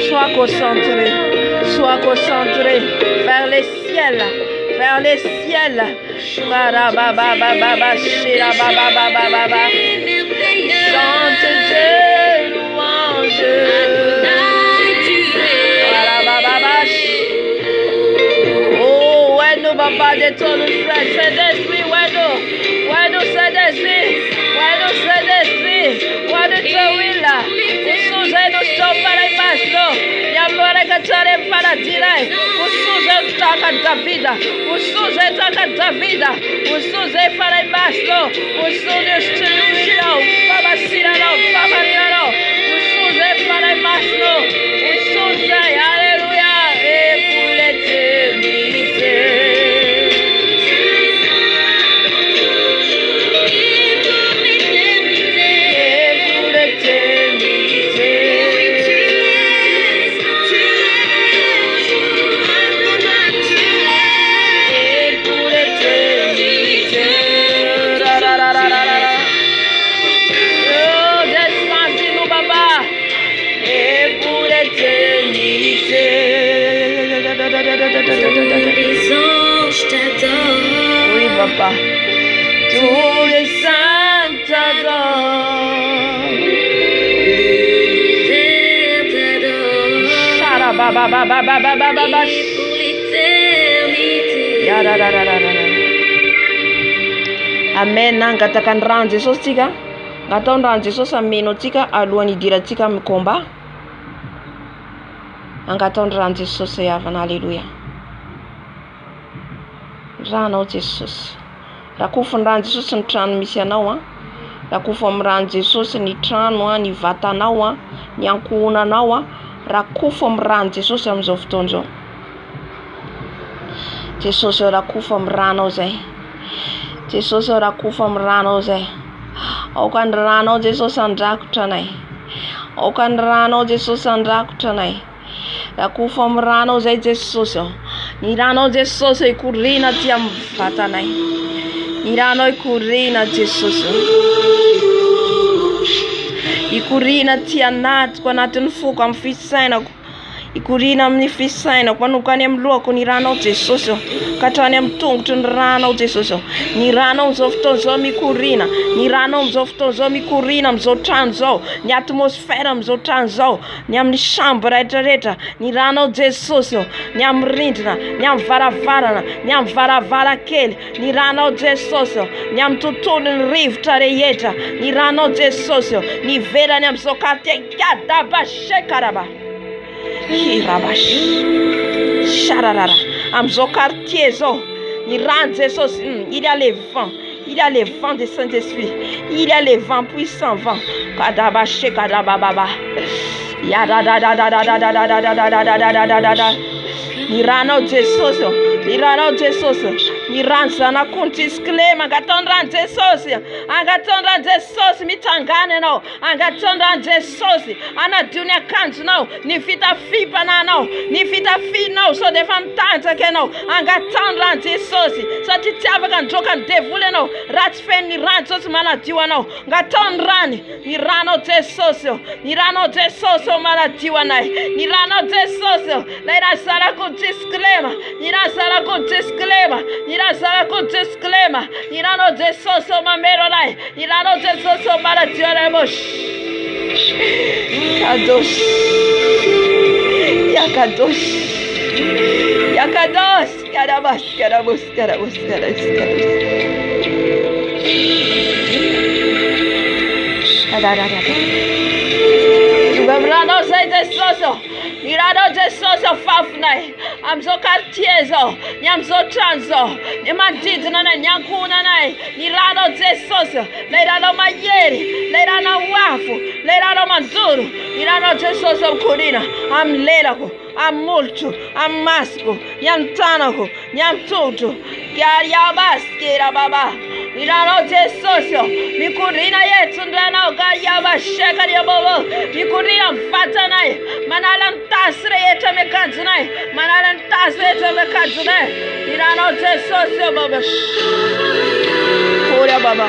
Sois concentré. Sois concentré vers les ciels. Vers les ciels. Chante Dieu, louange. Oh, ouais, nous, papa, de ton frère, c'est d'esprit, ouais, nous, c'est d'esprit, ouais, de ton will, là. Ususe no stop para imasto. E agora cantaremos para tirar. Ususe toca da vida. Ususe toca da vida. Ususe para imasto. Ususe estilho. Fama sirano. Ususe para imasto. Ususe, aleluia. E pour l'éternité. Oui, papa. Tous les saints t'adorent. L'univers t'adore. Et pour l'éternité. Amen. Nangataka ny rano Jesosy tsika. Ngatao ny rano Jesosy ameno atsika alohan'ny hidirantsika amin'ny combat. Angatao ny rano Jesosy havana. Haleluia. Ranao Jesosy. Rakofo ny rano Jesosy ny trano misy anao. Rakofo amin'ny rano Jesosy ny trano, ny vatanao, ny ankohonanao. Rakofo amin'ny rano Jesosy amin'izao fotoana izao. Jesosy rakofo amin'ny ranao zay. Jesosy rakofo amin'ny ranao zay. Aoka ny ranao Jesosy andrakotra anay. Aoka ny ranao Jesosy andrakotra anay. Rakofo amin'ny ranao zay Jesosy. Ny ranao Jesosy ikorina aty amin'ny vatanay. Ny ranao ikorina Jesosy. Ikorina aty anatiko, anatin'ny foko amin'ny fisainako. Ikorina amin'ny fisainako manokany amin'ny lohako ny ranao Jesosy. Katrany amin'ny tongotry ny ranao Jesosy. Ny ranao amin'izao fotoana izao mikorina. Ny ranao amin'izao fotoana izao mikorina amin'izao trano izao. Ny atmosfera amin'izao trano izao. Ny amin'ny chambre rehetrarehetra. Ny ranao Jesosy. Ny amin'ny rindrina, ny amin'ny varavarana, ny amin'ny varavarakely. Ny ranao Jesosy. Ny amin'ny tontolon'ny rivotra rehetra. Ny ranao Jesosy. Ny verany amin'izao quartier gadaba shekaraba. Hirabash. Chararara. Am'zao quartier zao. Ni rano Jesosy. Il y a les vents. Il y a les vents de Saint-Esprit. Il y a les vents puissants vents. Kadabash kadababa. Yadadadadadadadadadadadadadadadadadada. Ni rano Jesosy. Ni rano Jesosy. Ni rano zanakonty isklema. Angatao rano Jesosy. Angatao rano Jesosy mitangana anao. Angatao rano Jesosy. Anadio ny akanjonao. Ny fitafipananao. Ny fitafinao sao defa mitanjaka anao. Angatao rano Jesosy. Satria tsy afaka androka ny devoly anao. Raha tsy feno ny rano Jesosy manadio anao. Angatao ny rano. Ny ranao Jesosy. Ny ranao Jesosy manadio anay. Ny ranao Jesosy. Lay razalako disklema. Ny razalako disklema. Ny razalako disklema. Ny ranao Jesosy mamero anay. Ny ranao Jesosy manadio anay mosh. Kadosh. Yakadosh. Yakadosh. Karabas, karabos, karabos, karabos, karabos. Ranao zay Jesosy. Ny ranao Jesosy fafinay. Am'izao quartier zao. Ny am'izao trano zao. Ny manodidina anay, ny ankohona anay. Ny ranao Jesosy. Lay ranao mahery. Lay ranao afo. Lay ranao mandoro. Ny ranao Jesosy mikorina. Amin'ny lelako. Amin'ny molotro. Amin'ny masoko. Ny amin'ny tanako. Ny amin'ny tongotro. Yabas kirababa. Ny ranao Jesosy. Mikorina yetu ny ranao yabasheka yabobo. Mikorina mvatanay. Manala ny tasy rehetra miakanjonay. Manala ny tasy rehetra miakanjonay. Ny ranao Jesosy baba. Ora baba.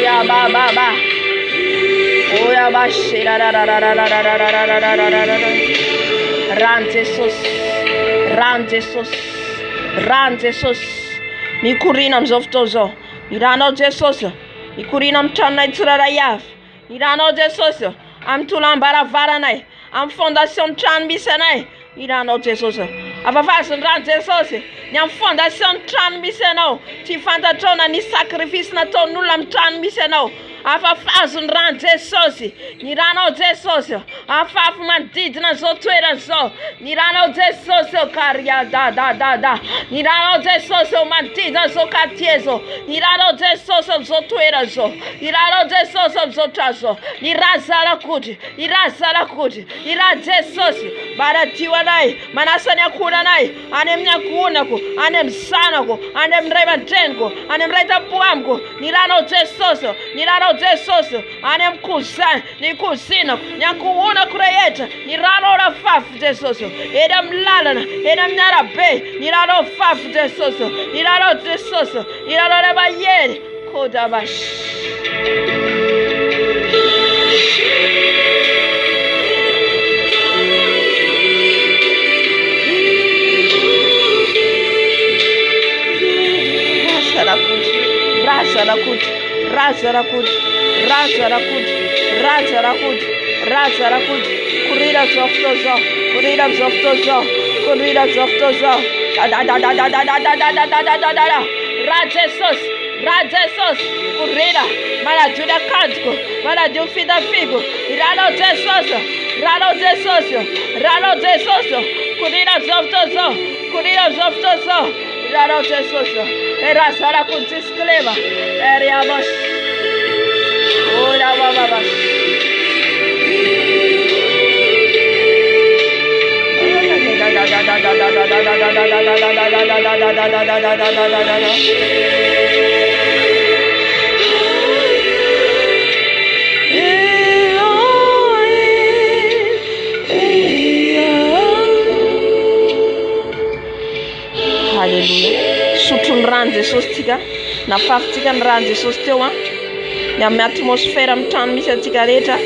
Ya baba. Ora bashira ra ra ra ra ra ra ra ra ra ra ra ra. Ran Jesus. Mikorina am'izao fotoana zao. Iranao Jesosy. Mikorina amin'ny tranonay tsirairay avy. Iranao Jesosy. Amin'ny tolam-baravaranay. Amin'ny fondation trano misy anay. Iranao Jesosy. Afafazony rano Jesosy. Ny amin'ny fondation trano misy anao. Ty fantatrao na ny sacrifice nataon'olona amin'ny trano misy anao. Afafazony rano Jesosy. Ny ranao Jesosy. Afafy manodidina zao toerana zao. Ny ranao Jesosy karia da. Ny ranao Jesosy manodidina zao quartier zao. Ny ranao Jesosy am'izao toerana zao. Ny ranao Jesosy am'izao trano zao. Ny razalakodry. Ny ra Jesosy. Maradio anay. Manasa ny akonanay. Any amin'ny akonako. Any amin'ny zanako. Any amin'ny ray aman-dreniko. Any amin'ny ray tapoamiko. Ny ranao Jesosy. Ny ranao Jesosy. Any amin'ny cousin. Ny cousinako. Ny ankohonako rehetra. Ny ranao rafafy Jesosy. Eny amin'ny lalana. Eny amin'ny arabe. Ny ranao fafy Jesosy. Ny ranao Jesosy. Ny ranao ravayery. Kodabash. Razarakud. Kurida zoftozo. Rajesos. Kurida. Malajuda kansko. Malaju fida figo. Rano Jessos. Kurida zoftozo. Rano Jessos. Era sara kun disclaimer. Eriamos. Ora baba. Hallelujah. Sotro ny rano Jesosy tika. Nafafintsika ny rano Jesosy teo a. Ny amin'ny atmosfera amin'ny trano misy antsika rehetra.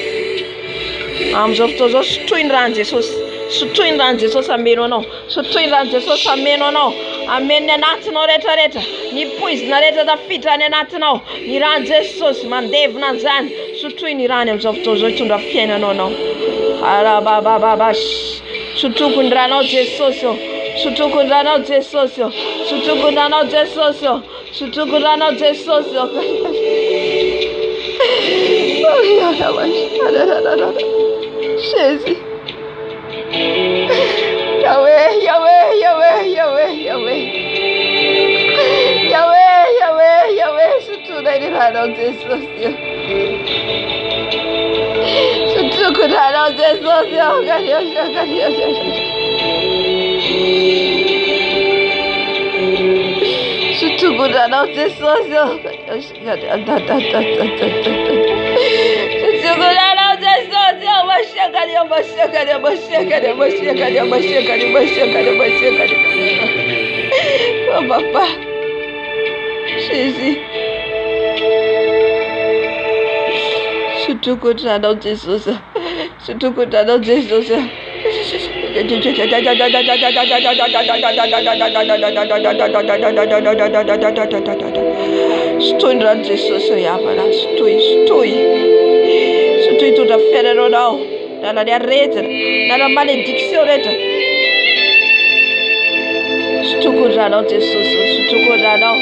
Am'izao fotoana zao sotroiny rano Jesosy. Sotroiny rano Jesosy ameno anao. Ameno ny anatinao rehetrarehetra. Ny poizina rehetra tafiditra any anatinao. Ny rano Jesosy mandevina an'izany. Sotroiny rano am'izao fotoana zao hitondra fiainanao anao. Arabababash. Sotroko ny ranao Jesosy. Sotroko ny ranao Jesosy. Jésus. Yahweh. Sotroko ny ranao Jesosy. Sotroko ny ranao Jesosy. Sutugurano Jesosy. Oh papa. Jésus. Sutugurano Jesosy. Stoin rano Jesosy yavana. Stoi toda fiainanao nao. Nana ny aretina. Nana malédiction rehetra. Sotokoranao Jesosy. Sotokoranao.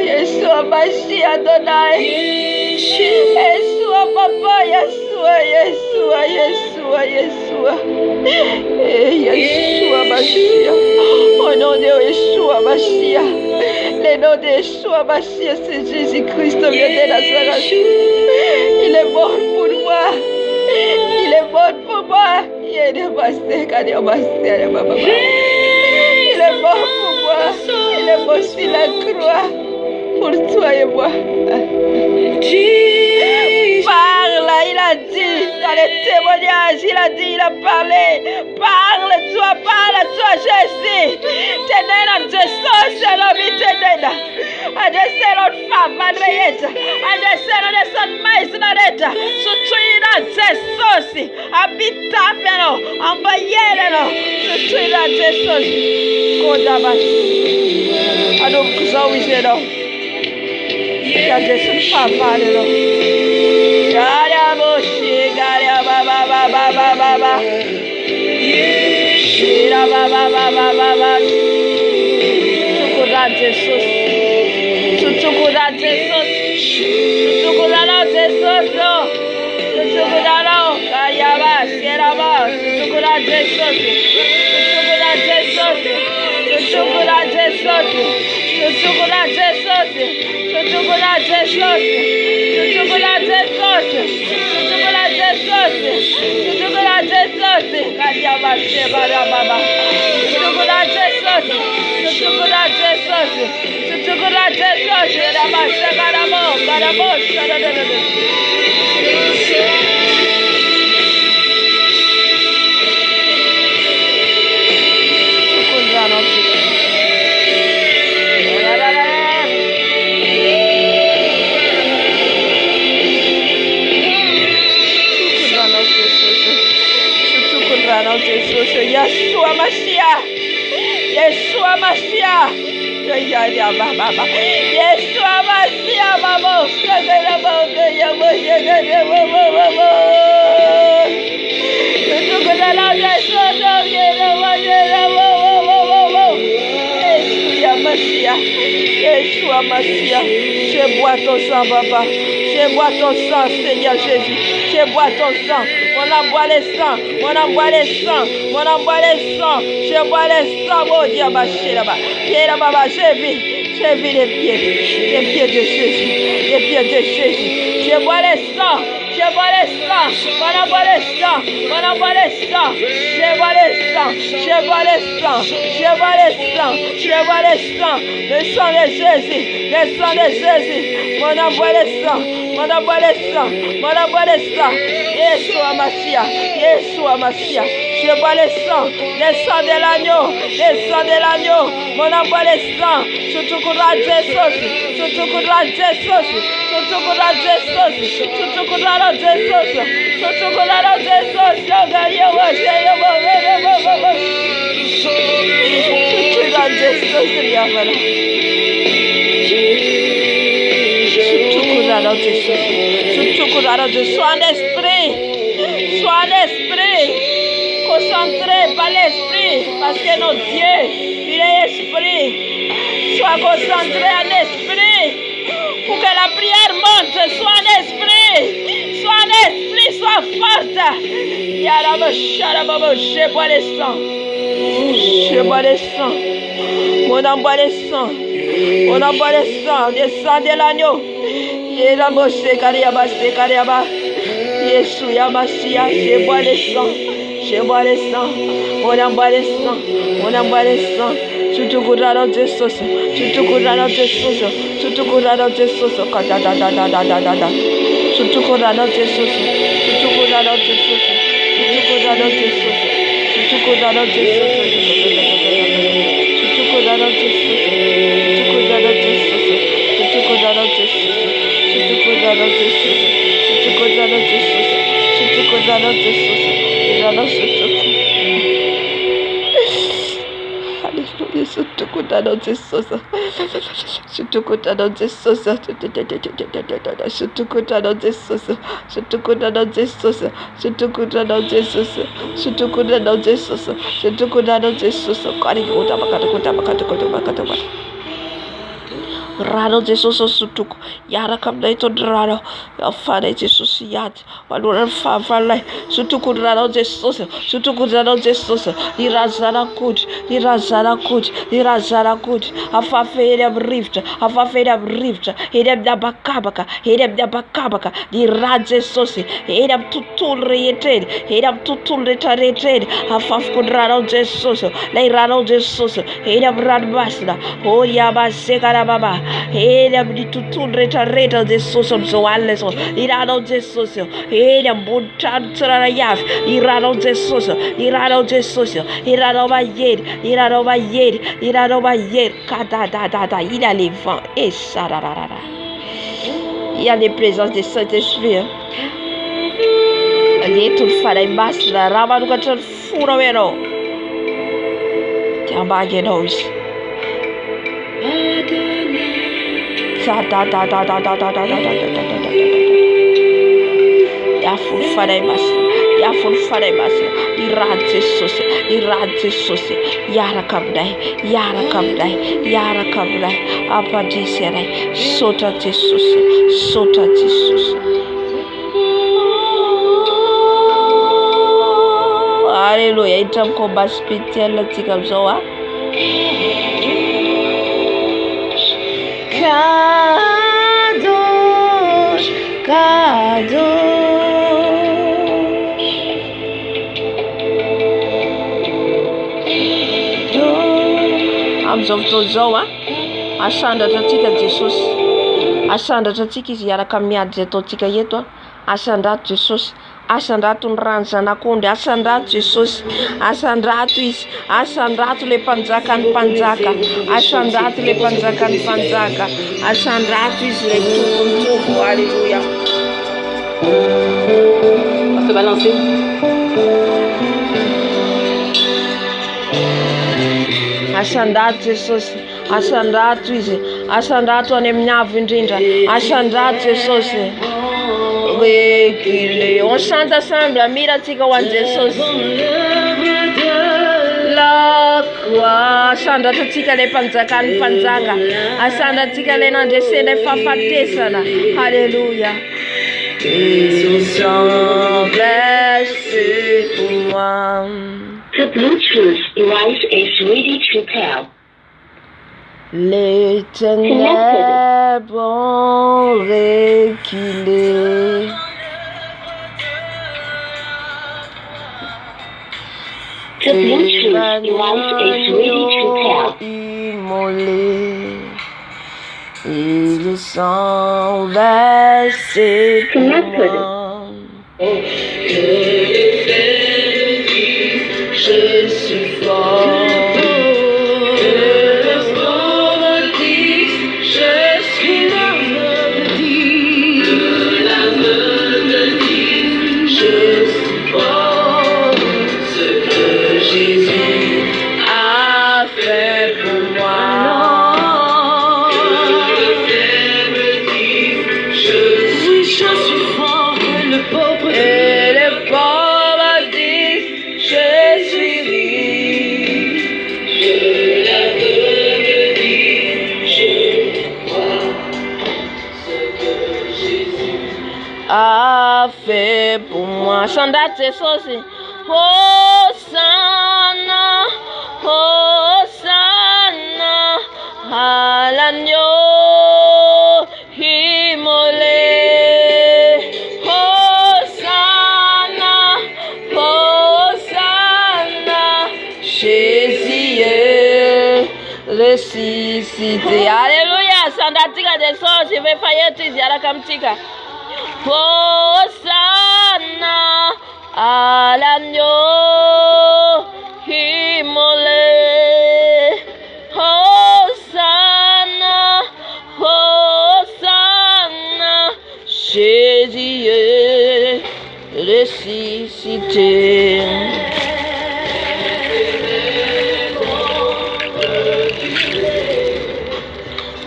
Yeshua Mashiach Adonai. Yeshua Papa. Yeshua. Yeshua Mashiach. Au nom de Yeshua Mashiach. Le nom de Yeshua Mashiach, c'est Jésus-Christ vient de Nazareth. Il est mort pour moi. Il est mort pour moi. Il est mort sur la croix pour toi et moi. Parle, il a dit dans les témoignages, il a dit, il a parlé. Parle-toi, parle-toi, Jésus. Tenez Jesus, c'est l'homme, tenez. Adese Lord Fava, Adreyeta. Adese Lord Son Mais, Nadeta. Sutuina Jesus. Habita feno. Ambayere no. Sutuina Jesus. Kodabas. Adom kuzawize no. Ya Jesus Fava no. Garia boshi, garia ba ba ba ba ba ba ba. Shira ba ba ba ba ba ba. Sukuda Jesus. Sutukura Jesus. Sutukura Jesus. Sutukura Kayaba, Sieraba. Sutukura Jesus. Sutukura Jesus. Sutukura Jesus. Sutukura Jesus. Sutukura Jesus. Sutukura Jesus. Sutukura Jesus. Sutukura Jesus. Kayaba, Sieraba Baba. Sutukura Jesus. Sutukura Jesus. Sutukura Jesus. Sieraba, Sagaramo, Garamo, Sarada. Yeshua Mashiach. Yeshua Mashiach. Yeshua Mashiach. Mama. Yeshua Mashiach. Je bois ton sang, papa. Je bois ton sang, Seigneur Jésus. Je bois ton sang. On envoie les sangs. On envoie les sangs. On envoie les sangs. Je bois les sangs. Oh Dieu, ma chérie là-bas. Viens là, baba. Je vis les pieds. Les pieds de Jésus. Les pieds de Jésus. Je bois les sangs. Je bois les sangs. On envoie les sangs. On envoie les sangs. Je bois les sangs. Je bois les sangs. Je bois les sangs. Je bois les sangs. Le sang de Jésus. Le sang de Jésus. On envoie les sangs. On envoie les sangs. On envoie les sangs. Yeshua Mashiach. Yeshua Mashiach. Je bois les sangs de l'agneau. Les sangs de l'agneau. On envoie les sangs. Surtout qu'on a Jesus. Surtout qu'on a Jesus. Surtout qu'on a Jesus. Surtout qu'on a Jesus. Surtout qu'on a Jesus. Sois en esprit. Sois en esprit. Concentré par l'esprit. Parce que notre Dieu, il est esprit. Sois concentré en esprit. Pour que la prière monte. Sois en esprit. Sois en esprit. Sois forte. Je bois les sangs. Je bois les sangs. On envoie les sangs. On envoie les sangs. Les sangs de l'agneau. Yeshua Mashiach, je bois les sangs. Je bois les sangs. On envoie les sangs. On envoie les sangs. Surtout qu'on a dans des sauces. Surtout qu'on a dans des sauces. Surtout qu'on a dans des sauces. Surtout qu'on a dans des sauces. Surtout qu'on a dans des sauces. Surtout qu'on a dans des sauces. Surtout qu'on a dans des sauces. Surtout qu'on a dans des sauces. Surtout qu'on a dans des sauces. Surtout qu'on a dans des sauces. Surtout qu'on a dans des sauces. Surtout qu'on a dans des sauces. Surtout qu'on a dans des sauces. Alléluia, surtout qu'on a dans des sauces. Surtout qu'on a dans des sauces. Surtout qu'on a dans des sauces. Surtout qu'on a dans des sauces. Surtout qu'on a dans des sauces. Surtout qu'on a dans des sauces. Surtout qu'on a dans des sauces. Rado Jesus sutuk yara kam dai to rado ya Father Jesus yat walura favala sutuku rado Jesus sutuku rado Jesus irazara kut irazara kut afafere rift hedab da bakabaka irad Jesus hedab tutul reted afaf kudrado Jesus lai rado Jesus hedab radbasda oh yaba sekara baba hedab ditutul retareta Jesus soales irado Jesus hedab buntan trayaf irado Jesus irado bayer kada il a les vents et sararara. Il y a les présences des Saint-Esprit. Lietul farai basra rabanu katar fura vero. Tiambage nos. Ya ful farai basra. Irad Jesus. Yara kabdai. Apa diserai. Sota Jesus. Alléluia. Itam combat spirituel tika mzoa. Kadosh. Amzovto zoa. Asandatra tika Jesus. Asandatra tika izy araka miady ataotsika eto. Asandrato Jesus. Asandrato ny rano zanak'ondry. Asandrato Jesus. Asandrato izy. Asandrato le mpanjakany mpanjaka. Asandrato le mpanjakany mpanjaka. Asandrato izy le tombo. Alléluia. On va se balancer. Asandrato Jesus. Asandrato izy. Asandrato any amin'ny avo indrindra. Asandrato Jesus. Reculer. On chante ensemble la miratique au Jesus. La croix. Asandrato tika le panzakany panzaka. Asandrato tika le nandresena fafatesana. Alléluia. Et son sang blessé pour moi. The Bluetooth device is ready to pair. Les ténèbres ont reculé. The Bluetooth device is ready to pair. Immolé. Et le sang versé pour moi. Je suis fort. A fait pour moi. Chandat c'est ça aussi. Hosanna, Hosanna, à l'agneau immolé. Hosanna, Hosanna, Jésus est ressuscité. Alléluia. Chandat tika de ça aussi. Ve fayeti ziara kamtika. Hosanna à l'agneau immolé. Hosanna, Hosanna, Jésus est ressuscité.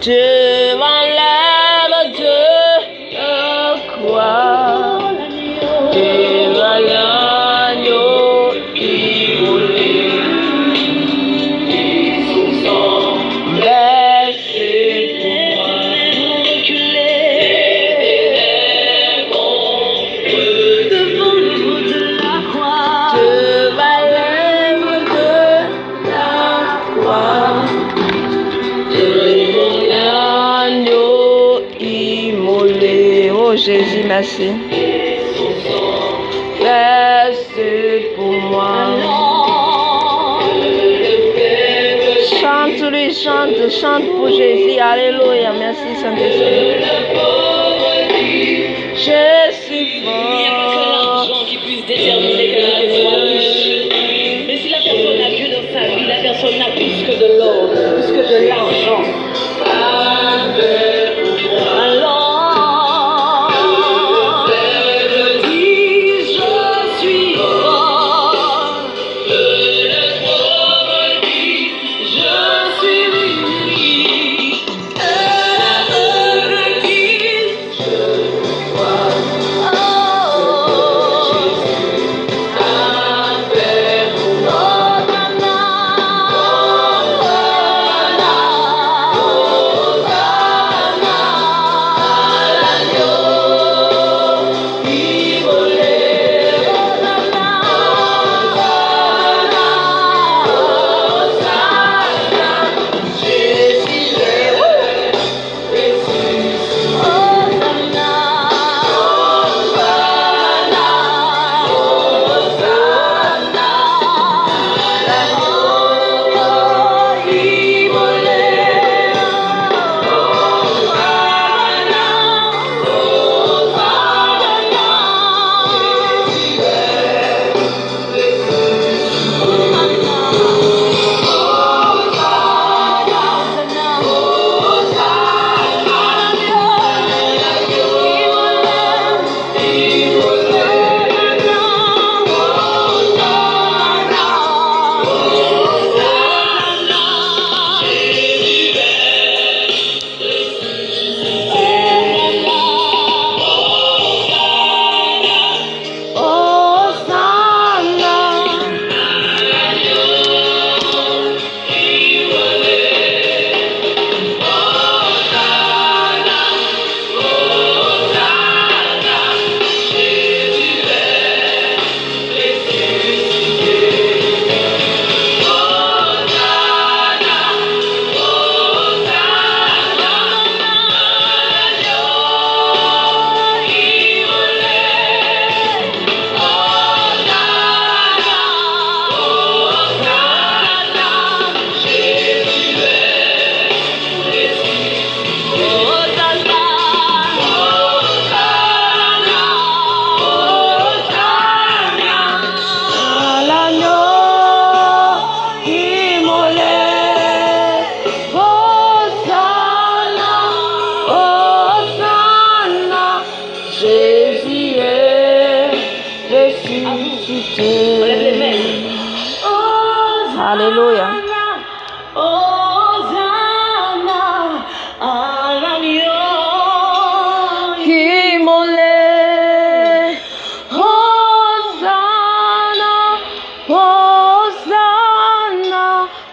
Devant l'œuvre de la croix, devant l'agneau immolé, et son sang versé pour Jésus, merci. Fais pour moi. Chante-lui, chante pour Jésus. Alléluia. Merci, Saint-Esprit. Je suis fort. Il n'y a pas que l'argent qui puisse déterminer que la personne soit riche. Mais si la personne a Dieu dans sa vie, la personne n'a plus que de l'or, plus que de l'argent. Alléluia.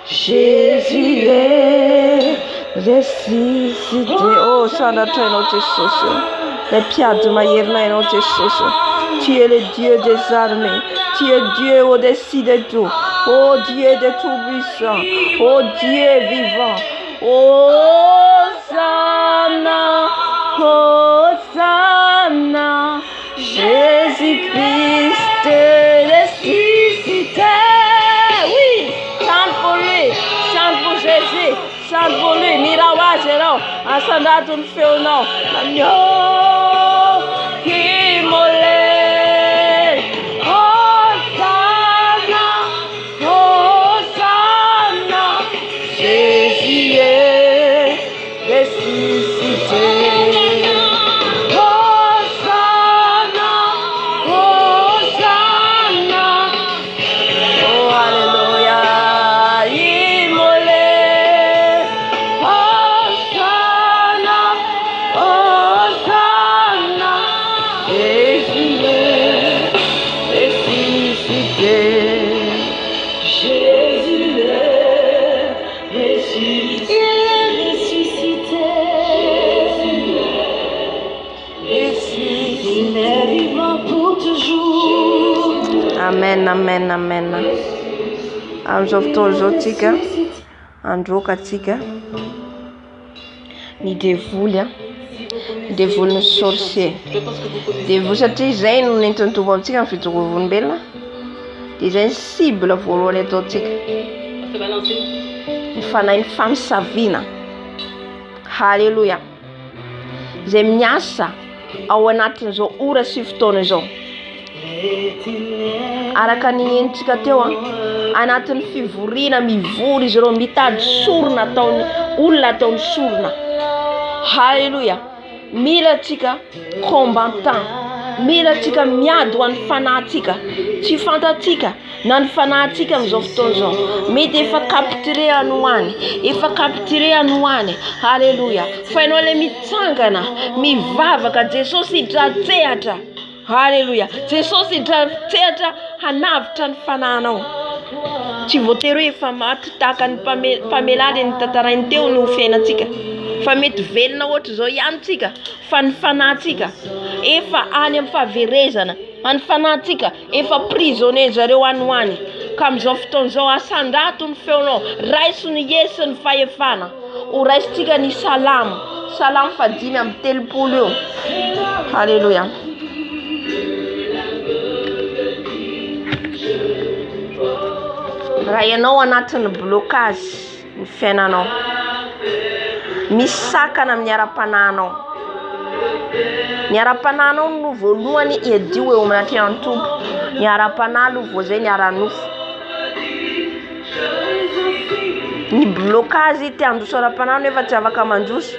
Jésus est ressuscité. Oh, Sanda, tu es notre source. Les pierres de ma yerna est notre source. Tu es le Dieu des armées. Tu es Dieu au-dessus de tout. Oh Dieu de tout-puissant. Oh Dieu vivant. Oh, Sana. Oh, Sana. Jésus-Christ ressuscité. Oui, chante pour lui. Chante pour Jésus. Chante pour lui. Mirawajero. Asanda tu fais au nom. L'agneau qui molait. Amen, amen, amen. Amzotozotika andro katika ni devulia Devolony sorcier. Devoly satria izay no nentin'ny tombo amintsika amin'ny fitorovolom-belona. Dia izay ny cible voalohany ataontsika. Ny fanahy ny famisaviana. Halleluja. Izay miasa ao anatin'izao ora sy fotoana izao. Araka ny enitsika teo anatin'ny fivoriana mivory izy ireo mitady sorona ataony olona ataony sorona. Halleluja. Mila antsika combattant. Mila antsika miady ho an'ny fanahintsika. Tsy fantatsika na ny fanahintsika amin'izao fotoana izao. Mety efa capturé anoany. Efa capturé anoany. Halleluja. Fa ianao ilay mitsangana, mivavaka Jesosy hidratsehatra. Halleluja. Jesosy hidratsehatra hanavitra ny fanahinao. Tsy voatery efa maty tahaka ny mpamelany ny tantarainy teo no fiainantsika. Fa mety velona ohatra izao ihany tsika. Fa ny fanahintsika efa any amin'ny fahaverezana. Ny fanahintsika efa prisonnier zareo anoany. Ka amin'izao fotoana izao asandrato ny feonao. Raiso ny Yesu ny fahefana. Ho raisitsika ny salamo. Salamo 5:30 eo. Halleluja. Raha ianao anatin'ny blocage ny fiainanao, misy sakana amin'ny ara-panahinao. Ny ara-panahinao no voalohany iadio eo amin'ny an'ny tompo. Ny ara-panahy aloha vao zay ny ara-nofo. Ny blocage te handroso ara-panahy nefa tsy afaka mandroso.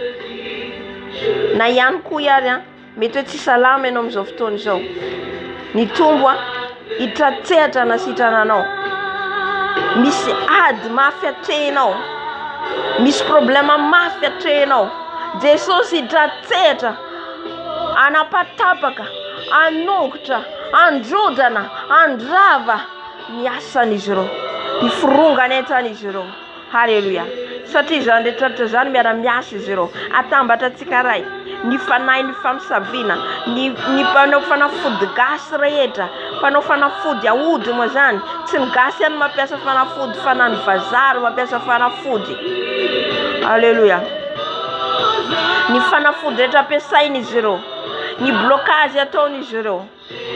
Na ihany koa ary mety hoe tsy salama ianao amin'izao fotoana izao. Ny tombo hitratsehatra na sitrananao. Misy ady mafy atrehinao. Misy problema mafy atrehinao. Jesosy hidratsehatra, anapatapaka, anongotra, androdana, andrava ny asan'izy ireo, ny firongany entan'izy ireo. Halleluja. Satria izany rehetrarehetra izany miara-miasa izy ireo. Atambatra antsika ray. Ny fanahy ny famisaviana, ny mpanao fanafody gasy rehetra, mpanao fanafody aody moa zany. Tsy ny gasy ihany mampiasa fanafody, fa na ny vazary mampiasa fanafody. Halleluja. Ny fanafody rehetra ampiasain'izy ireo, ny blocage ataon'izy ireo.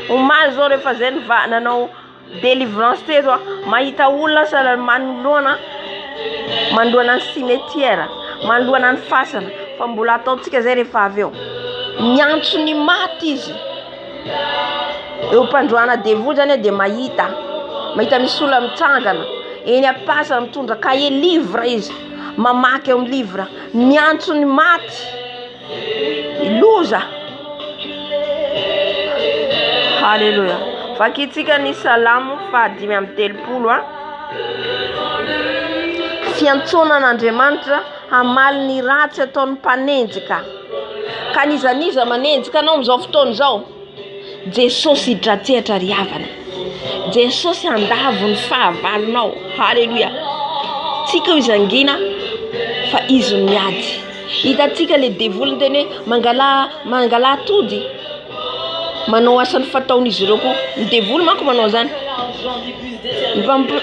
Omaly zao rehefa zay nanao délivrance teto mahita olona sala manoloana ny cimetière, manoloana ny fasana. Fa mbola ataontsika zay rehefa avy eo. Miantso ny maty izy. Eo mpandroana devoly zany dia mahita misy olona mitsangana eny am-pasana mitondra cahier livre izy, mamaky eo amin'ny livre. Miantso ny maty, loza. Halleluja. Vakitsika ny salamo 5:30. Fiantsonan'Andriamanitra hamaly ny ratsy ataon'ny mpanenjika. Ka nizaniza manenjika anao amin'izao fotoana izao, Jesosy hidratsehatra ry havana. Jesosy handavo ny fahavalonao. Halleluja. Tsika izangina fa izy miady. Hitatsika le devoly teny mangala atody. Manao asany fataon'izy ireo koa. Ny devoly manko manao zany.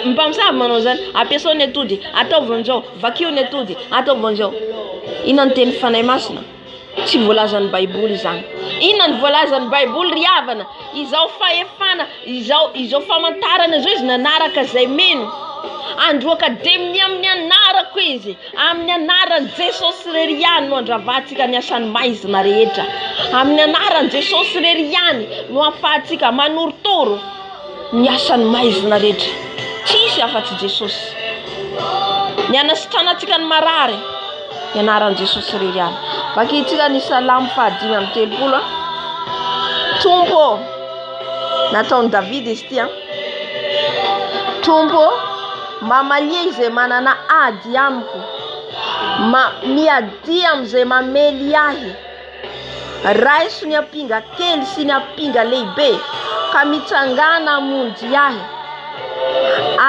Mpamosavy manao zany. Ampiasao ny atody, ataovy an'izao, vakio ny atody, ataovy an'izao. Inona ny teny fanahy masina? Tsy voalazan'ny Baiboly izany. Inona ny voalazan'ny Baiboly ry havana? Izao fahefana, izao famantarana izao izy nanaraka izay meno. Androaka deminy amin'ny anarako izy. Amin'ny anaran'i Jesosy irery ihany no andravantsika ny asany maizina rehetra. Amin'ny anaran'i Jesosy irery ihany no ahafahantsika manorotoro ny asany maizina rehetra. Tsisy afa-tsy Jesosy. Ny anasitranantsika ny marary, ny anaran'i Jesosy irery ihany. Vakitsika ny salamo 5:30. Tompo, nataon'i David izy ity. Tompo, mamalia izay manana ady amiko, miady amin'izay mamely ahy. Raiso ny apinga kely sy ny apinga lehibe, ka mitsangana amonjy ahy.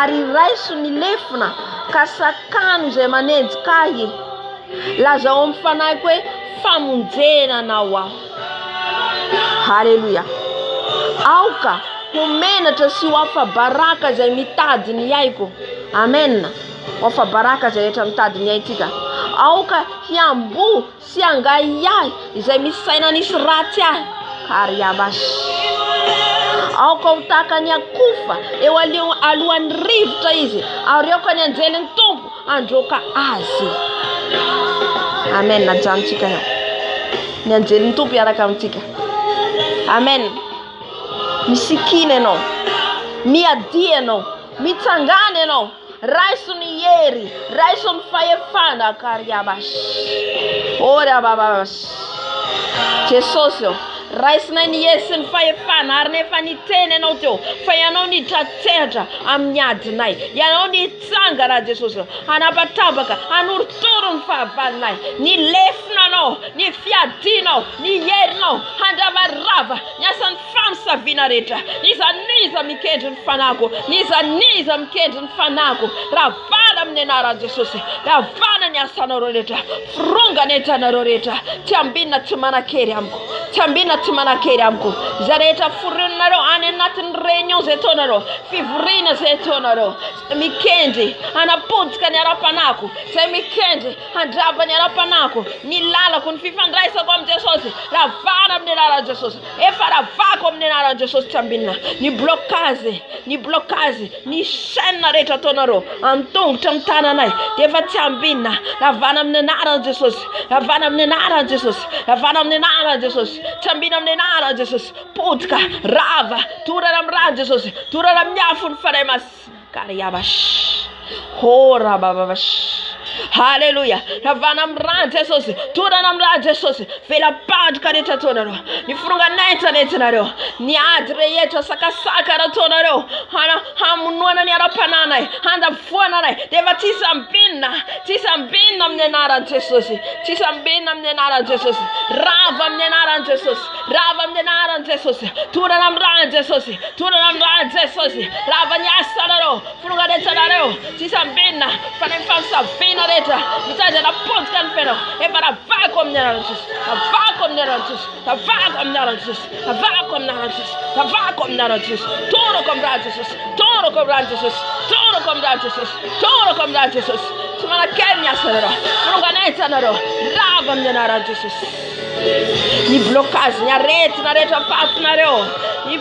Ary raiso ny lefona, ka sakano izay manenjika ahy. Lazao amin'ny fanahiko hoe famonjena anao aho. Halleluja. Aoka ho menatra sy ho afa-baraka izay mitady ny aiko. Amen. Ho afa-baraka izay rehetra mitady ny aitsika. aoka hiambo sy angay ahy izay misy saina nisy ratsy ahy kariabash aoka ho tahaka ny akofa eo alohan'ny rivotra izy ary aoka ny anjelin'ny tompo androka azy. Amen. Najanontsika eo ny anjelin'ny tompo iaraka amintsika. Amen. Misikina ianao, miadia ianao, mitsangana ianao, raiso ny hery, raiso ny fahefana kariabash ora bababash Jesosy eo raisinay ny Yesu ny fahefana ary nefa niteny ianao teo fa ianao nitratsehatra amin'ny adinay, ianao nitsangana Jesosy hanapatabaka hanorotoro ny fahavalonay, ny lefinanao, ny fiadinao, ny herinao handravarava ny asan'ny famosavina rehetra, nizaniza mikendry ny fanako, nizaniza mikendry ny fanako, ravana amin'ny anaran'i Jesosy, ravana ny asanareo rehetra, firongana entanareo rehetra, tsy ambinina tsy manan-kery amiko, tsy ambinina tsy manan-kery amiko, izay rehetra foronareo any anatin'ny réunion zay ataonareo, fivoriana zay ataonareo, mikendry hanapodika ny ara-panako, zay mikendry handrava ny ara-panako, ny lalako, ny fifandraisako amin'i Jesosy, ravana amin'ny anaran'i Jesosy, efa ravako amin'ny anaran'i Jesosy, tsy ambinina ny blokazy, ny chaîne rehetra ataonareo amin'ny tongotra amin'ny tananay, dia efa tsy ambinina, ravana amin'ny anaran'i Jesosy, ravana amin'ny anaran'i Jesosy, ravana amin'ny anaran'i Jesosy, tsy ambinina amin'ny anaran'i Jesosy, podika, rava, torana amin'ny ran'i Jesosy, torana amin'ny afo ny faray kariabash ora bababash. Haleluya. Ravana amin'ny ran'i Jesosy, torana amin'ny ran'i Jesosy, velam-pandroka rehetra ataonareo, ny fironganentanentanareo, ny ady rehetra sakasaka ataonareo, hamonoana ny ara-pananay, handavoananay, dia efa tsisy ambinina amin'ny anaran'i Jesosy, tsisy ambinina amin'ny anaran'i Jesosy, rava amin'ny anaran'i Jesosy, rava amin'ny anaran'i Jesosy, torana amin'ny ran'i Jesosy, torana amin'ny ran'i Jesosy, rava ny asanareo, fironganentanareo, tsisy ambinina fanay famosavina rehetra, mitady anapodika ny fenao, efa ravako amin'ny anaran'i Jesosy, ravako amin'ny anaran'i Jesosy, ravako amin'ny anaran'i Jesosy, ravako amin'ny anaran'i Jesosy, ravako amin'ny anaran'i Jesosy, toroko amin'ny ran'i Jesosy, toroko amin'ny ran'i Jesosy, toroko amin'ny ran'i Jesosy, toroko amin'ny ran'i Jesosy, tsy manan-kery ny asanareo, fironganentanareo, rava amin'ny anaran'i Jesosy. Ny blokazy, ny aretina rehetra fafinareo, ny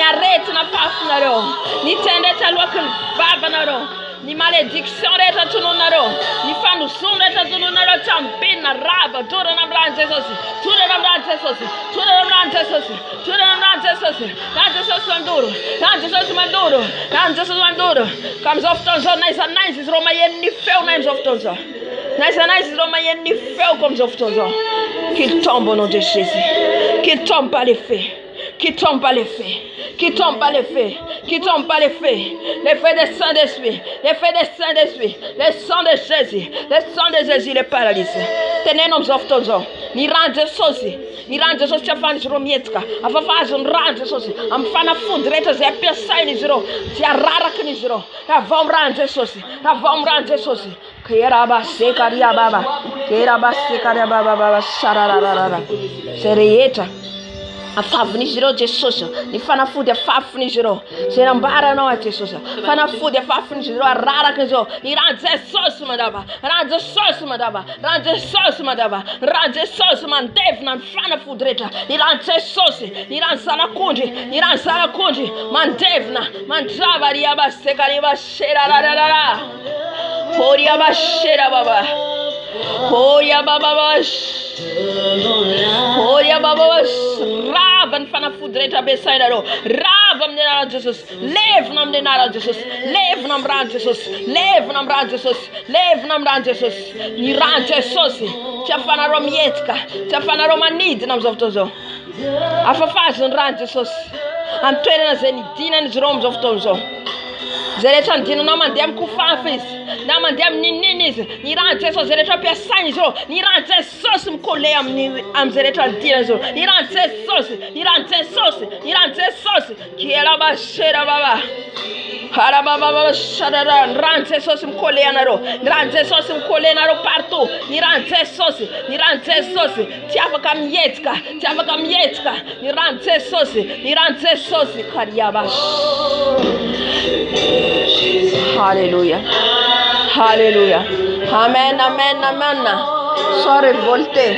aretina fafinareo, ny tendretra alohaky ny vavanareo, ny malédiction rehetra tononareo, ny fandosona rehetra tononareo, tsy ambinina, rava, torana amin'ny ran'i Jesosy, torana amin'ny ran'i Jesosy, torana amin'ny ran'i Jesosy, torana amin'ny ran'i Jesosy, ran'i Jesosy mandoro, ran'i Jesosy mandoro, ran'i Jesosy mandoro, ka amin'izao fotoan'izao naizanaiza izy ireo maheno ny feo na amin'izao fotoan'izao, naizanaiza izy ireo maheno ny feo ko amin'izao fotoan'izao, qu'il tombe au nom de Jésus, qu'il tombe par les faits, qu'il tombe par les faits, qu'il tombe par les faits, qu'il tombe par les faits des saints d'esprit, les faits des saints d'esprit, les sangs de Jésus, les paralysés. Tenez nos offres, ni ran'i Jesosy, tsy afahany izy ireo mihetsika, afafahazony ran'i Jesosy, amin'ny fanafody rehetra zay ampiasainy izy ireo, tsy araraky izy ireo, ravao amin'ny ran'i Jesosy, ravao amin'ny ran'i Jesosy. Kerabasekaria baba, sarararara, zay rehetra afavin'izy ireo Jesosy, ny fanafody afafin'izy ireo, zay nambaranao a Jesosy, fanafody afafin'izy ireo, araraka izy ireo, ny ran'i Jesosy mandava, ran'i Jesosy mandava, ran'i Jesosy mandava, ran'i Jesosy mandevina ny fanafody rehetra, ny ran'i Jesosy, ny ran'i zanak'ondry, mandevina, mandrava riabasekaria serararara, oriabashera baba, rava ny fanafody rehetra besainareo, rava amin'ny anaran'i Jesosy, levina amin'ny anaran'i Jesosy, levina amin'ny ran'i Jesosy, levina amin'ny ran'i Jesosy, levina amin'ny ran'i Jesosy, ny ran'i Jesosy, tsy afanareo mihetsika, tsy afanareo manidina amin'izao fotoan'izao, afafazony ran'i Jesosy, amin'ny toerana zay nidinany izy ireo amin'izao fotoan'izao, zay rehetra nidinanao mandeha amin'ny kofafa izy, na mandeha amin'ny ninina izy, ny ran'i Jesosy zay rehetra ampiasainy izy ireo, ny ran'i Jesosy mikole amin'izay rehetra nidinany izy ireo, ny ran'i Jesosy, ny ran'i Jesosy, ny ran'i Jesosy, kielabashera baba, harabababa sharara, ny ran'i Jesosy mikole anareo, ny ran'i Jesosy mikole anareo partout, ny ran'i Jesosy, tsy afaka mihetsika, ny ran'i Jesosy, kariabash. Hallelujah, hallelujah, Amen, amen, amen. Sois révolté.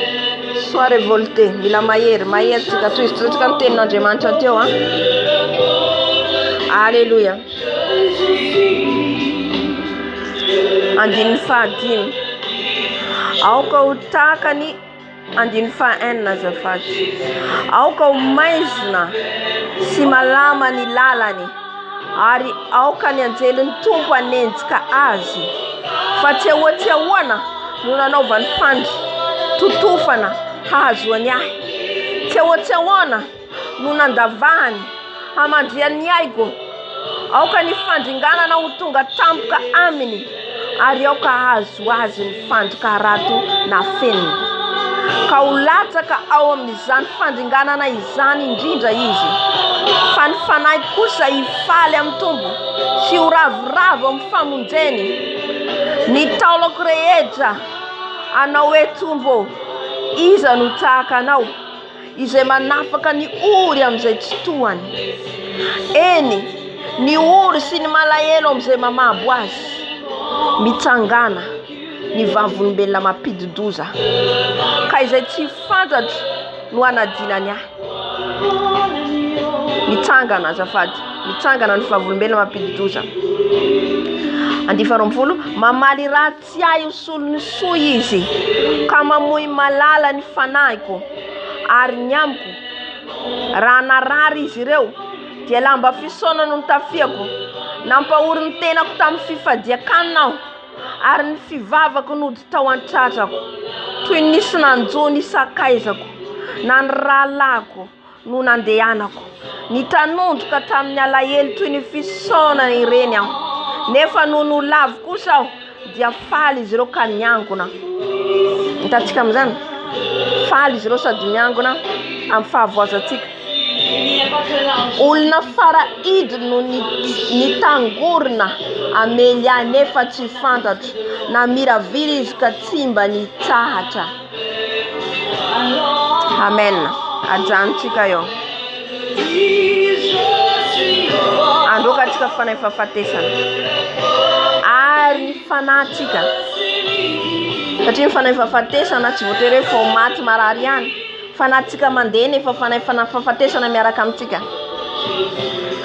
Sois révolté. Mila mahery tsika toy izy tsika ny tenin'Andriamanitra teo a. Alléluia. Andininy fahadimy. Aoka ho takany andininy fahaenina azafady. Aoka ho maizina sy malama ny lalany ary aoka ny anjelin'ny tompo anenjika azy. Fa tsy ahoana no nanaovany fandry totofana hahazoany ahy. Tsy ahoana no nandavahany hamandriany aigo. Aoka ny fandringanana ho tonga tampoka aminy ary aoka hahazo azy ny fandrika rato na feniny. Ka ho latsaka ao amin'izany fandringanana izany indrindra izy. Fa ny fanahy kosa hifaly amin'ny tombo sy ho ravoravo amin'ny famonjeny. Ny taolako rehetra anao hoe tombo, iza no tahaka anao izay manafaka ny ory amin'izay tsy tohany. Eny, ny ory sy ny malahelo amin'izay mamabo azy. Mitsangana ny vavolombelona mampidi-doza, ka izay tsy fantatro no anadinany ahy. Mitsangana azafady, mitsangana ny vavolombelona mampidi-doza. 12 mamaly raha tsy ahy usolony soa izy, ka mamoy malala ny fanahiko ary ny amiko. Raha narary izy ireo dia lamba fisaona no tafiako. Nampahory ny tenako tamin'ny fifadiakanina aho ary ny fivavako nody tao an-tratrako. Toy nisy nanjony sakaizako na ny rahalako no nandehanako. Ny tanondroka tamin'ny alahelo toy ny fisaona ireny aho. Nefa no lavo kosa aho dia faly izy ireo ka niangona. Hitantsika amin'izany, faly izy ireo sady niangona amin'ny fahavoazantsika. Olona faraidy no nitangorona amely ahy nefa tsy fantatro, na miravily izy ka tsy mba nitsahatra. Amen. Ajanontsika eo. Androkatsika fanahy fahafatesana ary ny fanahintsika. Satria ny fanahy fahafatesana tsy voatery hoe fao maty marary ihany. Fanahintsika mandeha nefa fanahy fahafatesana miaraka amintsika.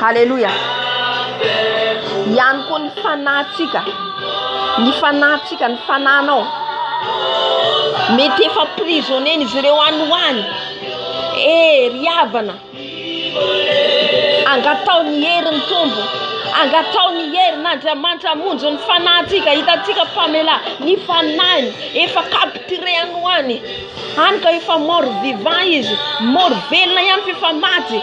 Halleluja. Ihany koa ny fanahintsika. Ny fanahintsika, ny fanahinao. Mety efa prisonnier izy ireo anoany. Riavana. Angatao ny herin'ny tombo, angatao ny herin'Andriamanitra hamonjy ny fanahintsika. Hitantsika Pamela, ny fanahiny efa capturé anoany. Hany ka efa mort vivant izy, mort velona ihany fefa maty.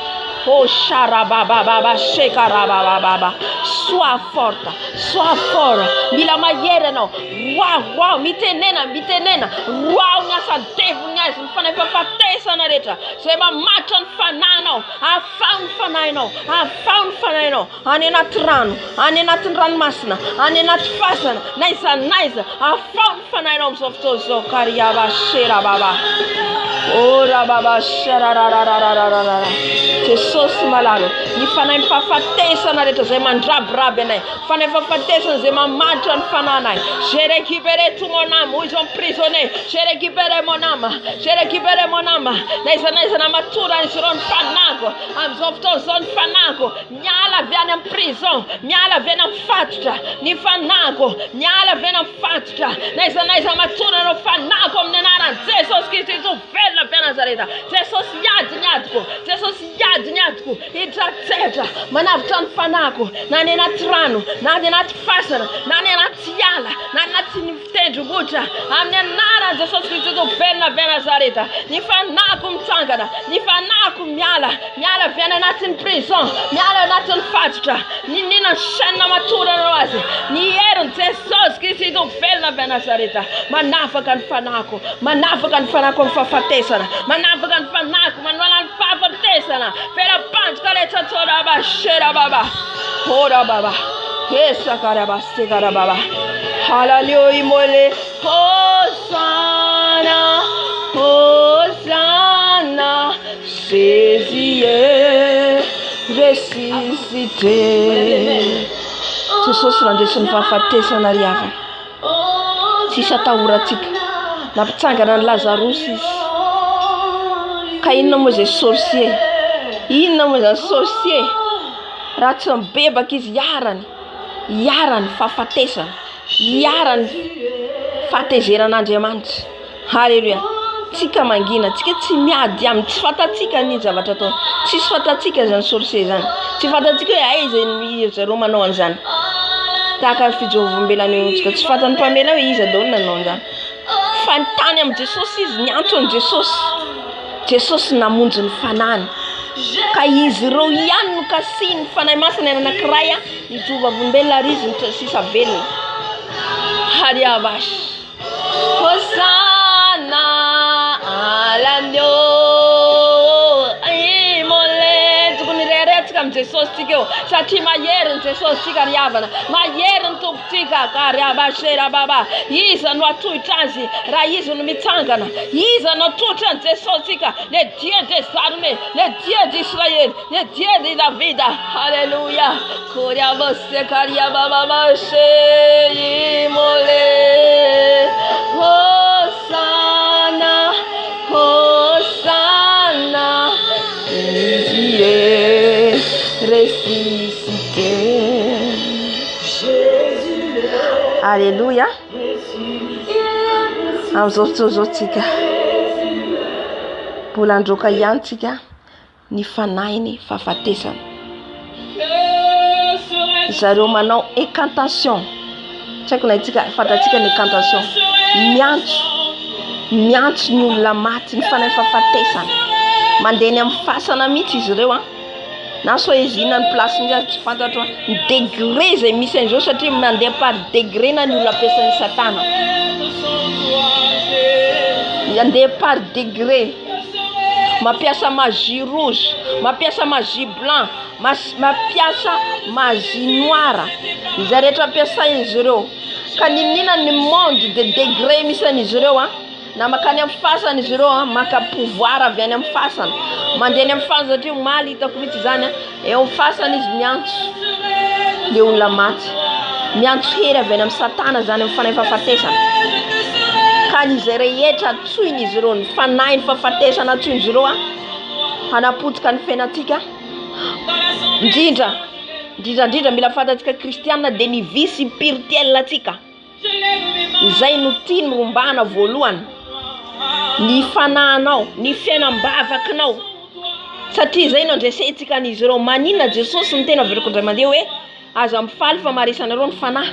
Oh sharabababa shekarabababa. Sois forte, sois fort. Mila mahery anao. Wow, mitenena. Wow, nyasa devil azy ny fanahy fahafatesana rehetra. Zay mamatra ny fanahinao, afao ny fanahinao, afao ny fanahinao. Any anaty rano, any anaty ranomasina, any anaty fasana, naiza, afao ny fanahinao amin'izao fotoana izao. Kariaba sherababa. Oh rababa shararararararara. Jesosy malalo. Ny fanahy fahafatesana rehetra zay mandrabiraby anay. Fanahy fahafatesana zay mamatra ny fanahinay. J'ai récupéré tout mon âme. Où ils ont prisonné. J'ai récupéré mon âme. Naiza na matura izy ireo ny fanako. Amin'izao fotoana izao ny fanako. Miala avy any amin'ny prison. Miala avy any amin'ny fatotra. Ny fanako. Miala avy any amin'ny fatotra. Naiza matura ireo fanako amin'ny anaran'i Jesosy Kristy velona avy Nazareta. Jesosy yady nyadiko. Hidratsetra. Manavitra ny fanako. Na ny anaty rano. Na ny anaty fasana. Na ny anaty ala. Na ny anaty ny tendrombohitra. Amin'ny anaran'i Jesosy Kristy velona avy Nazareta. Ny fanako mitsangana. Ny fanako miala avy any anatin'ny prison. Miala anatin'ny fatotra. Nina chaîne matura no azy. Ny herin'i Jesosy Kristy velona avy Nazareta. Manafaka ny fanako. Manafaka ny fanako amin'ny fahafatesana. Manafaka ny fanako. Manala ny fahafatesana. Fera panjka rehetra tsora bashera baba. Ora baba. Esa karaba sekara baba. Hallelujah imole. Hosanna, Jésus est ressuscité. Jesosy nandresy ny fahafatesana ry avana. tsisy atahorantsika. Nampitsangana ny Lazarosy izy. Ka inona moa zay sorcier? Inona moa zay sorcier? Raha tsy mibebaka izy iarany fahafatesana, iarany fahatezeran'Andriamanitra. Halleluja. Tsika mangina, tsika tsy miady aminy, tsy fatatsika ny zavatra ataony. Tsisy fatatsika zany sorcier zany. Tsy fatatsika hoe aiza zareo manao an'izany. Tahaka ny fijovombelany tsika tsy fatany mpamela hoe iza daholo nanao an'izany. Fa ny tany amin'ny Jesosy izy, ny antony Jesosy. Jesosy namonjy ny fanahiny. Ka izy ireo ihany no kasiny ny fanahy masina anankiray nijovavombelona ary izy ny sisa velona. Hariabash. Hosanna alanyo. Jesosy tsika eo satria mahery ny Jesosy tsika riavana, mahery ny tompontsika kariabashera baba. Iza no atohitra azy raha izy no mitsangana, iza no atohitra ny Jesosy tsika, le Dieu des armées, le Dieu d'Israël, le Dieu de David. Alléluia. Koriabose kariababashe imole. Hosanna, Hosanna, ressuscité. Alléluia. Amizao tsika mbola androka ihany tsika ny fanahiny fahafatesana. Zareo manao incantation. Tsy haiko na itsika fatatsika ny incantation. Miantso ny olona maty ny fanahy fahafatesana. Mandeha ny amin'ny fasana mihitsy izy ireo na so izy inany place ny tsy fantatro ny degré zay misy an'izao satria mandeha par degré na ny olona ampiasan'ny Satana. Mandeha par degré. Mampiasa magie rouge, mampiasa magie blanc, mampiasa magie noire. Izy rehetra ampiasain'izy ireo. Ka ninina ny monde de degré misy an'izy ireo na makany amin'ny fasana izy ireo maka pouvoir avy any amin'ny fasana. Mandeha any amin'ny fasana satria maly hitako mihitsy zany eo amin'ny fasana izy miantso le olona maty. Miantso hery avy any amin'ny Satana zany amin'ny fanahy fahafatesana. Ka izy rehetra tsoin'izy ireo ny fanahy fahafatesana tsoin'izy ireo hanapotika ny fiainatsika. Indrindra mila fantatsika kristianina de ny vie spirituelle atsika. Izay no tiany rombana voalohany. Ny fanahinao, ny fiainam-bavakinao. Satria izay no andresentsika an'izy ireo. Maninona Jesosy ny tena veriko indray mandeha hoe aza mifaly fa marisanareo ny fanahy.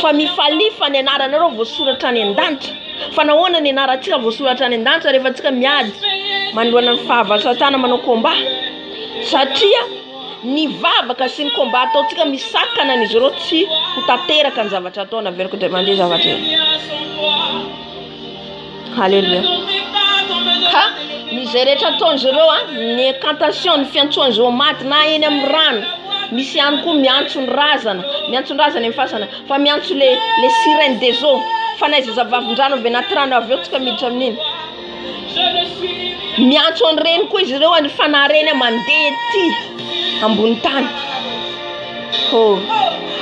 Fa mifalifa ny anaranareo voasoratra any an-danitra. Fa nahoana ny anarantsika voasoratra any an-danitra rehefa tsika miady manoloana ny fahavala Satana manao combat. Satria ny vavaka sy ny combat ataontsika misakana an'izy ireo tsy ho tanteraka ny zavatra ataona veriko indray mandeha zavatra eo. Halleluja. Ka izay rehetra ataon'izy ireo ny incantation ny fiantsoan'izy ireo maty na eny amin'ny rano. Misy ihany koa miantso ny razana, miantso ny razana amin'ny fasana, fa miantso le sirène des eaux. Fa na izy zavavin-drano avy anaty rano avy eo tsika miditra amin'iny. Miantso an'ireny koa izy ireo ny fanahy reny mandeha ety ambony tany. Oh,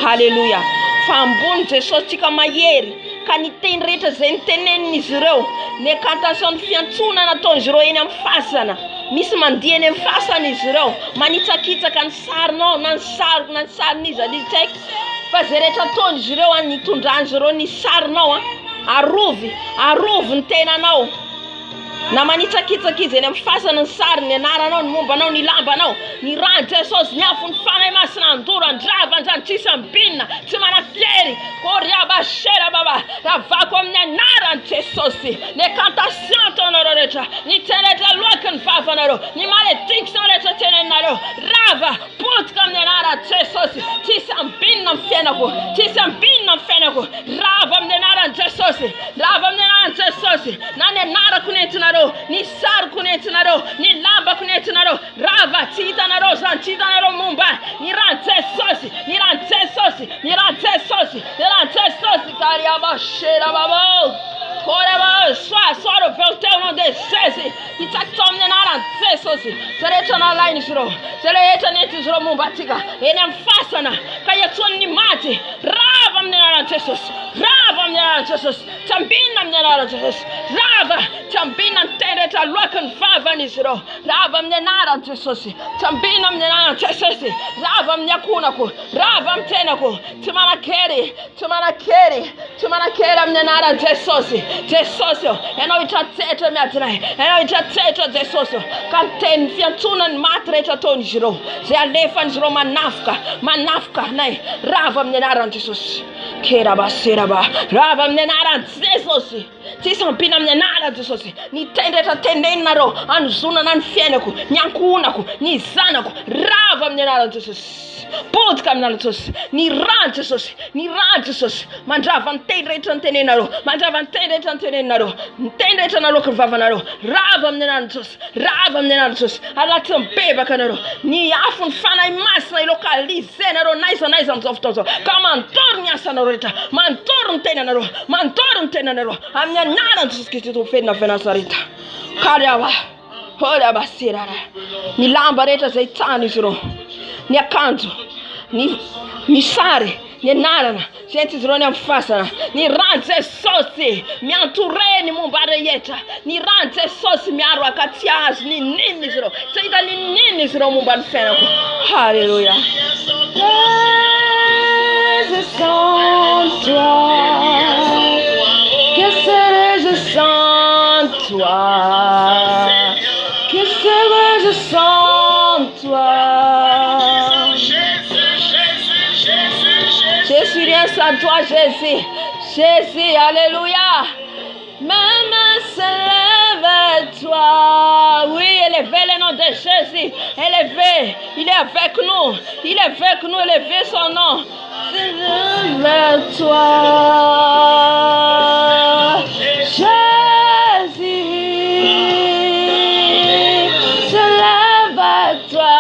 halleluja. Fa ambony Jesosy tsika mahery. Ka ny teny rehetra zay nitenenin'izy ireo, ny incantation ny fiantsona nataon'izy ireo eny amin'ny fasana. Misy mandeha eny amin'ny fasana izy ireo, manitsakitsaka ny sarinao na ny sarin'izy ali tsy haiko. Fa zay rehetra ataon'izy ireo nitondran'izy ireo ny sarinao arovy ny tenanao. Na manitsakitsaka izy eny amin'ny fasana ny sary, ny anaranao, ny mombanao, ny lambanao. Ny rano Jesosy ny afo ny fanahy masina andoro andrava andrany tsisy ambinina, tsy manakiery. Koriabashera baba, ravako amin'ny anaran'i Jesosy. Ny incantation ataonareo rehetra, ny teny rehetra loaka ny vavanareo, ny malédiction rehetra tenenareo. Rava, potika amin'ny anaran'i Jesosy. Tsisy ambinina amin'ny fiainako, tsisy ambinina amin'ny fiainako. Rava amin'ny anaran'i Jesosy, rava amin'ny anaran'i Jesosy. Na ny anarako nentinareo, ny sariko nentinareo, ny lambako nentinareo. Rava, tsy hitanareo zany, tsy hitanareo momba. Ny rano Jesosy, ny rano Jesosy, ny rano Jesosy, ny rano Jesosy. Kariabashera babo. Sois révolté au nom de Jésus. Hitsakitsao amin'ny anaran'i Jesosy. Zay rehetra nalain'izy ireo, zay rehetra nentin'izy ireo momba atsika eny amin'ny fasana. Ka iantsoan'ny maty, rava amin'ny anaran'i Jesosy. Rava amin'ny anaran'i Jesosy. Tambina amin'ny anaran'i Jesosy. Rava, tambina ny teny rehetra loaka ny vavan'izy ireo. Rava amin'ny anaran'i Jesosy. Tambina amin'ny anaran'i Jesosy. Rava amin'ny akonako. Rava amin'ny tenako. Tsy manakery, tsy manakery, tsy manakery amin'ny anaran'i Jesosy. Jesosy, ianao hitratsetra miadinay. Ianao hitratsetra Jesosy. Ka ny teny fiantsonany maty rehetra ataon'izy ireo. Zay alefan'izy ireo manafika nay. Rava amin'ny anaran'i Jesosy. Keraba. Rava amin'ny anaran'i Jesosy. Tsisy ampina amin'ny anaran'i Jesosy. Ny teny rehetra tenenareo anozonana ny fiainako, ny ankohonako, ny zanako. Rava amin'ny anaran'i Jesosy. Potika amin'ny anaran'i Jesosy. Ny ran Jesosy. Ny ran Jesosy. Mandrava ny teny rehetra ny tenenareo. Mandrava ny teny rehetra ny tenenareo. Ny teny rehetra naloaka ny vavanareo. Rava amin'ny anaran'i Jesosy. Rava amin'ny anaran'i Jesosy. Anaty ny bebaka nareo. Ny afo ny fanahy masina ilokalizenareo naiza amin'izao fotoana izao. Ka mandory ny asanareo rehetra. Mandory ny tenanareo. Mandory ny tenanareo. Amin'ny anaran'i Jesosy Kristy tofenina avy Nazareta. Kariava. Olaba sirara. Ny lamba rehetra zay tsan'izy ireo. Ny akanjo. Ny sary. Ny anarana. Zentsizy ireo ny amin'ny fasana. Ny ran Jesosy miantoreny momba rehetra. Ny ran Jesosy miaro akatsy azy. Ny nini izy ireo. Tsy hita ny nini izy ireo momba ny fiainako. Halleluja. Que sans toi, que serais-je sans toi, que serais-je sans toi. Je suis rien sans toi, Jésus. Jésus, alléluia. Même s'élève toi. Oui, élevez le nom de Jésus. Élevez. Il est avec nous. Il est avec nous. Élevez son nom. S'élève toi. Jésus. S'élève toi.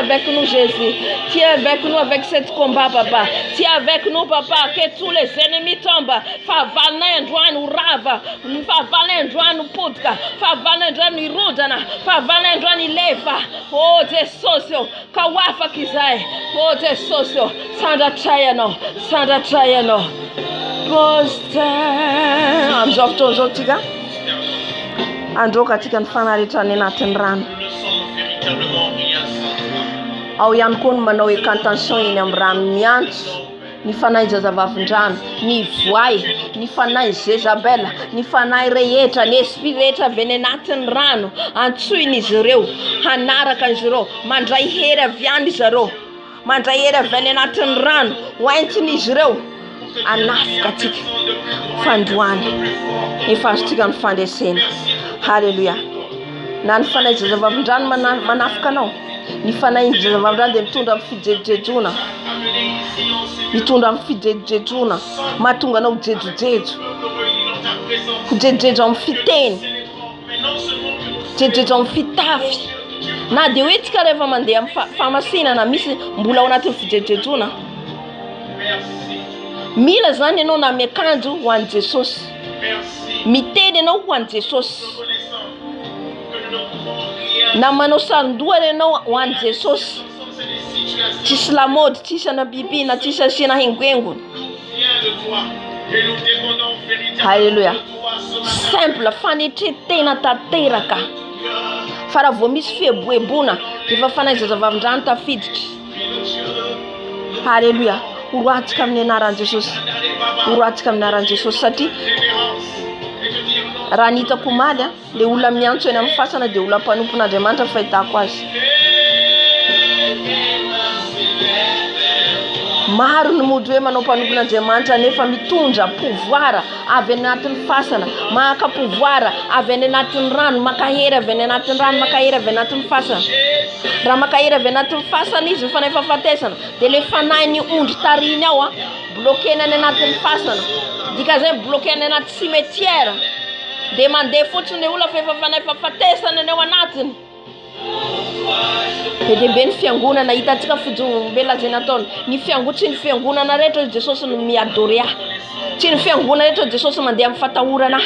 Avec nous, Jésus. Tu es avec nous avec ce combat, papa. Tu es avec nous, papa. Que tous les ennemis tombent. Favane ndwanu rava. Favane ndwanu putka. Favane ndwanu rudana. Favane ndwanu leva. Oh, Jesosio. Kawafa kizai. Oh, Jesosio. Sanda chayano. Sanda chayano. Posta. Amzof tozotika. Androka tika nfanaritra ny anatin'ny rano. Ao ihany koa no manao incantation eny amin'ny rano miantso. Ny fanahy zazavavin-drano, ny voay, ny fanahy Jezabela, ny fanahy rehetra, ny esprit rehetra avy any anatin'ny rano, antsoin'izy ireo, hanaraka izy ireo, mandray hery avy any izy ireo, mandray hery avy any anatin'ny rano, hoentin'izy ireo, anafika atsika fandroany, efa azotsika ny fandresena. Halleluja. Na ny fanahy zazavavin-drano manafika anao. Ny fanahy zazavavin-drano dia mitondra amin'ny fijejojejona. Mitondra amin'ny fijejojejona. Mahatonga anao jejojejo. Jejojejo amin'ny fiteny. Jejojejo amin'ny fitafy. Na dia hoe tsika rehefa mandeha amin'ny famasinana misy mbola ao anatin'ny fijejojejona. Mila zany ianao na miakanjo ho an'i Jesosy. Miteny ianao ho an'i Jesosy. Na manao saron-doha ianao ho an'i Jesosy. Tsisy lamody, tsisy anabibina, tsisy asiana haingohaingony. Halleluja. Simple, fanetretena tanteraka. Fa raha vao misy fieboebona, efa fanahy zazavavin-drano tafiditra. Halleluja. Oroatsika amin'ny anaran'i Jesosy. Oroatsika amin'ny anaran'i Jesosy satria raha ny hitako maly le olona miantso eny amin'ny fasana dia olona mpanompon'Andriamanitra fahitako azy. Maro ny mody hoe manao mpanompon'Andriamanitra nefa mitondra pouvoir avy anatin'ny fasana, maka pouvoir avy anatin'ny rano, maka hery avy anatin'ny rano, maka hery avy anatin'ny fasana. Raha maka hery avy anatin'ny fasana izy fanahy fahafatesana dia le fanahy ny ondry tariny ao bloquena any anatin'ny fasana. Dika zay bloquena anaty cimetière. Dia mandeha fotsiny le olona fa fanahy fahafatesana any ao anatiny. Dia be ny fiangonana hitantsika fijorombela zay nataony. Ny fiangonana, ny fiangonana rehetra Jesosy no miadorea. Tsy ny fiangonana rehetra Jesosy mandeha amin'ny fatahorana.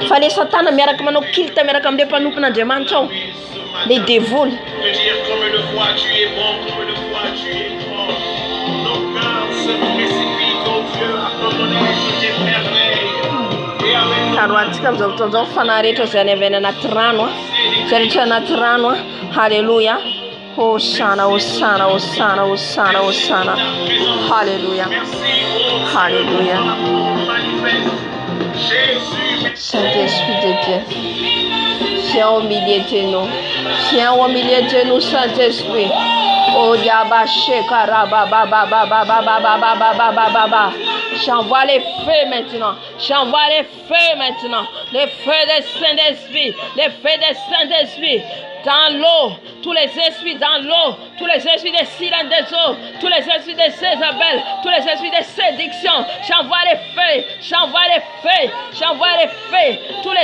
Fa le Satana miaraka manao kilta miaraka amin'ilay mpanompon'Andriamanitra ao. les dévoule. De dire comme de fois tu es bon, comme de fois tu es fort. Nos cœurs se précipitent au Dieu à pardonner toutes tes merveilles. Et avec Karoantsika amin'izao fotoan'izao fanahy rehetra izay any avy anaty rano izay rehetra anaty rano Halleluja. Hosanna, Hosanna, Hosanna, Hosanna, Hosanna. Alléluia. Alléluia. Saint-Esprit de Dieu, viens au milieu de nous. Viens au milieu de nous, Saint-Esprit. Oh, j'envoie les feux maintenant. J'envoie les feux maintenant. Les feux des Saint-Esprit. Les feux des Saint-Esprit. Dans l'eau, tous les esprits dans l'eau, tous les esprits des sirènes des eaux, tous les esprits de Jézabel, tous les esprits de séduction, j'envoie les feux, j'envoie les feux, j'envoie les feux, tous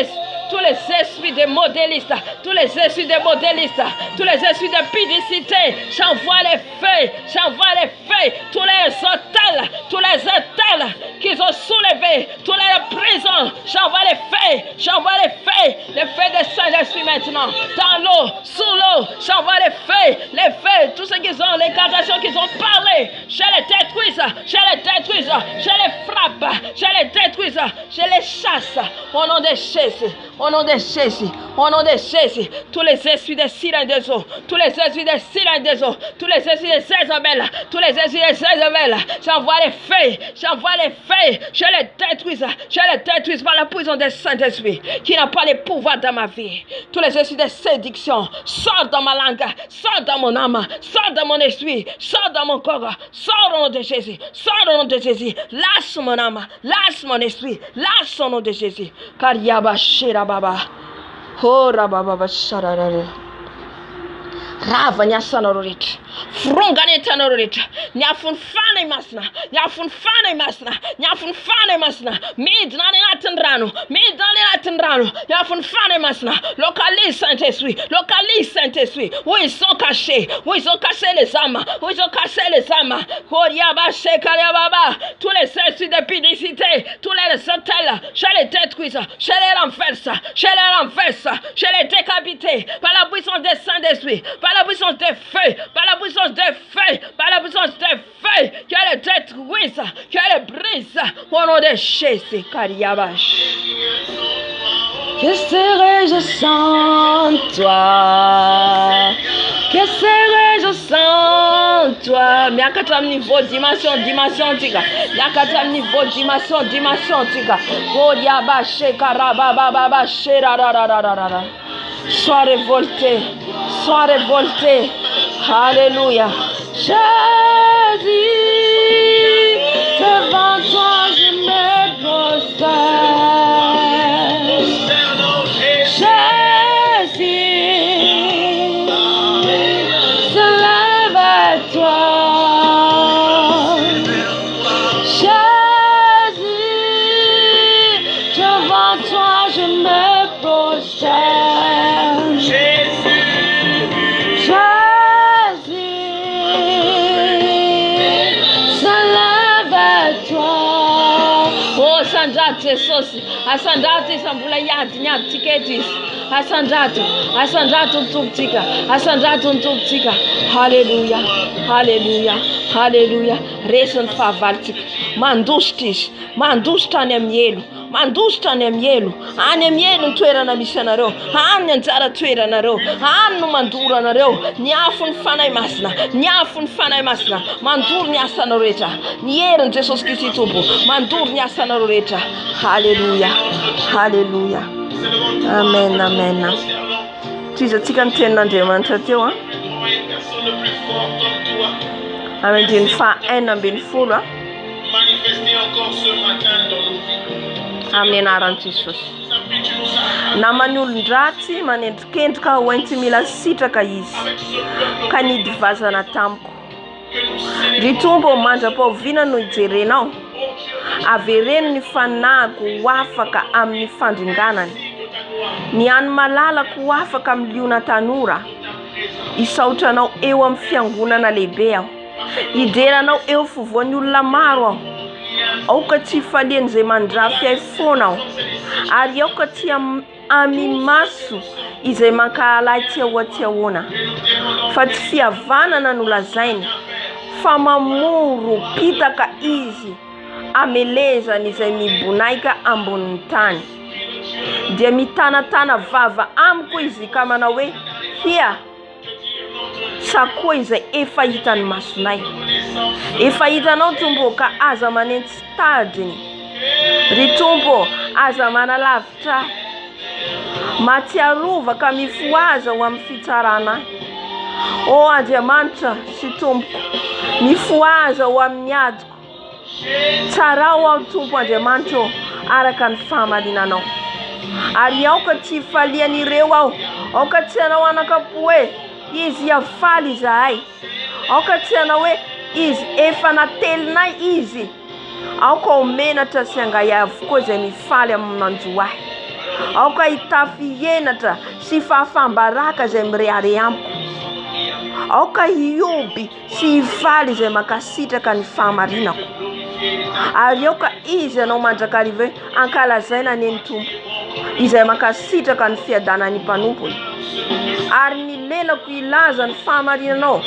les esprits de modélistes, tous les esprits de modélistes, tous les esprits de publicité, j'envoie les feux, tous les hôtels qu'ils ont soulevés, toutes les prisons, j'envoie les feux des Saint-Esprit maintenant, dans l'eau, sous l'eau, j'envoie les feux, tous ceux qui ont les cantations qu'ils ont parlé, je les détruis, je les frappe, je les détruis, je les chasse, au nom de Jésus, au nom de Jésus, au nom de Jésus, tous les esprits des sirènes des eaux, tous les esprits des sirènes des eaux, tous les esprits de Jézabel, tous les esprits de Jézabel, j'envoie les feux, je les détruis par la puissance des Saint-Esprit, qui n'a pas le pouvoir dans ma vie. Tous les esprits de séduction, sortent dans ma langue, sortent dans mon âme, sortent dans mon esprit, sortent dans mon corps, sortent au nom de Jésus, sortent au nom de Jésus, lâche mon âme, lâche mon esprit, lâche au nom de Jésus. Car yaba shira baba, oh rababa shararare. Rava nyasana rehetra, frongany entana rehetra, ny afony fanay masina, ny afony fanay masina, ny afony fanay masina, midina any anatin'ny rano, midina any anatin'ny rano, ny afony fanay masina, localise Saint-Esprit, où ils sont cachés, les âmes, tous les esprits de publicité, tous les hôtels, je les détruis, je les renverse, je les décapite par la puissance des Saint-Esprit, par la puissance des feux, qu'elle les détruise, qu'elle les brise, au nom de Jésus, Kariabash. Que serais-je sans toi? Que serais-je sans toi? Miakatam niveau, dimension, tika. Miakatam niveau, dimension, tika. Koriabash, Karababa, Shera. Sois révolté. Alléluia. Jésus, devant toi je me prosterne. Jésus, se lève à toi. Jésus, devant toi je me prosterne. Asandrato isambula nyadi tiketi asandrato ntokotsika Hallelujah resony fahavalitsika mandositra any amin'ny elo any amin'ny elo ny toerana misy anareo, any anjara toeranareo, any no mandoro anareo, ny afo ny fanahy masina mandoro ny asanareo rehetra, ny herin'i Jesosy Kristy Tompo mandoro ny asanareo rehetra. Hallelujah. Amen. Tizantsika ny tenin'Andriamanitra teo amin'ny andiny faha 1:10 manifester encore ce matin dans nos vies. Amin'ny anaran'i Jesosy. Na manolon-dratsy manendrikendrika ho haintsy mila sitraka izy ka nidivazana tamiko. Ry Tompo mandram-pahoviana no ijerenao, avereno ny fanahiko ho afaka amin'ny fandringanany, ny any malalako ho afaka amin'ny liona tanora, isaotranao eo amin'ny fiangonana lehibe aho, ideranao eo fovoan'ny olona maro aho, aoka tsy falian'izay mandrafy ahy foana aho, ary aoka tsy amimaso izay mankahalahy tiahoana fa tsy fihavanana no lazainy fa mamoro pitaka izy amelezany izay mibonaika ambonin'ny tany dia mitanatana vava amiko izy ka manao hoe hia sakoa izay efa hitany masonay efa hitanao tombo ka aza manentsy tadiny ry tombo aza manalavitra matsiarova ka mifoaza ho amin'ny fitsarana o Andriamanitra sy tompoko mifoaza ho amin'ny adiko tsara aho tompo Andriamanitra araka ny fahamarinanao ary aoka tsy falian'ireo aoka tsy anao anakapo hoe izy hiafaly izahay aoka tsy anao hoe izy efa natelinay izy aoka omenatra sy angay avokoa izay mifaly amin'nanjo ahy aoka hitafy henatra sy fahafambaraka izay mirehare amiko aoka hioby sy hifaly izay makasitraka ny fahamarinako ary aoka izy anao mandrakariva hoe ankalazaina ny tompo izay makasitraka ny fiadanany mpanompony ary ny lelako ilaza ny fahamarinanao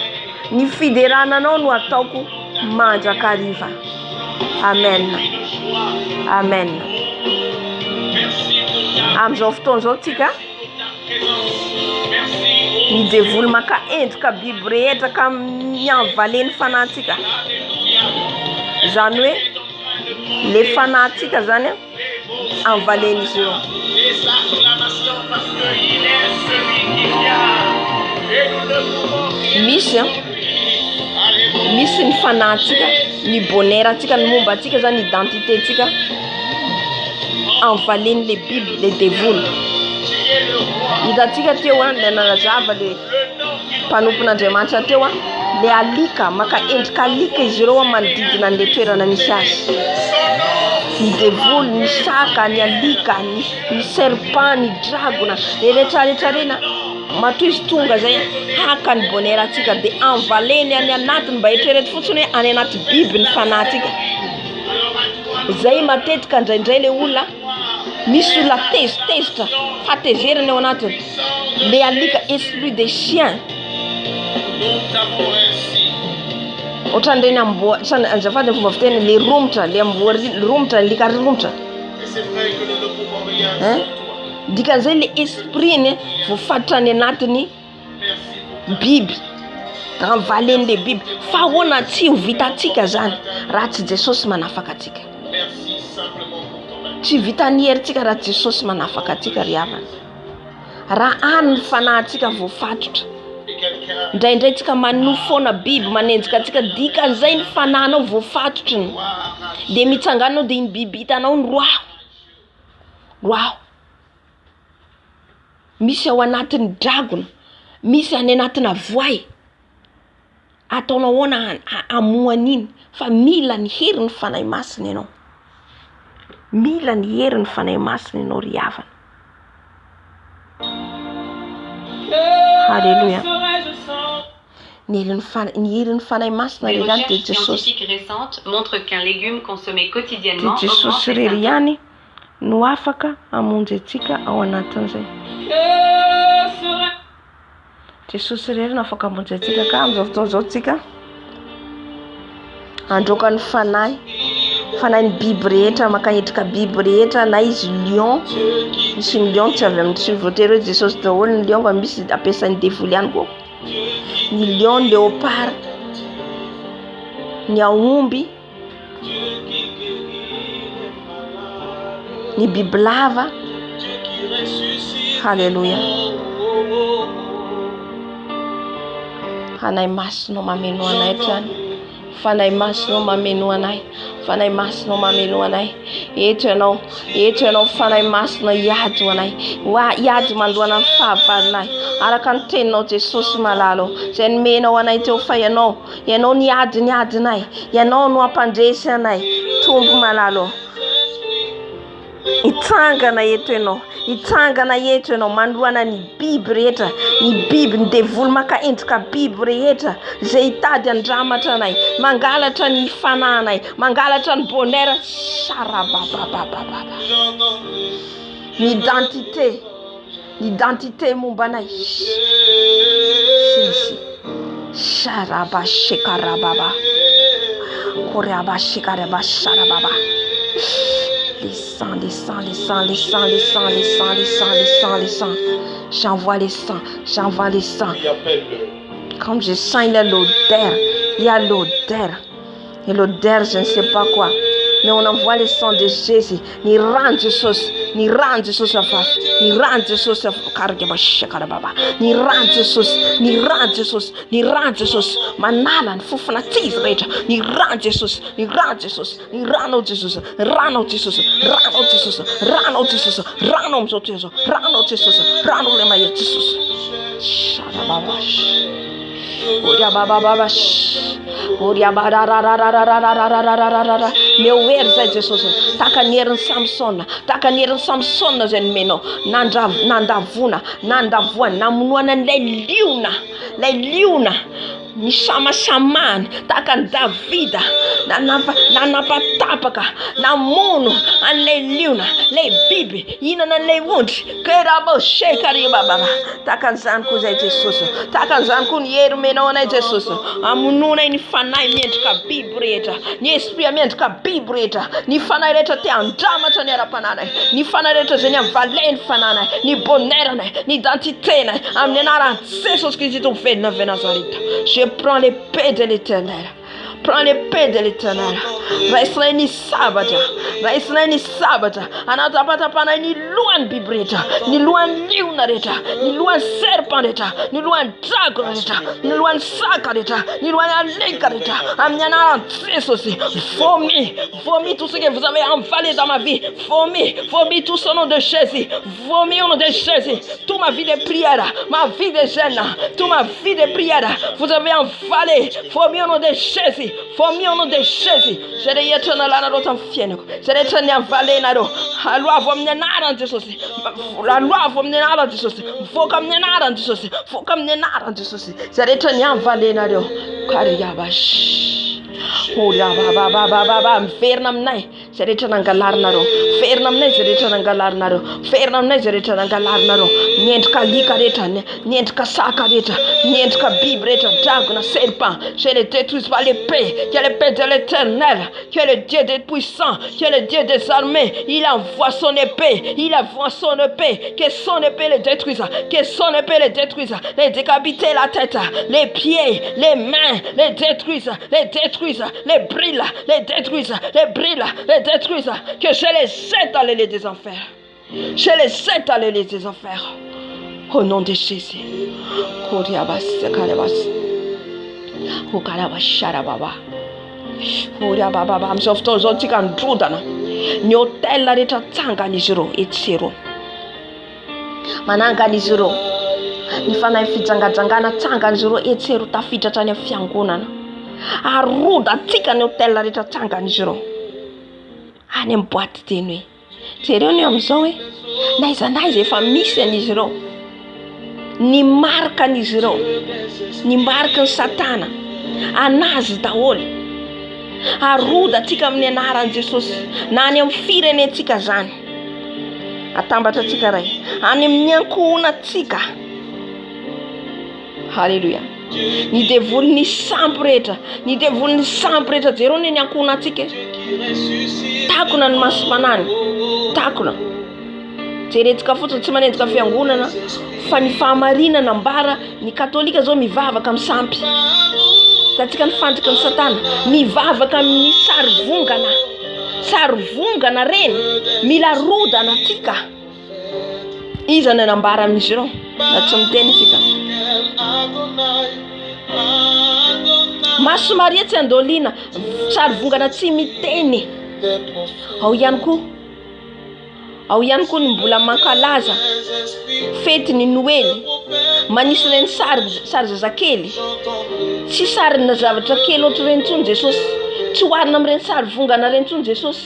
ny fiderananao no ataoko mandrakariva. Amen. Amen. Amizao fotoana zao tsika ny devoly maka endrika biby rehetra ka mianvaleny fanahintsika zany hoe le fanahintsika zany anvaleny izy io. Misy ny fanahintsika ny bonheur-ntsika ny mombantsika zany identité-ntsika anvaleny le biby le devoly. Hitantsika teo le nalazava le mpanompon'Andriamanitra teo le alika maka endrika alika izy ireo manodidina an'le toerana misy azy. Ny devoly, ny saka, ny alika, ny serpent, ny dragona, rehetra rena matoy izy tonga zay haka ny bonheur-ntsika de anvaleny any anatiny mba eritrereto fotsiny hoe any anaty biby ny fanahintsika. Zay matetika indraindray le olona misy olona tezitezitra fatezerany ao anatiny le alika esprit de chien. Ohatran'ireny azafady ny fomba fiteny le romotra le amboa romotra le lika romotra. Dikan'izay le esprit voafatotra any anatiny biby anvaleny le biby fa ahoana tsy ho vitantsika zany raha tsy Jesosy manafaka atsika. Tsy vitany herintsika raha Jesosy manafaka atsika ry havana. Raha any ny fanahintsika voafatotra ndraindray tsika manofona biby manenjika atsika dikan'izay ny fanahinao voafatotrany de mitsanganao de iny biby hitanao ny roaho. Misy ao anatin'ny dragona, misy any anatina voay. Ataonao ahoana amoan'iny fa mila ny hery ny fanahy masina ianao. Mila ny hery ny fanahy masina ianao ry havana. Alléluia. Une recherche scientifique récente montre qu'un légume consommé quotidiennement augmente les symptômes. No afaka amonjy atsika ao anatin'izay. Jesosy rery no afaka amonjy atsika ka amizao fotoana zao tsika androka ny fanahy ny biby rehetra maka endrika biby rehetra na izy lion. Misy ny lion tsy avy amin'ny tsy voatery hoe Jesosy daholo ny lion fa misy ampiasain'ny devoly ihany koa. Ny lion, ny léopard, ny aomby, ny bibilava. Alléluia. Fanahy masinao mameno anay trany. Fanahy masinao mameno anay. Fanahy masinao mameno anay. Eto ianao fanahy masinao hiady ho anay. Hiady manoloana ny fahavalonay. Araka ny teninao Jesosy malalo. Zay nomenao anay teo fa ianao niady anay. Ianao no ampandresy anay. Tombo malalo. Itsangana eto ianao manoloana ny biby rehetra, ny biby ny devoly maka endrika biby rehetra zay hitady andramatra anay, mangalatra ny fananay, mangalatra ny bonheur sarabababababa. Ny identité Identité mombanay. Sharaba shikarababa. Koryaba shikaraba sharababa. Les sangs, les sangs, les sangs, les sangs, les sangs, les sangs, les sangs, les sangs, les sangs. J'envoie les sangs, j'envoie les sangs. Comme je sens, il y a l'odeur. Il y a l'odeur. Et l'odeur, je ne sais pas quoi. Mais on envoie le sang de Jésus. Ni rend Jésus. Ni rend Jésus à face. Ni rend Jésus à Karababa. Ni rend Jésus. Ni rend Jésus. Ni rend Jésus. Manalan fufanatis reja. Ni rend Jésus. Ni rend Jésus. Ni rend Jésus. Rend Jésus. Rend Jésus. Rend Jésus. Rend Jésus. Rend Jésus. Rend le maïs Jésus. Sharababash. Oria bababash. Oria barararararararararararara. Meu zay Jesosy. Takan'herin'ny Samson. Takan'herin'ny Samson zay nomeno. Nandavona. Nandavoany. Namonoana an'ilay liona. Lay liona. Ny samasamany. Takan'i Davida. Nanapatapaka. Namono an'ilay liona. Lay biby. Hinana an'ilay ondry. Kerabo shekari baba. Takan'izany koa zay Jesosy. Takan'izany koa ny hery menao anay Jesosy. Amonona ny fanahy miendrika biby rehetra. Ny esprit miendrika biby rehetra. Ny fanahy rehetra te andramatra ny ara-pananay. Ny fanahy rehetra zay ny amvaleny fananay. Ny bonheuranay. Ny identiténay. Amin'ny anaran'i Jesosy Kristy velona avy Nazareta. Je prends l'épée de l'Éternel. Prends l'épée de l'Éternel. Raisinay ny sabatra. Raisinay ny sabatra. Anatapatapanay ny lohan'ny biby rehetra. Ny lohan'ny liona rehetra. Ny lohan'ny serpent rehetra. Ny lohan'ny dragon rehetra. Ny lohan'ny saka rehetra. Ny lohan'ny alika rehetra. Amin'ny anaran'i Jesosy. Vomis. Vomis tout ce que vous avez envalé dans ma vie. Vomis. Vomis tout au nom de Jésus. Vomis au nom de Jésus. Toute ma vie de prière. Ma vie de jeûne. Toute ma vie de prière. Vous avez envalé. Vomis au nom de Jésus. Vomis au nom de Jésus. Je reyetra na lana rota fienako. Je reyetra ny avalenareo. Aloavo amin'ny anaran'i Jesosy. Aloavo amin'ny anaran'i Jesosy. Voaka amin'ny anaran'i Jesosy. Voaka amin'ny anaran'i Jesosy. Je reyetra ny avalenareo. Kariabash. Miverina aminay zay rehetra nangalarinareo. Verina aminay zay rehetra nangalarinareo. Verina aminay zay rehetra nangalarinareo. Niendrika alika rehetra, niendrika saka rehetra, niendrika biby rehetra, dragona, serpent. Je les détruis par l'épée, qui est l'épée de l'Éternel, qui est le Dieu des puissants, qui est le Dieu des armées. Il envoie son épée, il envoie son épée, que son épée les détruise, que son épée les détruise, les décapiter la tête, les pieds, les mains, les détruise, les détruise, les brille, les détruise, les brille, les détruise, que je les jette dans les des enfers. Je les jette dans les des enfers. Au nom de Jésus. Amin'izao fotoana izao tsika nodrodana. Ny hôtel rehetra tsangana izy ireo etsero. Manangana izy ireo. Ny fanahy fijangajangana tsangana izy ireo etsero tafiditra any amin'ny fiangonana. Arodantsika ny hôtel rehetra tsangana izy ireo. Any amin'ny boîte de nuit. Jereo ny amin'izao hoe naiza naiza efa misy an'izy ireo. Ny marika an'izy ireo. Ny marika ny Satana. Anazy daholo. Arodantsika amin'ny anaran'i Jesosy. Na any amin'ny firenentsika zany. Atambatra atsika ray. Any amin'ny ankohonantsika. Halleluja. Ny devolon'ny sampo rehetra. Ny devolon'ny sampo rehetra. Jereo ny ankohonantsika. Takona ny masom-panany. Takona. Jerentsika fotsiny tsy manenjika fiangonana. Fa ny fahamarinana mbara ny katolika zao mivavaka amin'ny sampy. Tatsika ny fandrika ny Satana mivavaka amin'ny sarivongana. Sarivongana reny mila rodana atsika. Iza ny anambara amin'izy ireo. Na tsy miteny isika. Maso Maria tsy andolina. Sarivongana tsy miteny. Ao ihany koa ny mbola mankalaza fety ny Noely. Manisy reny sary zazakely. Tsy sarina zavatra kely ohatry reny tsony Jesosy. Tsy hoarina amin'ireny sary vongana reny tsony Jesosy.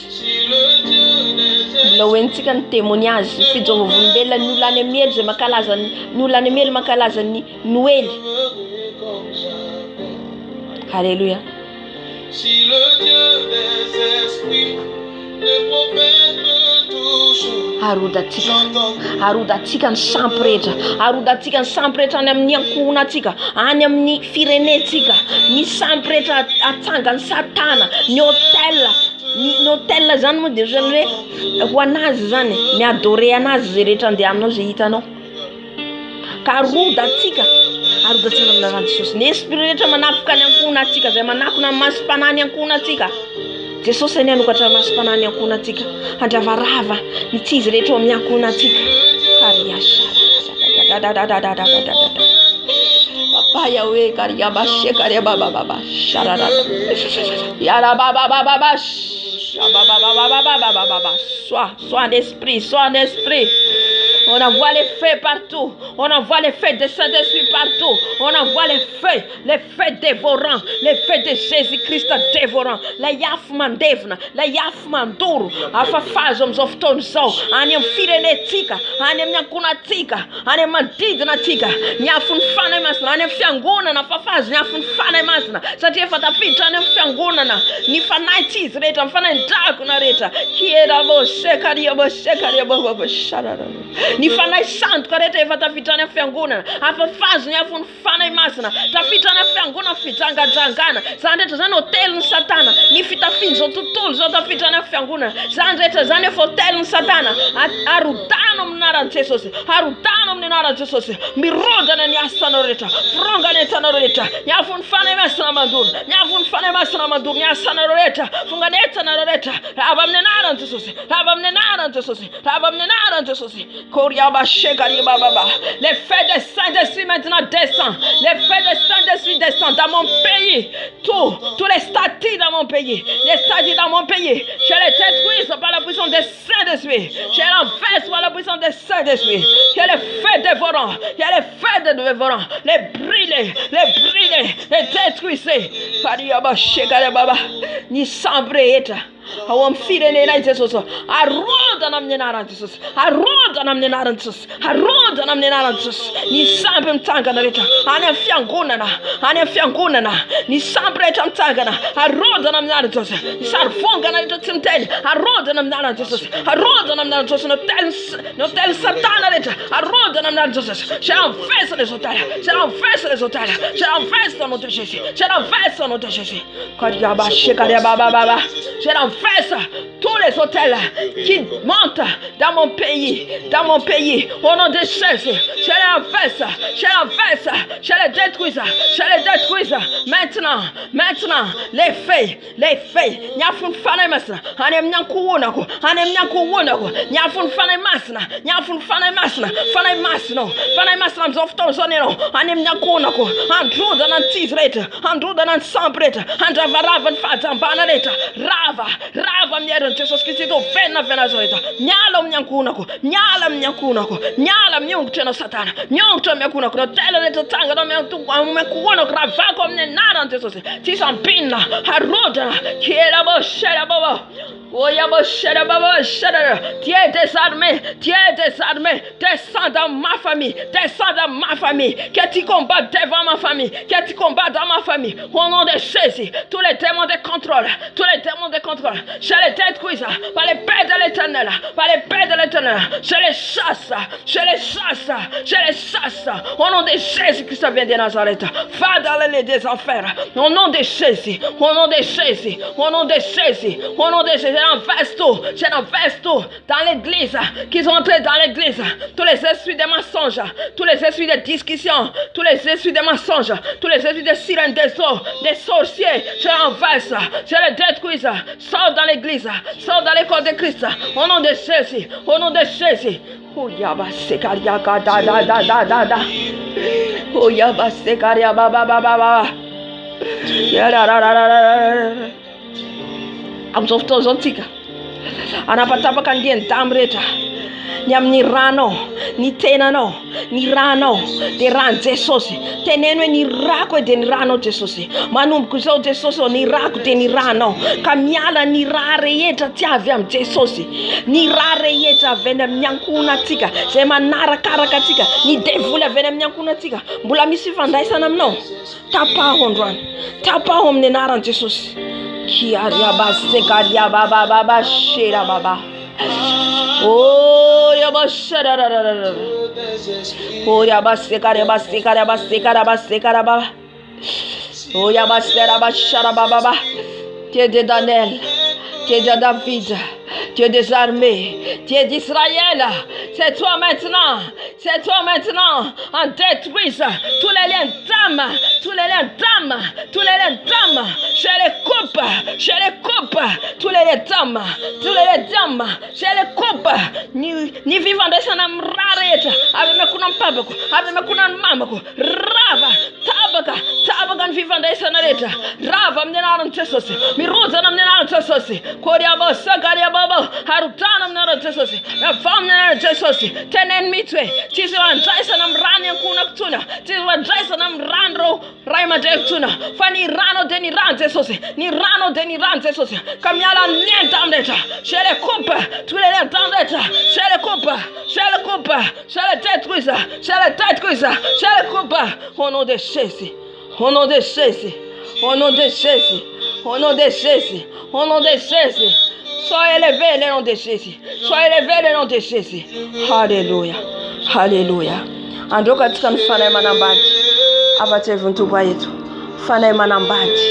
Mbola hoentsika ny témoignage fijovovolombelona ny olona any amiely zay mankalaza ny olona any amiely mankalaza ny Noely. Alléluia. Si le Dieu des esprits arodantsika ny sampy rehetra, arodantsika ny sampy rehetra any amin'ny ankohonantsika, any amin'ny firenentsika, ny sampy rehetra atsangany satana, ny hôtel zany moa dia zany hoe ho anazy zany miadore anazy zay rehetra andeha aminao zay hitanao. Ka arodantsika amin'anarana Jesosy. Ny esprit rehetra manafika ny ankohonantsika zay manakona ny masom-panany ankohonantsika, Jesosy ny anokatra masom-panany ankohonantsika, handravarava ny tsizy rehetra amin'ny ankohonantsika. Papa Yahweh, karia bashe, karia baba sharara. Yara baba sois d'esprit, sois d'esprit. On envoie les feux partout. On envoie les feux de Saint-Esprit partout. On envoie les feux dévorants, les feux de Jésus-Christ dévorants. La yafman devna, la yafman duru. Afafazom zofton so. Anyam firenetika, anyam nyakunatika, anyam mandidnatika. Nyafun fana masna, anyam fiangona na fafaz nyafun fana masna. Satria fatapita anyam fiangona na. Ni fanai tis reta, mfana ndaku na reta. Kiera bo sekaria bo sharara. Ni fanay santo kareta efa tafitany amin'ny fiangonana, afafazo ny afony fanay masina, tafitany amin'ny fiangonana fijangajangana, zany rehetra zany hôtelin'ny satana, ny fitafiny zao tontolo zao tafitany amin'ny fiangonana, zany rehetra zany efa hôtelin'ny satana, arodano amin'ny anaran'i Jesosy, arodano amin'ny anaran'i Jesosy, mirodana ny asanao rehetra, frongana entanao rehetra, ny afony fanay masina mandoro, ny afony fanay masina mandoro, ny asanao rehetra, fonganetsanao rehetra, rava amin'ny anaran'i Jesosy, rava amin'ny anaran'i Jesosy, rava amin'ny anaran'i Jesosy. Les feux de Saint-Esprit maintenant descendent. Les feux de Saint-Esprit descendent dans mon pays. Tous les statuts dans mon pays. Les statuts dans mon pays. Je les détruis par la puissance de Saint-Esprit. Je les renverse par la puissance de Saint-Esprit. Je les feux dévorants. Je les feux dévorants. Les brûler. Les détruisez. Ni sambreta. Awam firene na Jesus. Aroda na mnenara Jesus. Aroda na mnenara Jesus. Aroda na mnenara Jesus. Ni sambe mtanga na leta. Ane fianguna na. Ni sambe leta mtanga na. Aroda na mnenara Jesus. Ni sarfonga na leta timteli. Aroda na mnenara Jesus. Aroda na mnenara Jesus. No tel satana leta. Aroda na mnenara Jesus. Je renverse les hôtels. Je renverse les hôtels. Je renverse dans notre Jésus. Je renverse dans notre Jésus. Kariaba shekaria baba. Je renverse tous les hôtels qui montent dans mon pays, au nom de Jésus. Je les renverse, je les détruise. Maintenant, les faits, nyafun fana masna, anem nyankuona ko, nyafun fana masna, mzofton zonero, anem nyankuona ko, andruda nan tizreta, andruda nan sambreta, andravarava fadzambana reta, rava mnyeron Jesus Kristo vena zoita, nyala mnyankunako, nyala mnyungtena satana, nyungtena mnyankunako, no tele reta tanga no mnyankuona kravako mnenara Jesus, tisampina, haroda, kiera bo shera baba. Tu es désarmé, descends dans ma famille, que tu combats devant ma famille, que tu combats dans ma famille, au nom de Jésus, tous les démons de contrôle, je les détruis par les paix de l'éternel, je les chasse, au nom de Jésus Christ vient de Nazareth, va dans les des enfers, au nom de Jésus, je renverse tout dans l'église, qu'ils sont entrés dans l'église, tous les esprits de mensonges, tous les esprits de discussion, tous les esprits de mensonges, tous les esprits de sirènes, des eaux, des sorciers, je renverse, je les détruis, sors dans l'église, sors dans l'école de Christ, au nom de Jésus, Oh yaba sekaria da da. Oh yaba sekaria ba. Amzofto zontika. Anapatapaka ndien tamreta. Ni amin'ny rano, ni tenanao, ni ranao, de ran Jesosy. Teneno ni rako de ni rano Jesosy. Manomboka zao Jesosy ni rako de ni ranao. Ka miala ni ra rehetra ty avy am Jesosy. Ni ra rehetra avy amin'ny ankohonantsika, zay manarakaraka atsika, ni devoly avy amin'ny ankohonantsika. Mbola misy fandraisana aminao. Tapaho androany. Tapaho amin'ny anaran'i Jesosy. Kiaria basekaria baba baba shira baba. Oh ya bashara. Oh ya basekara baba. Oh ya bashara baba. Dieu de Daniel, Dieu de David, Dieu des armées, Dieu d'Israël, c'est toi maintenant, en détruise tous les liens d'âme, tous les liens d'âme, je les coupe, tous les liens d'âme, je les coupe, ni vivant de sanam rareta, avec me kunam pabako, avec me kunam mamako, rava, tabagan vivant de sanareta, rava mnenaran tesosi, miruza mnenaran tesosi, koriabo sakaria baba, harutana mnenaran tesosi, na fam mnenaran tesosi, tenen mitwe, tizwan jaisanam rani kuna tuna, tizwan jaisanam ranro, raima de tuna, fani rano deni rante sosi, ni rano deni rante sosi, kamiala nientam deta, je les coupe, tous les nientam deta, je les coupe, je les détruise, je les coupe, au nom de Jésus, au nom de Jésus, au nom de Jésus, au nom de Jésus, au nom de Jésus. Sois élevé le nom de Jésus. Sois élevé le nom de Jésus. Alléluia. Alléluia. Ando katika mfano ya manambaji. Abate vuntuba yetu. Mfano ya manambaji.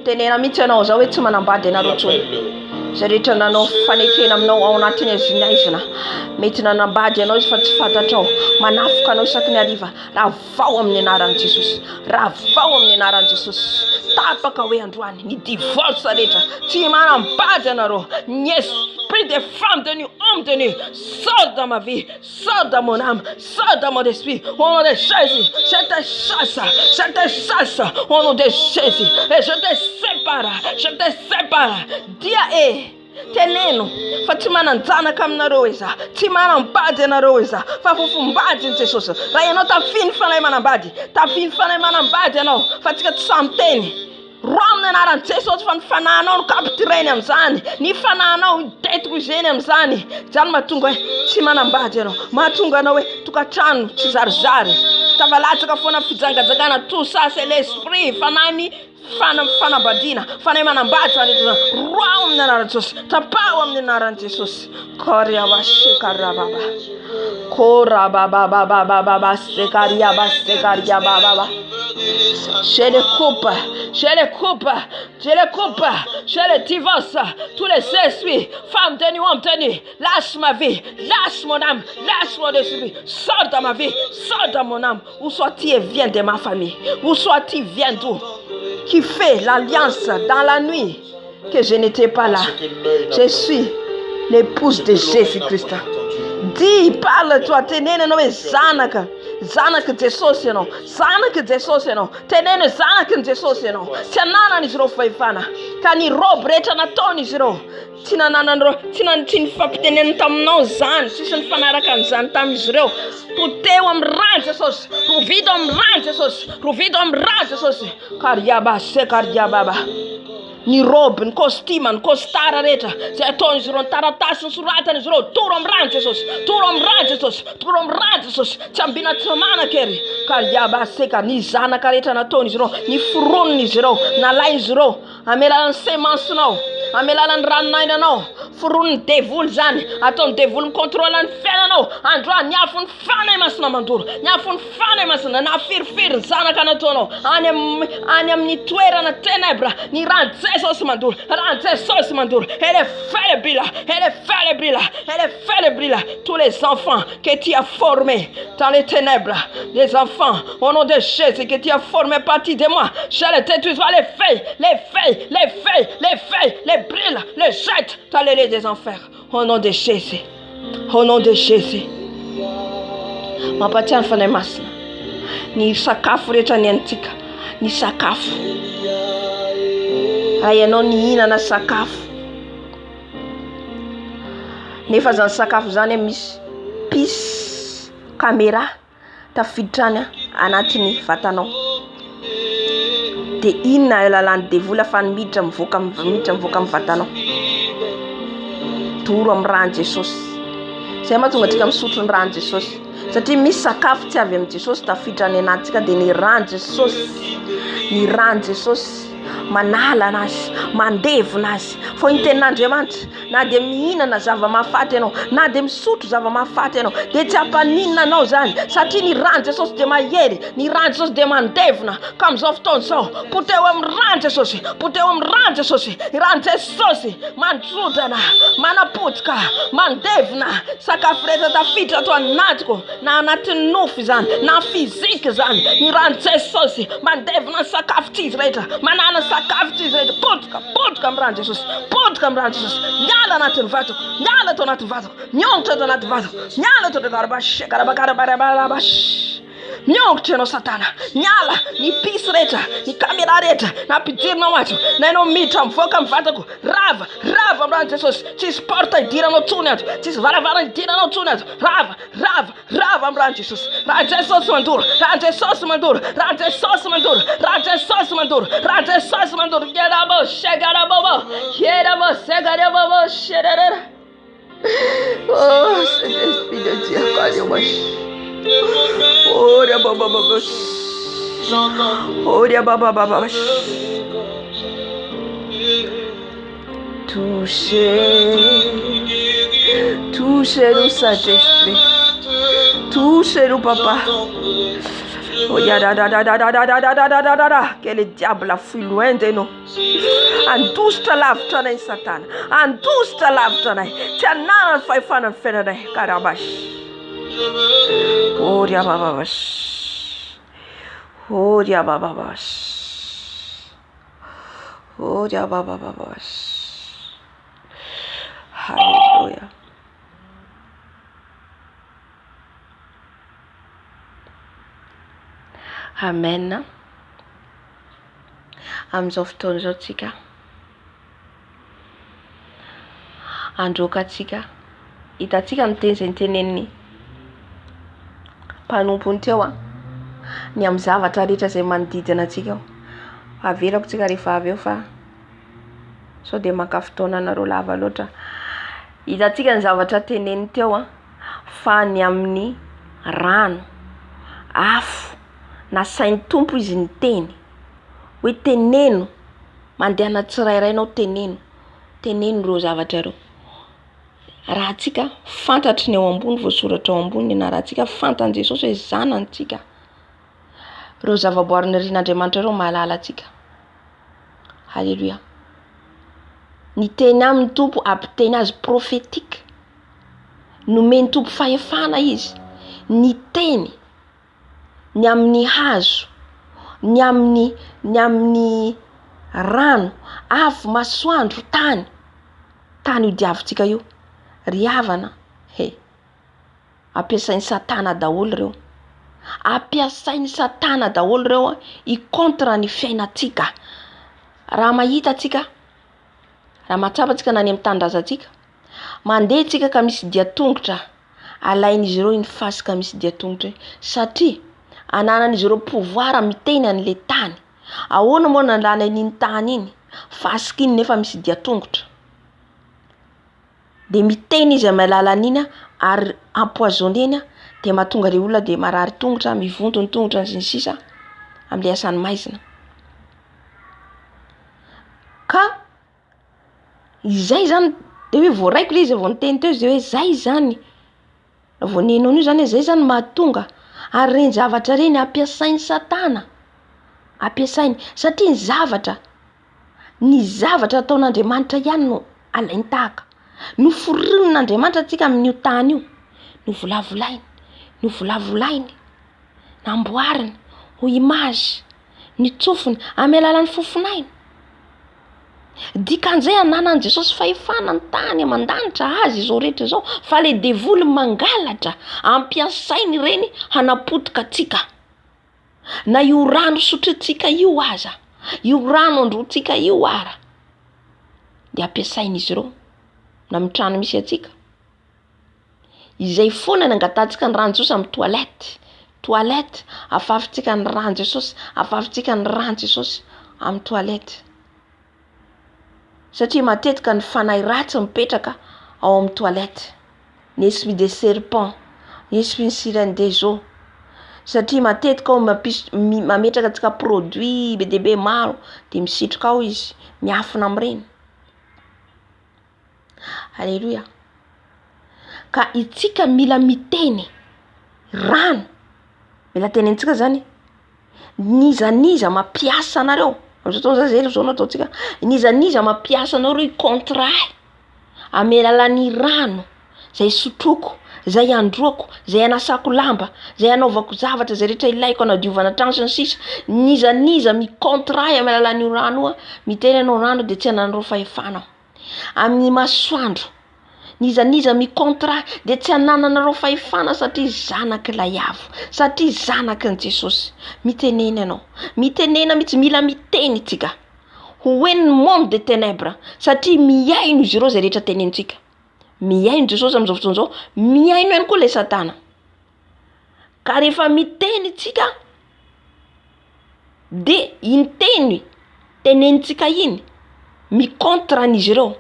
Tenen amiteno zawetu manambade na rotuni. Zeritana no fanikina mno aunatine zinaisana. Metina na bade no fatfatata manafka no sakna riva. Ravawa mnenaran Jesus. Ravawa mnenaran Jesus. Tapa kawe andwani ni divorce leta. Timana bade na ro. Esprit de femme de nu, homme de nu, sors dans ma vie, sors dans mon âme, sors dans mon esprit. Au nom de Jésus, je te chasse, au nom de Jésus, et je te sépare. Dia teneno fatimana nzana kamna roeza timana mbade na roeza fafufu mbade ntesoso rayeno ta fin fana mana mbade no fatika tsamteni Romne na ranteso van fanana kaptirene mzani ni fanana detruisene mzani jan matunga timana mbade no matunga nawe tukachanu chizarzare tavalata kafona fizanga zagana tu sasa l'esprit fanani fana badina fana mana mbade ni rom na ranteso tapawa mna ranteso koria washikara baba kora baba sekaria baba je les coupe, je les divorce, tous les esprits, femmes tenues, hommes tenus, lâche ma vie, lâche mon âme, lâche mon esprit, sors dans ma vie, sors dans mon âme, où soit-il vient de ma famille, où soit-il vient d'où, qui fait l'alliance dans la nuit, que je n'étais pas là, je suis l'épouse de Jésus-Christ. Dis, parle-toi, tenez no zanaka. Zanaka desoseno, tenene zanaka desoseno, tianana ni zero faifana, kani robreta na toni zero, tin faptenen tamno zan, sisan fanarakan zan tam zero, putewam rantesos, ruvidom rantesos, karyaba se karyababa. Ni robe, ni kostima, ni kostara reta. Se atoni zero taratas surata ni zero. Turom rantesos. Chambina tsamana keri. Karyaba seka ni zana kareta na toni zero. Ni furun ni zero. Na line zero. Amela semence no. Amela rannaina no. Furun devul zan. Aton devul controlan fena no. Andra nyafun fane masna mandur. Nyafun fane masna na fir zana kanatono. Anem ni tuera na tenebra. Ni ranze sos mandur. Elle fait le brilla. Tous les enfants que tu as formés dans les ténèbres, les enfants, au nom de Jésus, que tu as formés partie de moi, je les détruis, les brille, les jette dans les lieux des enfers. Au nom de Jésus. Mapatia mfane masna. Ni sakafu reta niantika. Ni sakafu. Ayeno ni ina na sakafu. Nefa zan sakafo zany misy pis caméra tafidrana anatiny vatanao. De inona elalan'ny devoly afany miditra mivoaka amin'ny vatanao. Doro amin'ny ran'ny Jesosy. zay mahatonga antsika misotro ny rano Jesosy satria misy sakafo tsy avy amin'ny Jesosy tafiditra any anatintsika dia ny rano Jesosy manala anazy mandevona azy fo ny tenin'Andriamanitra na dia mihinana zava-mahafaty ianao na dia misotro zava-mahafaty ianao dia tsy hampaninina anao zany satria ny rano Jesosy dia mahery ny rano Jesosy dia mandevona ka amin'izao fotoana izao poteo amin'ny rano Jesosy poteo amin'ny rano Jesosy rano Jesosy manjodrana manapotika mandevona sakafo rehetra tafiditra ato anatiko na anatin'ny nofo izany na fizika izany ny rano Jesosy mandevona sakafo tsy izy rehetra manana sakafo tsy izy rehetra potika amin'ny rano Jesosy potika amin'ny rano Jesosy miala anatin'ny vatako miala ato anatin'ny vatako miongotra ato anatin'ny vatako miala ato anatin'ny miongotra ianao Satana miala ny pisy rehetra ny kamera rehetra na mpidirinao ato na ianao miditra mivoaka amin'ny vatako rava amin'ny rano Jesosy tsisy porta idiranao tsony ato tsisy varavara idiranao tsony ato rava amin'ny rano Jesosy rano Jesosy mandoro rano Jesosy mandoro rano Jesosy mandoro rano Jesosy mandoro rano Jesosy mandoro yerabo segarabobo sherera oh Saint-Esprit de Dieu Oria baba baba touchez-nous Saint-Esprit touchez-nous papa oh ya da que le diable a fui loin de nous andositra lavitra anay Satana andositra lavitra anay tsy ananany fahefana ny fiainanay karabash Oria baba. Hallelujah. Amen. Amin'izao fotoana izao tsika androka tsika hitatsika miteny izay niteneniny mpanompony teo ny amin'ny zavatra rehetra izay manodidina antsika avelako tsika rehefa avy eo fa sao dia maka fotoana anareo lava loatra hitatsika ny zavatra teneniny teo fa ny amin'ny rano afo na sain'ny tompo izy ny teny hoe teneno mandeha anaty tsirairay ianao teneno ireo zavatra ireo raha tsika fantatry ny eo ambony voasoratra eo ambony na raha tsika fantany Jesosy hoe zanantsika ireo zavaboary rian'Andriamanitra ireo mahalala atsika. Halleluja. Ny teny amin'ny tompo ampiteny azy prophétique nomeny tompo fahefana izy ny teny ny amin'ny hazo ny amin'ny rano afo masoandro tany io diavintsika io riavana ampiasain'ny Satana daholo ireo ampiasain'ny Satana daholo ireo i contre ny fiainatsika raha mahita atsika raha mahatsapa atsika nany amin'ny tandrazantsika mandeha tsika ka misy diatongotra alain'izy ireo ny fasika misy diatongotra satria ananan'izy ireo pouvoir miteny an'le tany ahoana moa nalana an'iny tany iny fasika iny nefa misy diatongotra dia miteny izy amin'ny alalan'iny ary empoisonnena dia mahatonga le olona dia marary tongotra mivonto ny tongotra ny sisa amin'le asany maizina ka izay zany dia hoe voaraiko le izy vao niteny teo izy hoe zay zany vao nenao io zany zay zany mahatonga ary reny zavatra reny ampiasain'ny Satana ampiasainy satria ny zavatra ataon'Andriamanitra ihany no alainy tahaka no forinin'Andriamanitra atsika amin'io tany io no volavolainy namboariny ho image ny tsofiny amin'ny alalan'ny fofinainy dikan'izay ananan'i Jesosy fahefana ny tany aman-danitra azy izao rehetra izao fa le devoly mangalatra ampiasainy reny hanapotika atsika na io rano sotritsika io aza io rano androtsika io ara dia ampiasainy izy ireo na mitrano misy atsika izay foana nangatantsika ny rano Jesosy amin'ny toilette afafitsika ny rano Jesosy afafitsika ny rano Jesosy amin'ny toilette satria matetika ny fanahy ratsy mipetraka ao amin'ny toilette ny esprit de serpent, ny esprit ny sirène des eaux. Satria matetika ao mametraka antsika produit be dia be maro dia misitroka ao izy miafina amin'ireny. Alléluia. Ka itsika mila miteny rano, mila tenentsika zany nizaniza mampiasa anareo. Amin'izao fotoana zay zao nataontsika nizaniza mampiasa anareo i-contrat amin'ny alalan'ny rano zay sotroko, zay androako, zay anasako lamba, zay anaovako zavatra zay rehetra ilaiko anadiovana trano sy ny sisa. Nizaniza mi-contrat amin'ny alalan'io rano, miteny anao rano dia tsy ananareo fahefana. Amin'ny masoandro nizaniza mi-contrat dia tsy anananareo fahefana satria zanak'ilay avo, satria zanakin' Jesosy. Mitenena anao, mitenena mitsy, mila miteny tsika hoe ny monde de ténèbres satria miaino izy ireo zay rehetra tenentsika. Miaino Jesosy amin'izao fotoana izao, miaino ihany koa ilay Satana. Ka rehefa miteny tsika dia inteny tenentsika iny mi-contran'izy ireo,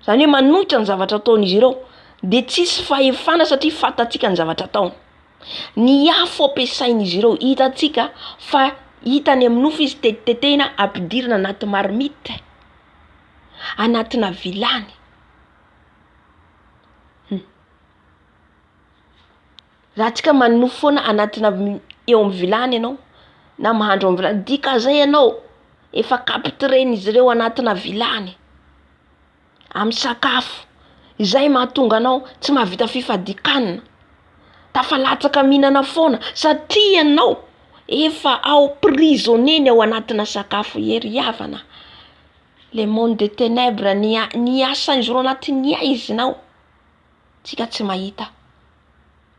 zany hoe manohitra ny zavatra ataon'izy ireo dia tsisy fahefana satria fatatsika ny zavatra ataony. Ny afo ampiasain'izy ireo hitatsika fa hitany amin'ny nofo izy tetitetehina ampidirina anaty marmite, anatina vilany. Raha tsika manofo foana anatina eo amin'ny vilany ianao na mahandro amin'ny vilany, dika zay ianao efa capteren'izy ireo anatina vilany amin'ny sakafo. Izay mahatonga anao tsy mahavita fifadikanina, tafalatsaka mihinana foana satria ianao efa ao prisonnier ao anatina sakafo hery havana. Le monde de ténèbres ny asan'izy ireo anatin'ny aizinao tsika tsy mahita.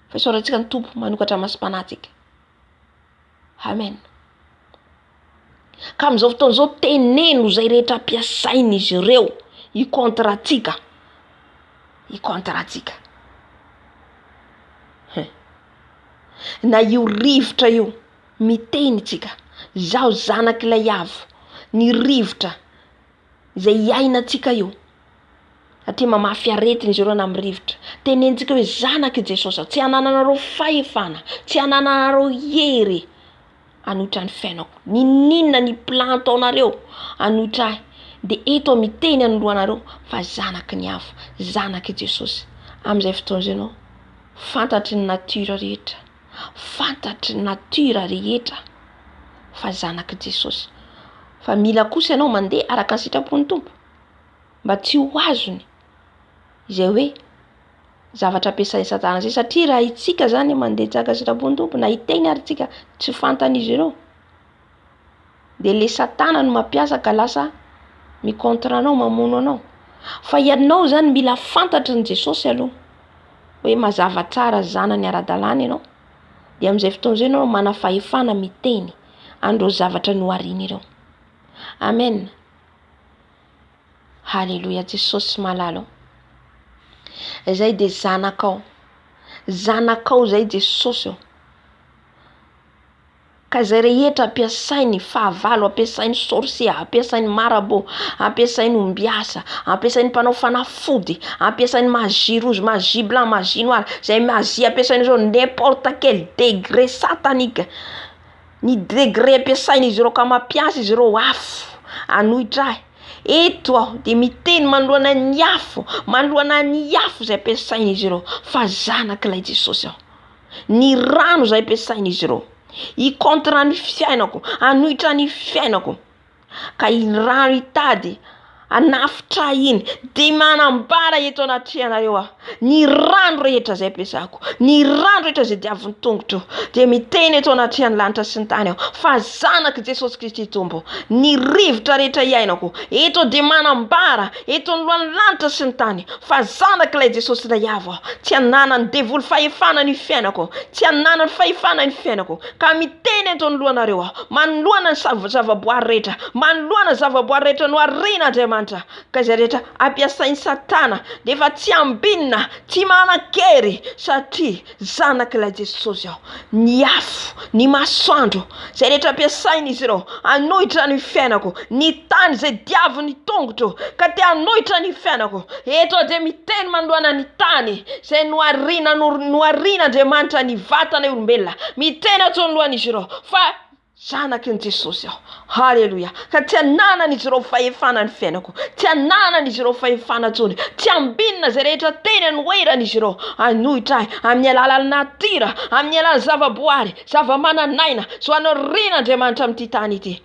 Fa isaorantsika ny Tompo manokatra masim-panahy. Amen. Ka amin'izao fotoana izao teneno zay rehetra ampiasain'izy ireo i-contratsika. Na io rivotra io miteny tsika, zaho zanak'ilay avo, ny rivotra zay iainantsika io. Satria mamafy aretina izy ireo na amin'ny rivotra. Tenentsika hoe zanaky Jesosy, tsy anananareo fahefana, tsy anananareo hery anohitra ny fiainako. Ninona ny plan ataonareo anohitra ahy dia eto miteny anoloanareo fa zanaky ny avo, zanaky Jesosy. Amin'izay fotoana izay ianao fantatry ny natiora rehetra, fantatry ny natiora rehetra fa zanaky Jesosy. Fa mila kosa ianao mandeha araka ny sitrapon'ny Tompo mba tsy ho azony izay hoe zavatra ampiasain'ny Satana zay. Satria raha itsika zany mandeha tsaka sitrapon'ny Tompo na hiteny ary tsika tsy fantan'izy ireo dia le Satana no mampiasa ka lasa mi-contre anao, mamono anao. Fa ianao zany mila fantatry ny Jesosy aloha hoe mazava tsara zanany ara-dalàna ianao, dia amin'izay fotoana izay ianao mana fahefana miteny andreo zavatra nohariana ireo. Amen. Halleluja. Jesosy malalo. Izay dia zanakao, zanakao zay Jesosy. Ka zay rehetra ampiasainy fahavalo, ampiasainy sorcia, ampiasainy marabo, ampiasainy ombiasa, ampiasainy mpanao fanafody, ampiasainy magie rouge, magie blanc, magie noire, zay magie ampiasainy ireo n'importe quel degré satanique. Ny degré ampiasain'izy ireo ka mampiasa izy ireo afo anohitra ahy. Eto aho dia miteny manoloana ny afo, manoloana ny afo zay ampiasain'izy ireo fa zanak'ilay Jesosy aho. Ny rano zay ampiasain'izy ireo i-contre ny fiainako, anohitra ny fiainako. Ka i rano hitady anafitra iny dia manambara eto anaty ianareo aho ny rano rehetra zay ampiasako, ny rano rehetra zay diavin'ny tongotro, dia miteny eto anaty ny lanitra sy ny tany aho fa zanaky Jesosy Kristy Tompo. Ny rivotra rehetra iainako eto dia manambara eto alohan'ny lanitra sy ny tany fa zanak'ilay Jesosy ilay avo aho. Tsy ananany devoly fahefana ny fiainako, tsy ananany fahefana ny fiainako. Ka miteny eto alohanareo aho manoloana ny zavaboary rehetra, manoloana ny zavaboary rehetra nohariana Andriamanitra Andriamanitra ka izay rehetra ampiasain'ny Satana dia efa tsy ambinina, tsy manan-kery satria zanak'ilay Jesosy aho. Ny afo, ny masoandro, izay rehetra ampiasainy izy ireo hanohitra ny fiainako, ny tany izay diavo ny tongotro ka te hanohitra ny fiainako. Eto dia miteny manoloana ny tany izay noharian'Andriamanitra ny vatana olombelona. Miteny ato alohan'izy ireo fa zanakin' Jesosy aho. Halleluja. Ka tsy hananan'izy ireo fahefana ny fiainako, tsy hananan'izy ireo fahefana tsony, tsy ambinina izay rehetra teny noeran'izy ireo hanohitra ahy amin'ny alalan'ny natira, amin'ny alalan'ny zavaboary, zavamananaina, so hanorian'Andriamanitra amin'ity tany ity.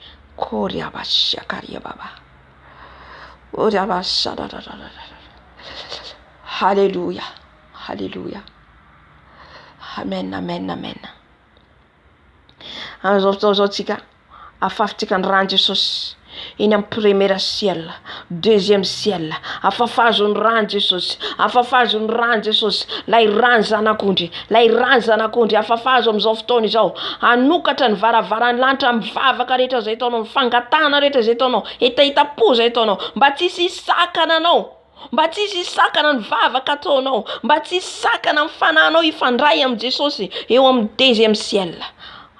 Halleluja. Halleluja. Amen, amen, amen. Amin'izao fotoana tsika afafantsika ny rano Jesosy eny amin'ny première ciel, deuxième ciel. Afafazony rano Jesosy, afafazony rano Jesosy. Lay rano zanak'ondry, lay rano zanak'ondry afafazo amin'izao fotoana izao. Anokatra ny varavaran'ny lanitra mivavaka rehetra izay taonao, fangatana rehetra izay taonao, etaitapo izay taonao, mba tsy hisy sakana anao. Mba tsy hisy sakana ny vavaka ataonao, mba tsy hisy sakana ny fanahinao ifandray amin'ny Jesosy eo amin'ny deuxième ciel.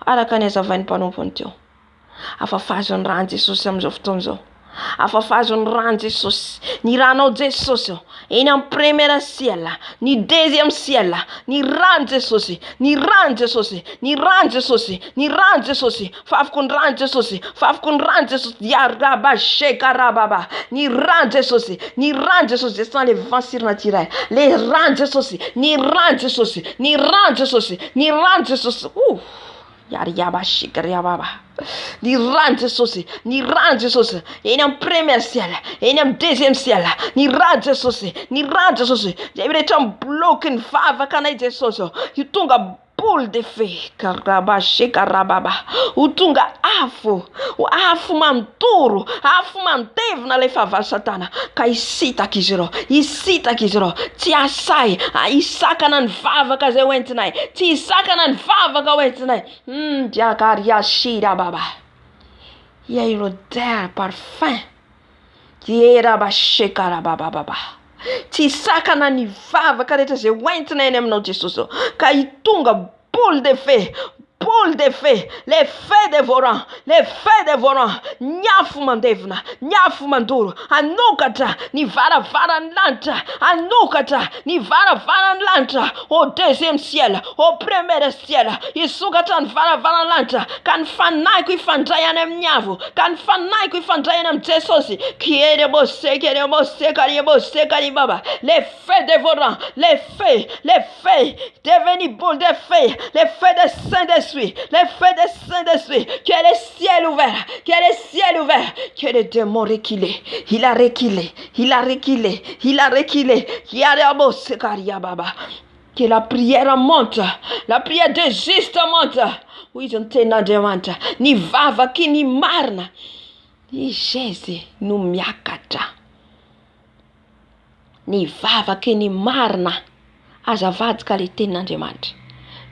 Araka ny hazavain'ny mpanompony teo. Afafazony rano Jesosy amin'izao fotoana izao. Afafazony rano Jesosy. Ny ranao Jesosy eny amin'ny première ciel, ny deuxième ciel, ny rano Jesosy, ny rano Jesosy, ny rano Jesosy, ny rano Jesosy. Fafoko ny rano Jesosy, fafoko ny rano Jesosy. Yaraba shekarababa. Ny rano Jesosy, ny rano Jesosy descend les vents surnaturels. Les rano Jesosy, ny rano Jesosy, ny rano Jesosy, ny rano Jesosy. Yariaba shikariababa. Ny rano Jesosy, ny rano Jesosy. Eny amin'ny première ciel, eny amin'ny deuxième ciel. Ny rano Jesosy, ny rano Jesosy. Zay rehetra mibloky ny vavaka anay Jesosy. Io tonga boule de feu, karaba shekarababa. Ho tonga afo mantoro, afo mantevina ilay fahavalo Satana. Ka hisitaka izy ireo, hisitaka izy ireo. Tsy asay, hisakana ny vavaka izay hoentinay, tsy hisakana ny vavaka hoentinay. Diakaria shirababa. Il y a une odeur parfum. Dieraba shekarababa. Tsy sakana ny vavaka rehetra izay hoentina eny aminao Jesosy. Ka hitonga boule de feu, boule de feu, les feux dévorants, les feux dévorants. Nyafo mandevina, nyafo mandoro. Anokatra ny varavaran'ny lanitra, anokatra ny varavaran'ny lanitra. Au deuxième ciel, au premier ciel, hisokatra ny varavaran'ny lanitra. Ka ny fanahyko ifandray any amin'ny avo, ka ny fanahyko ifandray any amin'ny Jesosy. Baba. Les feux dévorants, les feux devenus boule de feu, les feux des Saint-Esprit, les feux des Saint-Esprit. Que le ciel ouvert, que le ciel ouvert, que le démon reculé, il a reculé, il a reculé, il a reculé. Que la prière monte, la prière de juste monte. Oui, je t'en demande. Ni vavaki ni marna, ni Jésus nous miakatra. Ny vavaka ny marina azavadika le tenin'Andriamanitra.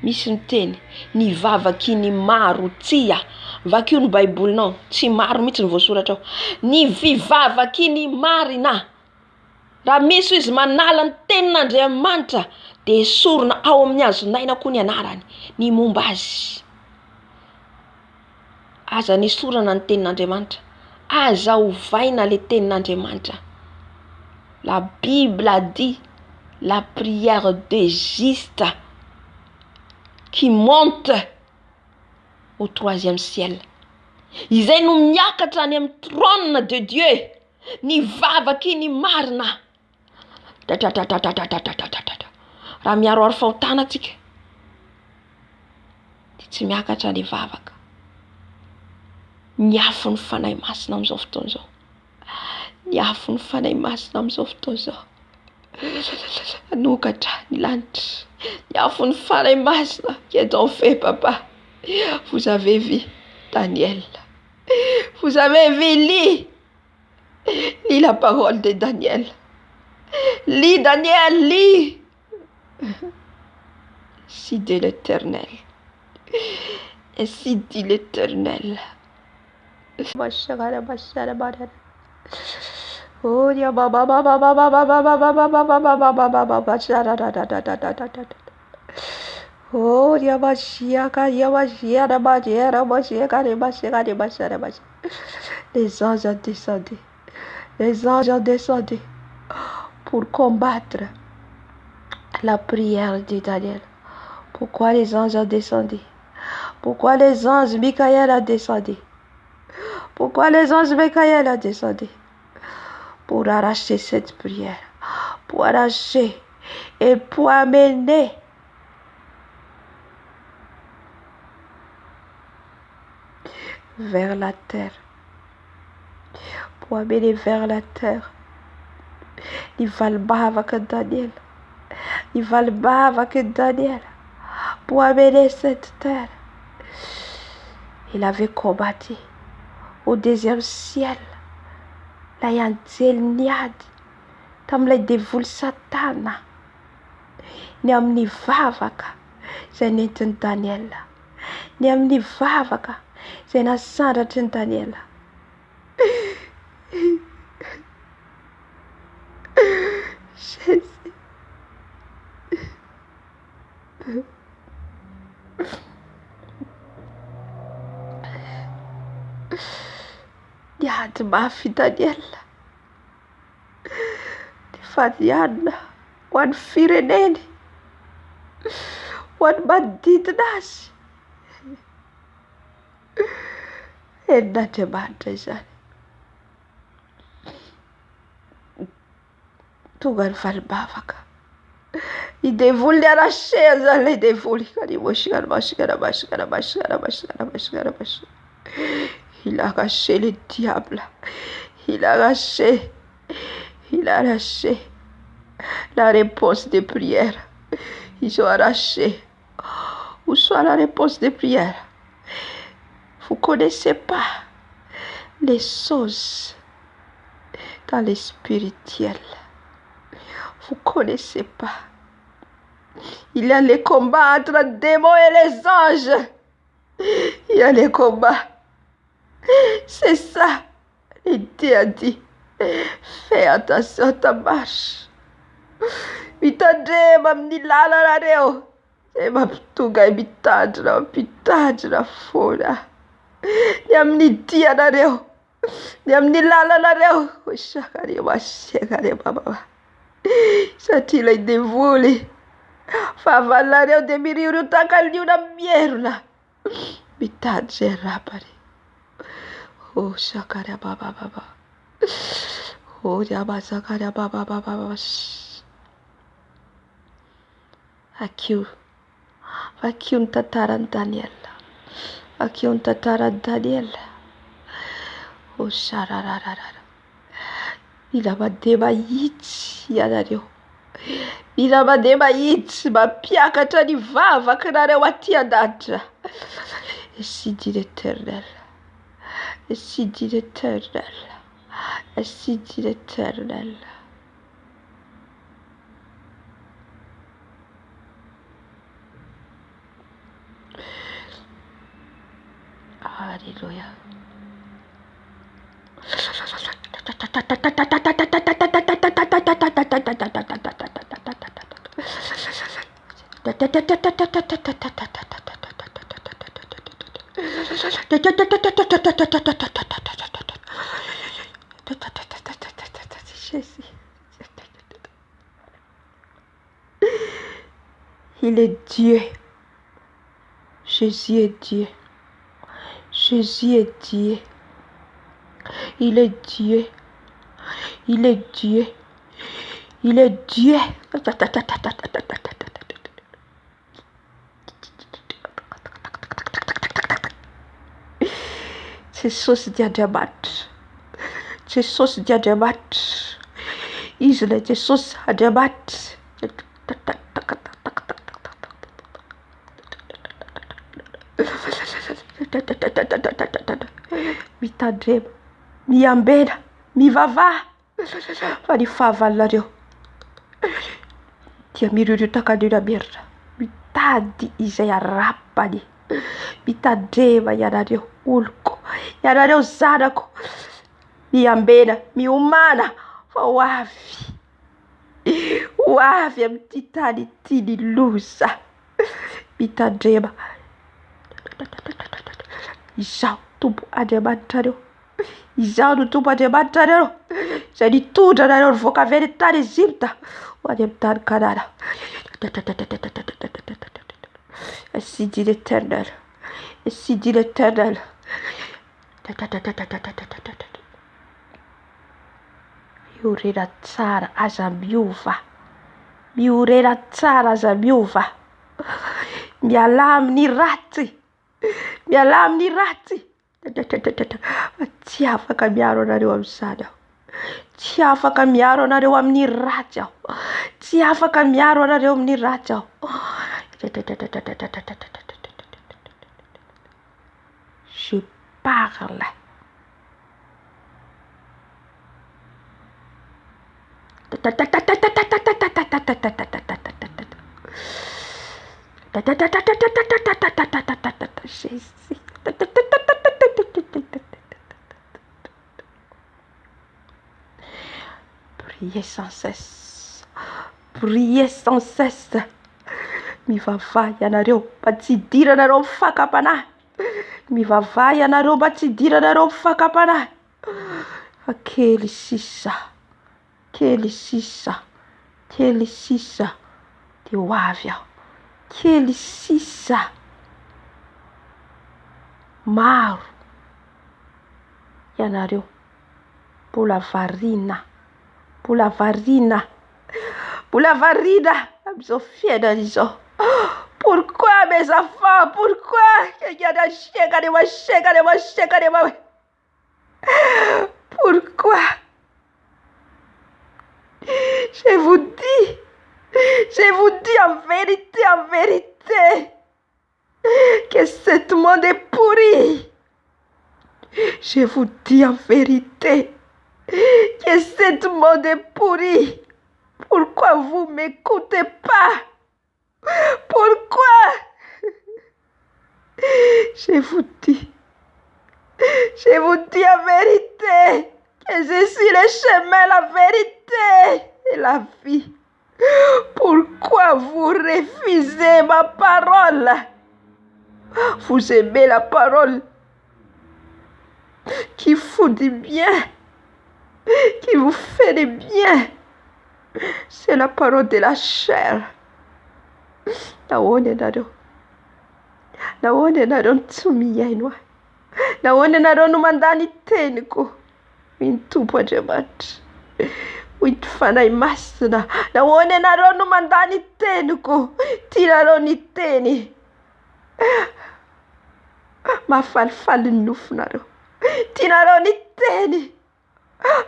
Misy ny teny ny vavaka ny maro tsia, vakio ny baibolinao tsy maro mihitsy ny voasoratra ao. Ny vivavaka ny marina. Raha misy izy manala ny tenin'Andriamanitra dia sorona ao amin'ny hazonaina koa ny anarany ny momba azy. Aza ny sorana ny tenin'Andriamanitra, aza ovaina le tenin'Andriamanitra. La Bible a dit la prière de juste qui monte au troisième ciel. Izay no miakatra any amin'ny trône de Dieu. Ny vavaky ny marina. Raha miaroaro fahotana tsika. Tsy miakatra ny vavaka. Miafo ny fanahy masina amin'izao fotoana izao. Miafo ny fanahy masina amin'izao fotoana izao. Anokatra ny lanitra. Miafo ny fanahy masina. Qu'est-ce qu'on fait, papa? Vous avez vu Daniel. Vous avez vu, lis la parole de Daniel. Lis Daniel, lis. Si dit l'Éternel. Et si dit l'Éternel. Oh, ya ba ba ba ba ba ba ba ba ba ba ba ba ba ba ba ba ba ba sha da da da da da da da da. Oh, ya ba shia ka ya ba shia da ba shia da ba shia ka de ba shia ka de ba shia da ba shia. Les anges ont descendu. Les anges ont descendu pour combattre la prière de Daniel. Pourquoi les anges ont descendu? Pourquoi les anges Michael a descendu? Pourquoi les anges Michael a descendu? Pour arracher cette prière, pour arracher et pour amener vers la terre. Pour amener vers la terre. Il va le battre avec Daniel. Il va le battre avec Daniel. Pour amener cette terre. Il avait combattu au deuxième ciel. La yanzel niad. Tam la dévoile Satana. Ni amni vavaka. C'est n'entend Daniel. Ni amni vavaka. C'est na sara Daniel. Jésus. Yad mafi Daniel. Di fadiana. Wan fireneni. Wan bandit nasi. Enda te bante zani. Tugan falbavaka. I dévoile la chaise, les dévoile. Il a arraché le diable. Il a arraché la réponse des prières. Ils ont arraché. Où soit la réponse des prières? Vous ne connaissez pas les choses dans les spirituels. Vous ne connaissez pas. Il y a les combats entre les démons et les anges. Il y a les combats. C'est ça. Et Dieu a dit, fais attention à ta marche. Mitadema mnilala la leo. Ema mtuga mitadra la fora. Nyamnitia la leo. Nyamnilala la leo. Ushakari washekari baba. Satila dévoile. Favalare de miriuru takali una mierda. Mitadje rapari. Oh shakara baba baba. Oh yaba shakara baba baba. Aqui un tataran Daniel. Aqui un tataran Daniel. Oh sharararara. Ilaba deba yit yadario. Ilaba deba yit ma piaka tani vava kanare watia datra. Et si dit l'Éternel. Et si dit l'Éternel. Et si dit l'Éternel. Alléluia. Il est Dieu. Jésus est Dieu. Jésus est Dieu. Il est Dieu. Il est Dieu. Il est Dieu. C'est sauce diademat. C'est sauce diademat. Israël, c'est sauce diademat. Mitadrem. Miambena. Mivava. Fadi favalario. Tia miruru takadura birra. Mitadi isaya rapadi. Mitadrema yadario ulko. Yadario zadako. Miambena. Miumana. fa hoavy amin'ity tany ity ny loza mitandrema. Izaho Tompo Andriamanitrareo, izaho no Tompo Andriamanitrareo izay nitondra anareo nivoaka avy any tany Ezipta ho any amin'ny tany Kanana. Ainsi dit l'Éternel, ainsi dit l'Éternel. Miorena tsara aza miova, miorena tsara aza miova, miala amin'ny ratsy, miala amin'ny ratsy. Tsy afaka miaro anareo amin'izany aho, tsy afaka miaro anareo amin'ny ratsy aho, tsy afaka miaro anareo amin'ny ratsy aho. Je parle. Priez sans cesse, priez sans cesse. Mivavaha ianareo mba tsy hidirana anareo mifakam-panahy, mivavaha ianareo mba tsy hidirana anareo mifakam-panahy. Fa kely sisa, kely sisa, kely sisa dia ho avy aho, kely sisa. Maro ianareo mbola variana, mbola variana, mbola variana amin'izao fiainana izao. Pourquoi mes enfants? Pourquoi? Pourquoi? Je vous dis en vérité, que ce monde est pourri. Je vous dis en vérité, que ce monde est pourri. Pourquoi vous ne m'écoutez pas? Pourquoi? Je vous dis en vérité que je suis le chemin, la vérité et la vie. Pourquoi vous refusez ma parole? Vous aimez la parole qui vous dit bien, qui vous fait du bien. C'est la parole de la chair. Naone naro nitsomiainwa, naone naro no mandany teniko ny Tompo Andriamanitra, hoy fanahy masina. Naone naro no mandany teniko, tianareo ny teny. Mahafalifaly ny nofonareo, tianareo ny teny.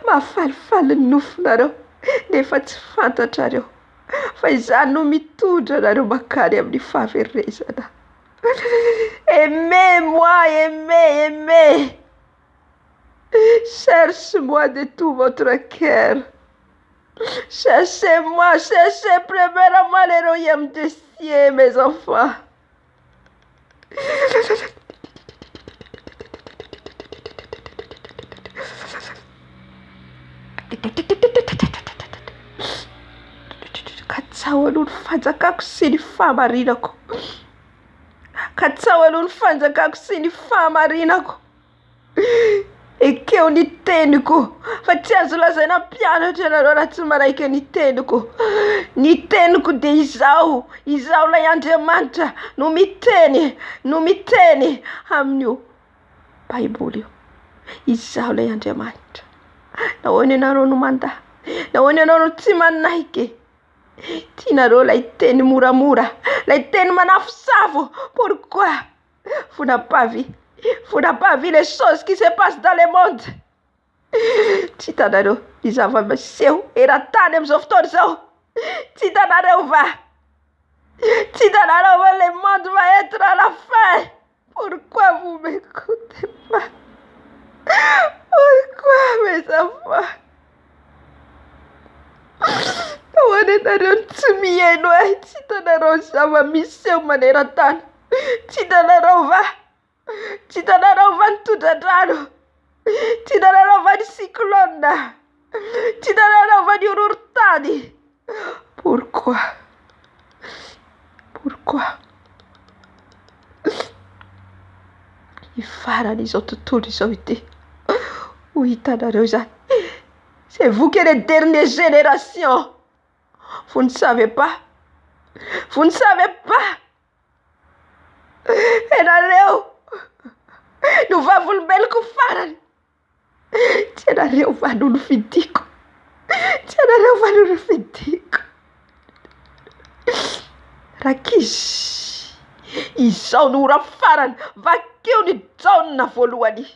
Mahafalifaly ny nofonareo nefa tsy fantatrareo fa izany no mitondra anareo makany amin'ny fahaverezana. Aimez-moi, aimez. Cherche-moi de tout votre cœur. Cherchez-moi, cherchez premièrement le royaume des cieux, mes enfants. Katsaho aloha ny fanjakako sy ny fahamarinako, katsaho aloha ny fanjakako sy ny fahamarinako. Ekeo ny teniko, fa tsy azo lazaina mpianatra ianareo raha tsy manaiky ny teniko. Ny teniko dia izaho ilay Andriamanitra no miteny amin'io Baiboly io. Izaho ilay Andriamanitra. Nahoana ianareo no mandahy, nahoana ianareo tsy manaiky. Tianareo lay teny moramora, lay teny manafosavo. Pourquoi? Vous n'avez pas vu les choses qui se passent dans le monde. Tsy hitanareo ny zava-miseho eran-tany amin'izao fotoana izao. Tsy hitanareo va? Tsy hitanareo va le monde va être à la fin? Pourquoi vous m'écoutez pas? Pourquoi mes enfants? Nahoana ianareo tsy mihaino ahy? Tsy hitanareo ny zava-miseho maneran-tany? Tsy hitanareo va? Tsy hitanareo va ny tondra-drano? Tsy hitanareo va ny cyclone? Ti darà di urtani. Pourquoi? I farani sotto tutti i soliti. Oui, Tadarosa. C'est vous qui êtes les dernières générations. Vous ne savez pas. Vous ne savez pas. Et là, nous va vous le bel coup farani. Tiens, là, on va nous le fidico. Rakish. Izao no ora farany. Vakeo ny jaona voalohany.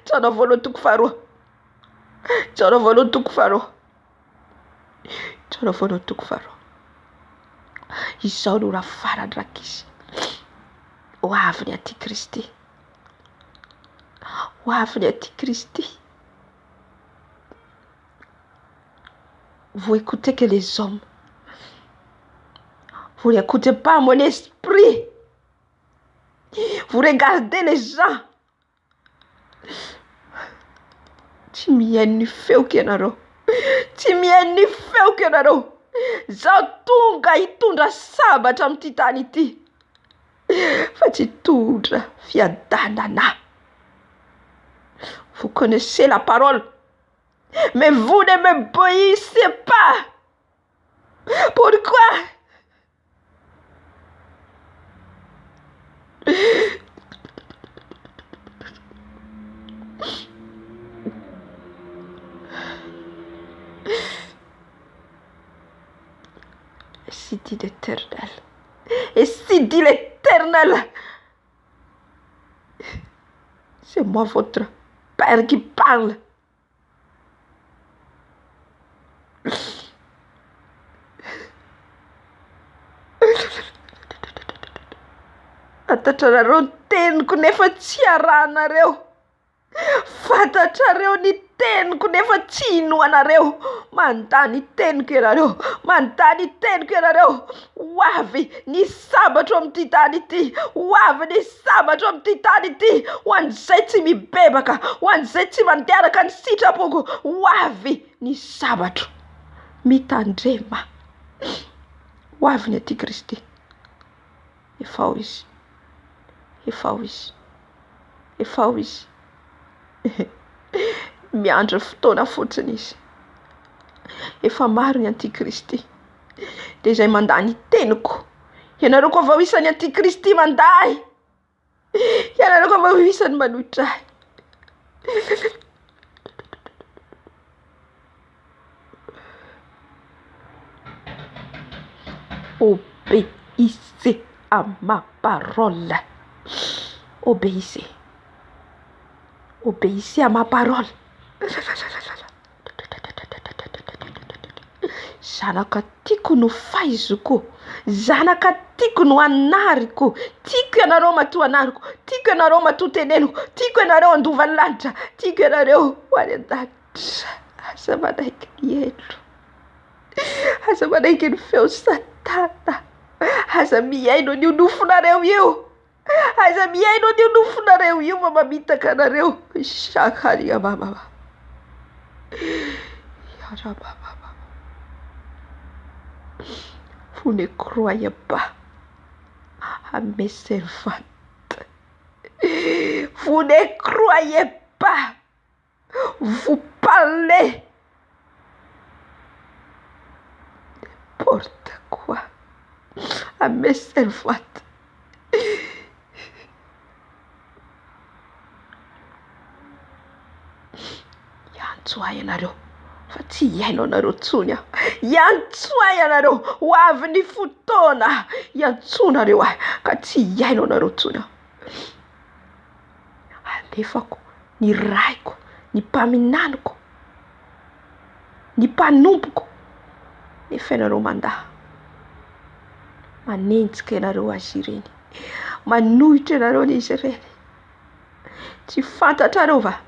Jaona voalohany toko faharoa. Jaona voalohany toko faharoa. Izao no ora farany Rakish. Ho avy ny Antikristy. Vous écoutez que les hommes. Vous n'écoutez pas mon esprit. Vous regardez les gens. Tsy mihaino ny feoka ianareo. Zaho tonga hitondra sabatra amin'ity tany ity. Fa tsy hitondra fiadanana. Vous connaissez la parole. Mais vous ne m'obéissez pas. Pourquoi? Et si dit l'Éternel, c'est moi votre Père qui parle. Fantatrareo ny teniko nefa tsy arahanareo. Fantatrareo ny teniko nefa tsy inoanareo. Mandany teniko ianareo. Ho avy ny sabatro amin'ity tany ity. Ho an'izay tsy mibebaka. Ho an'izay tsy mandeharaka ny sitrapoko. Ho avy ny sabatro. Mitandrema. Ho avy ny Antikristy. Efa ho izy. Miandry fotoana fotsiny izy. Efa maro ny Antikristy. Dia izay mandany teniko. Ianareo koa vao isan'ny Antikristy manday. Ianareo koa vao isan'ny manohitra ahy. Obéissez à ma parole. Obéissez à ma parole. Zanaka tiako no faiziko. Zanaka tiako no anariko. Tiako ianareo matoa anariko. Tiako ianareo matoa teneniko. Tiako ianareo andovan'ny lanitra. Tiako ianareo ho any an-danitra. Aza manaiky ny elo. Aza manaiky ny feo Satana. Aza miaino ny nofonareo io. Mamamitaka anareo. Shakaria mama. Vous ne croyez pas à mes servantes. Vous ne croyez pas. Vous parlez n'importe quoi à mes servantes. Yantsoa ianareo. Fa tsy iaino anareo tsony aho. Yantsoa ianareo. Ho avy ny fotoana. Yantsonareo ahy. Ka tsy iaino anareo tsony aho. Alefako ny raiko, ny mpaminaniko, ny mpanompoko. Nefa ianareo mandaha. Manenjika ianareo azy ireny. Manohitra ianareo n'izy ireny. Tsy fantatrareo va?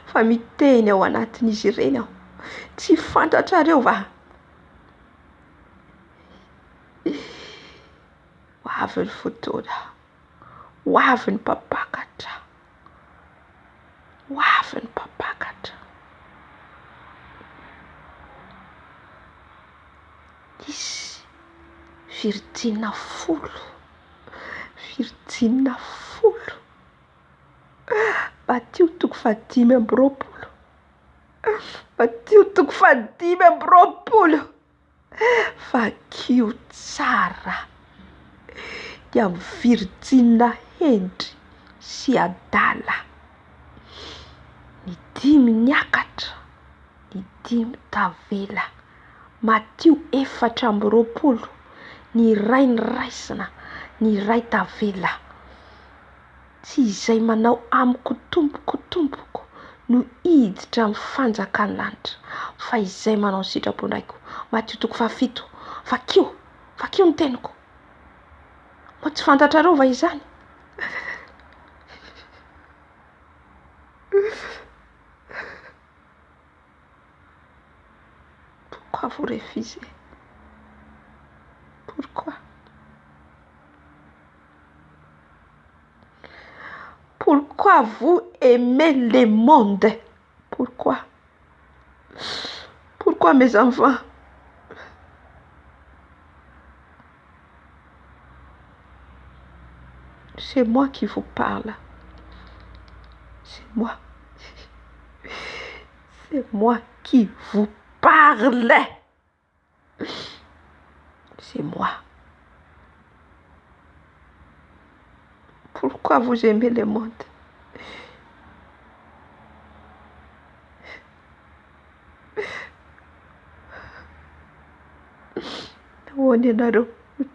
Fa miteny ao anatin'izy ireny aho. Tsy fantatrareo va? Ho avy ny fotoana. Ho avy ny mpapakatra. ho avy ny mpapakatra. Izy Virgina folo. Matio toko 5:20. Matio toko 5:20. Vakio tsara dia Virgina hendry sy adala. Ny 5 niakatra, ny 5 tavela. Matio 4:20. Ny iray niraisina, ny iray tavela. Tsy izay manao amiko tompoko no hiditra amin'ny fanjakana lanitra, fa izay manao sitrapondraiko. Matio toko 7. Vakio ny teniko. Mo tsy fantatrareo va izany? Pourquoi vous refusez? Pourquoi? Pourquoi vous aimez le monde? Pourquoi? Pourquoi mes enfants? C'est moi qui vous parle. C'est moi. C'est moi qui vous parle. C'est moi. Pourquoi vous aimez le monde? Naona nareo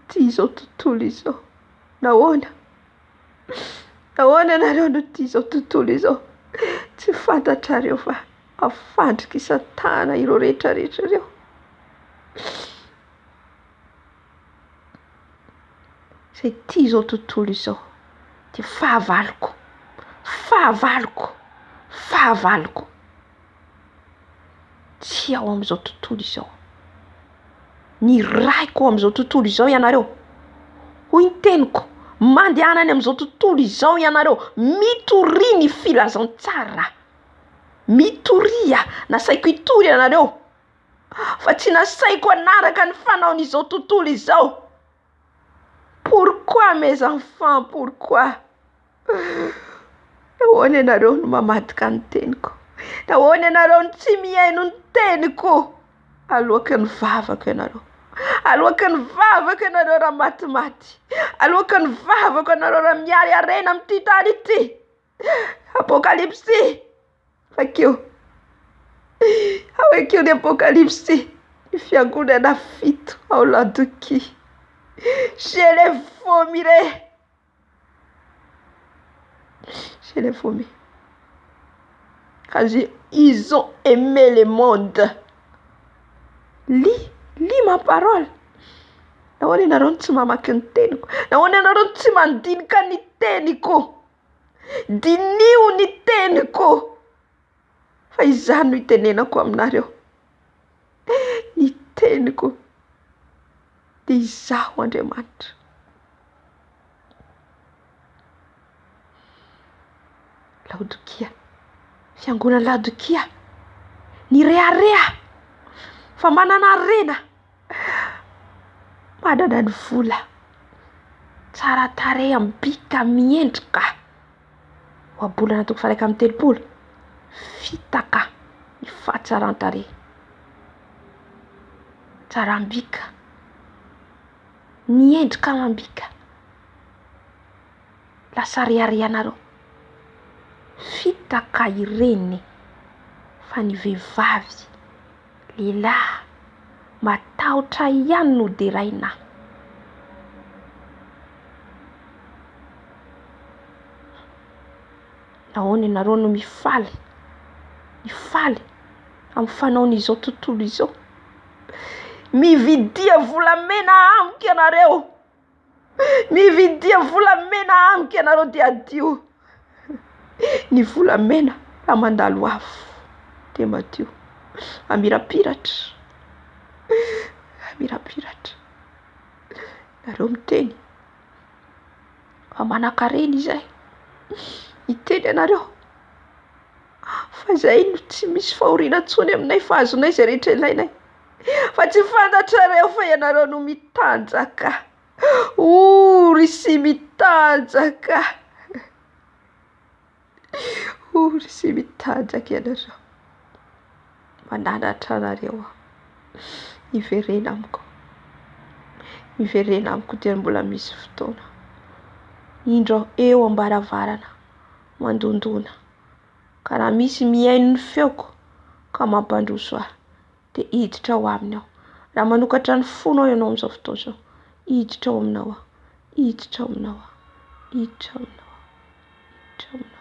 ty zao tontolo izao. Naona nareo no ty zao tontolo izao. Tsy fantatrareo fa afandriky Satana ireo rehetra reo. Zay ty zao tontolo izao. Ty fahavaloko. Tsy ao am'izao tontolo izao. Ny raiko am'izao tontolo izao ianareo. Hoy ny teniko, mandehanany am'izao tontolo izao ianareo. Mitoria ny filazantsara. Mitoria, nasaiko hitory ianareo. Fa tsy nasaiko anaraka ny fanaon'izao tontolo izao. Pourquoi mes enfants? Pourquoi? Nahoana ianareo no mamadika ny teniko? Nahoana ianareo no tsy mihaino ny teniko? Aloaka ny vavako ianareo. Aloaka ny vavako ianareo raha matimaty. Aloaka ny vavako ianareo raha miariarena amin'ity tany ity. Apocalypse. Vakeo ny Apocalypse. Ny fiangonana 7 ao Laodikia. Je les vomirai. Car ils ont aimé le monde. Lis ma parole. Nahoana ianareo tsy mamaky ny teniko? Nahoana ianareo tsy mandinika ny teniko? Dinio ny teniko. Fa izany no itenenako aminareo. Ny teniko dia izaho Andriamanitra. Laodikia. Fiangonana Laodikia. Ny rehareha. Fa manana rena. Manana ny vola. Tsara tarehy ambika miendrika. Ho abolana toko 1:30. Fitaka ny fahatsaran-tarehy. Tsara ambika. Ny endrika ambika. Lasa reharehanareo. Fitaka ireny. Fa ny vehivavy, lehilahy, matahotra ihany no deraina. Nahoana ianareo no mifaly amin'ny fanaon'izao tontolo izao. Mividia volamena amiko ianareo. Mividia volamena amiko ianareo dia adio. Ny volamena raha mandalo afo. Dia madio. Amirapiratra. Nareo miteny. Fa manan-karena izay. Miteny ianareo. fa zay no tsy misy fahoriana ntsony aminay fa azonay izay rehetra ilainay. Fa tsy fantatrareo fa ianareo no mitanjaka. Ory sy mitanjaka. Ory sy mitanjaka ianareo. Mananatra anareo aho. Iverena amiko. Iverena amiko dia mbola misy fotoana. Indro eo ambaravarana mandondona. Ka raha misy mihaino ny feoko ka mampandroso aho dia hiditra ao aminy aho. Raha manokatra ny fonao ianao amin'izao fotoana izao, hiditra ao aminao aho. Hiditra ao aminao aho. Hiditra ao aminao aho. Hiditra ao aminao.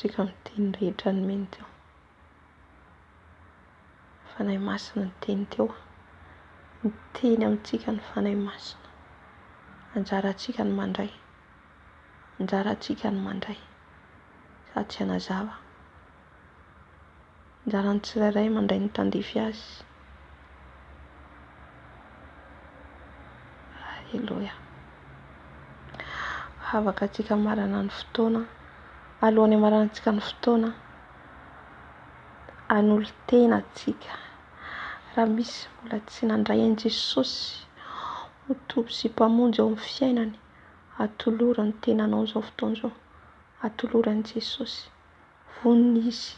Tsika miteny rehetra ny meny teo. Fanahy masina ny teny teo. Miteny amintsika ny fanahy masina. Anjarantsika ny mandray. Anjarantsika ny mandray. Sady tsy hanazava. Anjaran'ny tsirairay mandray ny tandify azy. Alleluia. Havaka antsika marana ny fotoana. Alohan'ny amarantsika ny fotoana, anolo tena antsika. Raha misy mbola tsy nandray an'i Jesosy ho tompo sy mpamonjy ao amin'ny fiainany, atolora ny tenanao izao fotoana izao. Atolora an'i Jesosy. Vonina izy.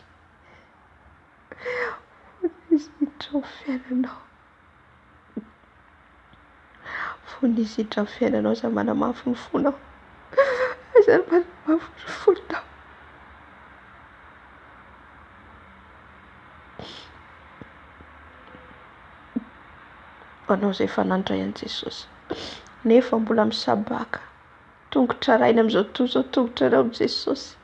Vonina izy hiditra amin'ny fiainanao. Vonina izy hiditra amin'ny fiainanao izay manamafy ny fonao. Izay manamafy ny fonao. Anao izay efa nandray an'i Jesosy nefa mbola misabaka, tongotra raina amin'izao tontolo izao, tongotra rao amin'i Jesosy,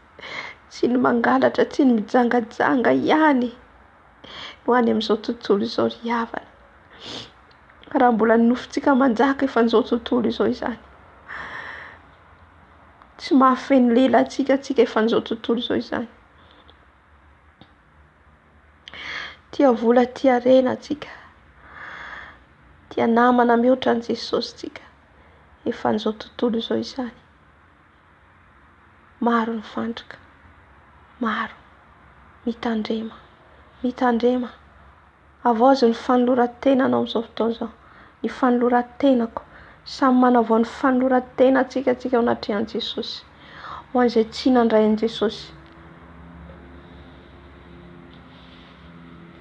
tsy ny mangalatra, tsy ny mijangajanga ihany no any amin'izao tontolo izao ry havana. Raha mbola nofintsika manjaka efa n'izao tontolo izao izany, tsy mahafeno lela atsika efa n'izao tontolo izao izany. Tia vola, tia rena atsika, tia namana mihoatra an'i Jesosy tsika efa n'izao tontolo izao izany. Maro ny fandrika, maro mitandrema, mitandrema. Avaozy ny fanoloran-tenanao amin'izao fotoana izao. Ny fanoloran-tenako samy manavao ny fanoloran-tena tsika ao anaty Jesosy. Ho an'izay tsy nandray an'i Jesosy.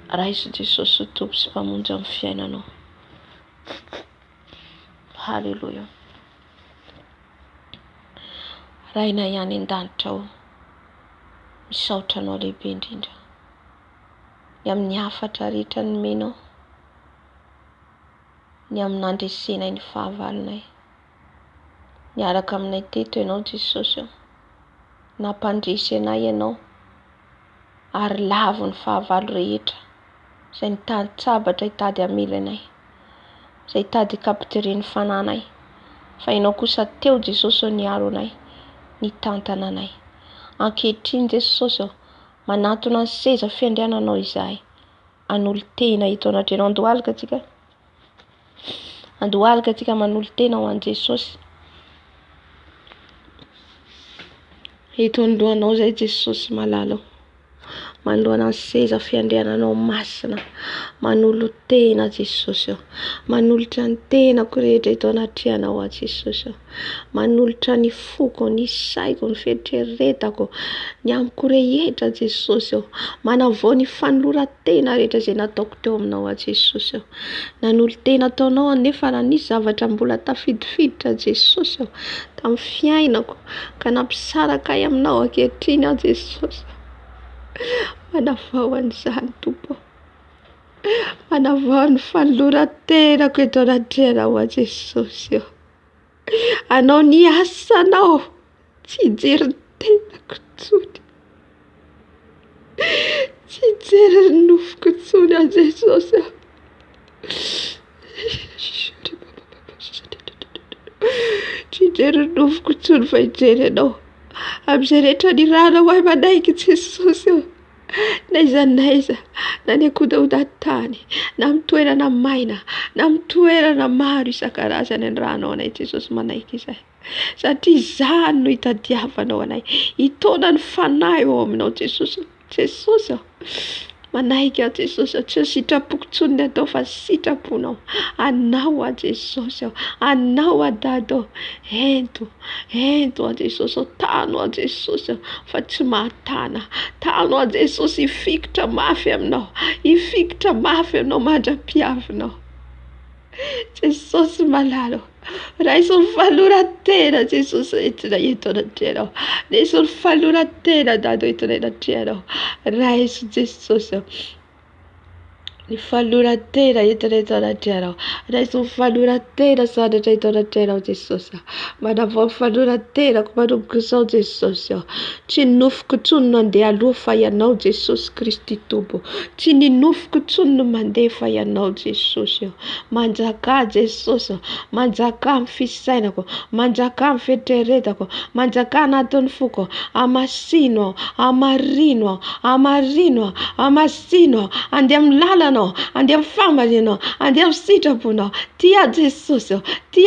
Raisy Jesosy ho tompo sy mpamonjy amin'ny fiainanao. Halleluja. Raina ihany an-danitra ao, misaotra anao lehibe indrindra. Ny amin'ny hafatra rehetra ny menao, ny amin'ny nandresenay ny fahavalonay. Niaraka aminay teto ianao Jesosy, nampandresy anay ianao, ary lavo ny fahavalo rehetra izay nitady tsabatra hitady hamelanay, izay hitady hikapitiren'ny fananay. Fa ianao kosa teo Jesosy niaro anay, nitantana anay. Ankehitriny Jesosy manatona ny seza fiandriananao izahay, anolo tena eto anatrenao. Andohalika atsika. Andohalika atsika manolo tena ho an'i Jesosy. Eto anoloanao izay Jesosy malalao, manoloana ny seza fiandriananao masina, manolo tena Jesosy. Manolotra ny tenako rehetra eto anatrehanao Jesosy. Manolotra ny foko, ny saiko, ny fieritreretako, ny amiko rehetra Jesosy. Manavao ny fanoloran-tena rehetra izay nataoko teo aminao Jesosy. Nanolo tena ataonao nefa raha nisy zavatra mbola tafidifiditra Jesosy tamin'ny fiainako ka nampisaraka ahy aminao ankehitriny Jesosy. Manavao an'izany Tompo. Manavao ny fanoloran-tenako eto anatrehanao Jesosy. Anao ny asanao, tsy jery ny tenako intsony, tsy jery ny nofoko intsony Jesosy. mijery nofoko tsony fa hijery anao amin'izay rehetra ny rano ho ahy manaiky Jesosy eo. Naiza naiza na ny akodaodan-tany na amin'ny toerana maina na amin'ny toerana maro isan-karazany ny rano anay Jesosy manaiky izay, satria izany no hitadiavanao anay, hitona ny fanahy eo aminao Jesosy. Jesosy manaiky aho Jesosy, tsy sitrapoko tsony atao fa sitraponao anao a Jesosy, anao a Dado, ento a Jesosy, tano a Jesosy fa tsy mahatana, tano a Jesosy hifikitra mafy aminao mandra-piavinao Jesosy malalo. Raiso faloratena Jesosy entina eto anatrianao, raiso faloratena Dado entina anatrianao, raiso Jesosy ny faloratena entina eto anatrianao, raiso faloratena sanatra eto anatrianao Jesosy, manavao faloratenako manomboka izao Jesosy, tsy nofoko tsony no andeha aloha fa ianao Jesosy Kristy Tompo, tsy ny nofoko tsony no mandeha fa ianao Jesosy, manjaka Jesosy, manjaka amin'ny fisainako, manjaka amin'ny fieritreretako, manjaka anatin'ny foko, amasino, amarino, andeha amin'ny lalana, andeha amin'ny famarinao, andeha amin'ny sitraponao, tia Jesosy, tsy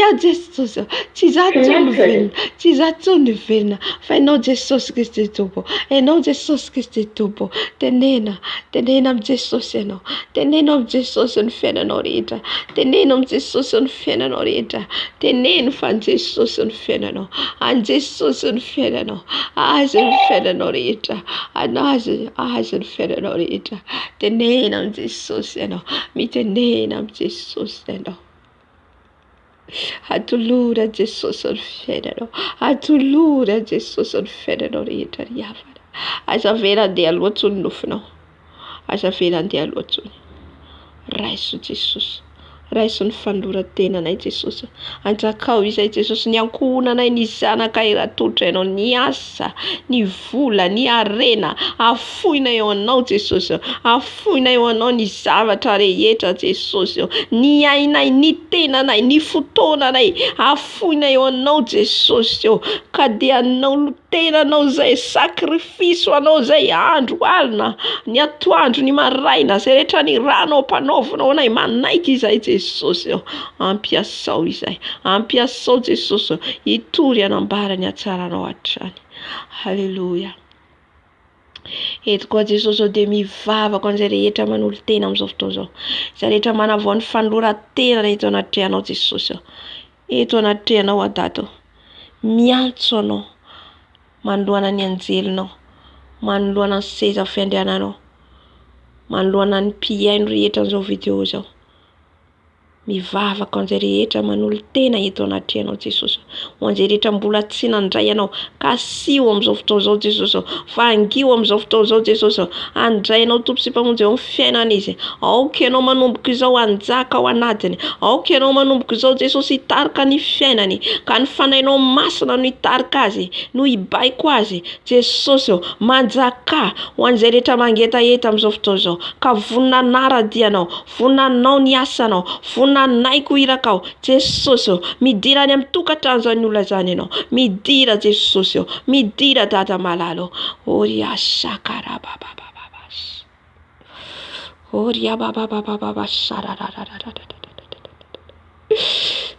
zatsony velona, fa ianao Jesosy Kristy Tompo, ianao Jesosy Kristy Tompo, tenena amin'ny Jesosy ianao, tenena amin'ny Jesosy ny fiainanao rehetra, tenena amin'ny Jesosy ny fiainanao rehetra, tenena fa Jesosy ny fiainanao, an Jesosy ny fiainanao, azy ny fiainanao rehetra, azy ny fiainanao rehetra, tenena amin'ny Jesosy ianao, mitenena amin'ny Jesosy ianao. Atolora Jesosy ny fiainanao, atolora Jesosy ny fiainanao rehetra ry havana. Aza vera andeha aloha tsony nofinao, aza vera andeha aloha tsony. Raiso Jesosy, raiso ny falorantenanay Jesosy, anjakao izay Jesosy, ny ankohonanay, ny zanakay raha totra ianao, ny asa, ny vola, ny arena, afoina eo anao Jesosy, afoina eo anao ny zavatra rehetra Jesosy, ny ainay, ny tenanay, ny fotoananay, afoina eo anao Jesosy, ka dia anao tenanao zay sakrifiso anao zay andro alina, ny atoandro, ny maraina, zay rehetra ny ranao mpanaovanao anay manaiky izay Jesosy, ampiasao izay, ampiasao Jesosy, hitory anambara ny atsaranao hatrany. Halleluja. Eto koa Jesosy dia mivavaka an'izay rehetra manolo tena amin'izao fotoana izao, izay rehetra manavao ny fanoran-tena eto anatrehanao Jesosy, eto anatrehanao a Dado, miantso anao manoloana ny anjelinao, manoloana ny seza fiandriananao, manoloana ny mpiaino rehetra an'izao video izao, mivavaka an'izay rehetra manolo tena eto anatrehanao Jesosy, ho an'izay rehetra mbola tsy nandray anao, ka sio amin'izao fotoana izao Jesosy, fa angio amin'izao fotoana izao Jesosy, andrainao tompo sy mpamonjy eo amin'ny fiainana izy, aoka ianao manomboka izao anjaka ao anatiny, aoka ianao manomboka izao Jesosy hitarika ny fiainany, ka ny fanainao masina no hitarika azy, no hibaiko azy Jesosy, manjaka ho an'izay rehetra mangetaeta amin'izao fotoana izao, ka voninanara-dianao, voninanao ny asanao, voninanaiko irakao Jesosy, midira any amin'ny tokantrano izany olona zany ianao, midira Jesosy, midira Dada malalo, oria sakarababababas, oria bababababas,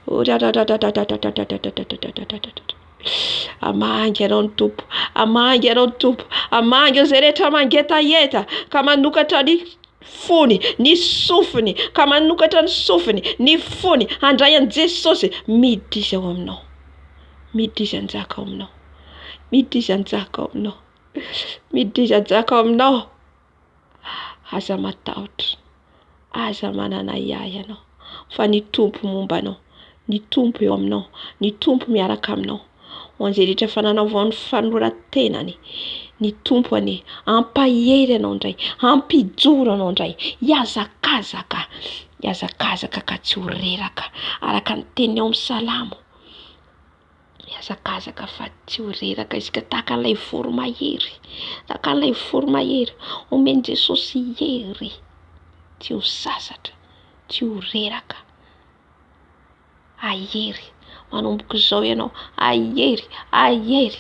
oria amangy ianao ny tompo, amangy ianao ny tompo, amangy izay rehetra mangetaeta, ka manokatra ny fony, ny sofiny, ka manokatra ny sofiny, ny fony, handray an Jesosy, miditra izy ao aminao, miditra izy anjaka ao aminao, miditra izy anjaka ao aminao, miditra izy anjaka ao aminao, aza matahotra, aza manana iay ianao, fa ny tompo momba anao, ny tompo eo aminao, ny tompo miaraka aminao, ho an'izay rehetra fananao ny fanoran-tenany, ny tompony ampahery anao indray, ampijoro anao indray, hiazakazaka ka tsy ho reraka, araka ny teniny ao amin'ny Salamo, hiazakazaka fa tsy ho reraka isika tahaka an'ilay voromahery, tahaka an'ilay voromahery, omeny Jesosy hery, tsy ho sasatra, tsy ho reraka, ahery, manomboka izao ianao, ahery,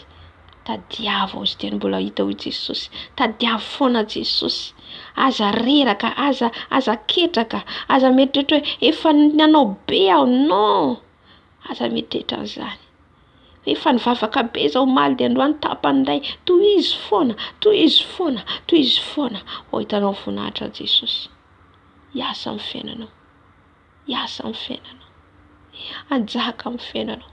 tadiavo izy teny mbola hita hoy Jesosy, tadiavo foana Jesosy, aza reraka, aza ketraka, aza mieritreritra hoe efa nanao be aho, non, aza mieritreritra an'izany. Efa nivavaka be zao maly dia androany tapan'indray, toy izy foana, ho hitanao voninahitra Jesosy. Hiasa amin'ny fiainanao, anjaka amin'ny fiainanao,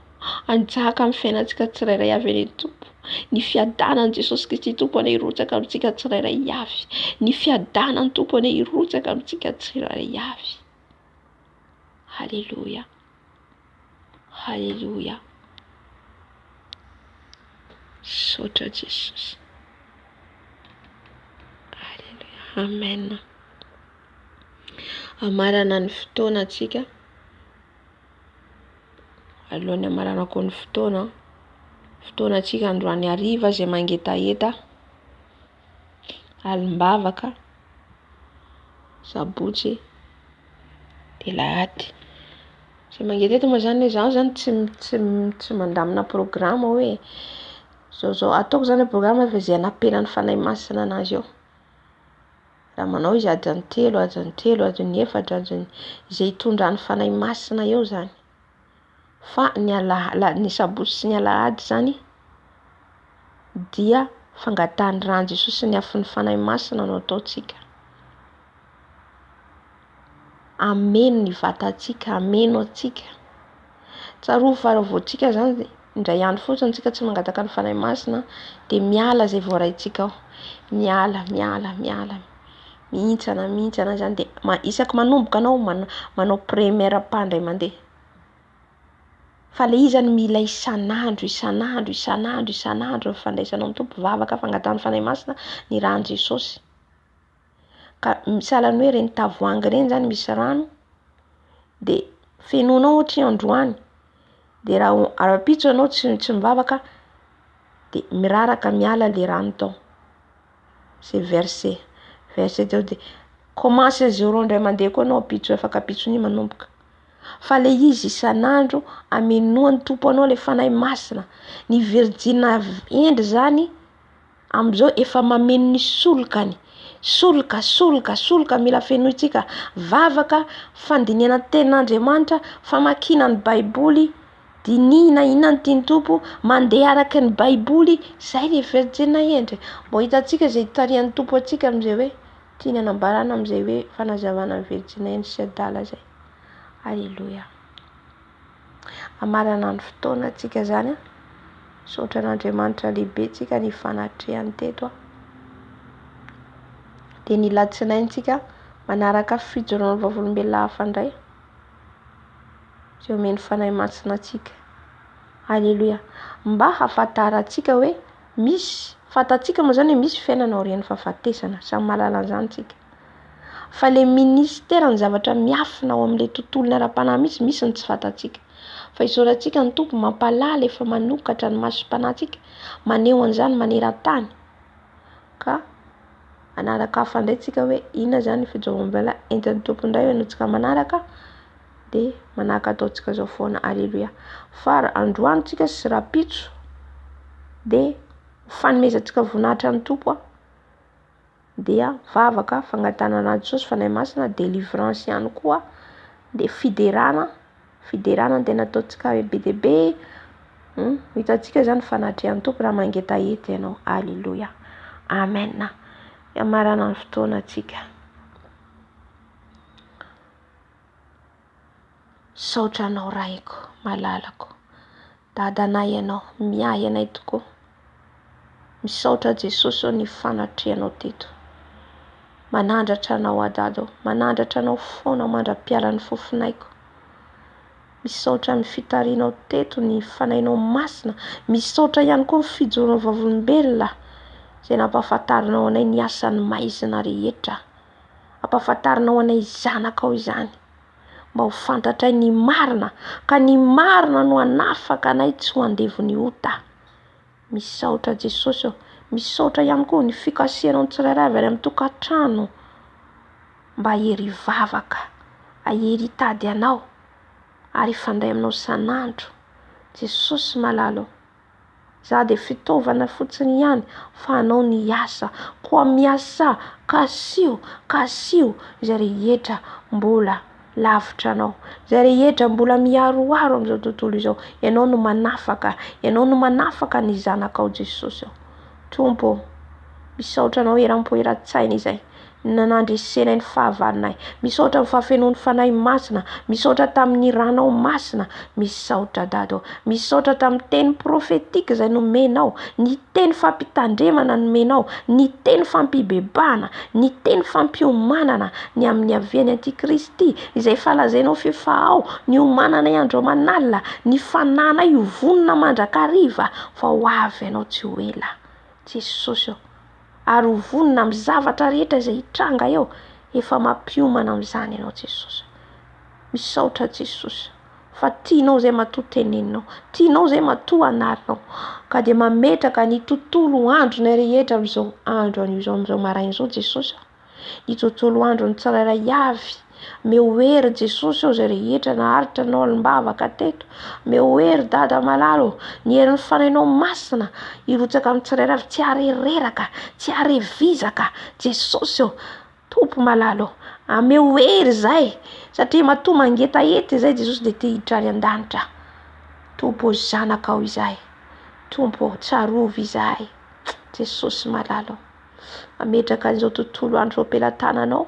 anjaka amin'ny fiainantsika tsirairay avy any Tompo. Ny fiadanan'i Jesosy Kristy Tompo any hirotsaka amintsika tsirairay avy. Ny fiadanan'ny Tompo any hirotsaka amintsika tsirairay avy. Halleluja. Halleluja. Saotra Jesosy. Halleluja. Amen. Amarana ny fotoana antsika. Alohan'ny amaranako ny fotoana antsika androany hariva izay mangetaheta, alimbavaka, sabotsy, dia lahady. Izay mangetaheta moa zany hoe zaho zany tsy mandamina programa hoe zao ataoko zany programa fa izay anapenany fanahy masina anazy eo. Raha manao izy adiny 3, adiny 4, izay hitondrany fanahy masina eo zany. Fa ny sabotsy sy ny alahady zany dia fangatahany rano Jesosy sy ny afon'ny fanahy masina no ataontsika. Ameno ny vatantsika, ameno antsika. Tsaroa faravontsika zany indray andro fotsiny tsika tsy mangataka ny fanahy masina dia miala zay voaraintsika ao. Miala, mihintsana zany dia isaky manomboka anao manao primaire pandray mandeha. Fa le izy mila isan'andro fandraisanao amin'ny Tompo, vavaka fangatahany fanahy masina ny rano Jesosy. Ka misalan'ny hoe reny tavoahangy reny zany misy rano dia fenonao ohatra androany, dia raha arapitso anao tsy mivavaka dia miraraka miala le rano tao. C'est versé teo dia commence 0 indray mandeha koa anao apitso, afaka apitsony manomboka. Fa le izy isan'andro amenoan'ny Tompo anao le fanahy masina. Ny Virgina endry zany amin'izao efa mameno ny solokany. Solika mila fenoitsika. Vavaka fandinihana tenin'Andriamanitra, famakiana ny Baiboly, dinihina inona ny tian'ny Tompo, mandeha araka ny Baiboly, zay le Virgina endry. Mbo hitantsika izay tarihan'ny Tompo antsika amin'izay hoe tiany hanambarana amin'izay hoe fanazavana ny Virgina endry sy adala zay. Alléluia. Amarana ny fotoana antsika zany. Saotra n'Andriamanitra lehibe tsika ny fanatrehany teto. Dia ny latsinaintsika manaraka fijoroana vavolombelona hafa indray. Izay omeny fanahy masina antsika. Alléluia. Mba hafantarantsika hoe misy, fantatsika moa zany hoe misy fiainana aorian'ny fahafatesana, samy mahalala an'izany tsika. Fa le ministera ny zavatra miafina ao amin'ilay tontolony ara-panahy misy ny tsy fantatsika. Fa isaorantsika ny Tompo mampalala efa manokatra ny masom-panahintsika, maneho an'izany maneran-tany. Ka anaraka hafa indray tsika hoe inona zany fijoroam-belona entin'ny Tompo indray hoe notsika manaraka dia manaraka ataontsika zao foana. Alléluia. Fa androany tsika sy rapitso dia fanomezantsika voninahitra ny Tompo dia vavaka fangatahana Jesosy fanahy masina, délivrance ihany koa, dia fiderana ny tena ataontsika be dia be. Hitantsika zany fanatrehan'ny Tompo raha mangetaheta ianao. Alléluia. Amen. Amarana ny fotoana antsika. Saotra anao raiko, malalako, dadanay ianao, miahy anay tokoa. Misaotra Jesosy ny fanatrehanao teto. Manandratra anao adado, manandratra anao foana mandra-piala ny fofinaiko. Misaotra ny fitarianao teto ny fanahinao masina. Misaotra ihany koa ny fijoroanao vavolombelona izay nampahafantarinao anay ny asan'ny maizina rehetra. Ampahafantarinao anay zanakao izany. Mba ho fantatray ny marina, ka ny marina no hanafaka anay tsy ho andevy ota. Misaotra Jesosy. Misaotra ihany koa ny fikasihanao tsirairay avy amin'ny tokantrano mba ahery vavaka, ahery hitady anao ary fandray aminao san'andro Jesosy malalo, za dia fitaovana fotsiny ihany fa anao ny asa, koa miasa kasio izay rehetra mbola lavitra anao, izay rehetra mbola miaroaro amin'izao tontolo izao. Ianao no manafaka ny zanakao Jesosy. Tompo, misaotra anao eram-poeran-tsaina izay nanandresena ny fahavalinay, misaotra ny fahafenoan'ny fanahy masina, misaotra tamin'ny ranao masina, misaotra Dado, misaotra tamin'ny teny profetika izay nomenao, ny teny fampitandremana nomenao, ny teny fampibebahana, ny teny fampiomanana ny amin'ny haviany Antikristy izay falazainao fefahao, ny omanana andro aman'alina, ny fananay ho vonona mandrakariva fa ho avy ianao tsy ho ela Jesosy. Ary ho vonona amin'ny zavatra rehetra izay hitranga eo, efa mampiomana amin'izany ianao Jesosy. Misaotra Jesosy fa tianao izay matoa teneninao, tianao izay matoa anarinao, ka dia mametraka ny tontolo andro ny rehetra amin'izao andro amin'izao maraina izao Jesosy. Ny tontolo andro ny tsirairay avy, mehoery Jesosy izay rehetra naharitra anao alim-bavaka teto, mehoery Dada malalo, ny herin'ny fanahinao masina hirotsaka amin'ny tsirairay avy, tsy harereraka, tsy harevizaka Jesosy. Tompo malalo, mehoery izay satria matoa mangetaheta izay Jesosy dia te hitrany an-danitra. Tompo zanakao izay, Tompo tsarovy izay Jesosy malalo, ametraka an'izao tontolo andro ampelantananao,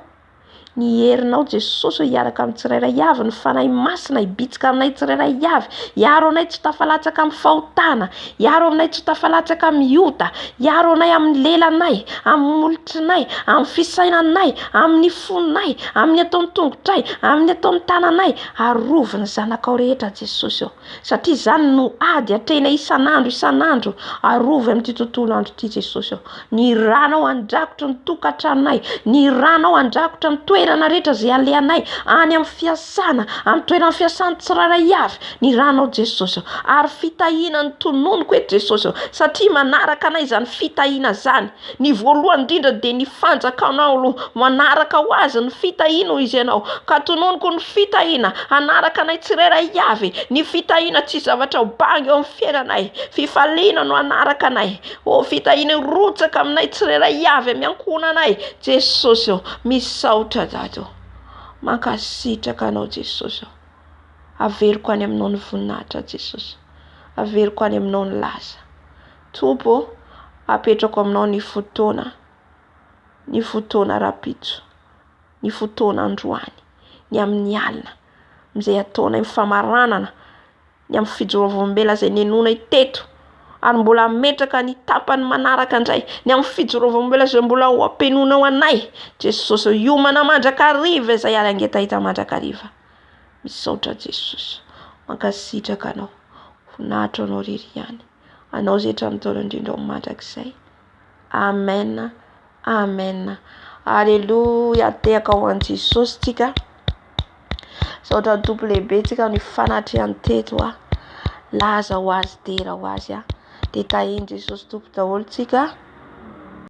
ny herinao Jesosy hiaraka amin'ny tsirairay avy, ny fanahy masina hibitsika aminay tsirairay avy, hiaro anay tsy tafalatsaka amin'ny fahotana, hiaro anay tsy tafalatsaka amin'ny ota, hiaro anay amin'ny lelanay, amin'ny molotrinay, amin'ny fisainanay, amin'ny fonay, amin'ny ataon'ny tongotray, amin'ny ataon'ny tananay. Arovy ny zanakao rehetra Jesosy, satria izany no ady atrena isan'andro, arovy amin'ity tontolo andro ity Jesosy. Ny ranao andrakotra ny tokantranonay, ny ranao andrakotra ny toerana rehetra izay alehanay any amin'ny fiasana, amin'ny toerana fiasana tsirairay avy, ny ranao Jesosy. Ary fitahiana ny tononoko eto Jesosy, satria manaraka anay izany fitahiana izany. Ny voalohany indrindra dia ny fanjakanao manaraka ho azy ny fitahiana izy ianao, ka tononoko ny fitahiana anaraka anay tsirairay avy, ny fitahiana tsy zavatra ho banga eo amin'ny fiainanay, fifaliana no anaraka anay, fitahiana rotsaka aminay tsirairay avy amin'ny ankohonanay Jesosy. Misaotra Dado, mankasitraka anao Jesosy, averiko any aminao ny voninahitra Jesosy, averiko any aminao ny laza. Tompo, apetrako aminao ny fotoana rapitso, ny fotoana androany, ny amin'ny alina, amin'izay ataonay mifamaranana, ny amin'ny fijorovam-bela izay nenonay teto, ary mbola metraka ny tapany manaraka indray, ny amin'ny fijorovam-bela izay mbola ho ampenonao anay Jesosy, hiomana mandrakariva izay ary angetahita mandrakariva. Misaotra Jesosy, mankasitraka anao, voninahitra anao irery ihany, anao izay hatramin'ny taona indrindra ho mandrakizay. Amen, amen, aleluia. Tehaka ho an'i Jesosy tsika, saotra ny tompo lehibe tsika ny fanatrehany teto, laza ho azy, dera ho azy, dia tahiny Jesosy tompo daholo tsika.